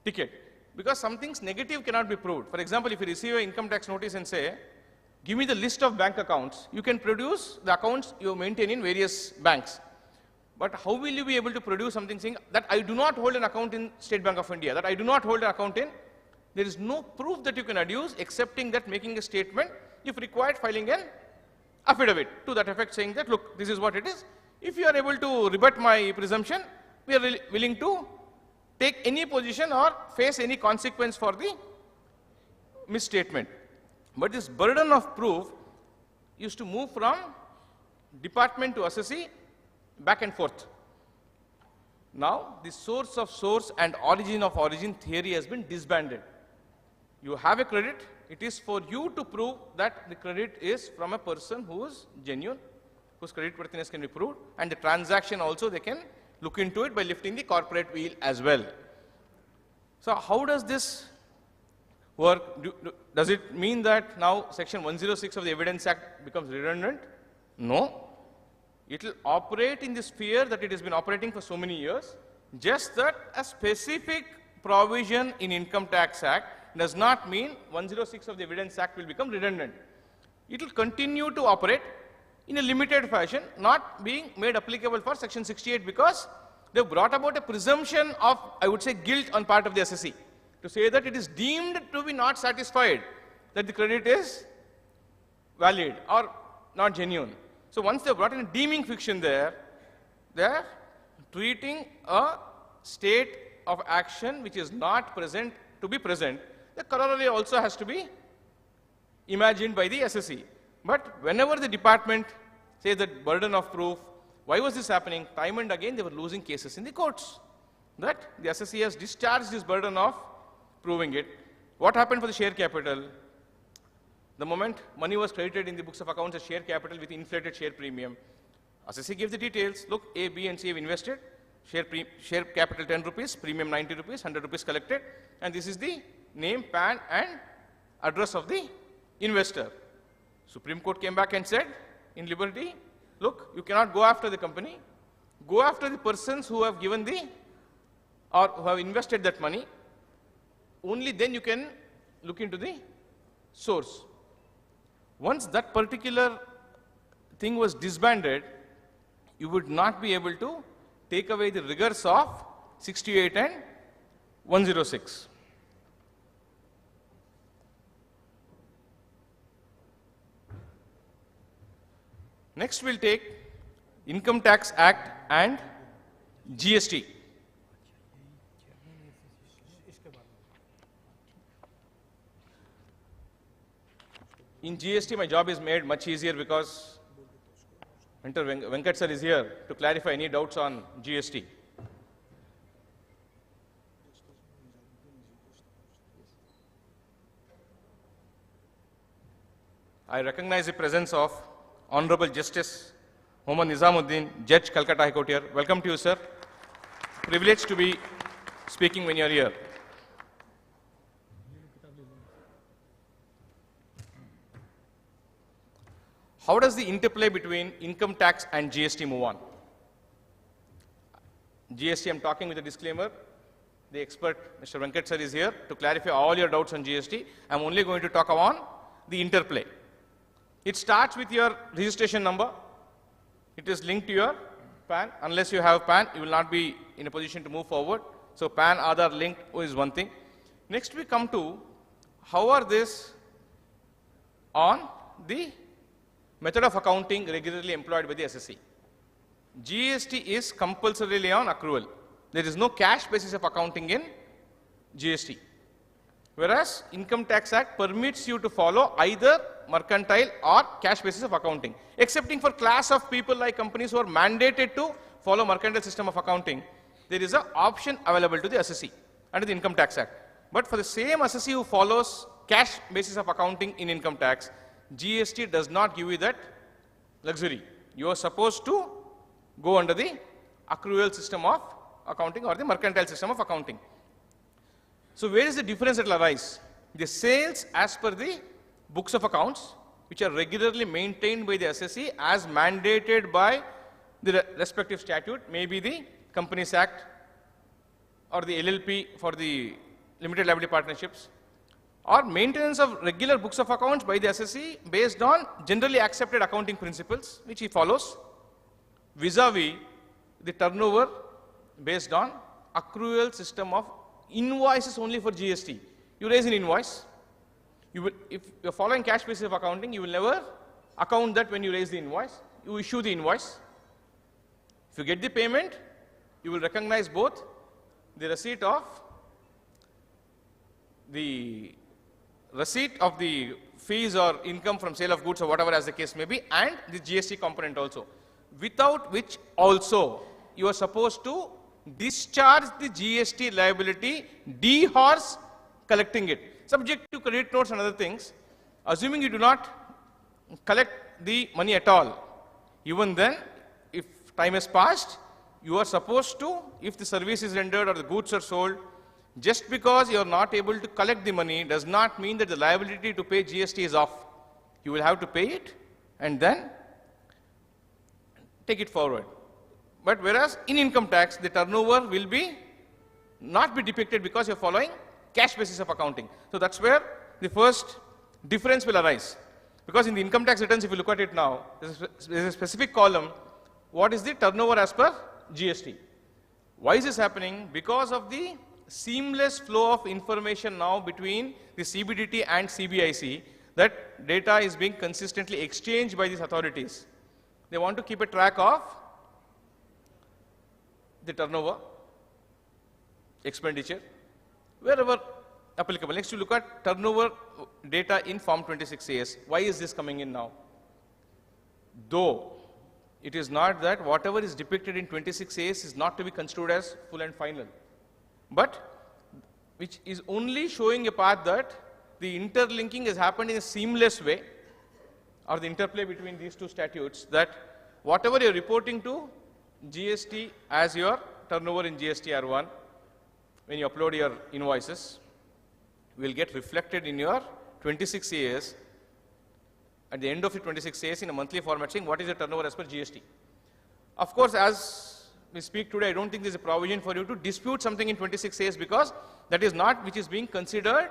ticket. Because something's negative cannot be proved. For example, if you receive an income tax notice and say, give me the list of bank accounts, you can produce the accounts you maintain in various banks. But how will you be able to produce something saying that I do not hold an account in State Bank of India, that I do not hold an account in? There is no proof that you can adduce excepting that making a statement, if required, filing an affidavit to that effect saying that, look, this is what it is. If you are able to rebut my presumption, we are willing to take any position or face any consequence for the misstatement. But this burden of proof used to move from department to assessee back and forth. Now, the source of source and origin of origin theory has been disbanded. You have a credit, it is for you to prove that the credit is from a person who is genuine, whose credit worthiness can be proved, and the transaction also they can look into it by lifting the corporate wheel as well. So how does this work? Does it mean that now section 106 of the Evidence Act becomes redundant? No. It will operate in the sphere that it has been operating for so many years, just that a specific provision in Income Tax Act does not mean 106 of the Evidence Act will become redundant. It will continue to operate in a limited fashion, not being made applicable for section 68 because they have brought about a presumption of, I would say, guilt on part of the assessee to say that it is deemed to be not satisfied that the credit is valid or not genuine. So once they have brought in a deeming fiction there, they are treating a state of action which is not present to be present. The corollary also has to be imagined by the assessee. But whenever the department says that burden of proof, why was this happening? Time and again they were losing cases in the courts. That the assessee has discharged this burden of proving it. What happened for the share capital? The moment money was credited in the books of accounts as share capital with inflated share premium, assessee gave the details. Look, A, B and C have invested. Share capital 10 rupees, premium 90 rupees, 100 rupees collected. And this is the name, PAN and address of the investor. Supreme Court came back and said, in liberty, look, you cannot go after the company. Go after the persons who have given the, or who have invested that money. Only then you can look into the source. Once that particular thing was disbanded, you would not be able to take away the rigors of 68 and 106. Next we'll take Income Tax Act and GST. In GST, my job is made much easier because Enter Venkat sir is here to clarify any doubts on GST. I recognize the presence of Honorable Justice Mohammad Nizamuddin, Judge, Calcutta High Court here. Welcome to you, sir. Privileged to be speaking when you are here. How does the interplay between income tax and GST move on? GST, I'm talking with a disclaimer. The expert, Mr. Venkat sir, is here to clarify all your doubts on GST. I'm only going to talk on the interplay. It starts with your registration number. It is linked to your PAN. Unless you have PAN, you will not be in a position to move forward. So PAN, Aadhaar linked is one thing. Next we come to how are this on the method of accounting regularly employed by the assessee. GST is compulsorily on accrual. There is no cash basis of accounting in GST. Whereas Income Tax Act permits you to follow either mercantile or cash basis of accounting. Excepting for class of people like companies who are mandated to follow mercantile system of accounting, there is an option available to the assessee under the Income Tax Act. But for the same assessee who follows cash basis of accounting in income tax, GST does not give you that luxury. You are supposed to go under the accrual system of accounting or the mercantile system of accounting. So where is the difference that will arise? The sales as per the books of accounts, which are regularly maintained by the assessee as mandated by the respective statute, maybe the Companies Act or the LLP for the limited liability partnerships, or maintenance of regular books of accounts by the assessee based on generally accepted accounting principles, which he follows, vis-a-vis the turnover based on accrual system of invoices only for GST. You raise an invoice. If you're following cash basis of accounting, you will never account that when you raise the invoice. You issue the invoice. If you get the payment, you will recognize both the receipt of the fees or income from sale of goods or whatever as the case may be, and the GST component also, without which also you are supposed to discharge the GST liability, dehorse collecting it, subject to credit notes and other things. Assuming you do not collect the money at all, even then, if time has passed, you are supposed to, if the service is rendered or the goods are sold, just because you are not able to collect the money does not mean that the liability to pay GST is off. You will have to pay it and then take it forward. But whereas in income tax, the turnover will not be depicted because you are following cash basis of accounting. So that's where the first difference will arise. Because in the income tax returns, if you look at it now, there is a specific column, what is the turnover as per GST. Why is this happening? Because of the seamless flow of information now between the CBDT and CBIC, that data is being consistently exchanged by these authorities. They want to keep a track of the turnover, expenditure, wherever applicable. Next, you look at turnover data in Form 26AS. Why is this coming in now? Though it is not that whatever is depicted in 26AS is not to be construed as full and final, but which is only showing a path that the interlinking has happened in a seamless way, or the interplay between these two statutes, that whatever you are reporting to GST as your turnover in GST R1, when you upload your invoices, will get reflected in your 26AS at the end of the 26AS in a monthly format saying what is the turnover as per GST. Of course, as we speak today, I don't think there is a provision for you to dispute something in 26AS because that is not which is being considered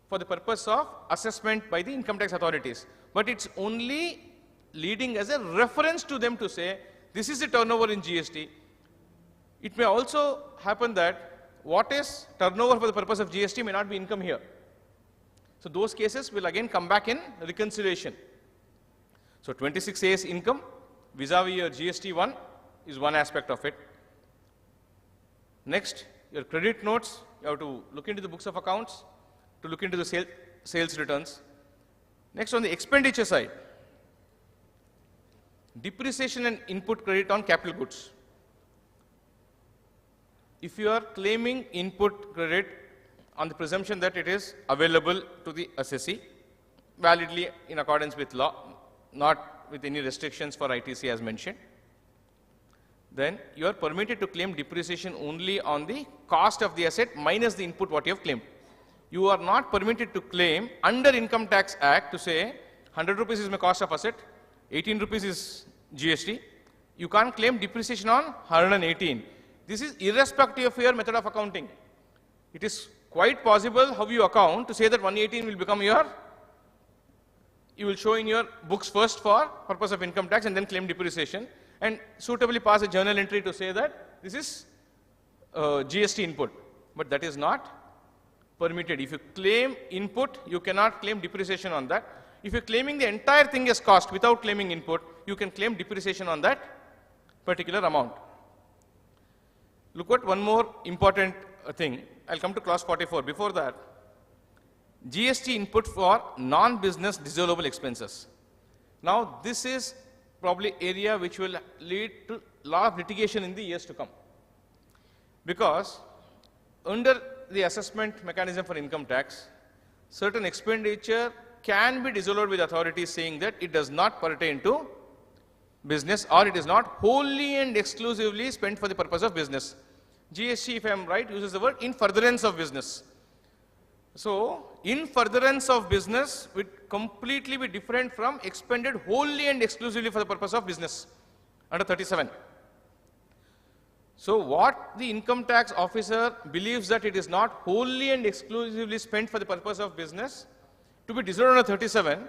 for the purpose of assessment by the income tax authorities. But it's only leading as a reference to them to say, this is the turnover in GST. It may also happen that what is turnover for the purpose of GST may not be income here. So those cases will again come back in reconciliation. So 26AS income vis-a-vis your GST1 is one aspect of it. Next, your credit notes, you have to look into the books of accounts, to look into the sales returns. Next, on the expenditure side, depreciation and input credit on capital goods. If you are claiming input credit on the presumption that it is available to the assessee, validly in accordance with law, not with any restrictions for ITC as mentioned, then you are permitted to claim depreciation only on the cost of the asset minus the input what you have claimed. You are not permitted to claim under Income Tax Act to say 100 rupees is my cost of asset, 18 rupees is GST. You can't claim depreciation on 118. This is irrespective of your method of accounting. It is quite possible how you account to say that 118 will become your, you will show in your books first for purpose of income tax and then claim depreciation, and suitably pass a journal entry to say that this is GST input. But that is not permitted. If you claim input, you cannot claim depreciation on that. If you're claiming the entire thing as cost without claiming input, you can claim depreciation on that particular amount. Look at one more important thing. I'll come to clause 44. Before that, GST input for non-business disallowable expenses. Now, this is probably area which will lead to a lot of litigation in the years to come. Because under the assessment mechanism for income tax, certain expenditure can be disallowed with authorities saying that it does not pertain to business or it is not wholly and exclusively spent for the purpose of business. GST, if I am right, uses the word in furtherance of business. So, in furtherance of business would completely be different from expended wholly and exclusively for the purpose of business under 37. So, what the income tax officer believes that it is not wholly and exclusively spent for the purpose of business to be disallowed under 37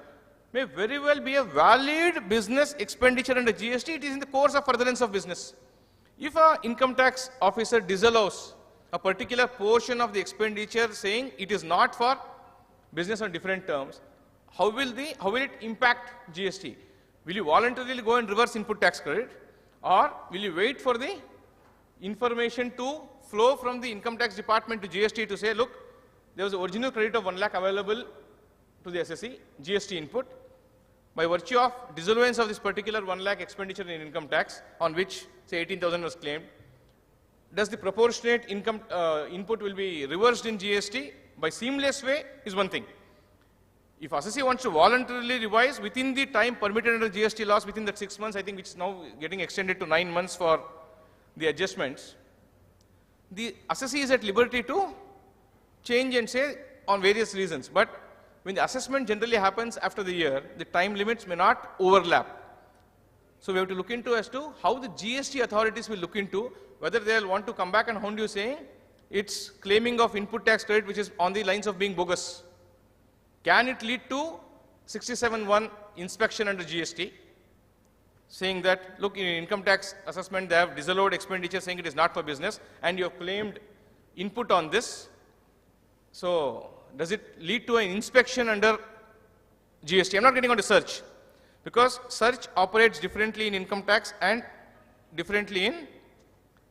may very well be a valid business expenditure under GST. It is in the course of furtherance of business. If an income tax officer disallows a particular portion of the expenditure saying it is not for business on different terms, how will it impact GST? Will you voluntarily go and reverse input tax credit, or will you wait for the information to flow from the income tax department to GST to say, look, there was an original credit of 1 lakh available to the SSE, GST input. By virtue of disallowance of this particular 1 lakh expenditure in income tax, on which say 18,000 was claimed, does the proportionate income input will be reversed in GST by seamless way is one thing. If assessee wants to voluntarily revise within the time permitted under GST laws within that 6 months, I think which is now getting extended to 9 months for the adjustments, the assessee is at liberty to change and say on various reasons. But when the assessment generally happens after the year, the time limits may not overlap. So we have to look into as to how the GST authorities will look into whether they will want to come back and hound you saying it's claiming of input tax credit which is on the lines of being bogus. Can it lead to 67(1) inspection under GST, saying that, look, in income tax assessment they have disallowed expenditure saying it is not for business and you have claimed input on this. So does it lead to an inspection under GST? I'm not getting on to search, because search operates differently in income tax and differently in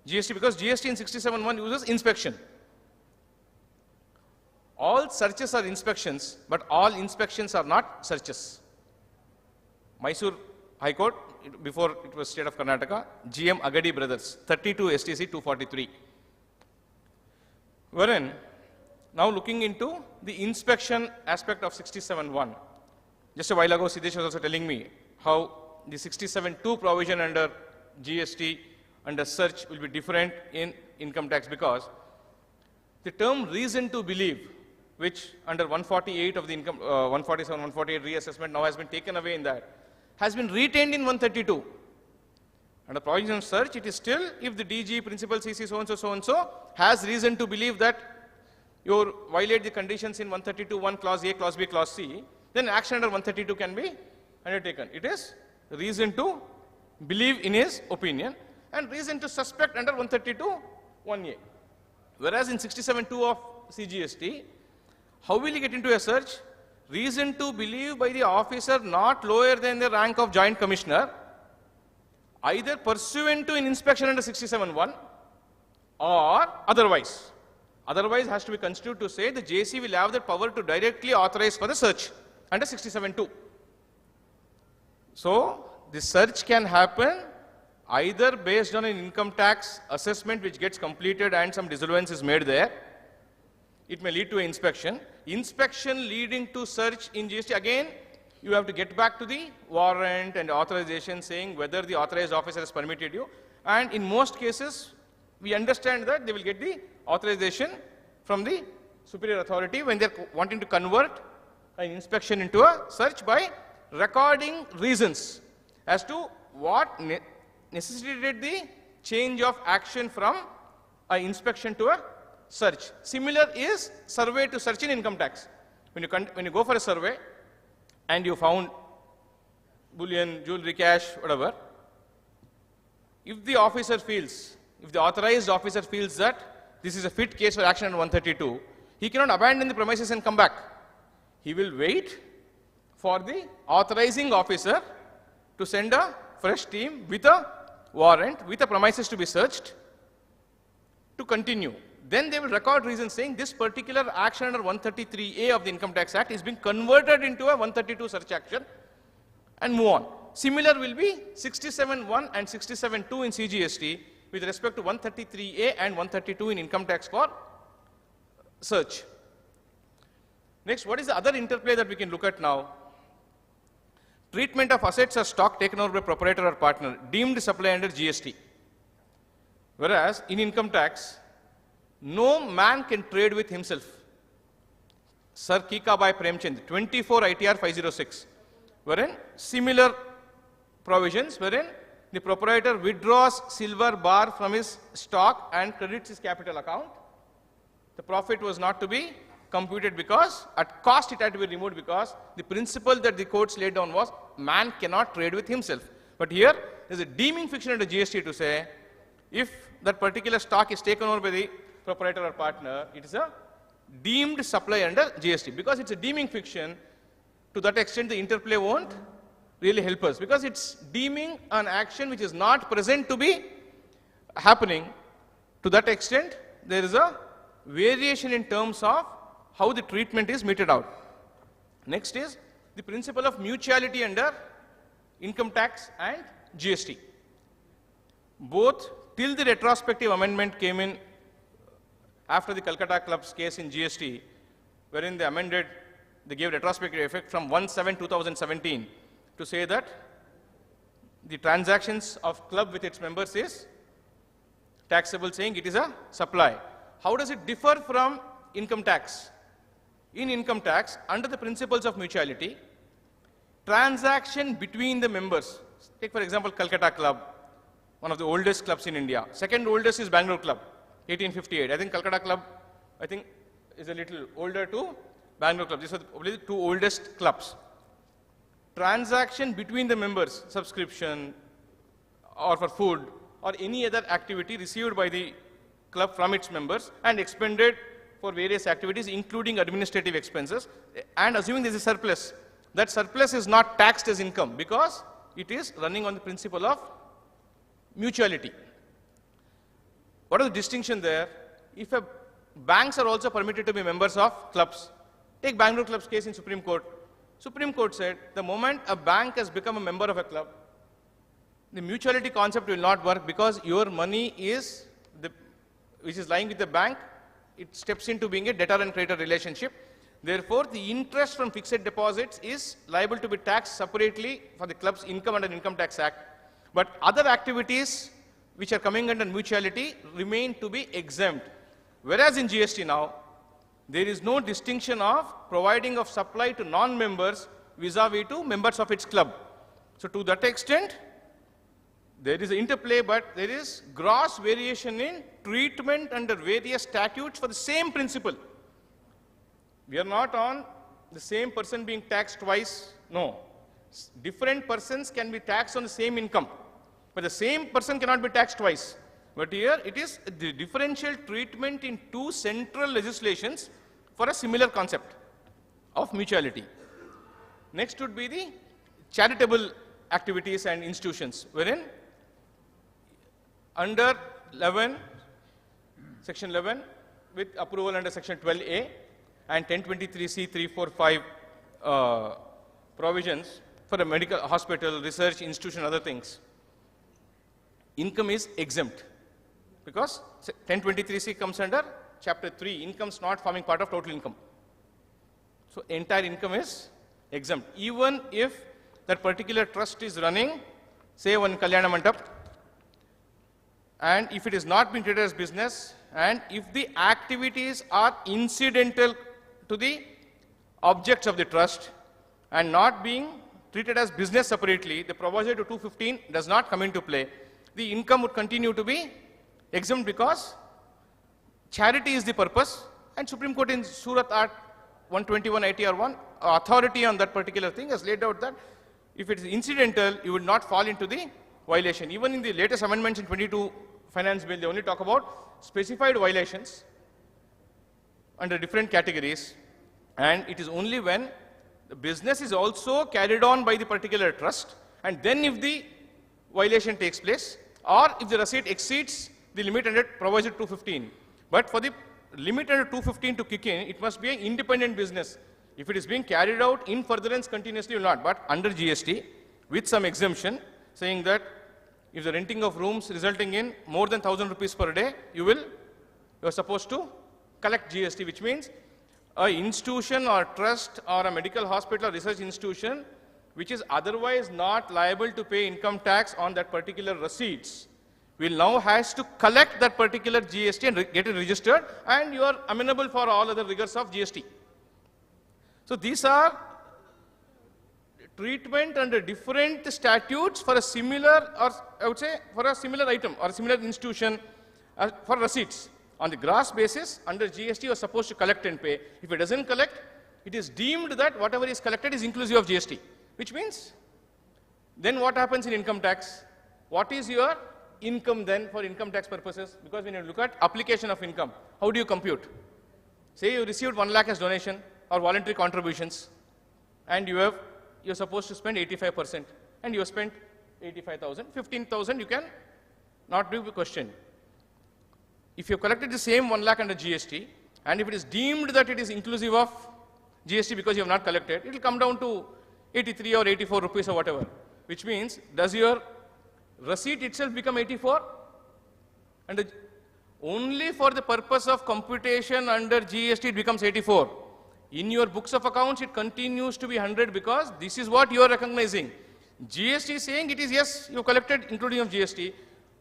GST, because GST in 67(1) uses inspection. All searches are inspections, but all inspections are not searches. Mysore High Court, before it was State of Karnataka, GM Agadi Brothers, 32 STC 243. Wherein, now looking into the inspection aspect of 67(1). Just a while ago, Siddesh was also telling me how the 67(2) provision under GST under search will be different in income tax, because the term reason to believe, which under 148 of the income, 147, 148 reassessment now has been taken away in that, has been retained in 132. Under provision of search, it is still if the DG, principal CC, so and so has reason to believe that you violate the conditions in 132(1) clause A, clause B, clause C, then action under 132 can be undertaken. It is reason to believe in his opinion and reason to suspect under 132(1)A. Whereas in 67(2) of CGST, how will he get into a search? Reason to believe by the officer not lower than the rank of Joint Commissioner, either pursuant to an inspection under 67(1) or otherwise. Otherwise has to be construed to say the JC will have the power to directly authorize for the search under 67(2). So, the search can happen either based on an income tax assessment which gets completed and some disallowance is made there. It may lead to an inspection. Inspection leading to search in GST, again, you have to get back to the warrant and authorization saying whether the authorized officer has permitted you. And in most cases, we understand that they will get the authorization from the superior authority when they are wanting to convert an inspection into a search by recording reasons as to what necessitated the change of action from an inspection to a search. Similar is survey to search in income tax. When you go for a survey and you found bullion, jewelry, cash, whatever, if the officer feels, if the authorized officer feels that this is a fit case for action under 132, he cannot abandon the premises and come back. He will wait for the authorizing officer to send a fresh team with a warrant, with the premises to be searched, to continue. Then they will record reasons saying this particular action under 133A of the Income Tax Act is being converted into a 132 search action and move on. Similar will be 67(1) and 67(2) in CGST with respect to 133A and 132 in income tax for search. Next, what is the other interplay that we can look at now? Treatment of assets or stock taken over by proprietor or partner, deemed supply under GST. Whereas in income tax, no man can trade with himself. Sir Kika by Premchand, 24 ITR 506, wherein similar provisions, wherein the proprietor withdraws silver bar from his stock and credits his capital account. The profit was not to be computed because at cost it had to be removed because the principle that the courts laid down was man cannot trade with himself. But here there is a deeming fiction under GST to say if that particular stock is taken over by the proprietor or partner, it is a deemed supply under GST. Because it's a deeming fiction, to that extent the interplay won't really help us because it's deeming an action which is not present to be happening. To that extent, there is a variation in terms of how the treatment is meted out. Next is the principle of mutuality under income tax and GST. Both till the retrospective amendment came in after the Calcutta Club's case in GST, wherein they gave retrospective effect from 1/7/2017 to say that the transactions of club with its members is taxable, saying it is a supply. How does it differ from income tax? In income tax, under the principles of mutuality, transaction between the members, take for example Calcutta Club, one of the oldest clubs in India. Second oldest is Bangalore Club, 1858. I think Calcutta Club, is a little older to Bangalore Club. These are probably the two oldest clubs. Transaction between the members, subscription or for food or any other activity received by the club from its members and expended for various activities including administrative expenses, and assuming there is a surplus, that surplus is not taxed as income because it is running on the principle of mutuality. What is the distinction there? If banks are also permitted to be members of clubs, take Bangalore Club's case in Supreme Court. Supreme Court said the moment a bank has become a member of a club, the mutuality concept will not work because your money is, which is lying with the bank, it steps into being a debtor and creditor relationship. Therefore, the interest from fixed deposits is liable to be taxed separately for the club's income under Income Tax Act. But other activities which are coming under mutuality remain to be exempt. Whereas in GST now, there is no distinction of providing of supply to non-members vis-a-vis to members of its club. So to that extent, there is an interplay, but there is gross variation in treatment under various statutes for the same principle. We are not on the same person being taxed twice. No. Different persons can be taxed on the same income, but the same person cannot be taxed twice. But here it is the differential treatment in two central legislations for a similar concept of mutuality. Next would be the charitable activities and institutions, wherein under 11, section 11, with approval under section 12A and 1023C 345 provisions for a medical hospital, research institution, other things, income is exempt because 1023C comes under chapter 3, incomes not forming part of total income. So entire income is exempt, even if that particular trust is running, say one Kalyana Mandap, and if it is not being treated as business, and if the activities are incidental to the objects of the trust and not being treated as business separately, the proviso to 215 does not come into play. The income would continue to be exempt because charity is the purpose, and Supreme Court in Surat Act 121 ITR 1, authority on that particular thing has laid out that if it is incidental, you would not fall into the violation. Even in the latest amendments in 22 Finance Bill, they only talk about specified violations under different categories, and it is only when the business is also carried on by the particular trust, and then if the violation takes place, or if the receipt exceeds the limit under proviso 215. But for the limit under 215 to kick in, it must be an independent business. If it is being carried out in furtherance continuously, will not. But under GST, with some exemption, saying that if the renting of rooms resulting in more than 1,000 rupees per day, you are supposed to collect GST, which means an institution or trust or a medical hospital or research institution which is otherwise not liable to pay income tax on that particular receipts will now has to collect that particular GST and get it registered, and you are amenable for all other rigors of GST. So these are treatment under different statutes for a similar, or I would say for a similar item or similar institution for receipts. On the gross basis, under GST, you are supposed to collect and pay. If it doesn't collect, it is deemed that whatever is collected is inclusive of GST, which means then what happens in income tax? What is your income then for income tax purposes? Because when you look at application of income, how do you compute? Say you received 1 lakh as donation or voluntary contributions, and you're supposed to spend 85%, and you have spent 85,000, 15,000 you can not do the question. If you have collected the same 1 lakh under GST, and if it is deemed that it is inclusive of GST because you have not collected, it will come down to 83 or 84 rupees or whatever, which means does your receipt itself become 84? And only for the purpose of computation under GST it becomes 84. In your books of accounts it continues to be 100 because this is what you are recognizing. GST is saying it is yes, you have collected including of GST,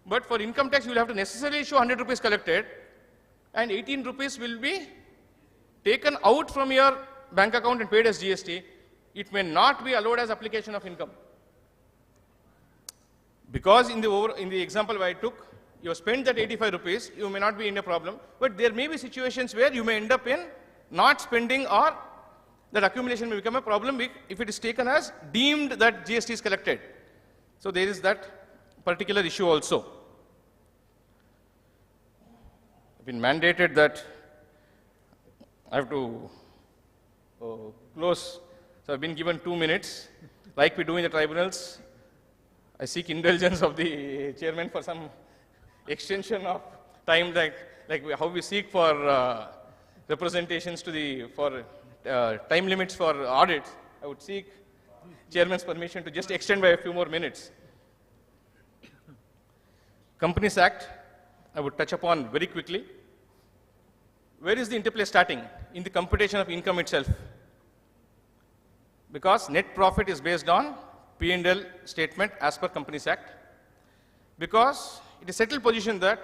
but for income tax you will have to necessarily show 100 rupees collected, and 18 rupees will be taken out from your bank account and paid as GST. It may not be allowed as application of income. Because in the example I took, you have spent that 85 rupees, you may not be in a problem, but there may be situations where you may end up in not spending, or that accumulation may become a problem if it is taken as deemed that GST is collected. So there is that particular issue also. It's been mandated that I have to close, so I've been given 2 minutes, like we do in the tribunals. I seek indulgence of the chairman for some extension of time, like how we seek for representations to for time limits for audits. I would seek chairman's permission to just extend by a few more minutes. Companies Act, I would touch upon very quickly. Where is the interplay starting? In the computation of income itself. Because net profit is based on P&L statement as per Companies Act. Because it is settled position that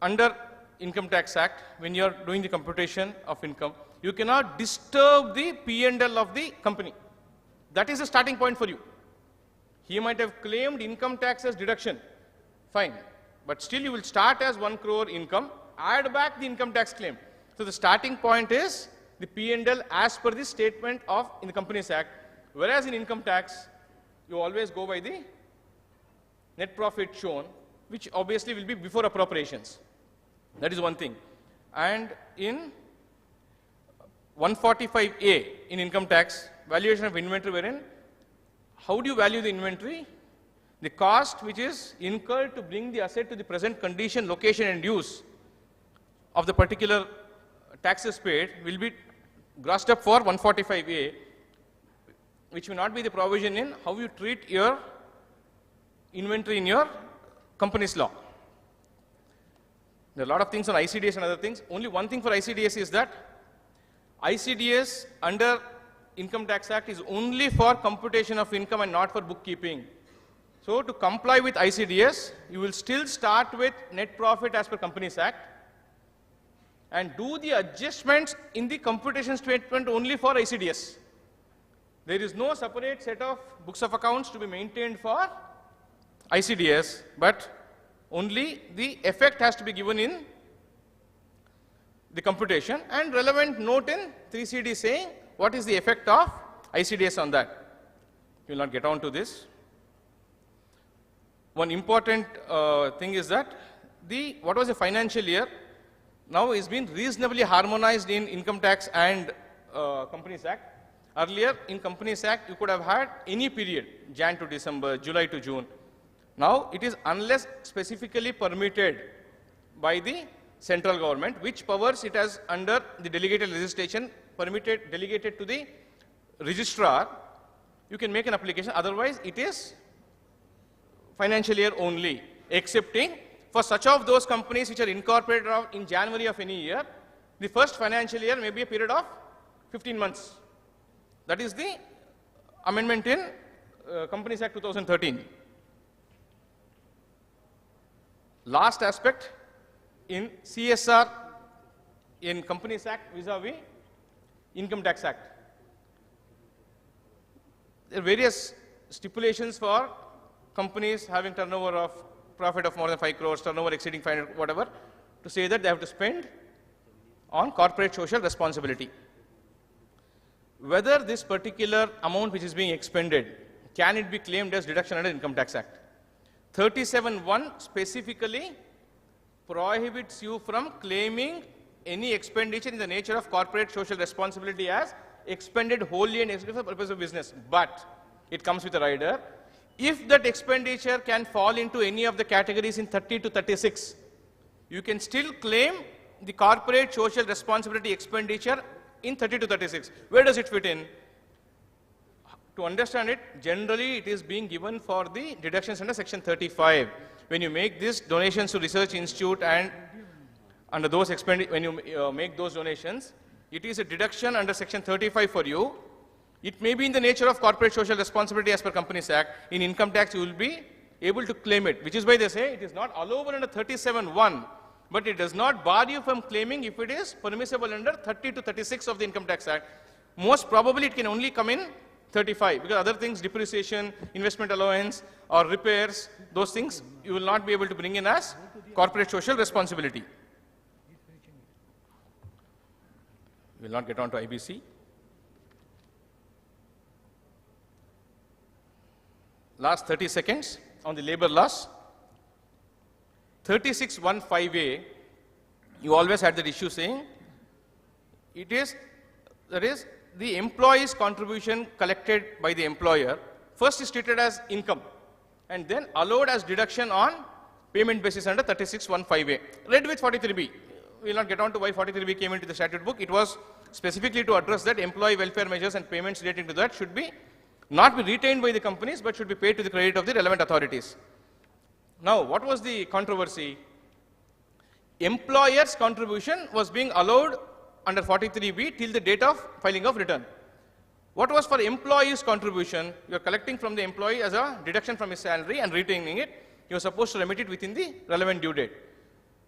under Income Tax Act, when you are doing the computation of income, you cannot disturb the P&L of the company. That is the starting point for you. He might have claimed income tax as deduction, fine, but still you will start as 1 crore income, add back the income tax claim. So the starting point is the P&L as per the statement in the Companies Act, whereas in income tax, you always go by the net profit shown, which obviously will be before appropriations. That is one thing. And in 145A in income tax, valuation of inventory wherein, how do you value the inventory? The cost which is incurred to bring the asset to the present condition, location and use of the particular taxes paid will be grossed up for 145A, which will not be the provision in how you treat your inventory in your company's law. There are a lot of things on ICDS and other things. Only one thing for ICDS is that ICDS under Income Tax Act is only for computation of income and not for bookkeeping. So to comply with ICDS, you will still start with net profit as per Companies Act and do the adjustments in the computation statement only for ICDS. There is no separate set of books of accounts to be maintained for ICDS, but only the effect has to be given in the computation, and relevant note in 3CD saying what is the effect of ICDS on that. We will not get on to this. One important thing is that what was a financial year now is been reasonably harmonized in Income Tax and Companies Act. Earlier in Companies Act you could have had any period, Jan to December, July to June. Now it is unless specifically permitted by the central government, which powers it has under the delegated legislation delegated to the registrar, you can make an application. Otherwise it is financial year only, excepting for such of those companies which are incorporated in January of any year, The first financial year may be a period of 15 months. That is the amendment in Companies Act 2013. Last aspect in CSR in Companies Act vis-a-vis Income Tax Act. There are various stipulations for companies having turnover of profit of more than 5 crores, turnover exceeding 500, whatever, to say that they have to spend on corporate social responsibility. Whether this particular amount which is being expended, can it be claimed as deduction under Income Tax Act? 37(1) specifically prohibits you from claiming any expenditure in the nature of corporate social responsibility as expended wholly and exclusively for the purpose of business. But it comes with a rider. If that expenditure can fall into any of the categories in 30 to 36, you can still claim the corporate social responsibility expenditure in 30 to 36. Where does it fit in? To understand it, generally it is being given for the deductions under section 35. When you make these donations to research institute and under those when you make those donations, it is a deduction under section 35 for you. It may be in the nature of corporate social responsibility as per Companies Act. In income tax, you will be able to claim it, which is why they say it is not allowable under 37(1), but it does not bar you from claiming if it is permissible under 30 to 36 of the Income Tax Act. Most probably it can only come in 35, because other things, depreciation, investment allowance, or repairs, those things you will not be able to bring in as corporate social responsibility. We will not get on to IBC. Last 30 seconds on the labor laws. 36(1)(5)(a), you always had that issue saying that is the employee's contribution collected by the employer first is treated as income and then allowed as deduction on payment basis under 36(1)(5)(a). Read with 43B. We will not get on to why 43B came into the statute book. It was specifically to address that employee welfare measures and payments relating to that should be not be retained by the companies but should be paid to the credit of the relevant authorities. Now, what was the controversy? Employer's contribution was being allowed under 43B till the date of filing of return. What was for employee's contribution? You are collecting from the employee as a deduction from his salary and retaining it. You are supposed to remit it within the relevant due date.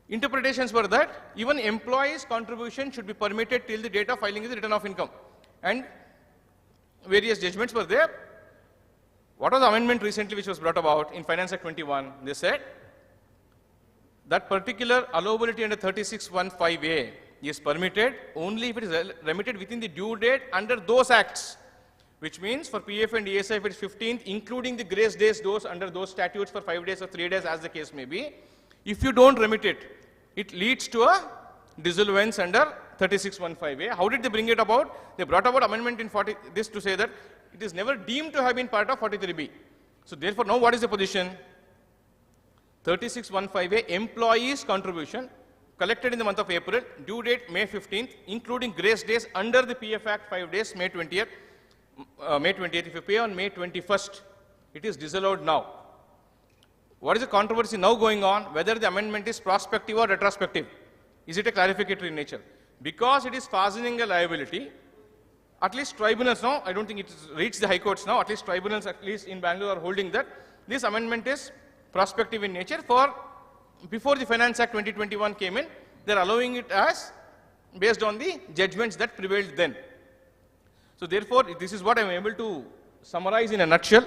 Interpretations were that even employee's contribution should be permitted till the date of filing the return of income. And various judgments were there. What was the amendment recently which was brought about in Finance Act 21? They said that particular allowability under 36(1)(5)(a) is permitted only if it is remitted within the due date under those acts, which means for PF and ESI if it is 15th, including the grace days, those under those statutes for 5 days or 3 days as the case may be. If you don't remit it, it leads to a dissolvence under 36(1)(5)(a). How did they bring it about? They brought about amendment in this to say that it is never deemed to have been part of 43B. So therefore, now what is the position? 36(1)(5)(a), employee's contribution collected in the month of April, due date May 15th, including grace days under the PF Act 5 days, May 20th. If you pay on May 21st, it is disallowed now. What is the controversy now going on? Whether the amendment is prospective or retrospective. Is it a clarificatory in nature? Because it is fastening a liability, at least tribunals now, I don't think it has reached the high courts now, at least tribunals, at least in Bangalore, are holding that this amendment is prospective in nature. For before the Finance Act 2021 came in, they are allowing it as based on the judgments that prevailed then. So therefore, this is what I am able to summarize in a nutshell.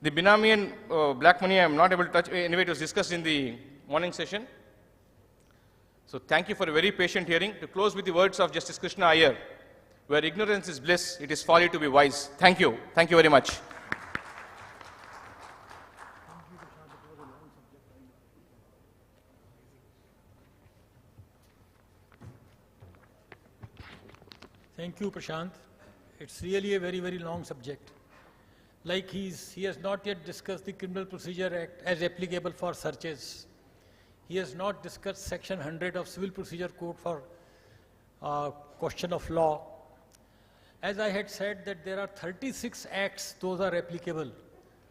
The Benami and black money I am not able to touch. Anyway, it was discussed in the morning session. So thank you for a very patient hearing. To close with the words of Justice Krishna Iyer, where ignorance is bliss, it is folly to be wise. Thank you. Thank you very much. Thank you, Prashant. It's really a very, very long subject. Like he has not yet discussed the Criminal Procedure Act as applicable for searches. He has not discussed Section 100 of Civil Procedure Code for question of law. As I had said that there are 36 acts, those are applicable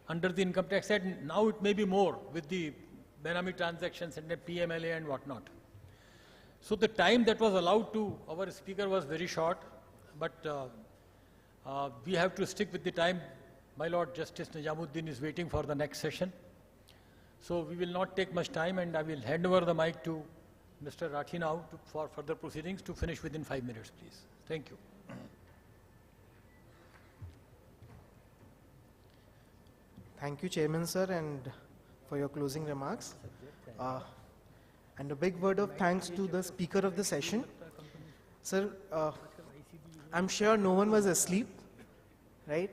under the Income Tax Act. Now it may be more with the Benami transactions and the PMLA and whatnot. So the time that was allowed to our speaker was very short, but we have to stick with the time. My Lord Justice Nizamuddin is waiting for the next session. So we will not take much time, and I will hand over the mic to Mr. Rathi now for further proceedings to finish within 5 minutes, please. Thank you. Thank you, Chairman, sir, and for your closing remarks. And a big word of thanks to the speaker of the session. Sir, I'm sure no one was asleep, right?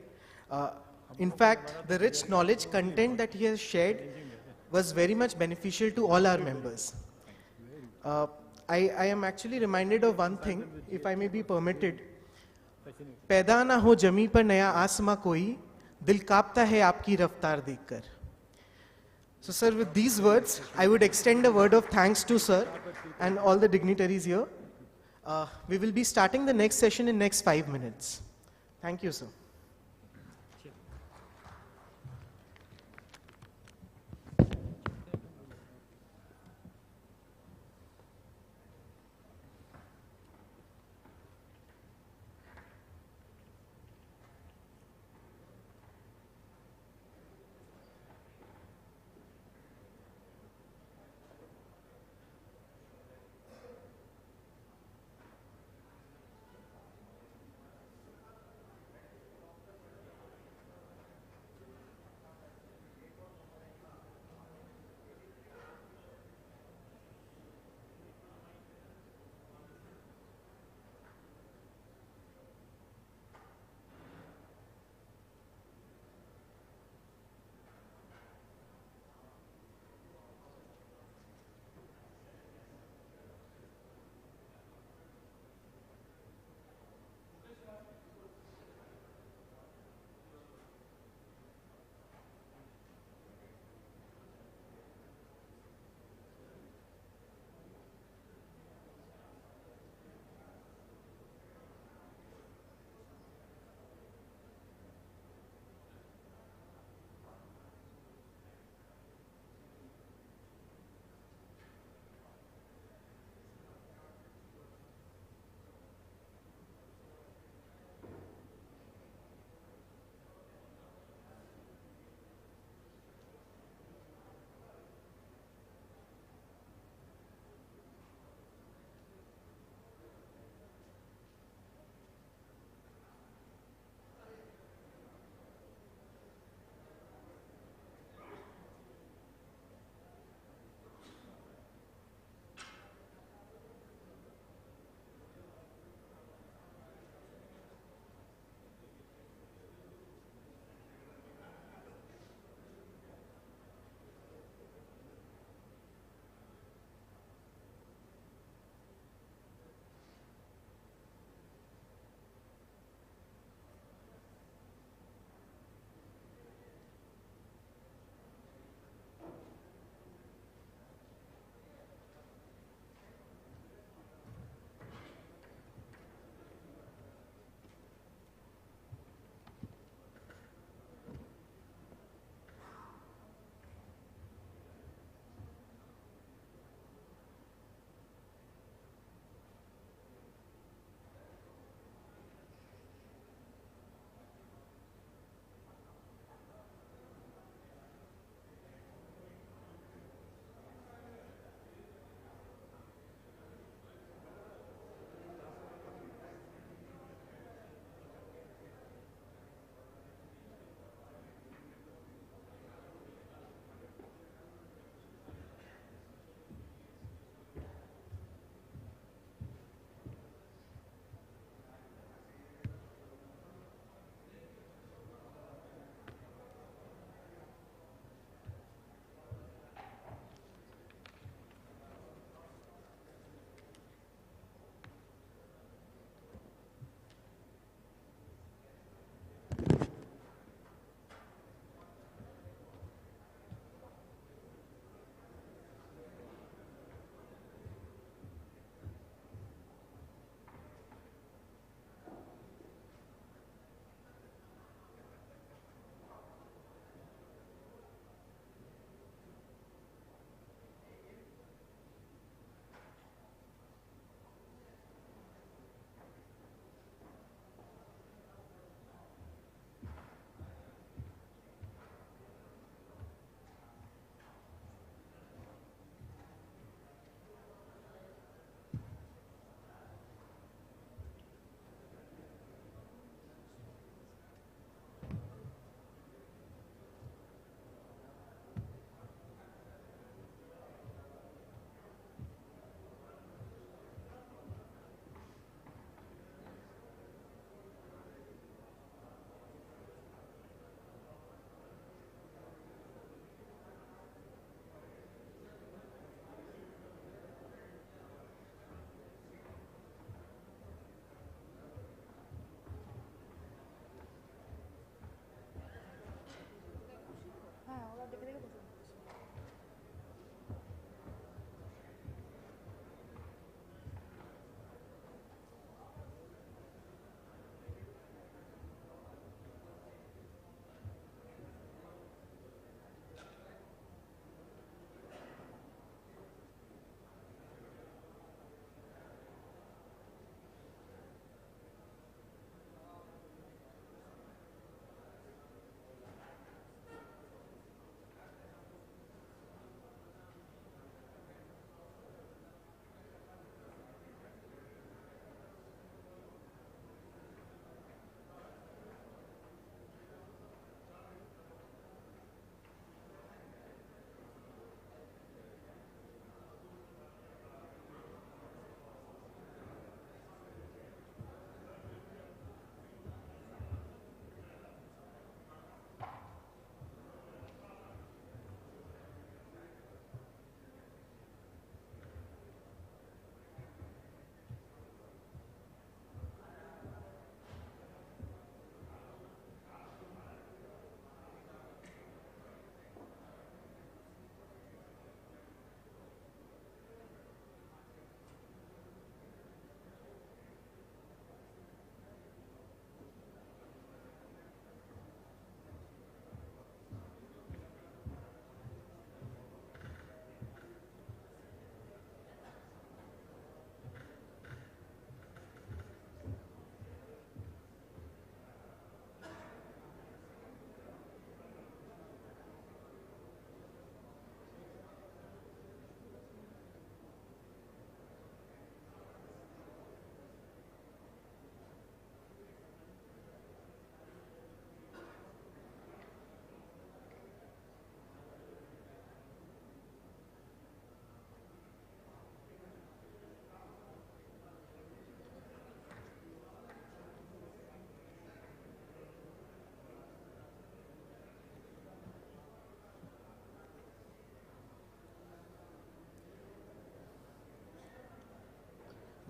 In fact, the rich knowledge content that he has shared was very much beneficial to all our members. I am actually reminded of one thing, if I may be permitted. पैदा ना हो जमी पर नया आसमां कोई, दिल कांपता है आपकी रफ्तार देखकर. So, sir, with these words, I would extend a word of thanks to sir and all the dignitaries here. We will be starting the next session in next 5 minutes. Thank you, sir.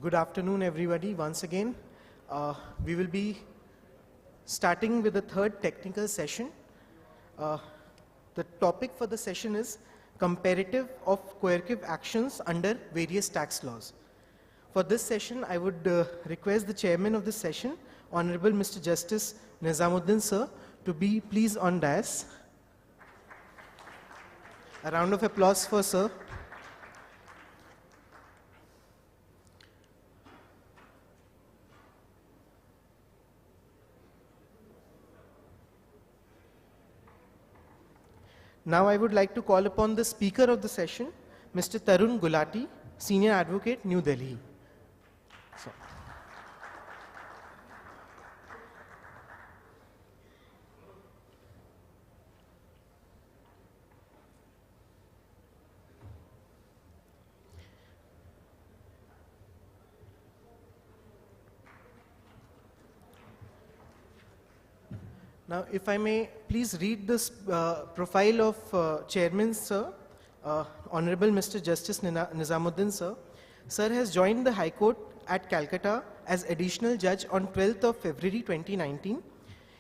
Good afternoon, everybody, once again. We will be starting with the third technical session. The topic for the session is comparative of coercive actions under various tax laws. For this session, I would request the chairman of this session, Honorable Mr. Justice Nizamuddin sir, to be pleased on dais. A round of applause for sir. Now I would like to call upon the speaker of the session, Mr. Tarun Gulati, Senior Advocate, New Delhi. Now, if I may please read this profile of Chairman Sir, Honorable Mr. Justice Nizamuddin Sir. Sir has joined the High Court at Calcutta as Additional Judge on 12th of February 2019.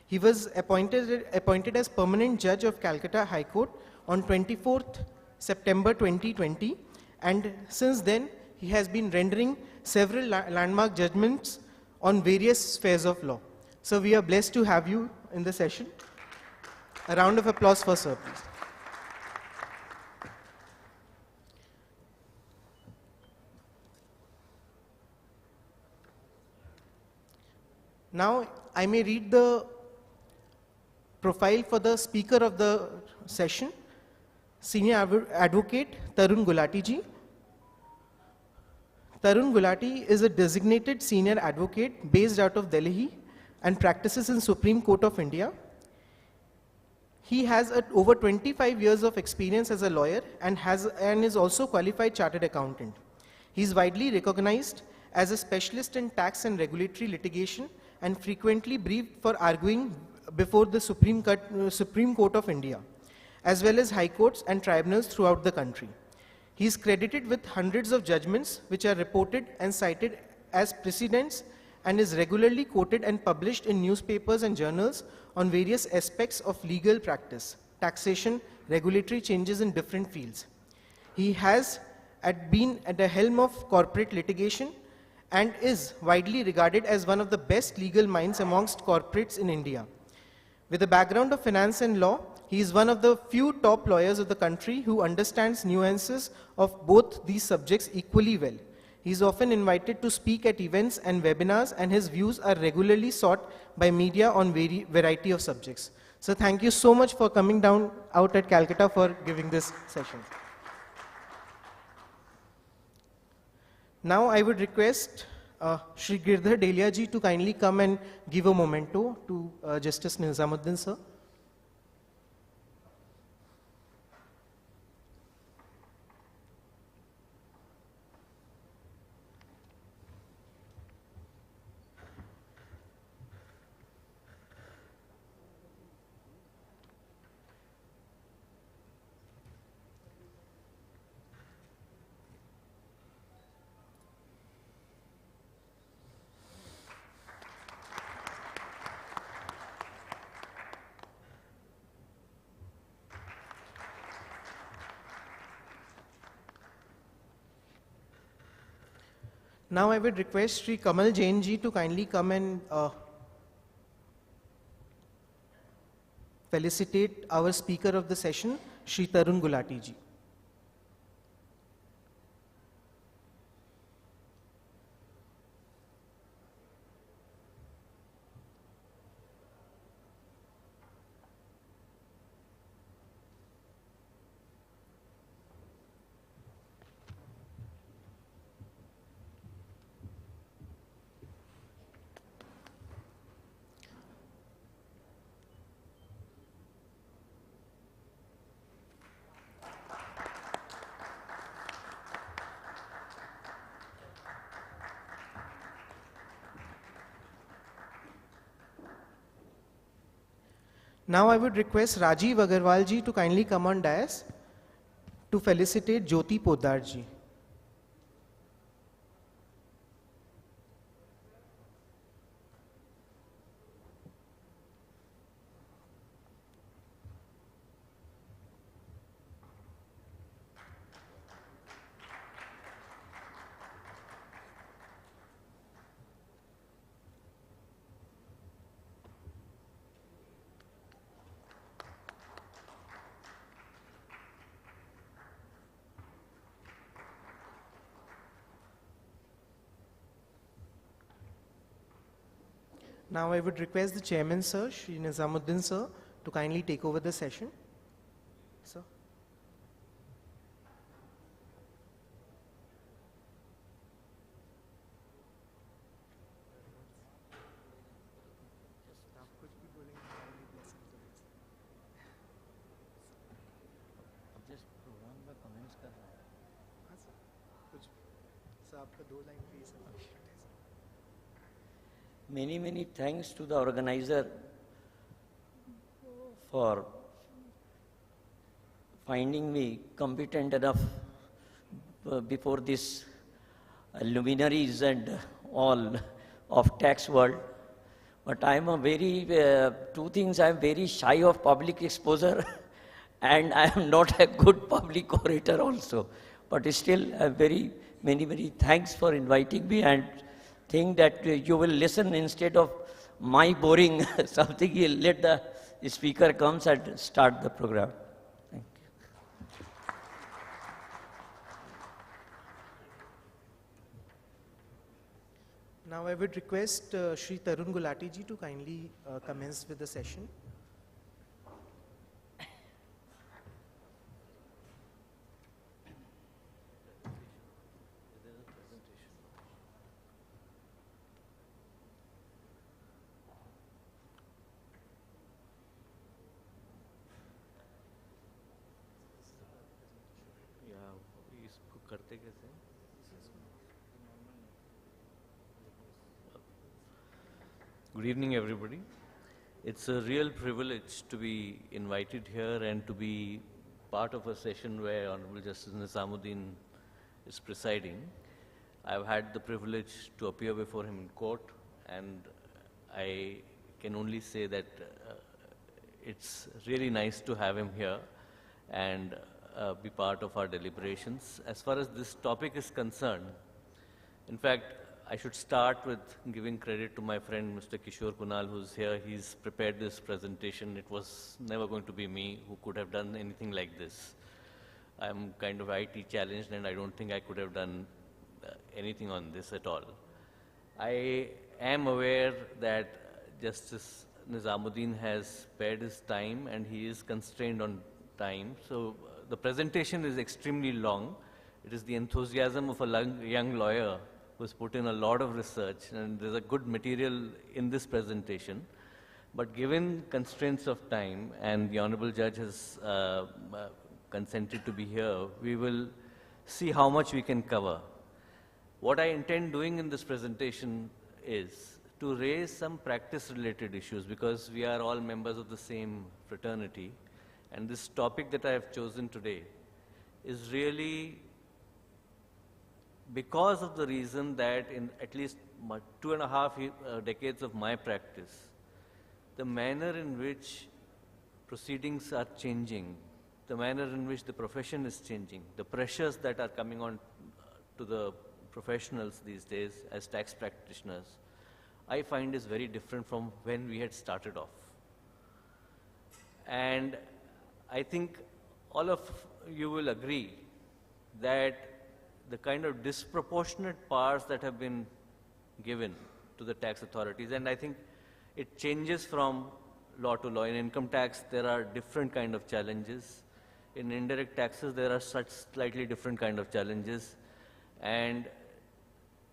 He was appointed as Permanent Judge of Calcutta High Court on 24th September 2020, and since then he has been rendering several landmark judgments on various spheres of law. So we are blessed to have you in the session. A round of applause for sir, please. Now I may read the profile for the speaker of the session, Senior Advocate Tarun Gulati ji. Tarun Gulati is a designated senior advocate based out of Delhi and practices in Supreme Court of India. He has over 25 years of experience as a lawyer and is also qualified chartered accountant. He is widely recognized as a specialist in tax and regulatory litigation and frequently briefed for arguing before the Supreme Court of India, as well as high courts and tribunals throughout the country. He is credited with hundreds of judgments which are reported and cited as precedents, and is regularly quoted and published in newspapers and journals on various aspects of legal practice, taxation, regulatory changes in different fields. He has been at the helm of corporate litigation and is widely regarded as one of the best legal minds amongst corporates in India. With a background of finance and law, he is one of the few top lawyers of the country who understands nuances of both these subjects equally well. He is often invited to speak at events and webinars, and his views are regularly sought by media on variety of subjects. So thank you so much for coming out at Calcutta for giving this session. Now I would request Shri Girdhar Delia ji to kindly come and give a memento to Justice Nizamuddin sir. Now I would request Sri Kamal Jain ji to kindly come and felicitate our speaker of the session, Sri Tarun Gulati ji. Now I would request Rajiv Agarwal ji to kindly come on dais to felicitate Jyoti Poddar ji. Now I would request the chairman, sir, Shri Nizamuddin, sir, to kindly take over the session. Sir. Many thanks to the organizer for finding me competent enough before this luminaries and all of tax world. But I am a very, two things, I am very shy of public exposure and I am not a good public orator also. But still, many thanks for inviting me, and think that you will listen instead of my boring something. You'll let the speaker comes and start the program. Thank you. Now I would request Shri Tarun Gulati ji to kindly commence with the session. करते कैसे? Good evening, everybody. It's a real privilege to be invited here and to be part of a session where Honorable Justice Nizamuddin is presiding. I've had the privilege to appear before him in court, and I can only say that it's really nice to have him here and be part of our deliberations. As far as this topic is concerned, in fact, I should start with giving credit to my friend Mr. Kishore Kunal, who's here. He's prepared this presentation. It was never going to be me who could have done anything like this. I'm kind of IT challenged, and I don't think I could have done anything on this at all. I am aware that Justice Nizamuddin has spared his time, and he is constrained on time. So the presentation is extremely long. It is the enthusiasm of a young lawyer who has put in a lot of research, and there's a good material in this presentation. But given constraints of time, and the Honorable Judge has consented to be here, we will see how much we can cover. What I intend doing in this presentation is to raise some practice-related issues, because we are all members of the same fraternity. And this topic that I have chosen today is really because of the reason that in at least 2.5 decades of my practice, the manner in which proceedings are changing, the manner in which the profession is changing, the pressures that are coming on to the professionals these days as tax practitioners, I find is very different from when we had started off. And I think all of you will agree that the kind of disproportionate powers that have been given to the tax authorities, and I think it changes from law to law. In income tax, there are different kind of challenges. In indirect taxes, there are such slightly different kind of challenges. And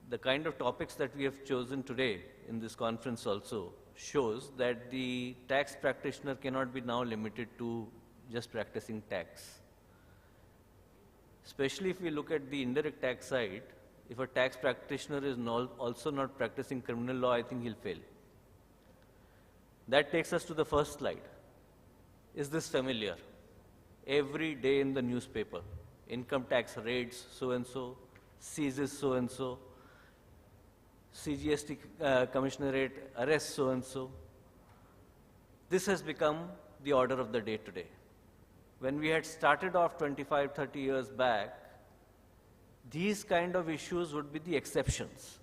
the kind of topics that we have chosen today in this conference also shows that the tax practitioner cannot be now limited to just practicing tax. Especially if we look at the indirect tax side, if a tax practitioner is also not practicing criminal law, I think he'll fail. That takes us to the first slide. Is this familiar? Every day in the newspaper, income tax raids so-and-so, seizes so-and-so, CGST commissionerate arrests so-and-so. This has become the order of the day today. When we had started off 25, 30 years back, these kind of issues would be the exceptions.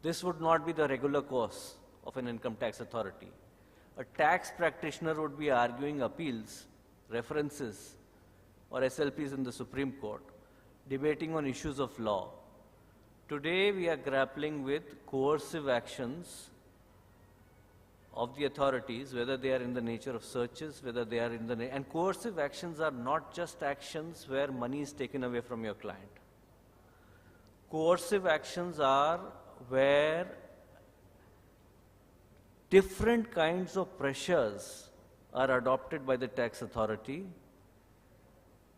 This would not be the regular course of an income tax authority. A tax practitioner would be arguing appeals, references, or SLPs in the Supreme Court, debating on issues of law. Today, we are grappling with coercive actions of the authorities, whether they are in the nature of searches, whether they are in the, and coercive actions are not just actions where money is taken away from your client. Coercive actions are where different kinds of pressures are adopted by the tax authority,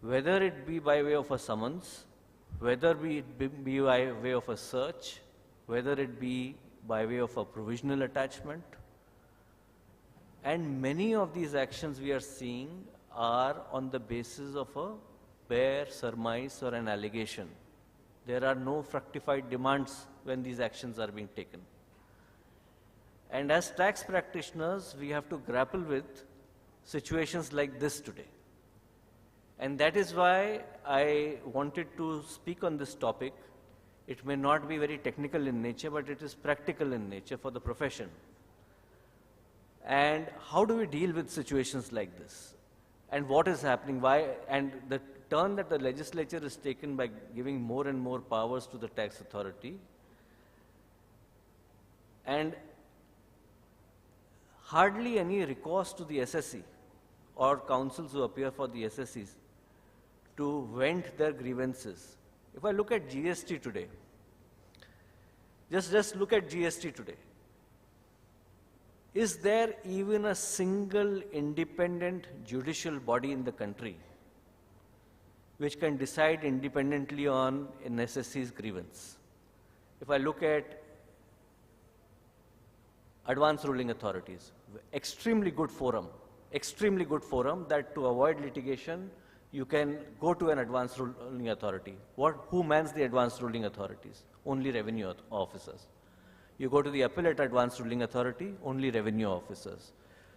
whether it be by way of a summons, whether it be by way of a search, whether it be by way of a provisional attachment. And many of these actions we are seeing are on the basis of a bare surmise or an allegation. There are no fructified demands when these actions are being taken. And as tax practitioners, we have to grapple with situations like this today. And that is why I wanted to speak on this topic. It may not be very technical in nature, but it is practical in nature for the profession. And how do we deal with situations like this? And what is happening? Why? And the turn that the legislature is taken by giving more and more powers to the tax authority, and hardly any recourse to the SSC or councils who appear for the SSCs to vent their grievances. If I look at GST today, just look at GST today. Is there even a single independent judicial body in the country which can decide independently on an SSC's grievance? If I look at advanced ruling authorities, extremely good forum that to avoid litigation, you can go to an advanced ruling authority. Who mans the advanced ruling authorities? Only revenue officers. You go to the appellate advanced ruling authority, only revenue officers.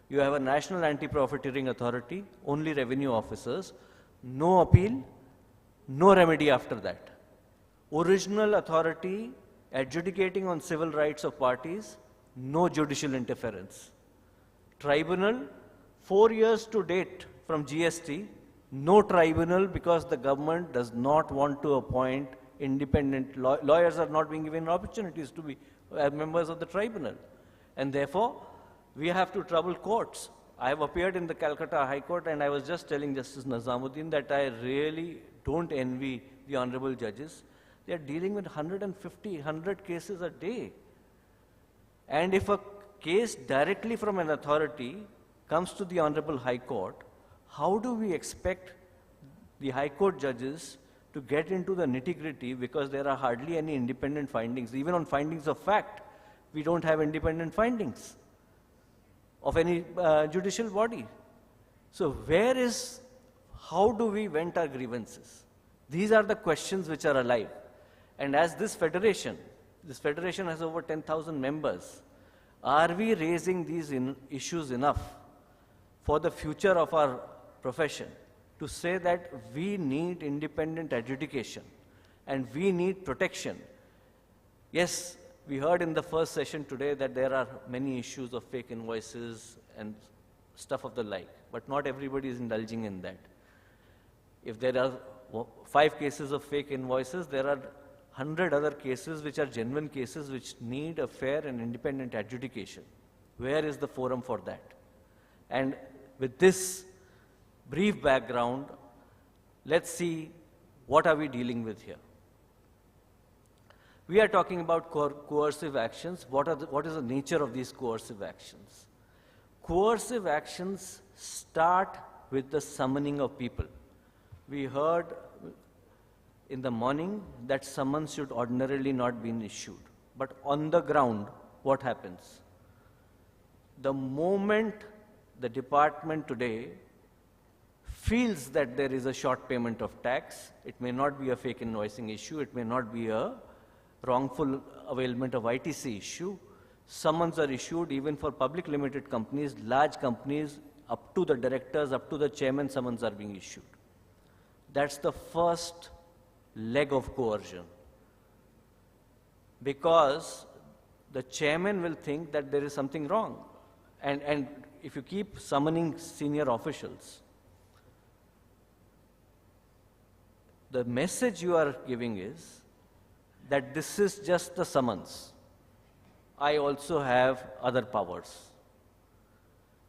You have a national anti-profiteering authority, only revenue officers. No appeal, no remedy after that. Original authority adjudicating on civil rights of parties, no judicial interference. Tribunal, 4 years to date from GST, no tribunal because the government does not want to appoint independent lawyers are not being given opportunities to be members of the tribunal. And therefore, we have to trouble courts. I have appeared in the Calcutta High Court and I was just telling Justice Nizamuddin that I really don't envy the honorable judges. They are dealing with 100 cases a day. And if a case directly from an authority comes to the Honorable High Court, how do we expect the High Court judges to get into the nitty-gritty, because there are hardly any independent findings. Even on findings of fact, we don't have independent findings of any judicial body. So how do we vent our grievances? These are the questions which are alive. And as this federation has over 10,000 members, are we raising these issues enough for the future of our profession to say that we need independent adjudication and we need protection? Yes, we heard in the first session today that there are many issues of fake invoices and stuff of the like, but not everybody is indulging in that. If there are 5 cases of fake invoices, there are 100 other cases which are genuine cases which need a fair and independent adjudication. Where is the forum for that? And with this brief background, let's see what are we dealing with here. We are talking about coercive actions. What is the nature of these coercive actions? Coercive actions start with the summoning of people. We heard in the morning that summons should ordinarily not be issued. But on the ground, what happens? The moment the department today feels that there is a short payment of tax, it may not be a fake invoicing issue, it may not be a wrongful availment of ITC issue, summons are issued even for public limited companies, large companies, up to the directors, up to the chairman, summons are being issued. That's the first leg of coercion. Because the chairman will think that there is something wrong. And if you keep summoning senior officials, the message you are giving is that this is just the summons. I also have other powers.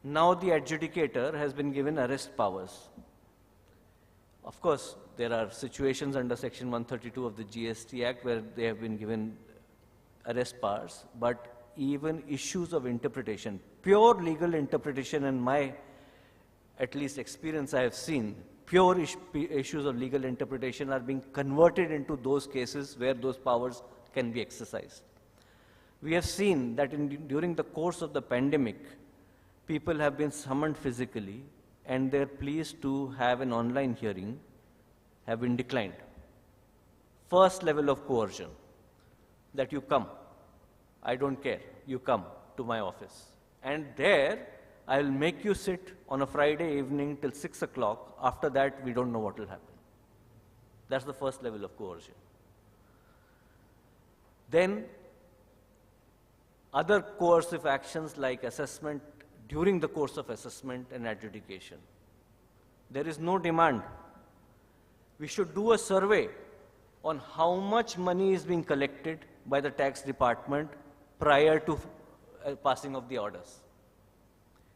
Now the adjudicator has been given arrest powers. Of course, there are situations under Section 132 of the GST Act where they have been given arrest powers, but even issues of interpretation, pure legal interpretation, in my at least experience I have seen, pure issues of legal interpretation are being converted into those cases where those powers can be exercised. We have seen that during the course of the pandemic, people have been summoned physically and their pleas to have an online hearing have been declined. First level of coercion, that you come, I don't care, you come to my office. And there, I will make you sit on a Friday evening till 6 o'clock. After that, we don't know what will happen. That's the first level of coercion. Then, other coercive actions like assessment, during the course of assessment and adjudication. There is no demand. We should do a survey on how much money is being collected by the tax department prior to passing of the orders.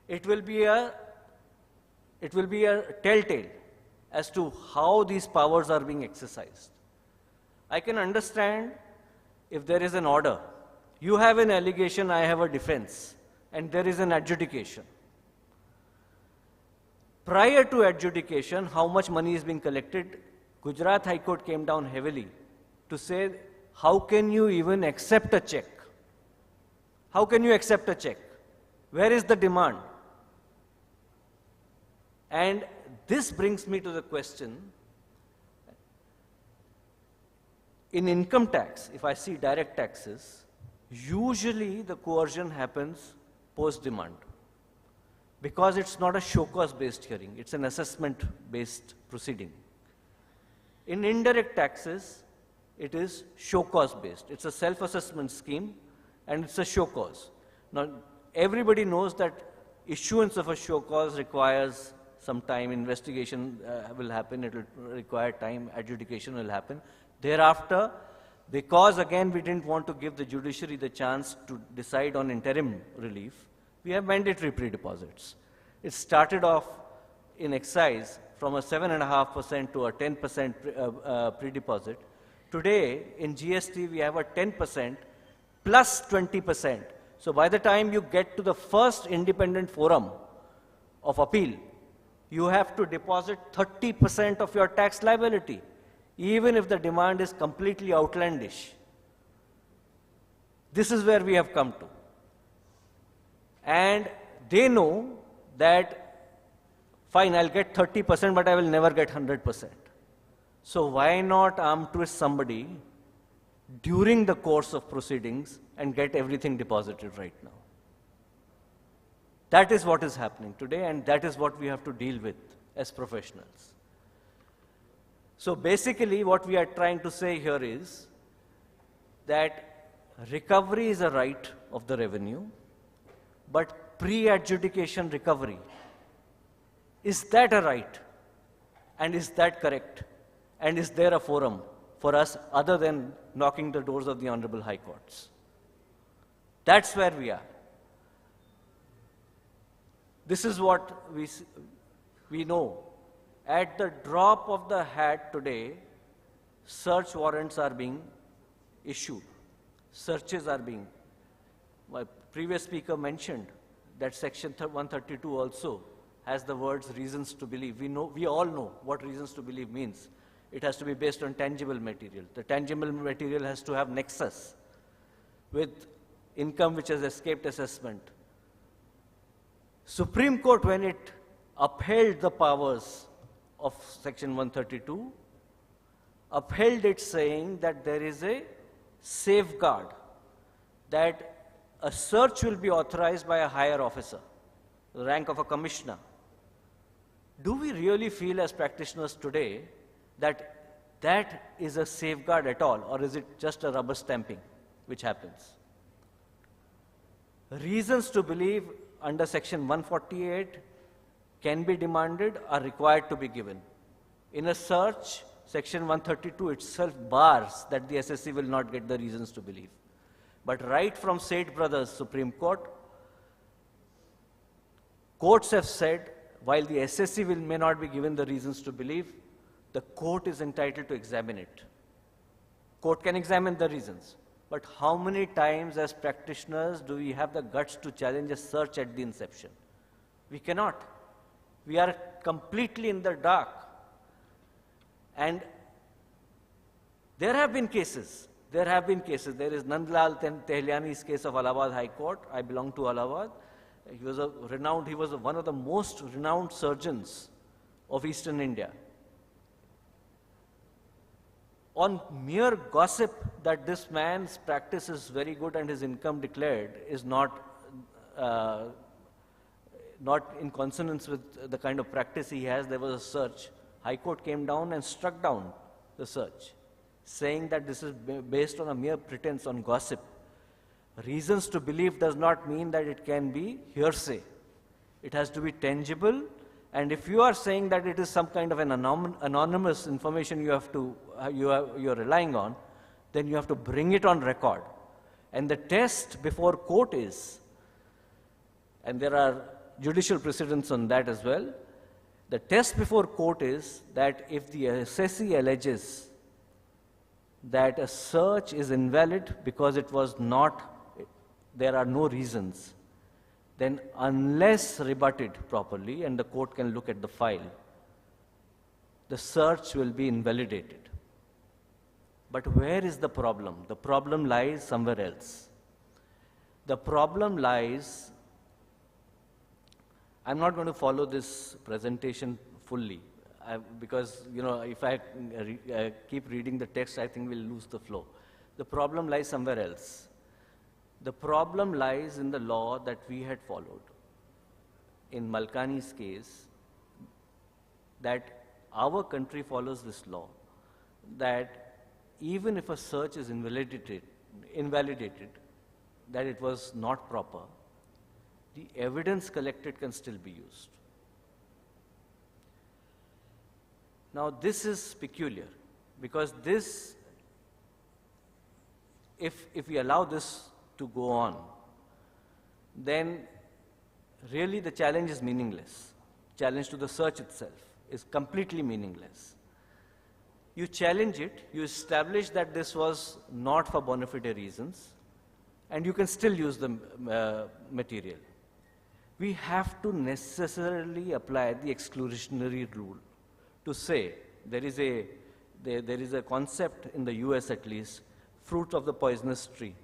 It will be a telltale as to how these powers are being exercised. I can understand if there is an order. You have an allegation, I have a defense, and there is an adjudication. Prior to adjudication, how much money is being collected, Gujarat High Court came down heavily to say, how can you even accept a check? How can you accept a check? Where is the demand? And this brings me to the question, in income tax, if I see direct taxes, usually the coercion happens post-demand because it's not a show cause based hearing, it's an assessment based proceeding. In indirect taxes, it is show cause based. It's a self-assessment scheme and it's a show cause. Now, everybody knows that issuance of a show cause requires some time, investigation will happen, it will require time, adjudication will happen. Thereafter, because again we didn't want to give the judiciary the chance to decide on interim relief, we have mandatory pre-deposits. It started off in excise from a 7.5% to a 10% pre-deposit. Today, in GST, we have a 10% plus 20%. So by the time you get to the first independent forum of appeal, you have to deposit 30% of your tax liability, even if the demand is completely outlandish. This is where we have come to. And they know that, fine, I'll get 30%, but I will never get 100%. So why not arm twist somebody during the course of proceedings and get everything deposited right now? That is what is happening today, and that is what we have to deal with as professionals. So basically, what we are trying to say here is that recovery is a right of the revenue, but pre-adjudication recovery, is that a right? And is that correct? And is there a forum for us other than knocking the doors of the Honorable High Courts? That's where we are. This is what we know. At the drop of the hat today, search warrants are being issued. Searches are being. My previous speaker mentioned that Section 132 also has the words reasons to believe. We all know what reasons to believe means. It has to be based on tangible material. The tangible material has to have nexus with income which has escaped assessment. Supreme Court, when it upheld the powers of Section 132, upheld it saying that there is a safeguard, that a search will be authorized by a higher officer, the rank of a commissioner. Do we really feel as practitioners today that that is a safeguard at all, or is it just a rubber stamping which happens? Reasons to believe under Section 148 can be demanded, are required to be given. In a search, Section 132 itself bars that the SSC will not get the reasons to believe. But right from Seth Brothers Supreme Court, Courts have said, while the SSC may not be given the reasons to believe, the court is entitled to examine it. Court can examine the reasons. But how many times as practitioners do we have the guts to challenge a search at the inception? We cannot. We are completely in the dark. And there have been cases. There is Nandlal Tehliani's case of Allahabad High Court. I belong to Allahabad. He was one of the most renowned surgeons of Eastern India. On mere gossip that this man's practice is very good and his income declared is not in consonance with the kind of practice he has, there was a search. High Court came down and struck down the search, saying that this is based on a mere pretense, on gossip. Reasons to believe does not mean that it can be hearsay. It has to be tangible. And if you are saying that it is some kind of an anonymous information you're relying on, then you have to bring it on record. And the test before court is, and there are judicial precedents on that as well, the test before court is that if the SSC alleges that a search is invalid because there are no reasons, then unless rebutted properly, and the court can look at the file, the search will be invalidated. But where is the problem? The problem lies somewhere else. The problem lies, I'm not going to follow this presentation fully, because if I keep reading the text, I think we'll lose the flow. The problem lies somewhere else. The problem lies in the law that we had followed. In Malkani's case, that our country follows this law, that even if a search is invalidated, that it was not proper, the evidence collected can still be used. Now this is peculiar, because this, if we allow this to go on, then really the challenge is meaningless. Challenge to the search itself is completely meaningless. You challenge it, you establish that this was not for bona fide reasons, and you can still use the material. We have to necessarily apply the exclusionary rule to say there is a concept in the US at least, fruit of the poisonous tree,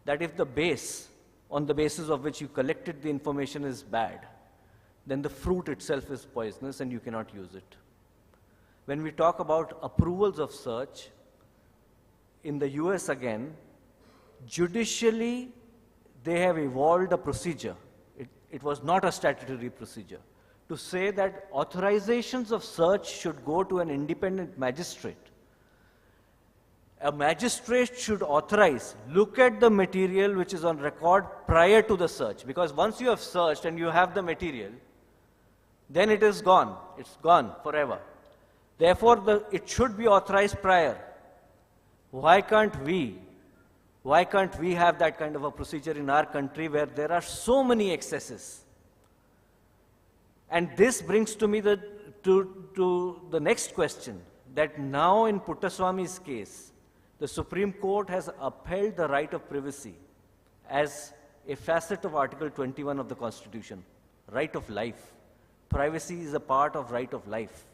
that if the base on the basis of which you collected the information is bad, then the fruit itself is poisonous and you cannot use it. When we talk about approvals of search, in the US again, judicially they have evolved a procedure. It was not a statutory procedure, to say that authorizations of search should go to an independent magistrate. A magistrate should authorize, look at the material which is on record prior to the search, because once you have searched and you have the material, then it is gone. It's gone forever. Therefore, it should be authorized prior. Why can't we have that kind of a procedure in our country where there are so many excesses? And this brings to me to the next question, that now in Puttaswamy's case, the Supreme Court has upheld the right of privacy as a facet of Article 21 of the Constitution, right of life. Privacy is a part of right of life.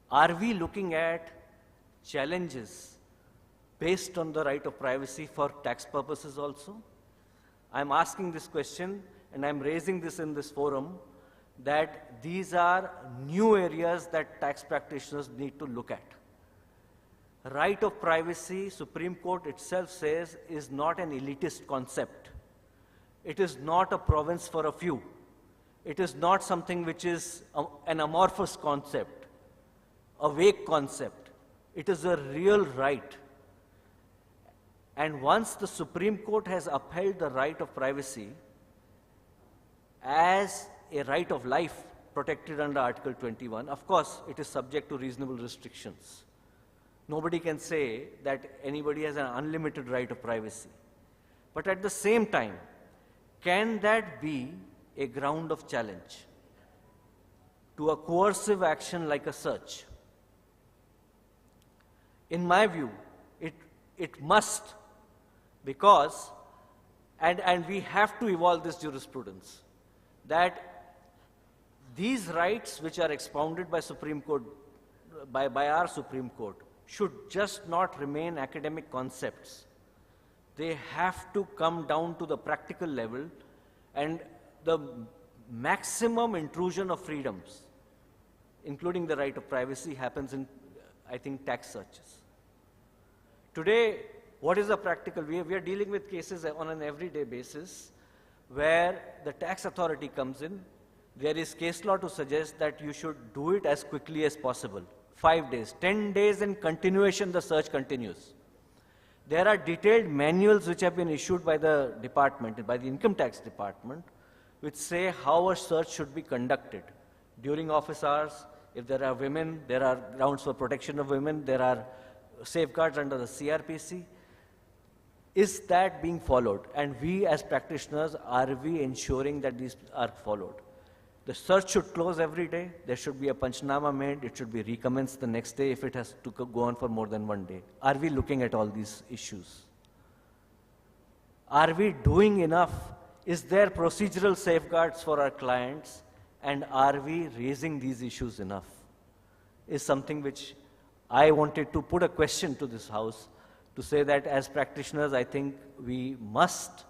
Are we looking at challenges based on the right of privacy for tax purposes also? I'm asking this question, and I'm raising this in this forum, that these are new areas that tax practitioners need to look at. Right of privacy, Supreme Court itself says, is not an elitist concept. It is not a province for a few. It is not something which is an amorphous concept, a vague concept. It is a real right. And once the Supreme Court has upheld the right of privacy as a right of life protected under Article 21, of course, it is subject to reasonable restrictions. Nobody can say that anybody has an unlimited right of privacy. But at the same time, can that be a ground of challenge to a coercive action like a search. In my view, it must, because, and we have to evolve this jurisprudence, that these rights which are expounded by Supreme Court, by our Supreme Court, should just not remain academic concepts. They have to come down to the practical level, and the maximum intrusion of freedoms, including the right of privacy, happens in, I think, tax searches. Today, what is the practical? We are dealing with cases on an everyday basis where the tax authority comes in. There is case law to suggest that you should do it as quickly as possible. 5 days, 10 days in continuation, the search continues. There are detailed manuals which have been issued by the department, by the income tax department, which say how a search should be conducted. During office hours, if there are women, there are grounds for protection of women, there are safeguards under the CRPC. Is that being followed? And we as practitioners, are we ensuring that these are followed? The search should close every day. There should be a panchnama made. It should be recommenced the next day if it has to go on for more than 1 day. Are we looking at all these issues? Are we doing enough? Is there procedural safeguards for our clients? And are we raising these issues enough? Is something which I wanted to put a question to this House, to say that as practitioners, I think we must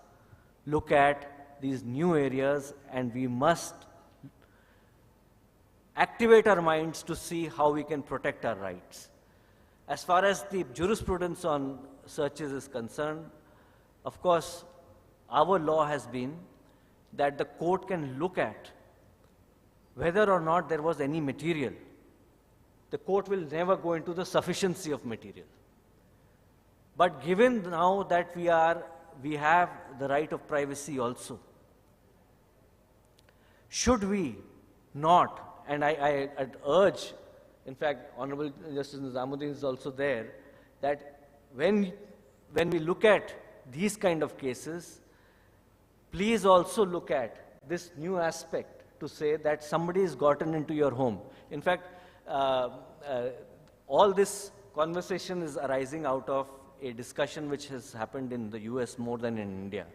look at these new areas and we must activate our minds to see how we can protect our rights. As far as the jurisprudence on searches is concerned, of course, our law has been that the court can look at whether or not there was any material. The court will never go into the sufficiency of material. But given now that we have the right of privacy also, should we not, and I'd urge, in fact, Honorable Justice Nizamuddin is also there, that when we look at these kind of cases, please also look at this new aspect to say that somebody has gotten into your home. In fact, all this conversation is arising out of a discussion which has happened in the US more than in India.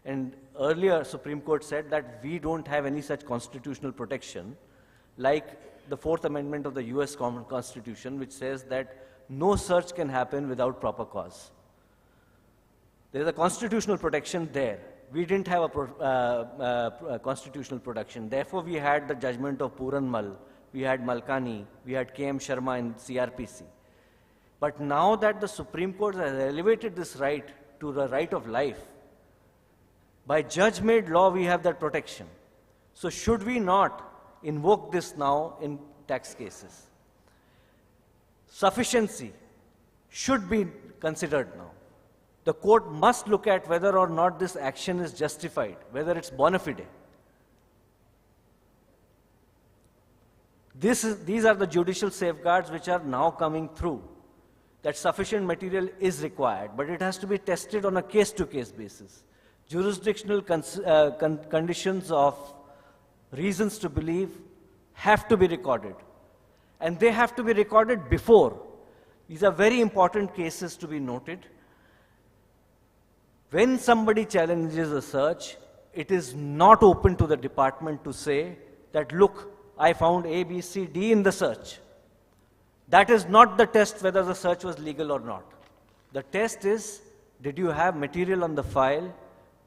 And earlier, Supreme Court said that we don't have any such constitutional protection like the 4th Amendment of the US Constitution, which says that no search can happen without proper cause. There is a constitutional protection there. We didn't have a constitutional protection. Therefore, we had the judgment of Puranmal, we had Malkani, we had K.M. Sharma in CRPC. But now that the Supreme Court has elevated this right to the right of life, by judge-made law, we have that protection. So should we not invoke this now in tax cases? Sufficiency should be considered now. The court must look at whether or not this action is justified, whether it's bona fide. These are the judicial safeguards which are now coming through, that sufficient material is required, but it has to be tested on a case-to-case basis. Jurisdictional conditions of reasons to believe have to be recorded. And they have to be recorded before. These are very important cases to be noted. When somebody challenges a search, it is not open to the department to say that, look, I found A, B, C, D in the search. That is not the test whether the search was legal or not. The test is, did you have material on the file,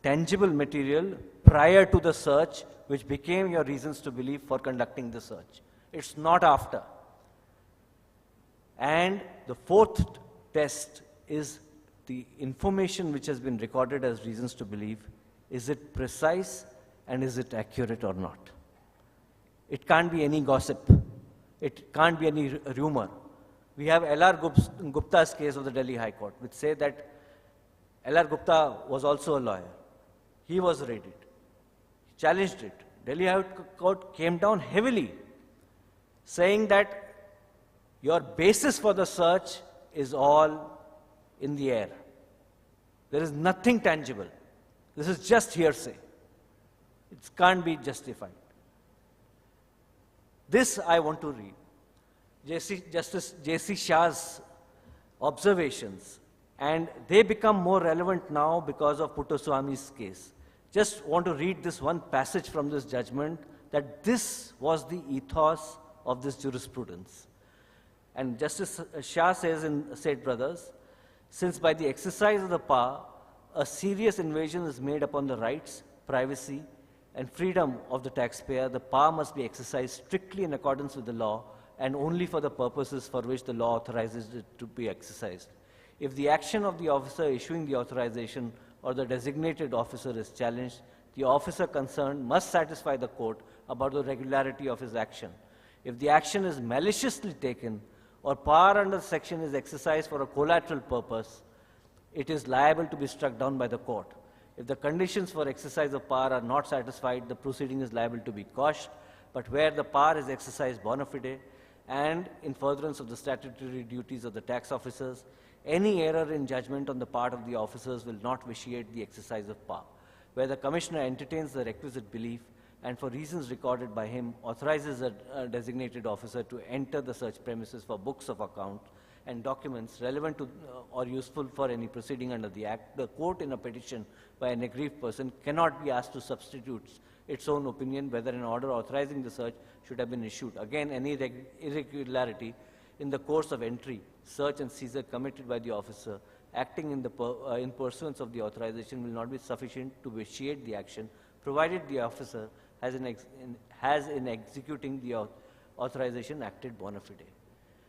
tangible material, prior to the search, which became your reasons to believe for conducting the search. It's not after. And the 4th test is the information which has been recorded as reasons to believe, is it precise and is it accurate or not? It can't be any gossip. It can't be any rumor. We have L.R. Gupta's case of the Delhi High Court, which say that L.R. Gupta was also a lawyer. He was raided. He challenged it. Delhi High Court came down heavily, saying that your basis for the search is all in the air. There is nothing tangible. This is just hearsay. It can't be justified. This I want to read. Justice J.C. Shah's observations, and they become more relevant now because of Puttaswamy's case. Just want to read this one passage from this judgment, that this was the ethos of this jurisprudence. And Justice Shah says in Seth Brothers, since by the exercise of the power, a serious invasion is made upon the rights, privacy, and freedom of the taxpayer, the power must be exercised strictly in accordance with the law and only for the purposes for which the law authorizes it to be exercised. If the action of the officer issuing the authorization or the designated officer is challenged, the officer concerned must satisfy the court about the regularity of his action. If the action is maliciously taken or power under the section is exercised for a collateral purpose, it is liable to be struck down by the court. If the conditions for exercise of power are not satisfied, the proceeding is liable to be quashed, but where the power is exercised bona fide and in furtherance of the statutory duties of the tax officers, any error in judgment on the part of the officers will not vitiate the exercise of power. Where the commissioner entertains the requisite belief and for reasons recorded by him authorizes a designated officer to enter the search premises for books of account and documents relevant to or useful for any proceeding under the Act, the court in a petition by an aggrieved person cannot be asked to substitute its own opinion whether an order authorizing the search should have been issued. Again, any irregularity in the course of entry, search and seizure committed by the officer acting in pursuance of the authorization will not be sufficient to vitiate the action, provided the officer has in executing the authorization acted bona fide.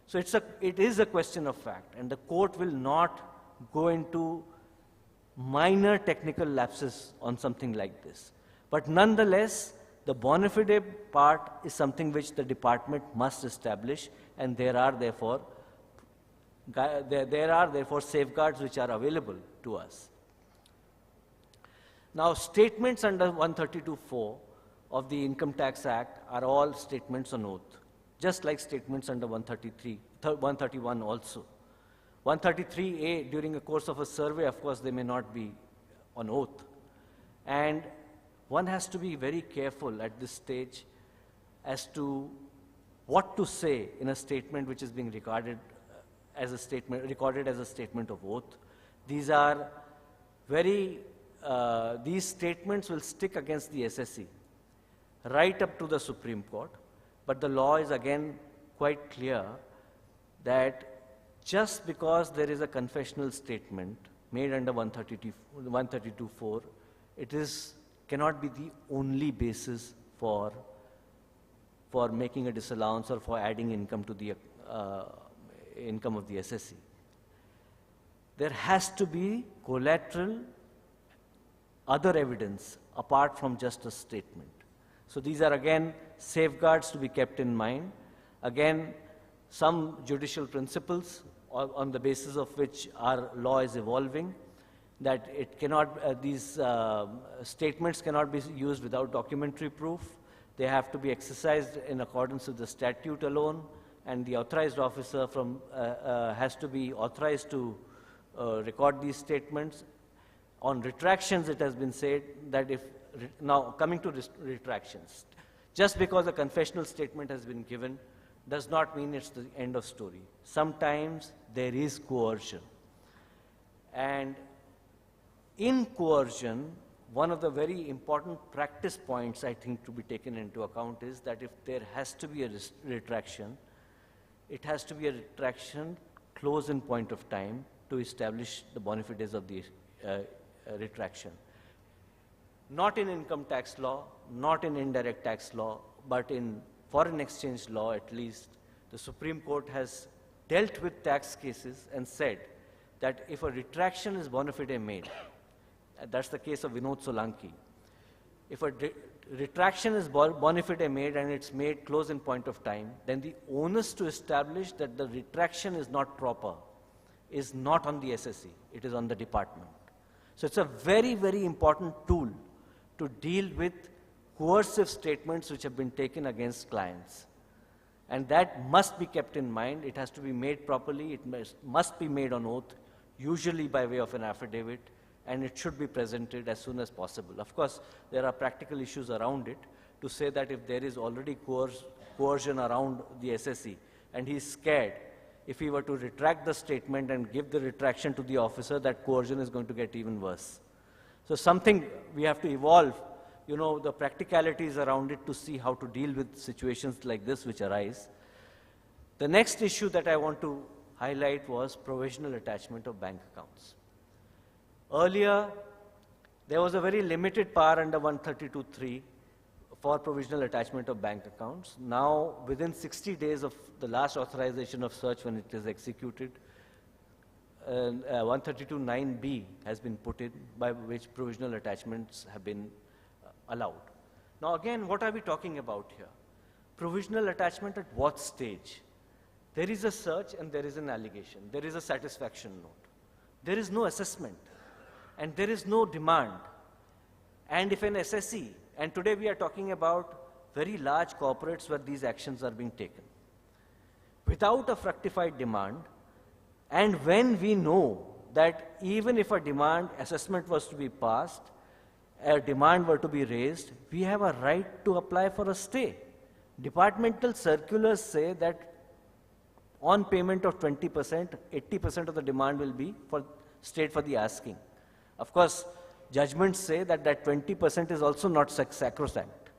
So it is a question of fact, and the court will not go into minor technical lapses on something like this. But nonetheless, the bona fide part is something which the department must establish, and there are therefore safeguards which are available to us. Now, statements under 132(4) of the Income Tax Act are all statements on oath, just like statements under 131 also. 133A, during the course of a survey, of course, they may not be on oath. And one has to be very careful at this stage as to what to say in a statement which is being recorded as a statement of oath. These are these statements will stick against the SSE right up to the Supreme Court. But the law is again quite clear that just because there is a confessional statement made under 132(4), it cannot be the only basis for making a disallowance or for adding income to the income of the SSE. There has to be collateral other evidence apart from just a statement. So these are again safeguards to be kept in mind. Again, some judicial principles on the basis of which our law is evolving, that it cannot, these statements cannot be used without documentary proof. They have to be exercised in accordance with the statute alone, and the authorized officer has to be authorized to record these statements. On retractions, it has been said that now coming to retractions, just because a confessional statement has been given does not mean it's the end of story. Sometimes there is coercion. And in coercion, one of the very important practice points I think to be taken into account is that if there has to be a retraction, it has to be a retraction close in point of time to establish the bona fides of the retraction. Not in income tax law, not in indirect tax law, but in foreign exchange law at least, the Supreme Court has dealt with tax cases and said that if a retraction is bona fide made, that's the case of Vinod Solanki, if a retraction is bona fide made and it's made close in point of time, then the onus to establish that the retraction is not proper is not on the SSE, it is on the department. So it's a very, very important tool to deal with coercive statements which have been taken against clients. And that must be kept in mind. It has to be made properly. It must be made on oath, usually by way of an affidavit, and it should be presented as soon as possible. Of course, there are practical issues around it to say that if there is already coercion around the SSE and he's scared, if he were to retract the statement and give the retraction to the officer, that coercion is going to get even worse. So something we have to evolve, you know, the practicalities around it to see how to deal with situations like this which arise. The next issue that I want to highlight was provisional attachment of bank accounts. Earlier, there was a very limited power under 132(3) for provisional attachment of bank accounts. Now, within 60 days of the last authorization of search when it is executed, 132(9)(b) has been put in, by which provisional attachments have been allowed. Now again, what are we talking about here? Provisional attachment at what stage? There is a search and there is an allegation. There is a satisfaction note. There is no assessment and there is no demand. And if an SSE, and today we are talking about very large corporates where these actions are being taken, without a fructified demand, and when we know that even if a demand assessment was to be passed, a demand were to be raised, we have a right to apply for a stay. Departmental circulars say that on payment of 20%, 80% of the demand will be stayed for the asking. Of course, judgments say that that 20% is also not sacrosanct.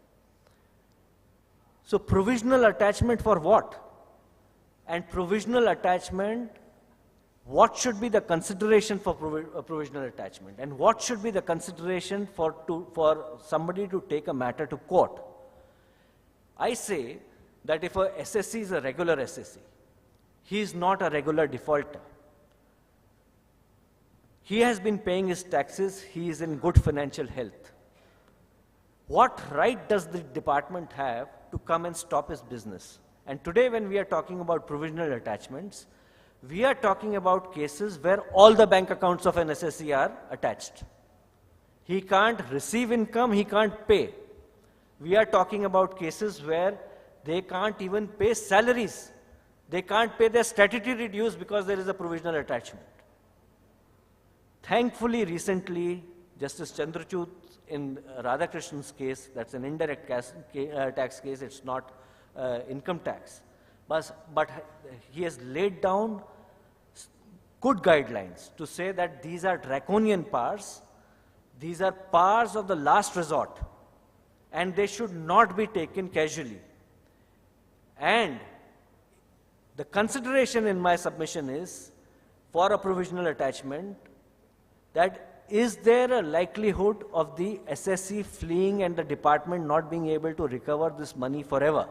So provisional attachment for what? And provisional attachment, what should be the consideration for provisional attachment? And what should be the consideration for somebody to take a matter to court? I say that if a SSE is a regular SSE, he is not a regular defaulter. He has been paying his taxes, he is in good financial health. What right does the department have to come and stop his business? And today when we are talking about provisional attachments, we are talking about cases where all the bank accounts of an SSE are attached. He can't receive income, he can't pay. We are talking about cases where they can't even pay salaries. They can't pay their statutory dues because there is a provisional attachment. Thankfully, recently, Justice Chandrachud in Radhakrishnan's case, that's an indirect tax case, it's not income tax, but he has laid down good guidelines to say that these are draconian powers, these are powers of the last resort, and they should not be taken casually. And the consideration in my submission is, for a provisional attachment, that is there a likelihood of the SSE fleeing and the department not being able to recover this money forever?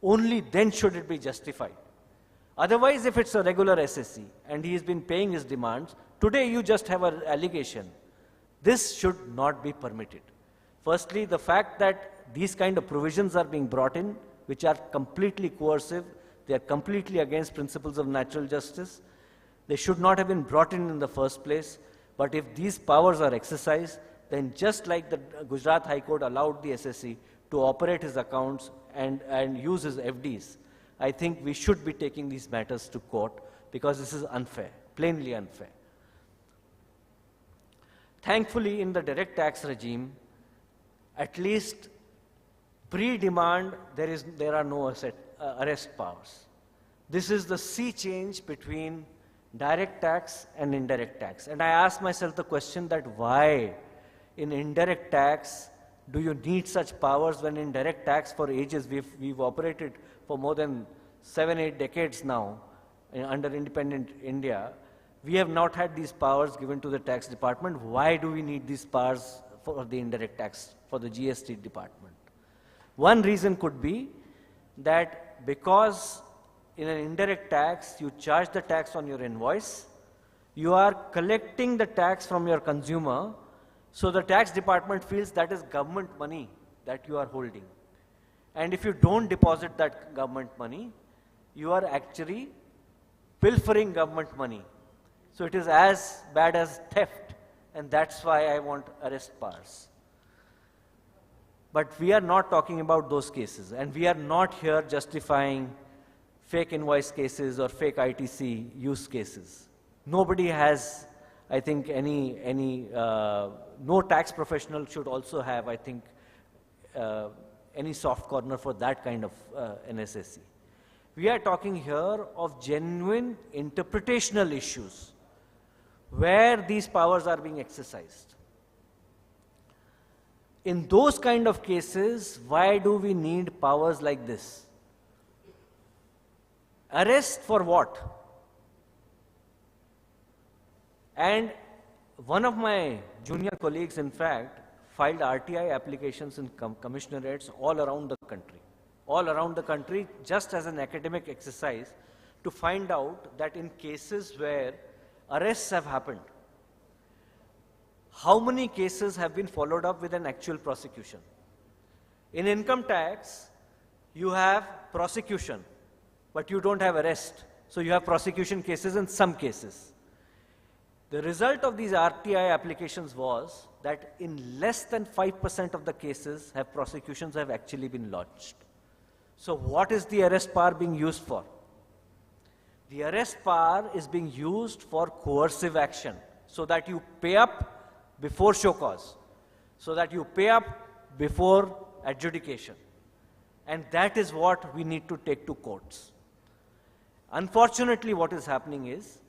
Only then should it be justified. Otherwise, if it's a regular SSE and he has been paying his demands, today you just have an allegation. This should not be permitted. Firstly, the fact that these kind of provisions are being brought in, which are completely coercive, they are completely against principles of natural justice. They should not have been brought in the first place. But if these powers are exercised, then just like the Gujarat High Court allowed the SSE to operate his accounts and use his FDs, I think we should be taking these matters to court because this is unfair, plainly unfair. Thankfully, in the direct tax regime, at least pre-demand, there are no arrest powers. This is the sea change between direct tax and indirect tax. And I ask myself the question that why in indirect tax do you need such powers when in direct tax for ages we've operated for more than 7-8 decades now under independent India. We have not had these powers given to the tax department. Why do we need these powers for the indirect tax, for the GST department? One reason could be that because in an indirect tax, you charge the tax on your invoice, you are collecting the tax from your consumer, so the tax department feels that is government money that you are holding. And if you don't deposit that government money, you are actually pilfering government money. So it is as bad as theft, and that's why I want arrest powers. But we are not talking about those cases, and we are not here justifying fake invoice cases or fake ITC use cases. Nobody has I think no tax professional should also have, I think, any soft corner for that kind of an SSC. We are talking here of genuine interpretational issues where these powers are being exercised. In those kind of cases, why do we need powers like this? Arrest for what? And one of my junior colleagues, in fact, filed RTI applications in commissionerates all around the country, just as an academic exercise to find out that in cases where arrests have happened, how many cases have been followed up with an actual prosecution. In income tax, you have prosecution, but you don't have arrest. So you have prosecution cases in some cases. The result of these RTI applications was that in less than 5% of the cases prosecutions have actually been lodged. So what is the arrest power being used for? The arrest power is being used for coercive action, so that you pay up before show cause, so that you pay up before adjudication. And that is what we need to take to courts. Unfortunately, what is happening is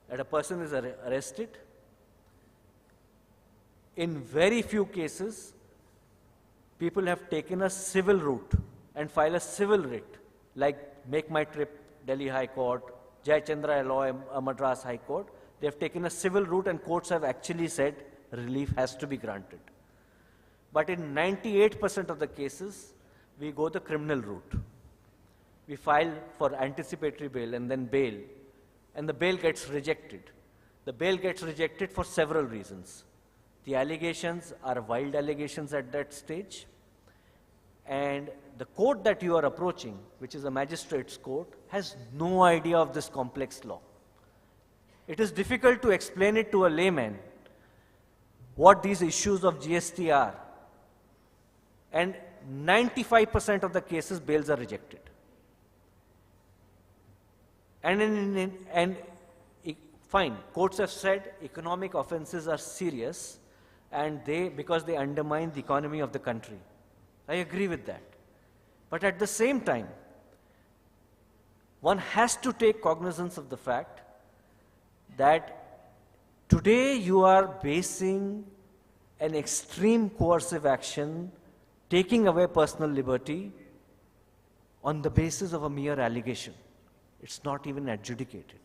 that a person is arrested. In very few cases, people have taken a civil route and file a civil writ, like Make My Trip, Delhi High Court, Jayachandra Alloy, Madras High Court. They have taken a civil route and courts have actually said relief has to be granted. But in 98% of the cases, we go the criminal route. We file for anticipatory bail and then bail, and the bail gets rejected. The bail gets rejected for several reasons. The allegations are wild allegations at that stage, and the court that you are approaching, which is a magistrate's court, has no idea of this complex law. It is difficult to explain it to a layman what these issues of GST are, and 95% of the cases bails are rejected. And fine, courts have said economic offenses are serious and because they undermine the economy of the country. I agree with that. But at the same time, one has to take cognizance of the fact that today you are basing an extreme coercive action, taking away personal liberty on the basis of a mere allegation. It's not even adjudicated.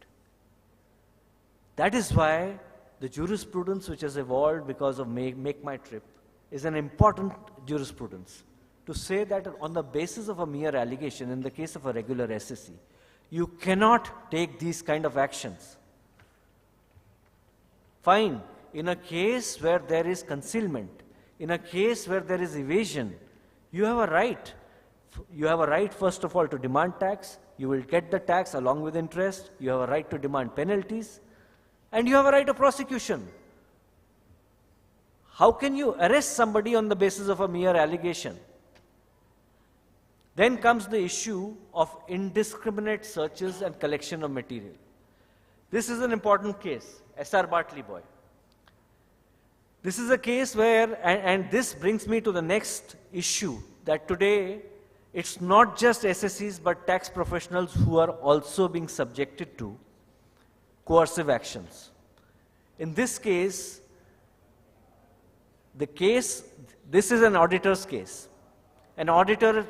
That is why the jurisprudence which has evolved because of Make My Trip is an important jurisprudence to say that on the basis of a mere allegation, in the case of a regular SSC, you cannot take these kind of actions. Fine, in a case where there is concealment, in a case where there is evasion, you have a right. You have a right, first of all, to demand tax. You will get the tax along with interest. You have a right to demand penalties. And you have a right of prosecution. How can you arrest somebody on the basis of a mere allegation? Then comes the issue of indiscriminate searches and collection of material. This is an important case, S.R. Bartley boy. This is a case where, and this brings me to the next issue, that today it's not just SSCs but tax professionals who are also being subjected to coercive actions. In this case, this is an auditor's case. An auditor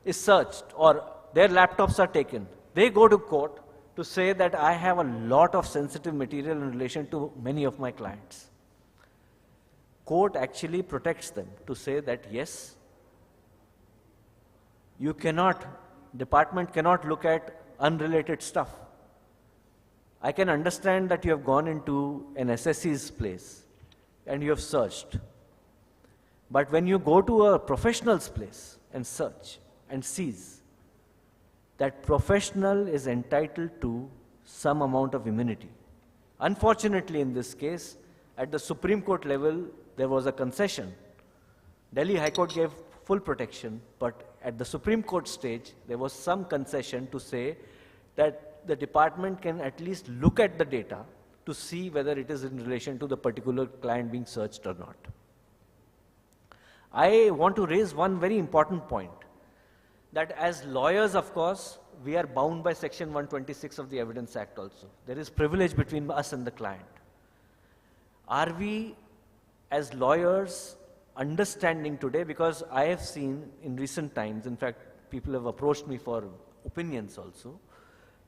is searched or their laptops are taken. They go to court to say that I have a lot of sensitive material in relation to many of my clients. Court actually protects them to say that yes, department cannot look at unrelated stuff. I can understand that you have gone into an SSC's place and you have searched. But when you go to a professional's place and search and seize, that professional is entitled to some amount of immunity. Unfortunately, in this case, at the Supreme Court level, there was a concession. Delhi High Court gave full protection, but at the Supreme Court stage, there was some concession to say that the department can at least look at the data to see whether it is in relation to the particular client being searched or not. I want to raise one very important point, that as lawyers, of course, we are bound by Section 126 of the Evidence Act also. There is privilege between us and the client. Are we, as lawyers, understanding today, because I have seen in recent times, in fact, people have approached me for opinions also,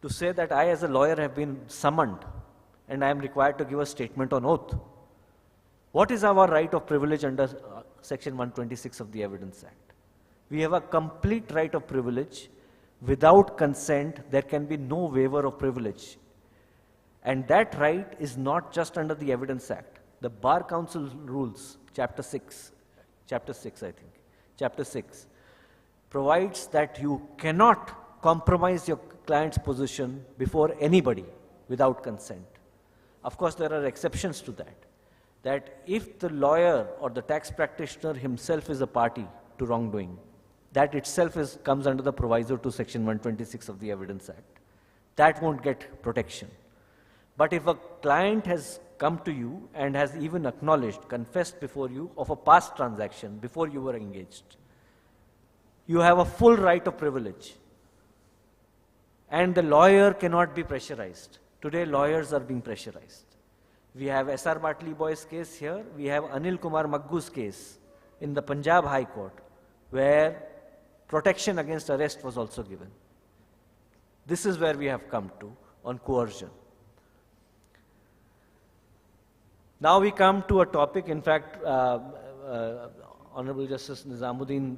to say that I as a lawyer have been summoned and I am required to give a statement on oath. What is our right of privilege under Section 126 of the Evidence Act? We have a complete right of privilege. Without consent, there can be no waiver of privilege. And that right is not just under the Evidence Act. The Bar Council rules, Chapter 6, provides that you cannot compromise your client's position before anybody without consent. Of course, there are exceptions to that. That if the lawyer or the tax practitioner himself is a party to wrongdoing, that itself comes under the proviso to Section 126 of the Evidence Act. That won't get protection. But if a client has come to you and has even acknowledged, confessed before you of a past transaction before you were engaged, you have a full right of privilege. And the lawyer cannot be pressurized. Today, lawyers are being pressurized. We have S.R. Bartley Boy's case here. We have Anil Kumar Maggu's case in the Punjab High Court, where protection against arrest was also given. This is where we have come to on coercion. Now we come to a topic, in fact, Honorable Justice Nizamuddin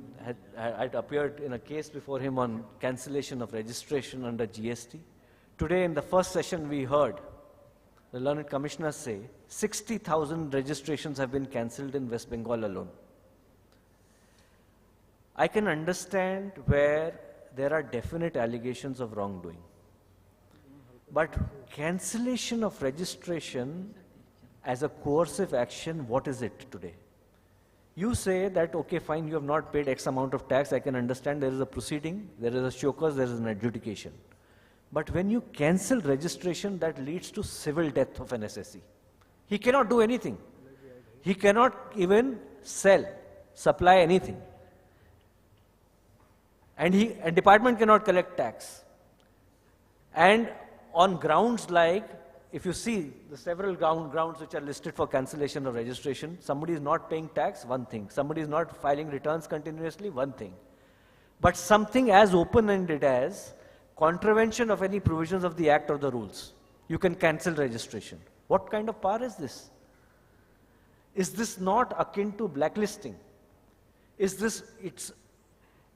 had appeared in a case before him on cancellation of registration under GST. Today in the first session we heard the Learned Commissioner say 60,000 registrations have been cancelled in West Bengal alone. I can understand where there are definite allegations of wrongdoing. But cancellation of registration as a coercive action, what is it today? You say that, okay, fine, you have not paid X amount of tax, I can understand there is a proceeding, there is a show cause, there is an adjudication. But when you cancel registration, that leads to civil death of an SSE. He cannot do anything. He cannot even sell, supply anything. And department cannot collect tax. And on grounds like, if you see the several grounds which are listed for cancellation of registration, somebody is not paying tax, one thing. Somebody is not filing returns continuously, one thing. But something as open-ended as contravention of any provisions of the Act or the rules, you can cancel registration. What kind of power is this? Is this not akin to blacklisting?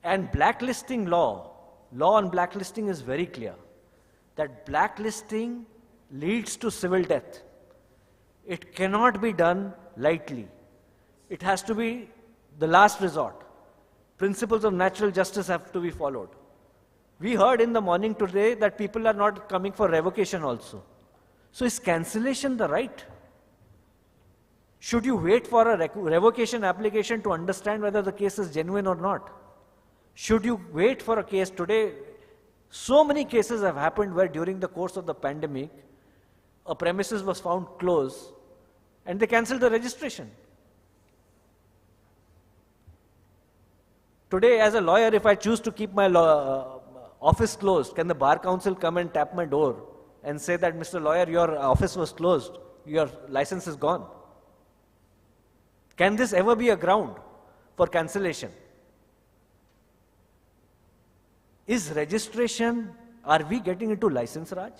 And blacklisting law on blacklisting is very clear, that blacklisting leads to civil death. It cannot be done lightly. It has to be the last resort. Principles of natural justice have to be followed. We heard in the morning today that people are not coming for revocation also. So is cancellation the right? Should you wait for a revocation application to understand whether the case is genuine or not? Should you wait for a case today? So many cases have happened where during the course of the pandemic, a premises was found closed and they cancelled the registration. Today, as a lawyer, if I choose to keep my office closed, can the Bar Council come and tap my door and say that, Mr. Lawyer, your office was closed, your license is gone? Can this ever be a ground for cancellation? Is registration, are we getting into license Raj?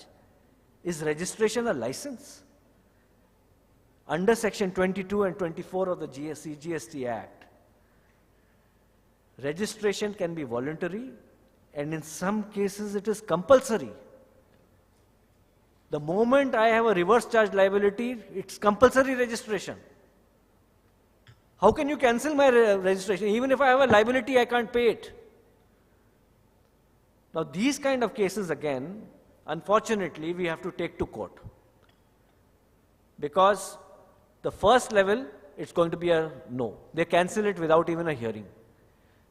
Is registration a license? Under Section 22 and 24 of the GST Act, registration can be voluntary, and in some cases it is compulsory. The moment I have a reverse charge liability, it's compulsory registration. How can you cancel my registration? Even if I have a liability, I can't pay it. Now these kind of cases again, unfortunately, we have to take to court. Because the first level, it's going to be a no. They cancel it without even a hearing.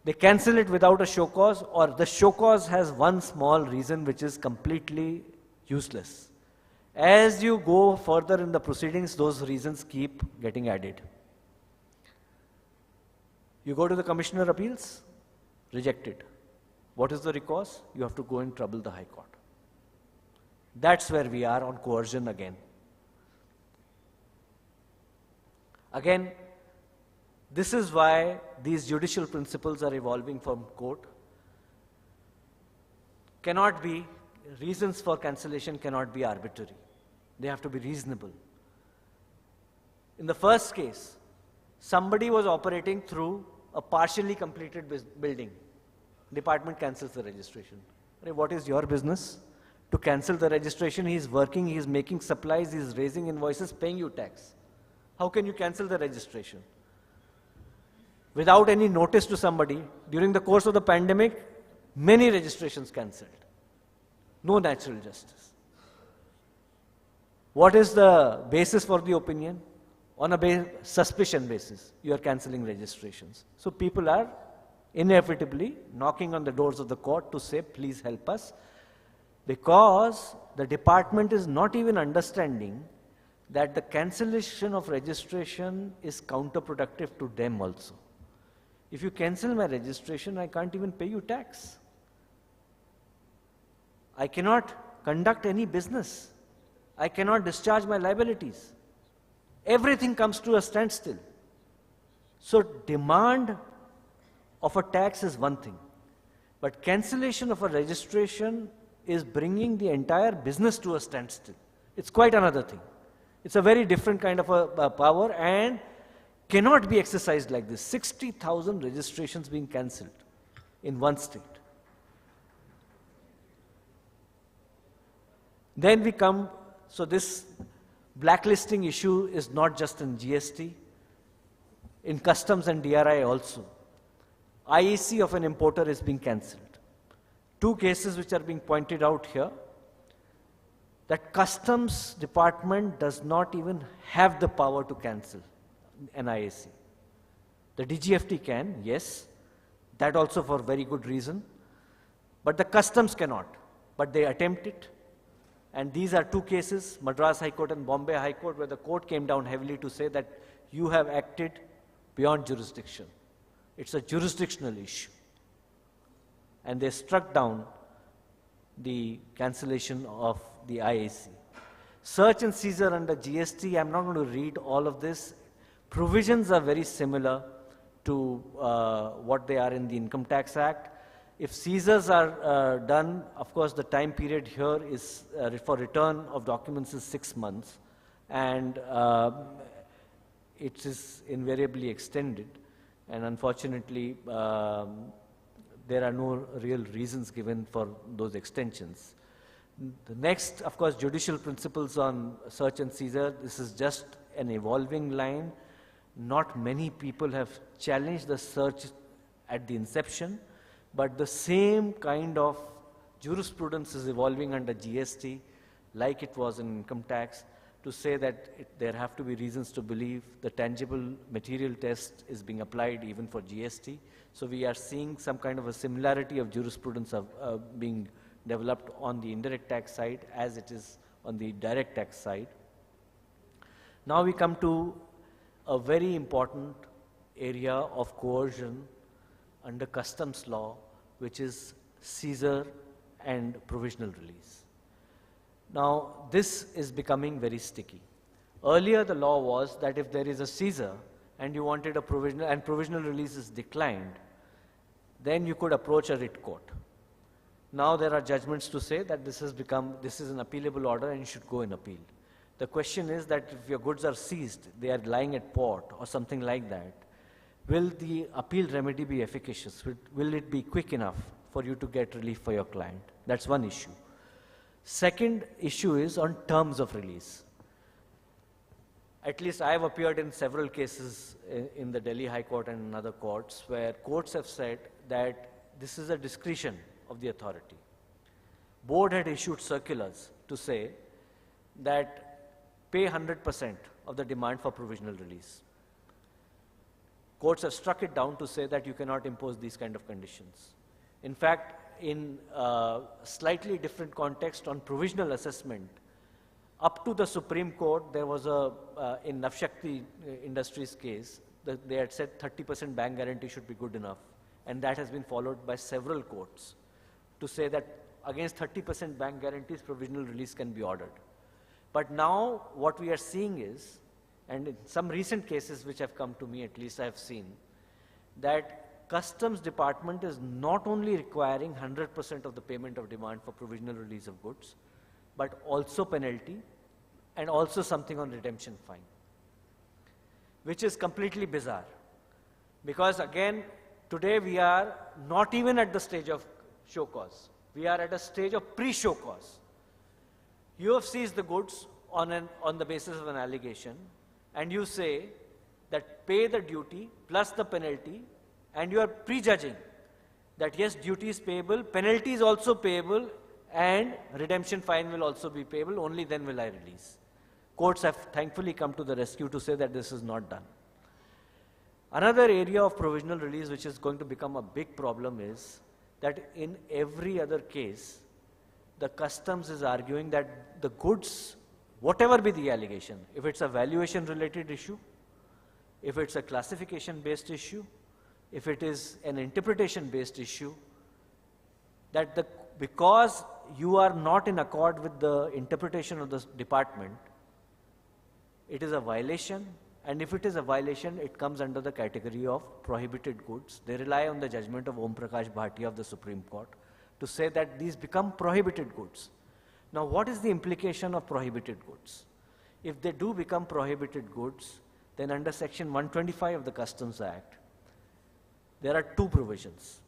They cancel it without a show cause, or the show cause has one small reason which is completely useless. As you go further in the proceedings, those reasons keep getting added. You go to the Commissioner Appeals, rejected. What is the recourse? You have to go and trouble the High Court. That's where we are on coercion again. Again, this is why these judicial principles are evolving from court. Reasons for cancellation cannot be arbitrary. They have to be reasonable. In the first case, somebody was operating through a partially completed building. Department cancels the registration. What is your business? To cancel the registration, he is working, he is making supplies, he is raising invoices, paying you tax. How can you cancel the registration? Without any notice to somebody, during the course of the pandemic, many registrations cancelled. No natural justice. What is the basis for the opinion? On a suspicion basis, you are cancelling registrations. So people are inevitably knocking on the doors of the court to say, please help us, because the department is not even understanding that the cancellation of registration is counterproductive to them also. If you cancel my registration, I can't even pay you tax. I cannot conduct any business. I cannot discharge my liabilities. Everything comes to a standstill. So demand of a tax is one thing, but cancellation of a registration is bringing the entire business to a standstill. It's quite another thing. It's a very different kind of a power and cannot be exercised like this. 60,000 registrations being cancelled in one state. Then we come, so this blacklisting issue is not just in GST, in customs and DRI also. IEC of an importer is being cancelled. Two cases which are being pointed out here, that customs department does not even have the power to cancel an IAC. The DGFT can, yes, that also for very good reason, but the customs cannot, but they attempt it. And these are two cases, Madras High Court and Bombay High Court, where the court came down heavily to say that you have acted beyond jurisdiction. It's a jurisdictional issue. And they struck down the cancellation of the IAC. Search and seizure under GST, I'm not going to read all of this. Provisions are very similar to what they are in the Income Tax Act. If seizures are done, of course, the time period here is for return of documents is 6 months, and it is invariably extended. And unfortunately, there are no real reasons given for those extensions. The next, of course, judicial principles on search and seizure. This is just an evolving line. Not many people have challenged the search at the inception, but the same kind of jurisprudence is evolving under GST, like it was in income tax, to say that there have to be reasons to believe the tangible material test is being applied even for GST. So we are seeing some kind of a similarity of jurisprudence being developed on the indirect tax side as it is on the direct tax side. Now we come to a very important area of coercion under customs law, which is seizure and provisional release. Now, this is becoming very sticky. Earlier, the law was that if there is a seizure and you wanted a provisional, and provisional release is declined, then you could approach a writ court. Now there are judgments to say that this is an appealable order and you should go and appeal. The question is that if your goods are seized, they are lying at port or something like that, will the appeal remedy be efficacious? Will it be quick enough for you to get relief for your client? That's one issue. Second issue is on terms of release. At least I have appeared in several cases in the Delhi High Court and in other courts where courts have said that this is a discretion of the authority. Board had issued circulars to say that pay 100% of the demand for provisional release. Courts have struck it down to say that you cannot impose these kind of conditions. In fact, in a slightly different context on provisional assessment, Up to the Supreme Court, there was a, in Navshakti Industries case, they had said 30% bank guarantee should be good enough. And that has been followed by several courts to say that against 30% bank guarantees, provisional release can be ordered. But now what we are seeing is, and in some recent cases which have come to me, at least I have seen, that Customs Department is not only requiring 100% of the payment of demand for provisional release of goods, but also penalty and also something on redemption fine, which is completely bizarre. Because again, today we are not even at the stage of show cause. We are at a stage of pre-show cause. You have seized the goods on the basis of an allegation, and you say that pay the duty plus the penalty, and you are prejudging that yes, duty is payable, penalty is also payable, and redemption fine will also be payable, only then will I release. Courts have thankfully come to the rescue to say that this is not done. Another area of provisional release which is going to become a big problem is that in every other case, the customs is arguing that the goods, whatever be the allegation, if it's a valuation related issue, if it's a classification based issue, if it is an interpretation based issue, that because you are not in accord with the interpretation of the department, it is a violation, and if it is a violation, it comes under the category of prohibited goods. They rely on the judgment of Om Prakash Bhatia of the Supreme Court to say that these become prohibited goods. Now, what is the implication of prohibited goods? If they do become prohibited goods, then under Section 125 of the Customs Act, there are two provisions.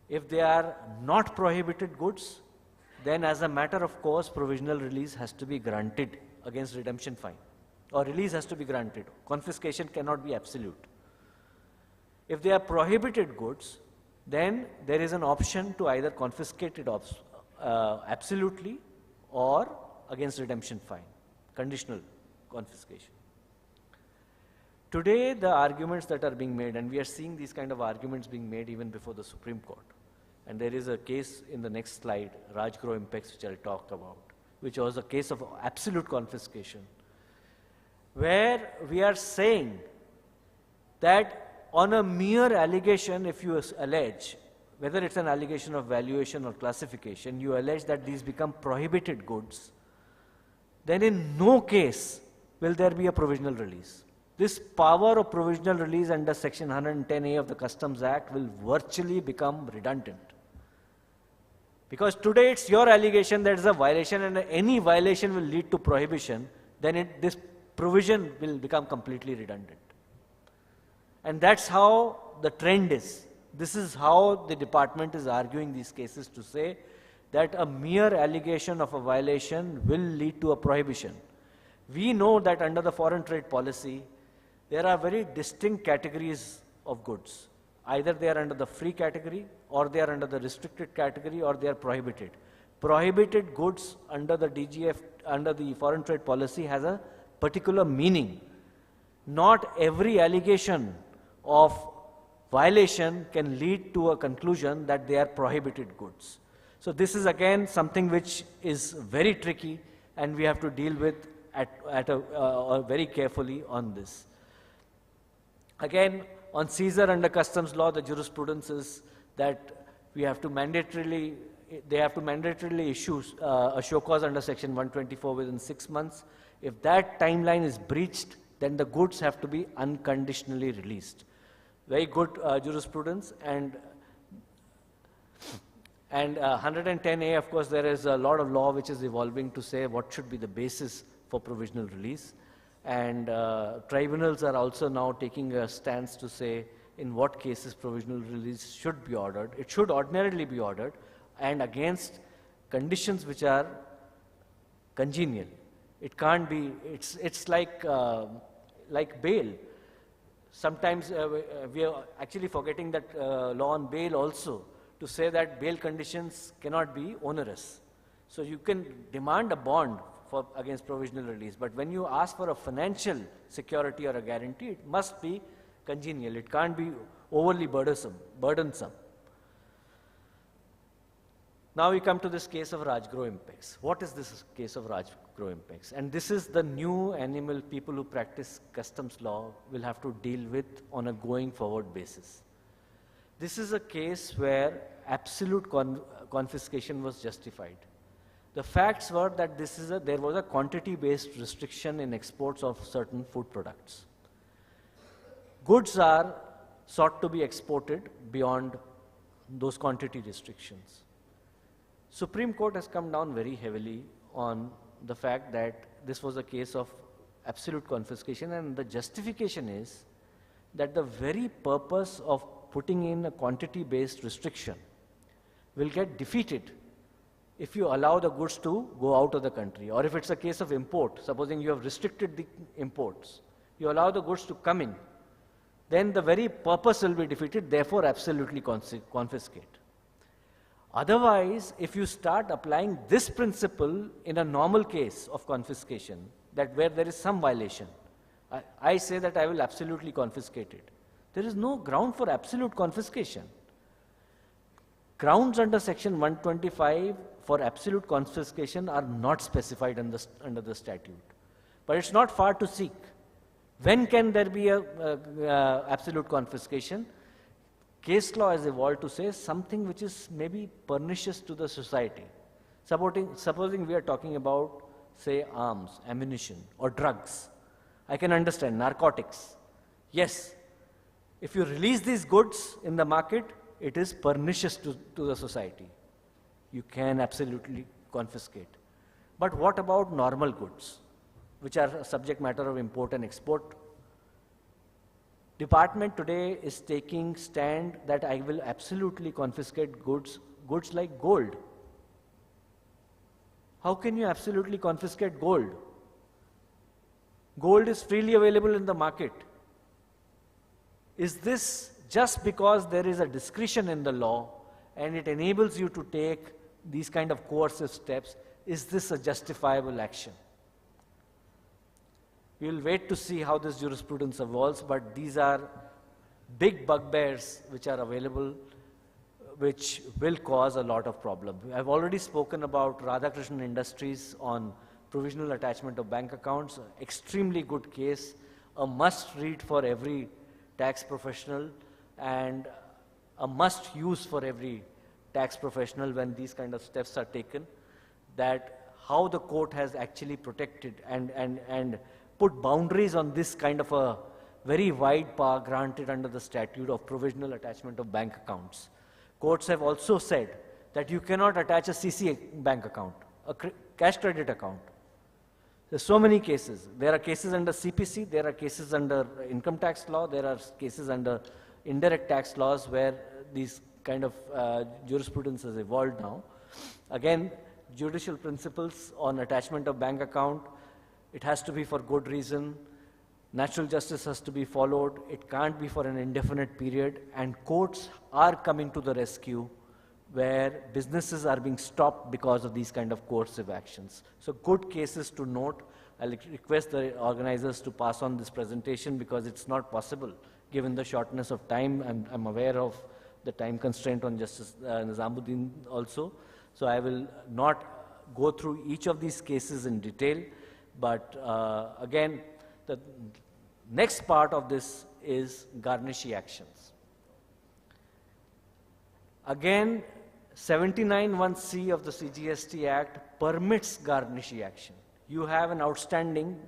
If they are not prohibited goods, then as a matter of course, provisional release has to be granted against redemption fine, or release has to be granted. Confiscation cannot be absolute. If they are prohibited goods, then there is an option to either confiscate it absolutely or against redemption fine, conditional confiscation. Today, the arguments that are being made, and we are seeing these kind of arguments being made even before the Supreme Court. And there is a case in the next slide, Rajgro Impex, which I'll talk about, which was a case of absolute confiscation, where we are saying that on a mere allegation, if you allege, whether it's an allegation of valuation or classification, you allege that these become prohibited goods, then in no case will there be a provisional release. This power of provisional release under Section 110A of the Customs Act will virtually become redundant. Because today it's your allegation that is a violation, and any violation will lead to prohibition, then this provision will become completely redundant. And that's how the trend is. This is how the department is arguing these cases, to say that a mere allegation of a violation will lead to a prohibition. We know that under the foreign trade policy, there are very distinct categories of goods. Either they are under the free category, or they are under the restricted category, or they are prohibited. Prohibited goods under the DGF, under the foreign trade policy, has a particular meaning. Not every allegation of violation can lead to a conclusion that they are prohibited goods. So this is again something which is very tricky, and we have to deal with very carefully on this. Again, on seizure under customs law, the jurisprudence is that we have to mandatorily, they have to mandatorily issue a show cause under Section 124 within 6 months. If that timeline is breached, then the goods have to be unconditionally released. Very good jurisprudence. And 110A, of course, there is a lot of law which is evolving to say what should be the basis for provisional release. And tribunals are also now taking a stance to say in what cases provisional release should be ordered. It should ordinarily be ordered, and against conditions which are congenial. It can't be, it's like bail. Sometimes we are actually forgetting that law on bail also, to say that bail conditions cannot be onerous. So you can demand a bond against provisional release, but when you ask for a financial security or a guarantee, it must be congenial. It can't be overly burdensome. Now we come to this case of Rajgro Impex. What is this case of Rajgro Impex? And this is the new animal people who practice customs law will have to deal with on a going forward basis. This is a case where absolute confiscation was justified. The facts were that there was a quantity-based restriction in exports of certain food products. Goods are sought to be exported beyond those quantity restrictions. Supreme Court has come down very heavily on the fact that this was a case of absolute confiscation, and the justification is that the very purpose of putting in a quantity-based restriction will get defeated if you allow the goods to go out of the country, or if it's a case of import, supposing you have restricted the imports, you allow the goods to come in, then the very purpose will be defeated, therefore absolutely confiscate. Otherwise, if you start applying this principle in a normal case of confiscation, that where there is some violation, I say that I will absolutely confiscate it. There is no ground for absolute confiscation. Grounds under section 125 for absolute confiscation are not specified under the statute. But it's not far to seek. When can there be a absolute confiscation? Case law has evolved to say something which is maybe pernicious to the society. Supposing we are talking about, say, arms, ammunition, or drugs. I can understand, narcotics. Yes, if you release these goods in the market, it is pernicious to the society. You can absolutely confiscate. But what about normal goods, which are a subject matter of import and export? Department today is taking stand that I will absolutely confiscate goods like gold. How can you absolutely confiscate gold? Gold is freely available in the market. Is this just because there is a discretion in the law and it enables you to take these kind of coercive steps? Is this a justifiable action? We will wait to see how this jurisprudence evolves, but these are big bugbears which are available, which will cause a lot of problems. I've already spoken about Radhakrishnan Industries on provisional attachment of bank accounts, extremely good case, a must read for every tax professional and a must use for every tax professional when these kind of steps are taken, that how the court has actually protected and put boundaries on this kind of a very wide power granted under the statute of provisional attachment of bank accounts. Courts have also said that you cannot attach a CC bank account, a cash credit account. There's so many cases. There are cases under CPC, there are cases under income tax law, there are cases under indirect tax laws where these kind of jurisprudence has evolved now. Again, judicial principles on attachment of bank account, it has to be for good reason. Natural justice has to be followed. It can't be for an indefinite period. And courts are coming to the rescue where businesses are being stopped because of these kind of coercive actions. So good cases to note. I'll request the organizers to pass on this presentation because it's not possible given the shortness of time. I'm aware of the time constraint on Justice Nizamuddin also. So I will not go through each of these cases in detail. But again, the next part of this is garnishee actions. Again, 79(1)(c) of the CGST Act permits garnishee action. You have an outstanding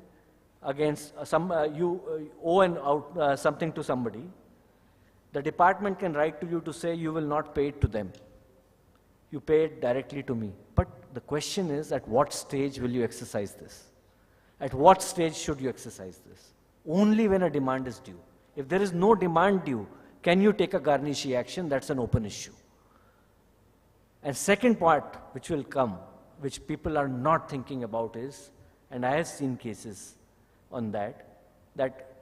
against you owe something to somebody. The department can write to you to say you will not pay it to them. You pay it directly to me. But the question is, at what stage will you exercise this? At what stage should you exercise this? Only when a demand is due. If there is no demand due, can you take a garnishee action? That's an open issue. And second part, which will come, which people are not thinking about is, and I have seen cases on that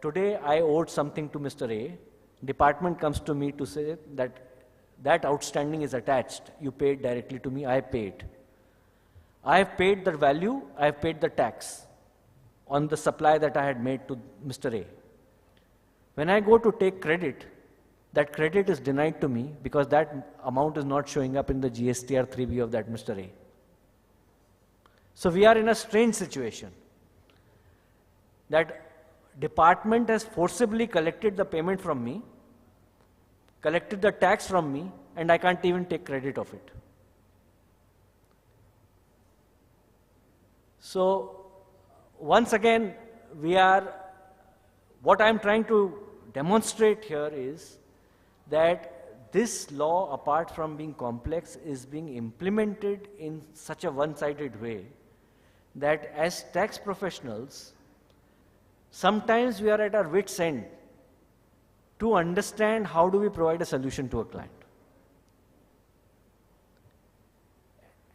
today I owed something to Mr. A, department comes to me to say that outstanding is attached, you pay it directly to me, I pay it. I have paid the value, I have paid the tax on the supply that I had made to Mr. A. When I go to take credit, that credit is denied to me because that amount is not showing up in the GSTR 3B of that Mr. A. So we are in a strange situation that department has forcibly collected the payment from me, collected the tax from me, and I can't even take credit of it. So once again, what I'm trying to demonstrate here is that this law, apart from being complex, is being implemented in such a one-sided way that as tax professionals, sometimes we are at our wit's end to understand how do we provide a solution to a client.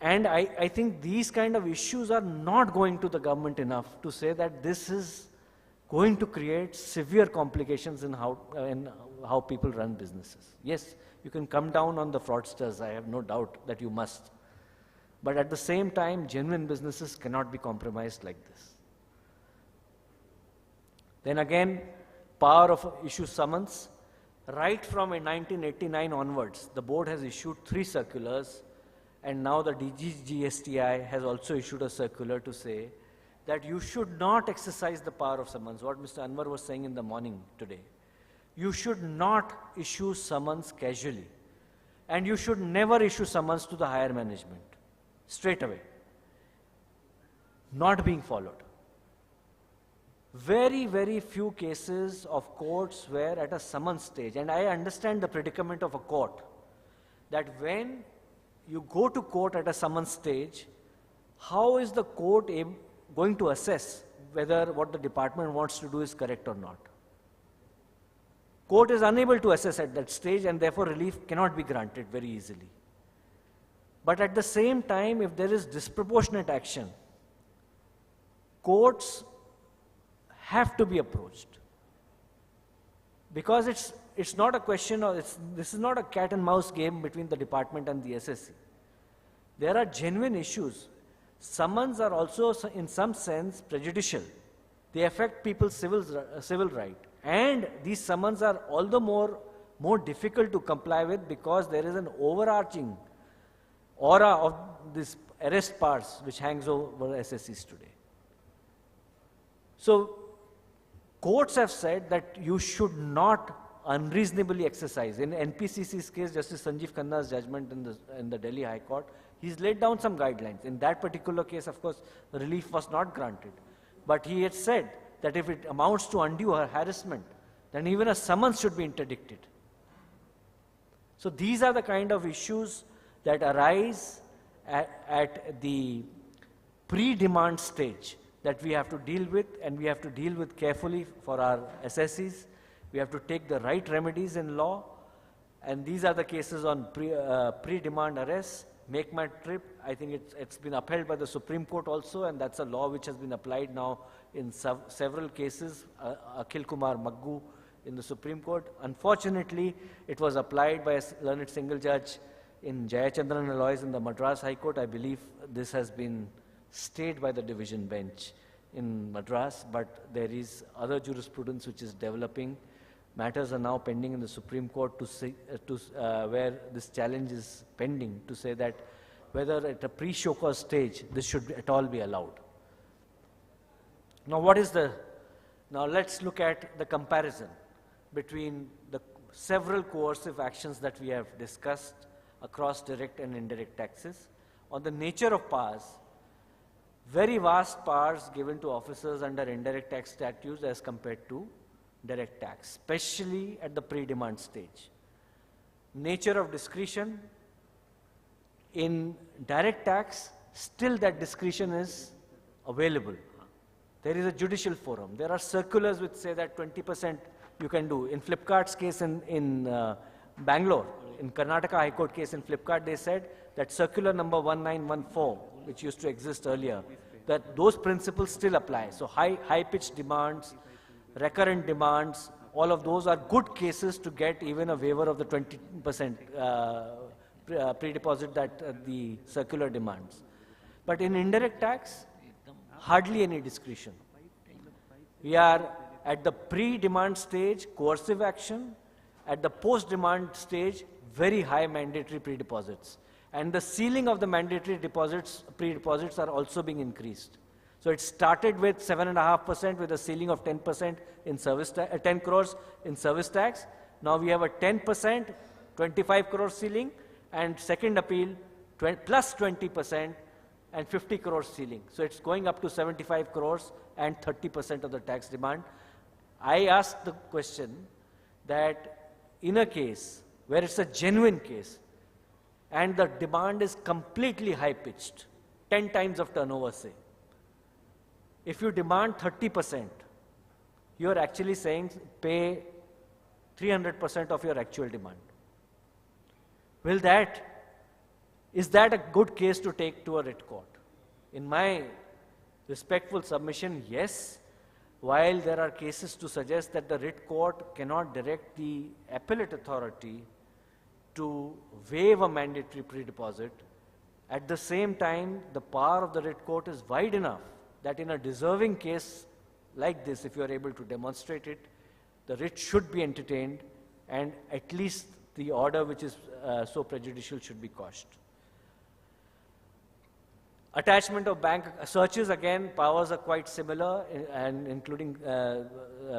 And I think these kind of issues are not going to the government enough to say that this is going to create severe complications in how people run businesses. Yes, you can come down on the fraudsters, I have no doubt that you must. But at the same time, genuine businesses cannot be compromised like this. Then again, power of issue summons. Right from 1989 onwards, the board has issued 3 circulars, and now the DGSTI has also issued a circular to say that you should not exercise the power of summons, what Mr. Anwar was saying in the morning today. You should not issue summons casually, and you should never issue summons to the higher management, straight away. Not being followed. Very, very few cases of courts were at a summons stage, and I understand the predicament of a court, that when you go to court at a summons stage, how is the court going to assess whether what the department wants to do is correct or not? Court is unable to assess at that stage, and therefore relief cannot be granted very easily. But at the same time, if there is disproportionate action, courts have to be approached. Because it's not a question of, this is not a cat and mouse game between the department and the SSC. There are genuine issues. Summons are also, in some sense, prejudicial. They affect people's civil right. And these summons are all the more difficult to comply with because there is an overarching aura of this arrest powers which hangs over SSCs today. So, courts have said that you should not unreasonably exercise. In NPCC's case, Justice Sanjeev Khanna's judgment in the Delhi High Court, he's laid down some guidelines. In that particular case, of course, relief was not granted. But he had said that if it amounts to undue harassment, then even a summons should be interdicted. So these are the kind of issues that arise at the pre-demand stage that we have to deal with, and we have to deal with carefully for our SSCs. We have to take the right remedies in law, and these are the cases on pre-demand arrests. Make my trip, I think it's been upheld by the Supreme Court also, and that's a law which has been applied now in several cases. Akhil Kumar Maggu in the Supreme Court. Unfortunately, it was applied by a learned single judge in Jayachandran Alloys in the Madras High Court. I believe this has been stayed by the division bench in Madras, but there is other jurisprudence which is developing. Matters are now pending in the Supreme Court where this challenge is pending to say that whether at a pre-show cause stage this should at all be allowed. Now now let's look at the comparison between the several coercive actions that we have discussed across direct and indirect taxes. On the nature of powers, very vast powers given to officers under indirect tax statutes as compared to direct tax, especially at the pre-demand stage. Nature of discretion, in direct tax, still that discretion is available. There is a judicial forum. There are circulars which say that 20% you can do. In Flipkart's case in Bangalore, in Karnataka High Court case in Flipkart, they said that circular number 1914, which used to exist earlier, that those principles still apply. So high-pitched demands, recurrent demands, all of those are good cases to get even a waiver of the 20% pre-deposit that the circular demands. But in indirect tax, hardly any discretion. We are at the pre-demand stage, coercive action, at the post-demand stage, very high mandatory pre-deposits. And the ceiling of the mandatory pre-deposits are also being increased. So it started with 7.5% with a ceiling of 10% in 10 crores in service tax. Now we have a 10%, 25 crore ceiling, and second appeal plus 20% and 50 crore ceiling. So it's going up to 75 crores and 30% of the tax demand. I asked the question that in a case where it's a genuine case and the demand is completely high-pitched, 10 times of turnover, say, if you demand 30%, you're actually saying pay 300% of your actual demand. Is that a good case to take to a writ court? In my respectful submission, yes, while there are cases to suggest that the writ court cannot direct the appellate authority to waive a mandatory pre-deposit, at the same time, the power of the writ court is wide enough that in a deserving case like this, if you are able to demonstrate it, the writ should be entertained and at least the order which is so prejudicial should be quashed. Attachment of bank searches, again, powers are quite similar, and including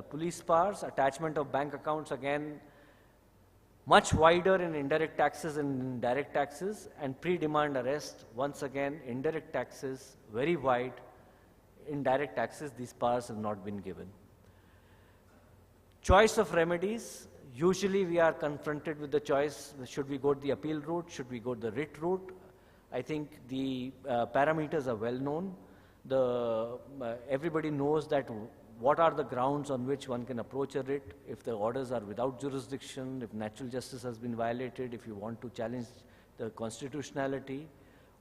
police powers. Attachment of bank accounts, again, much wider in indirect taxes and direct taxes, and pre-demand arrest, once again, indirect taxes, very wide. In direct taxes, these powers have not been given. Choice of remedies, usually we are confronted with the choice, should we go the appeal route, should we go the writ route? I think the parameters are well known. Everybody knows that what are the grounds on which one can approach a writ, if the orders are without jurisdiction, if natural justice has been violated, if you want to challenge the constitutionality,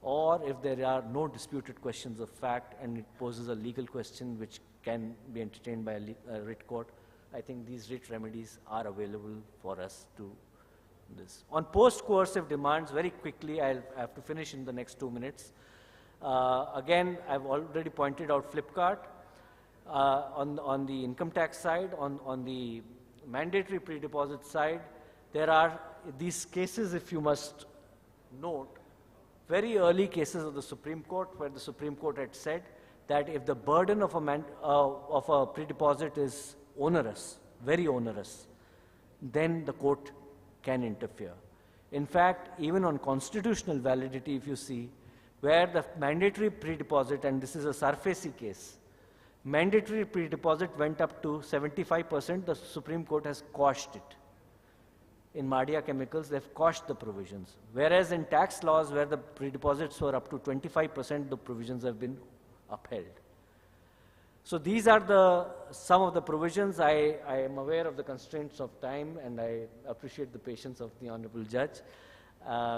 or if there are no disputed questions of fact and it poses a legal question which can be entertained by a writ court. I think these writ remedies are available for us to this. On post-coercive demands, very quickly, I have to finish in the next 2 minutes. Again, I've already pointed out Flipkart. On the income tax side, on the mandatory pre-deposit side, there are these cases, if you must note, very early cases of the Supreme Court, where the Supreme Court had said that if the burden of a pre-deposit is onerous, very onerous, then the court can interfere. In fact, even on constitutional validity, if you see, where the mandatory pre-deposit, and this is a SARFAESI case, mandatory pre-deposit went up to 75%, the Supreme Court has quashed it. In Mardia Chemicals, they've quashed the provisions. Whereas in tax laws, where the pre-deposits were up to 25%, the provisions have been upheld. So these are some of the provisions. I am aware of the constraints of time, and I appreciate the patience of the Honorable Judge.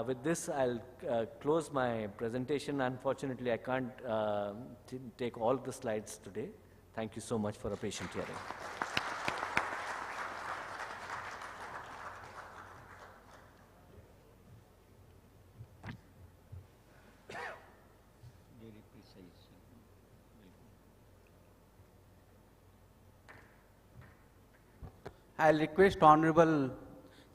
With this, I'll close my presentation. Unfortunately, I can't take all the slides today. Thank you so much for a patient hearing. I'll request Honorable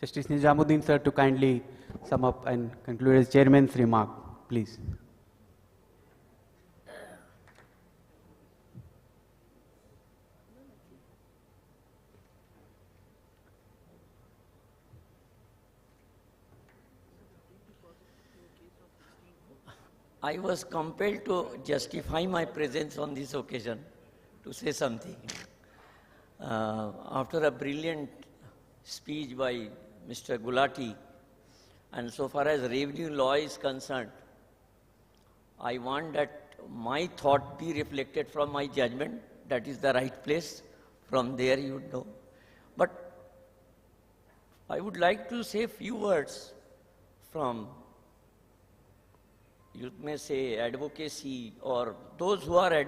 Justice Nizamuddin sir to kindly sum up and conclude his chairman's remark, please. I was compelled to justify my presence on this occasion to say something. After a brilliant speech by Mr. Gulati, and so far as revenue law is concerned, I want that my thought be reflected from my judgment. That is the right place. From there you would know. But I would like to say a few words from, you may say, advocacy, or those who are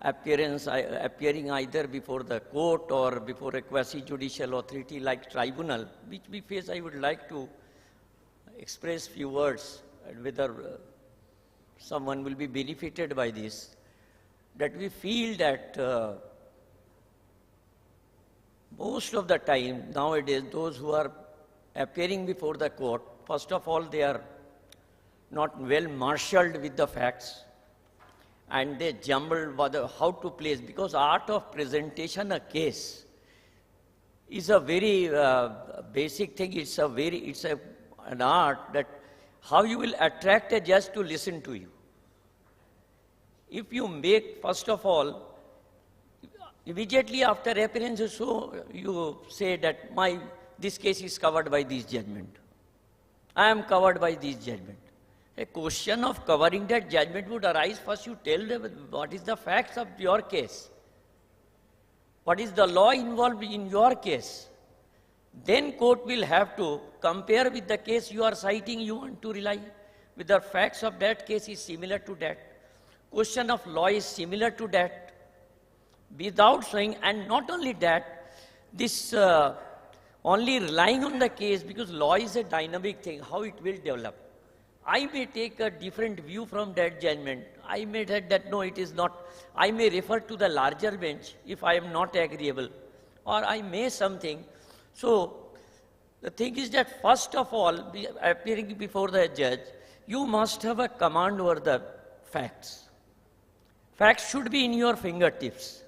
appearing either before the court or before a quasi-judicial authority like tribunal, which we face. I would like to express few words, whether someone will be benefited by this, that we feel that most of the time nowadays, those who are appearing before the court, first of all, they are not well marshaled with the facts, and they jumble how to place, because art of presentation a case is a very basic thing. It's an art that how you will attract a judge to listen to you. If you make, first of all, immediately after appearance, you say that this case is covered by this judgment. I am covered by this judgment. A question of covering that judgment would arise. First you tell them what is the facts of your case. What is the law involved in your case? Then court will have to compare with the case you are citing, you want to rely, with the facts of that case is similar to that. Question of law is similar to that. Without showing, and not only that, this only relying on the case, because law is a dynamic thing, how it will develop. I may take a different view from that judgment. I may say that no, it is not. I may refer to the larger bench if I am not agreeable, or I may something. So the thing is that first of all, appearing before the judge, you must have a command over the facts. Facts should be in your fingertips.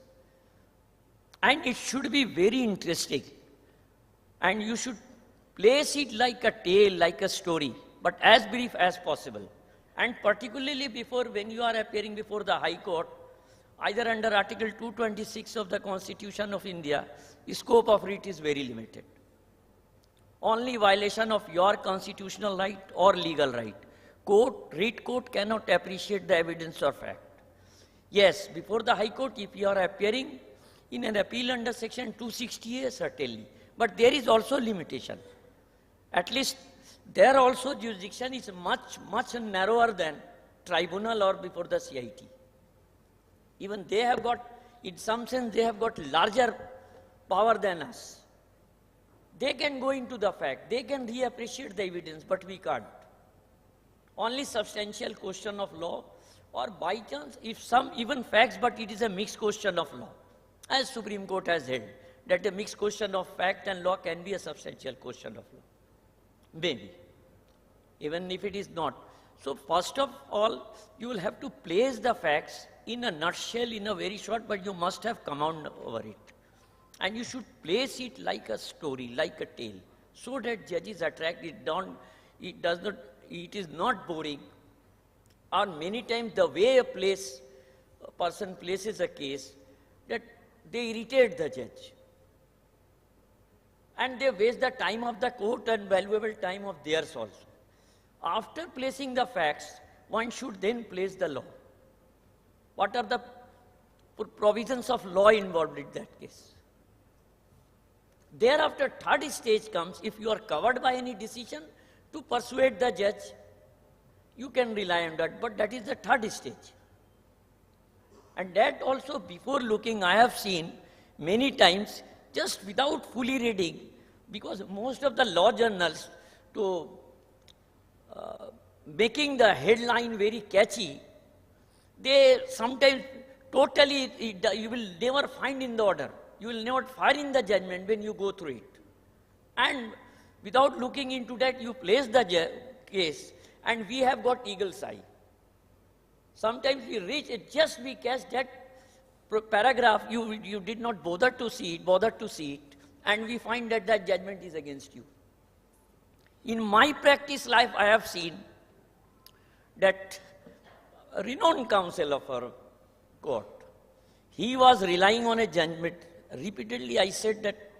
And it should be very interesting. And you should place it like a tale, like a story, but as brief as possible. And particularly when you are appearing before the High Court, either under Article 226 of the Constitution of India, the scope of it is very limited. Only violation of your constitutional right or legal right. Writ court cannot appreciate the evidence or fact. Yes, before the High Court, if you are appearing in an appeal under Section 260A, certainly. But there is also limitation. At least there also jurisdiction is much narrower than tribunal or before the CIT. Even they have got, in some sense, they have got larger power than us. They can go into the fact, they can reappreciate the evidence, but we can't. Only substantial question of law, or by chance, if some even facts, but it is a mixed question of law. As Supreme Court has held, that a mixed question of fact and law can be a substantial question of law. Maybe, even if it is not. So first of all, you will have to place the facts in a nutshell, in a very short, but you must have command over it. And you should place it like a story, like a tale, so that judges attract it down. It is not boring. Or many times the way a person places a case, that they irritate the judge. And they waste the time of the court and valuable time of theirs also. After placing the facts, one should then place the law. What are the provisions of law involved in that case? Thereafter, third stage comes, if you are covered by any decision, to persuade the judge, you can rely on that, but that is the third stage. And that also, before looking, I have seen many times, just without fully reading, because most of the law journals, to making the headline very catchy, they sometimes totally, you will never find in the order. You will never find in the judgment when you go through it. And without looking into that, you place the case, and we have got eagle's eye. Sometimes we reach it, just we catch that paragraph, you did not bother to see it, and we find that that judgment is against you. In my practice life, I have seen that a renowned counsel of our court, he was relying on a judgment. Repeatedly I said that,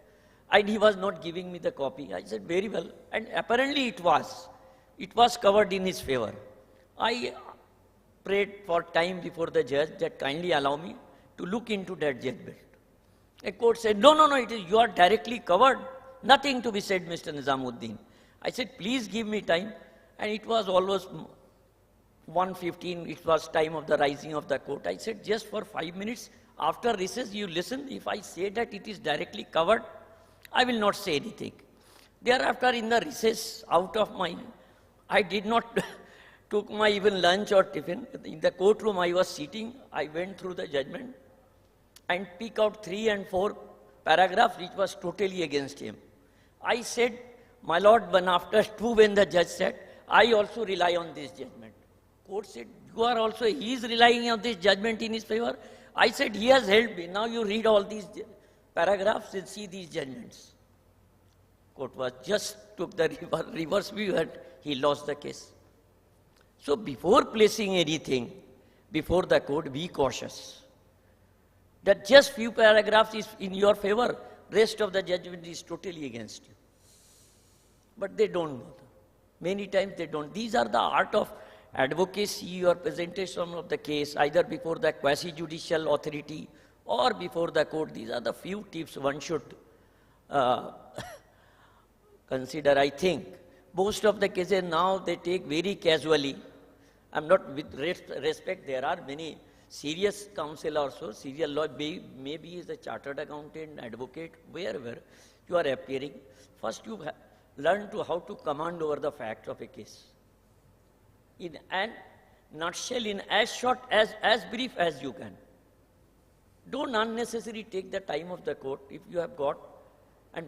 and he was not giving me the copy. I said, very well, and apparently it was covered in his favor. I prayed for time before the judge that kindly allow me to look into that judgment. A court said, no, you are directly covered. Nothing to be said, Mr. Nizamuddin. I said, please give me time. And it was almost 1:15, it was time of the rising of the court. I said, just for 5 minutes, after recess, you listen. If I say that it is directly covered, I will not say anything. Thereafter, in the recess, I did not took my even lunch or tiffin. In the courtroom I was sitting, I went through the judgment and pick out 3 and 4 paragraph which was totally against him. I said, my lord, when the judge said, I also rely on this judgment. Court said, you are also, he is relying on this judgment in his favor. I said, he has helped me. Now you read all these paragraphs and see these judgments. Court was just took the reverse view and he lost the case. So before placing anything before the court, be cautious. That just few paragraphs is in your favor, rest of the judgment is totally against you. But they don't know. Many times they don't. These are the art of advocacy or presentation of the case, either before the quasi-judicial authority or before the court. These are the few tips one should consider, I think. Most of the cases now they take very casually. I'm not, with respect, there are many serious counsel also, serial law, maybe is a chartered accountant, advocate, wherever you are appearing. First you learn to how to command over the facts of a case. In a nutshell, in as short, as brief as you can. Don't unnecessarily take the time of the court if you have got,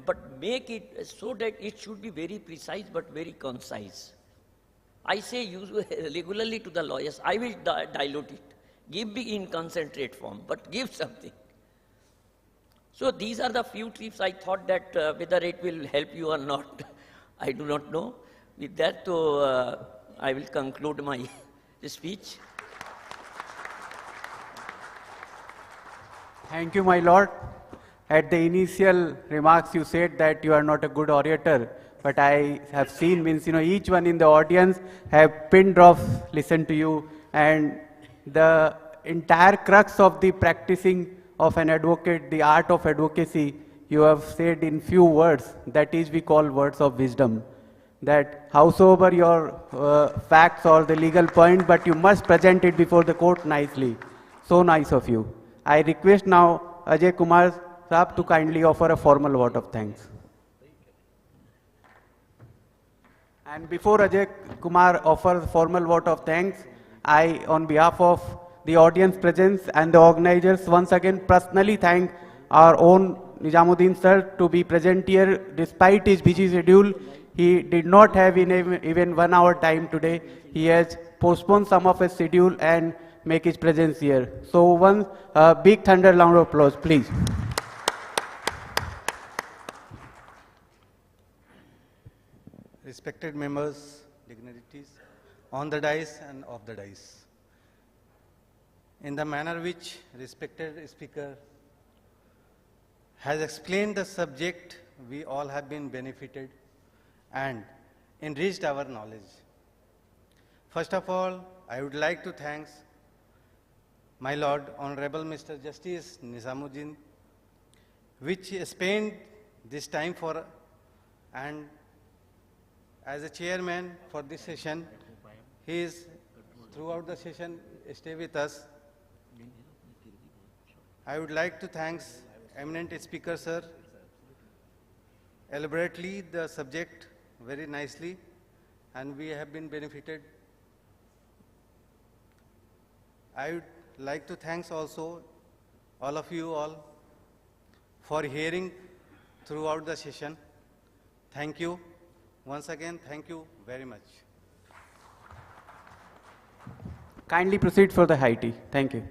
but make it so that it should be very precise but very concise. I say use regularly to the lawyers, I will dilute it. Give me in concentrate form, but give something. So these are the few tips. I thought that whether it will help you or not, I do not know. With that, I will conclude my speech. Thank you, my lord. At the initial remarks, you said that you are not a good orator, but I have seen, each one in the audience have pin drops listened to you, and the entire crux of the practicing of an advocate, the art of advocacy, you have said in few words, that is we call words of wisdom. That howsoever your facts or the legal point, but you must present it before the court nicely. So nice of you. I request now Ajay Kumar Saab to kindly offer a formal vote of thanks. And before Ajay Kumar offers a formal vote of thanks, I, on behalf of the audience presence and the organizers, once again personally thank our own Nizamuddin sir to be present here despite his busy schedule. He did not have even 1 hour time today. He has postponed some of his schedule and make his presence here. So one big thunder round of applause, please. Respected members, dignitaries, on the dais and off the dais. In the manner which respected speaker has explained the subject, we all have been benefited and enriched our knowledge. First of all, I would like to thank my Lord, Honorable Mr. Justice Nizamuddin, which spent this time for, and as a chairman for this session, he is throughout the session stay with us. I would like to thank eminent speaker sir, elaborately the subject very nicely, and we have been benefited. I would like to thank also all of you all for hearing throughout the session. Thank you. Once again, thank you very much. Kindly proceed for the high tea. Thank you.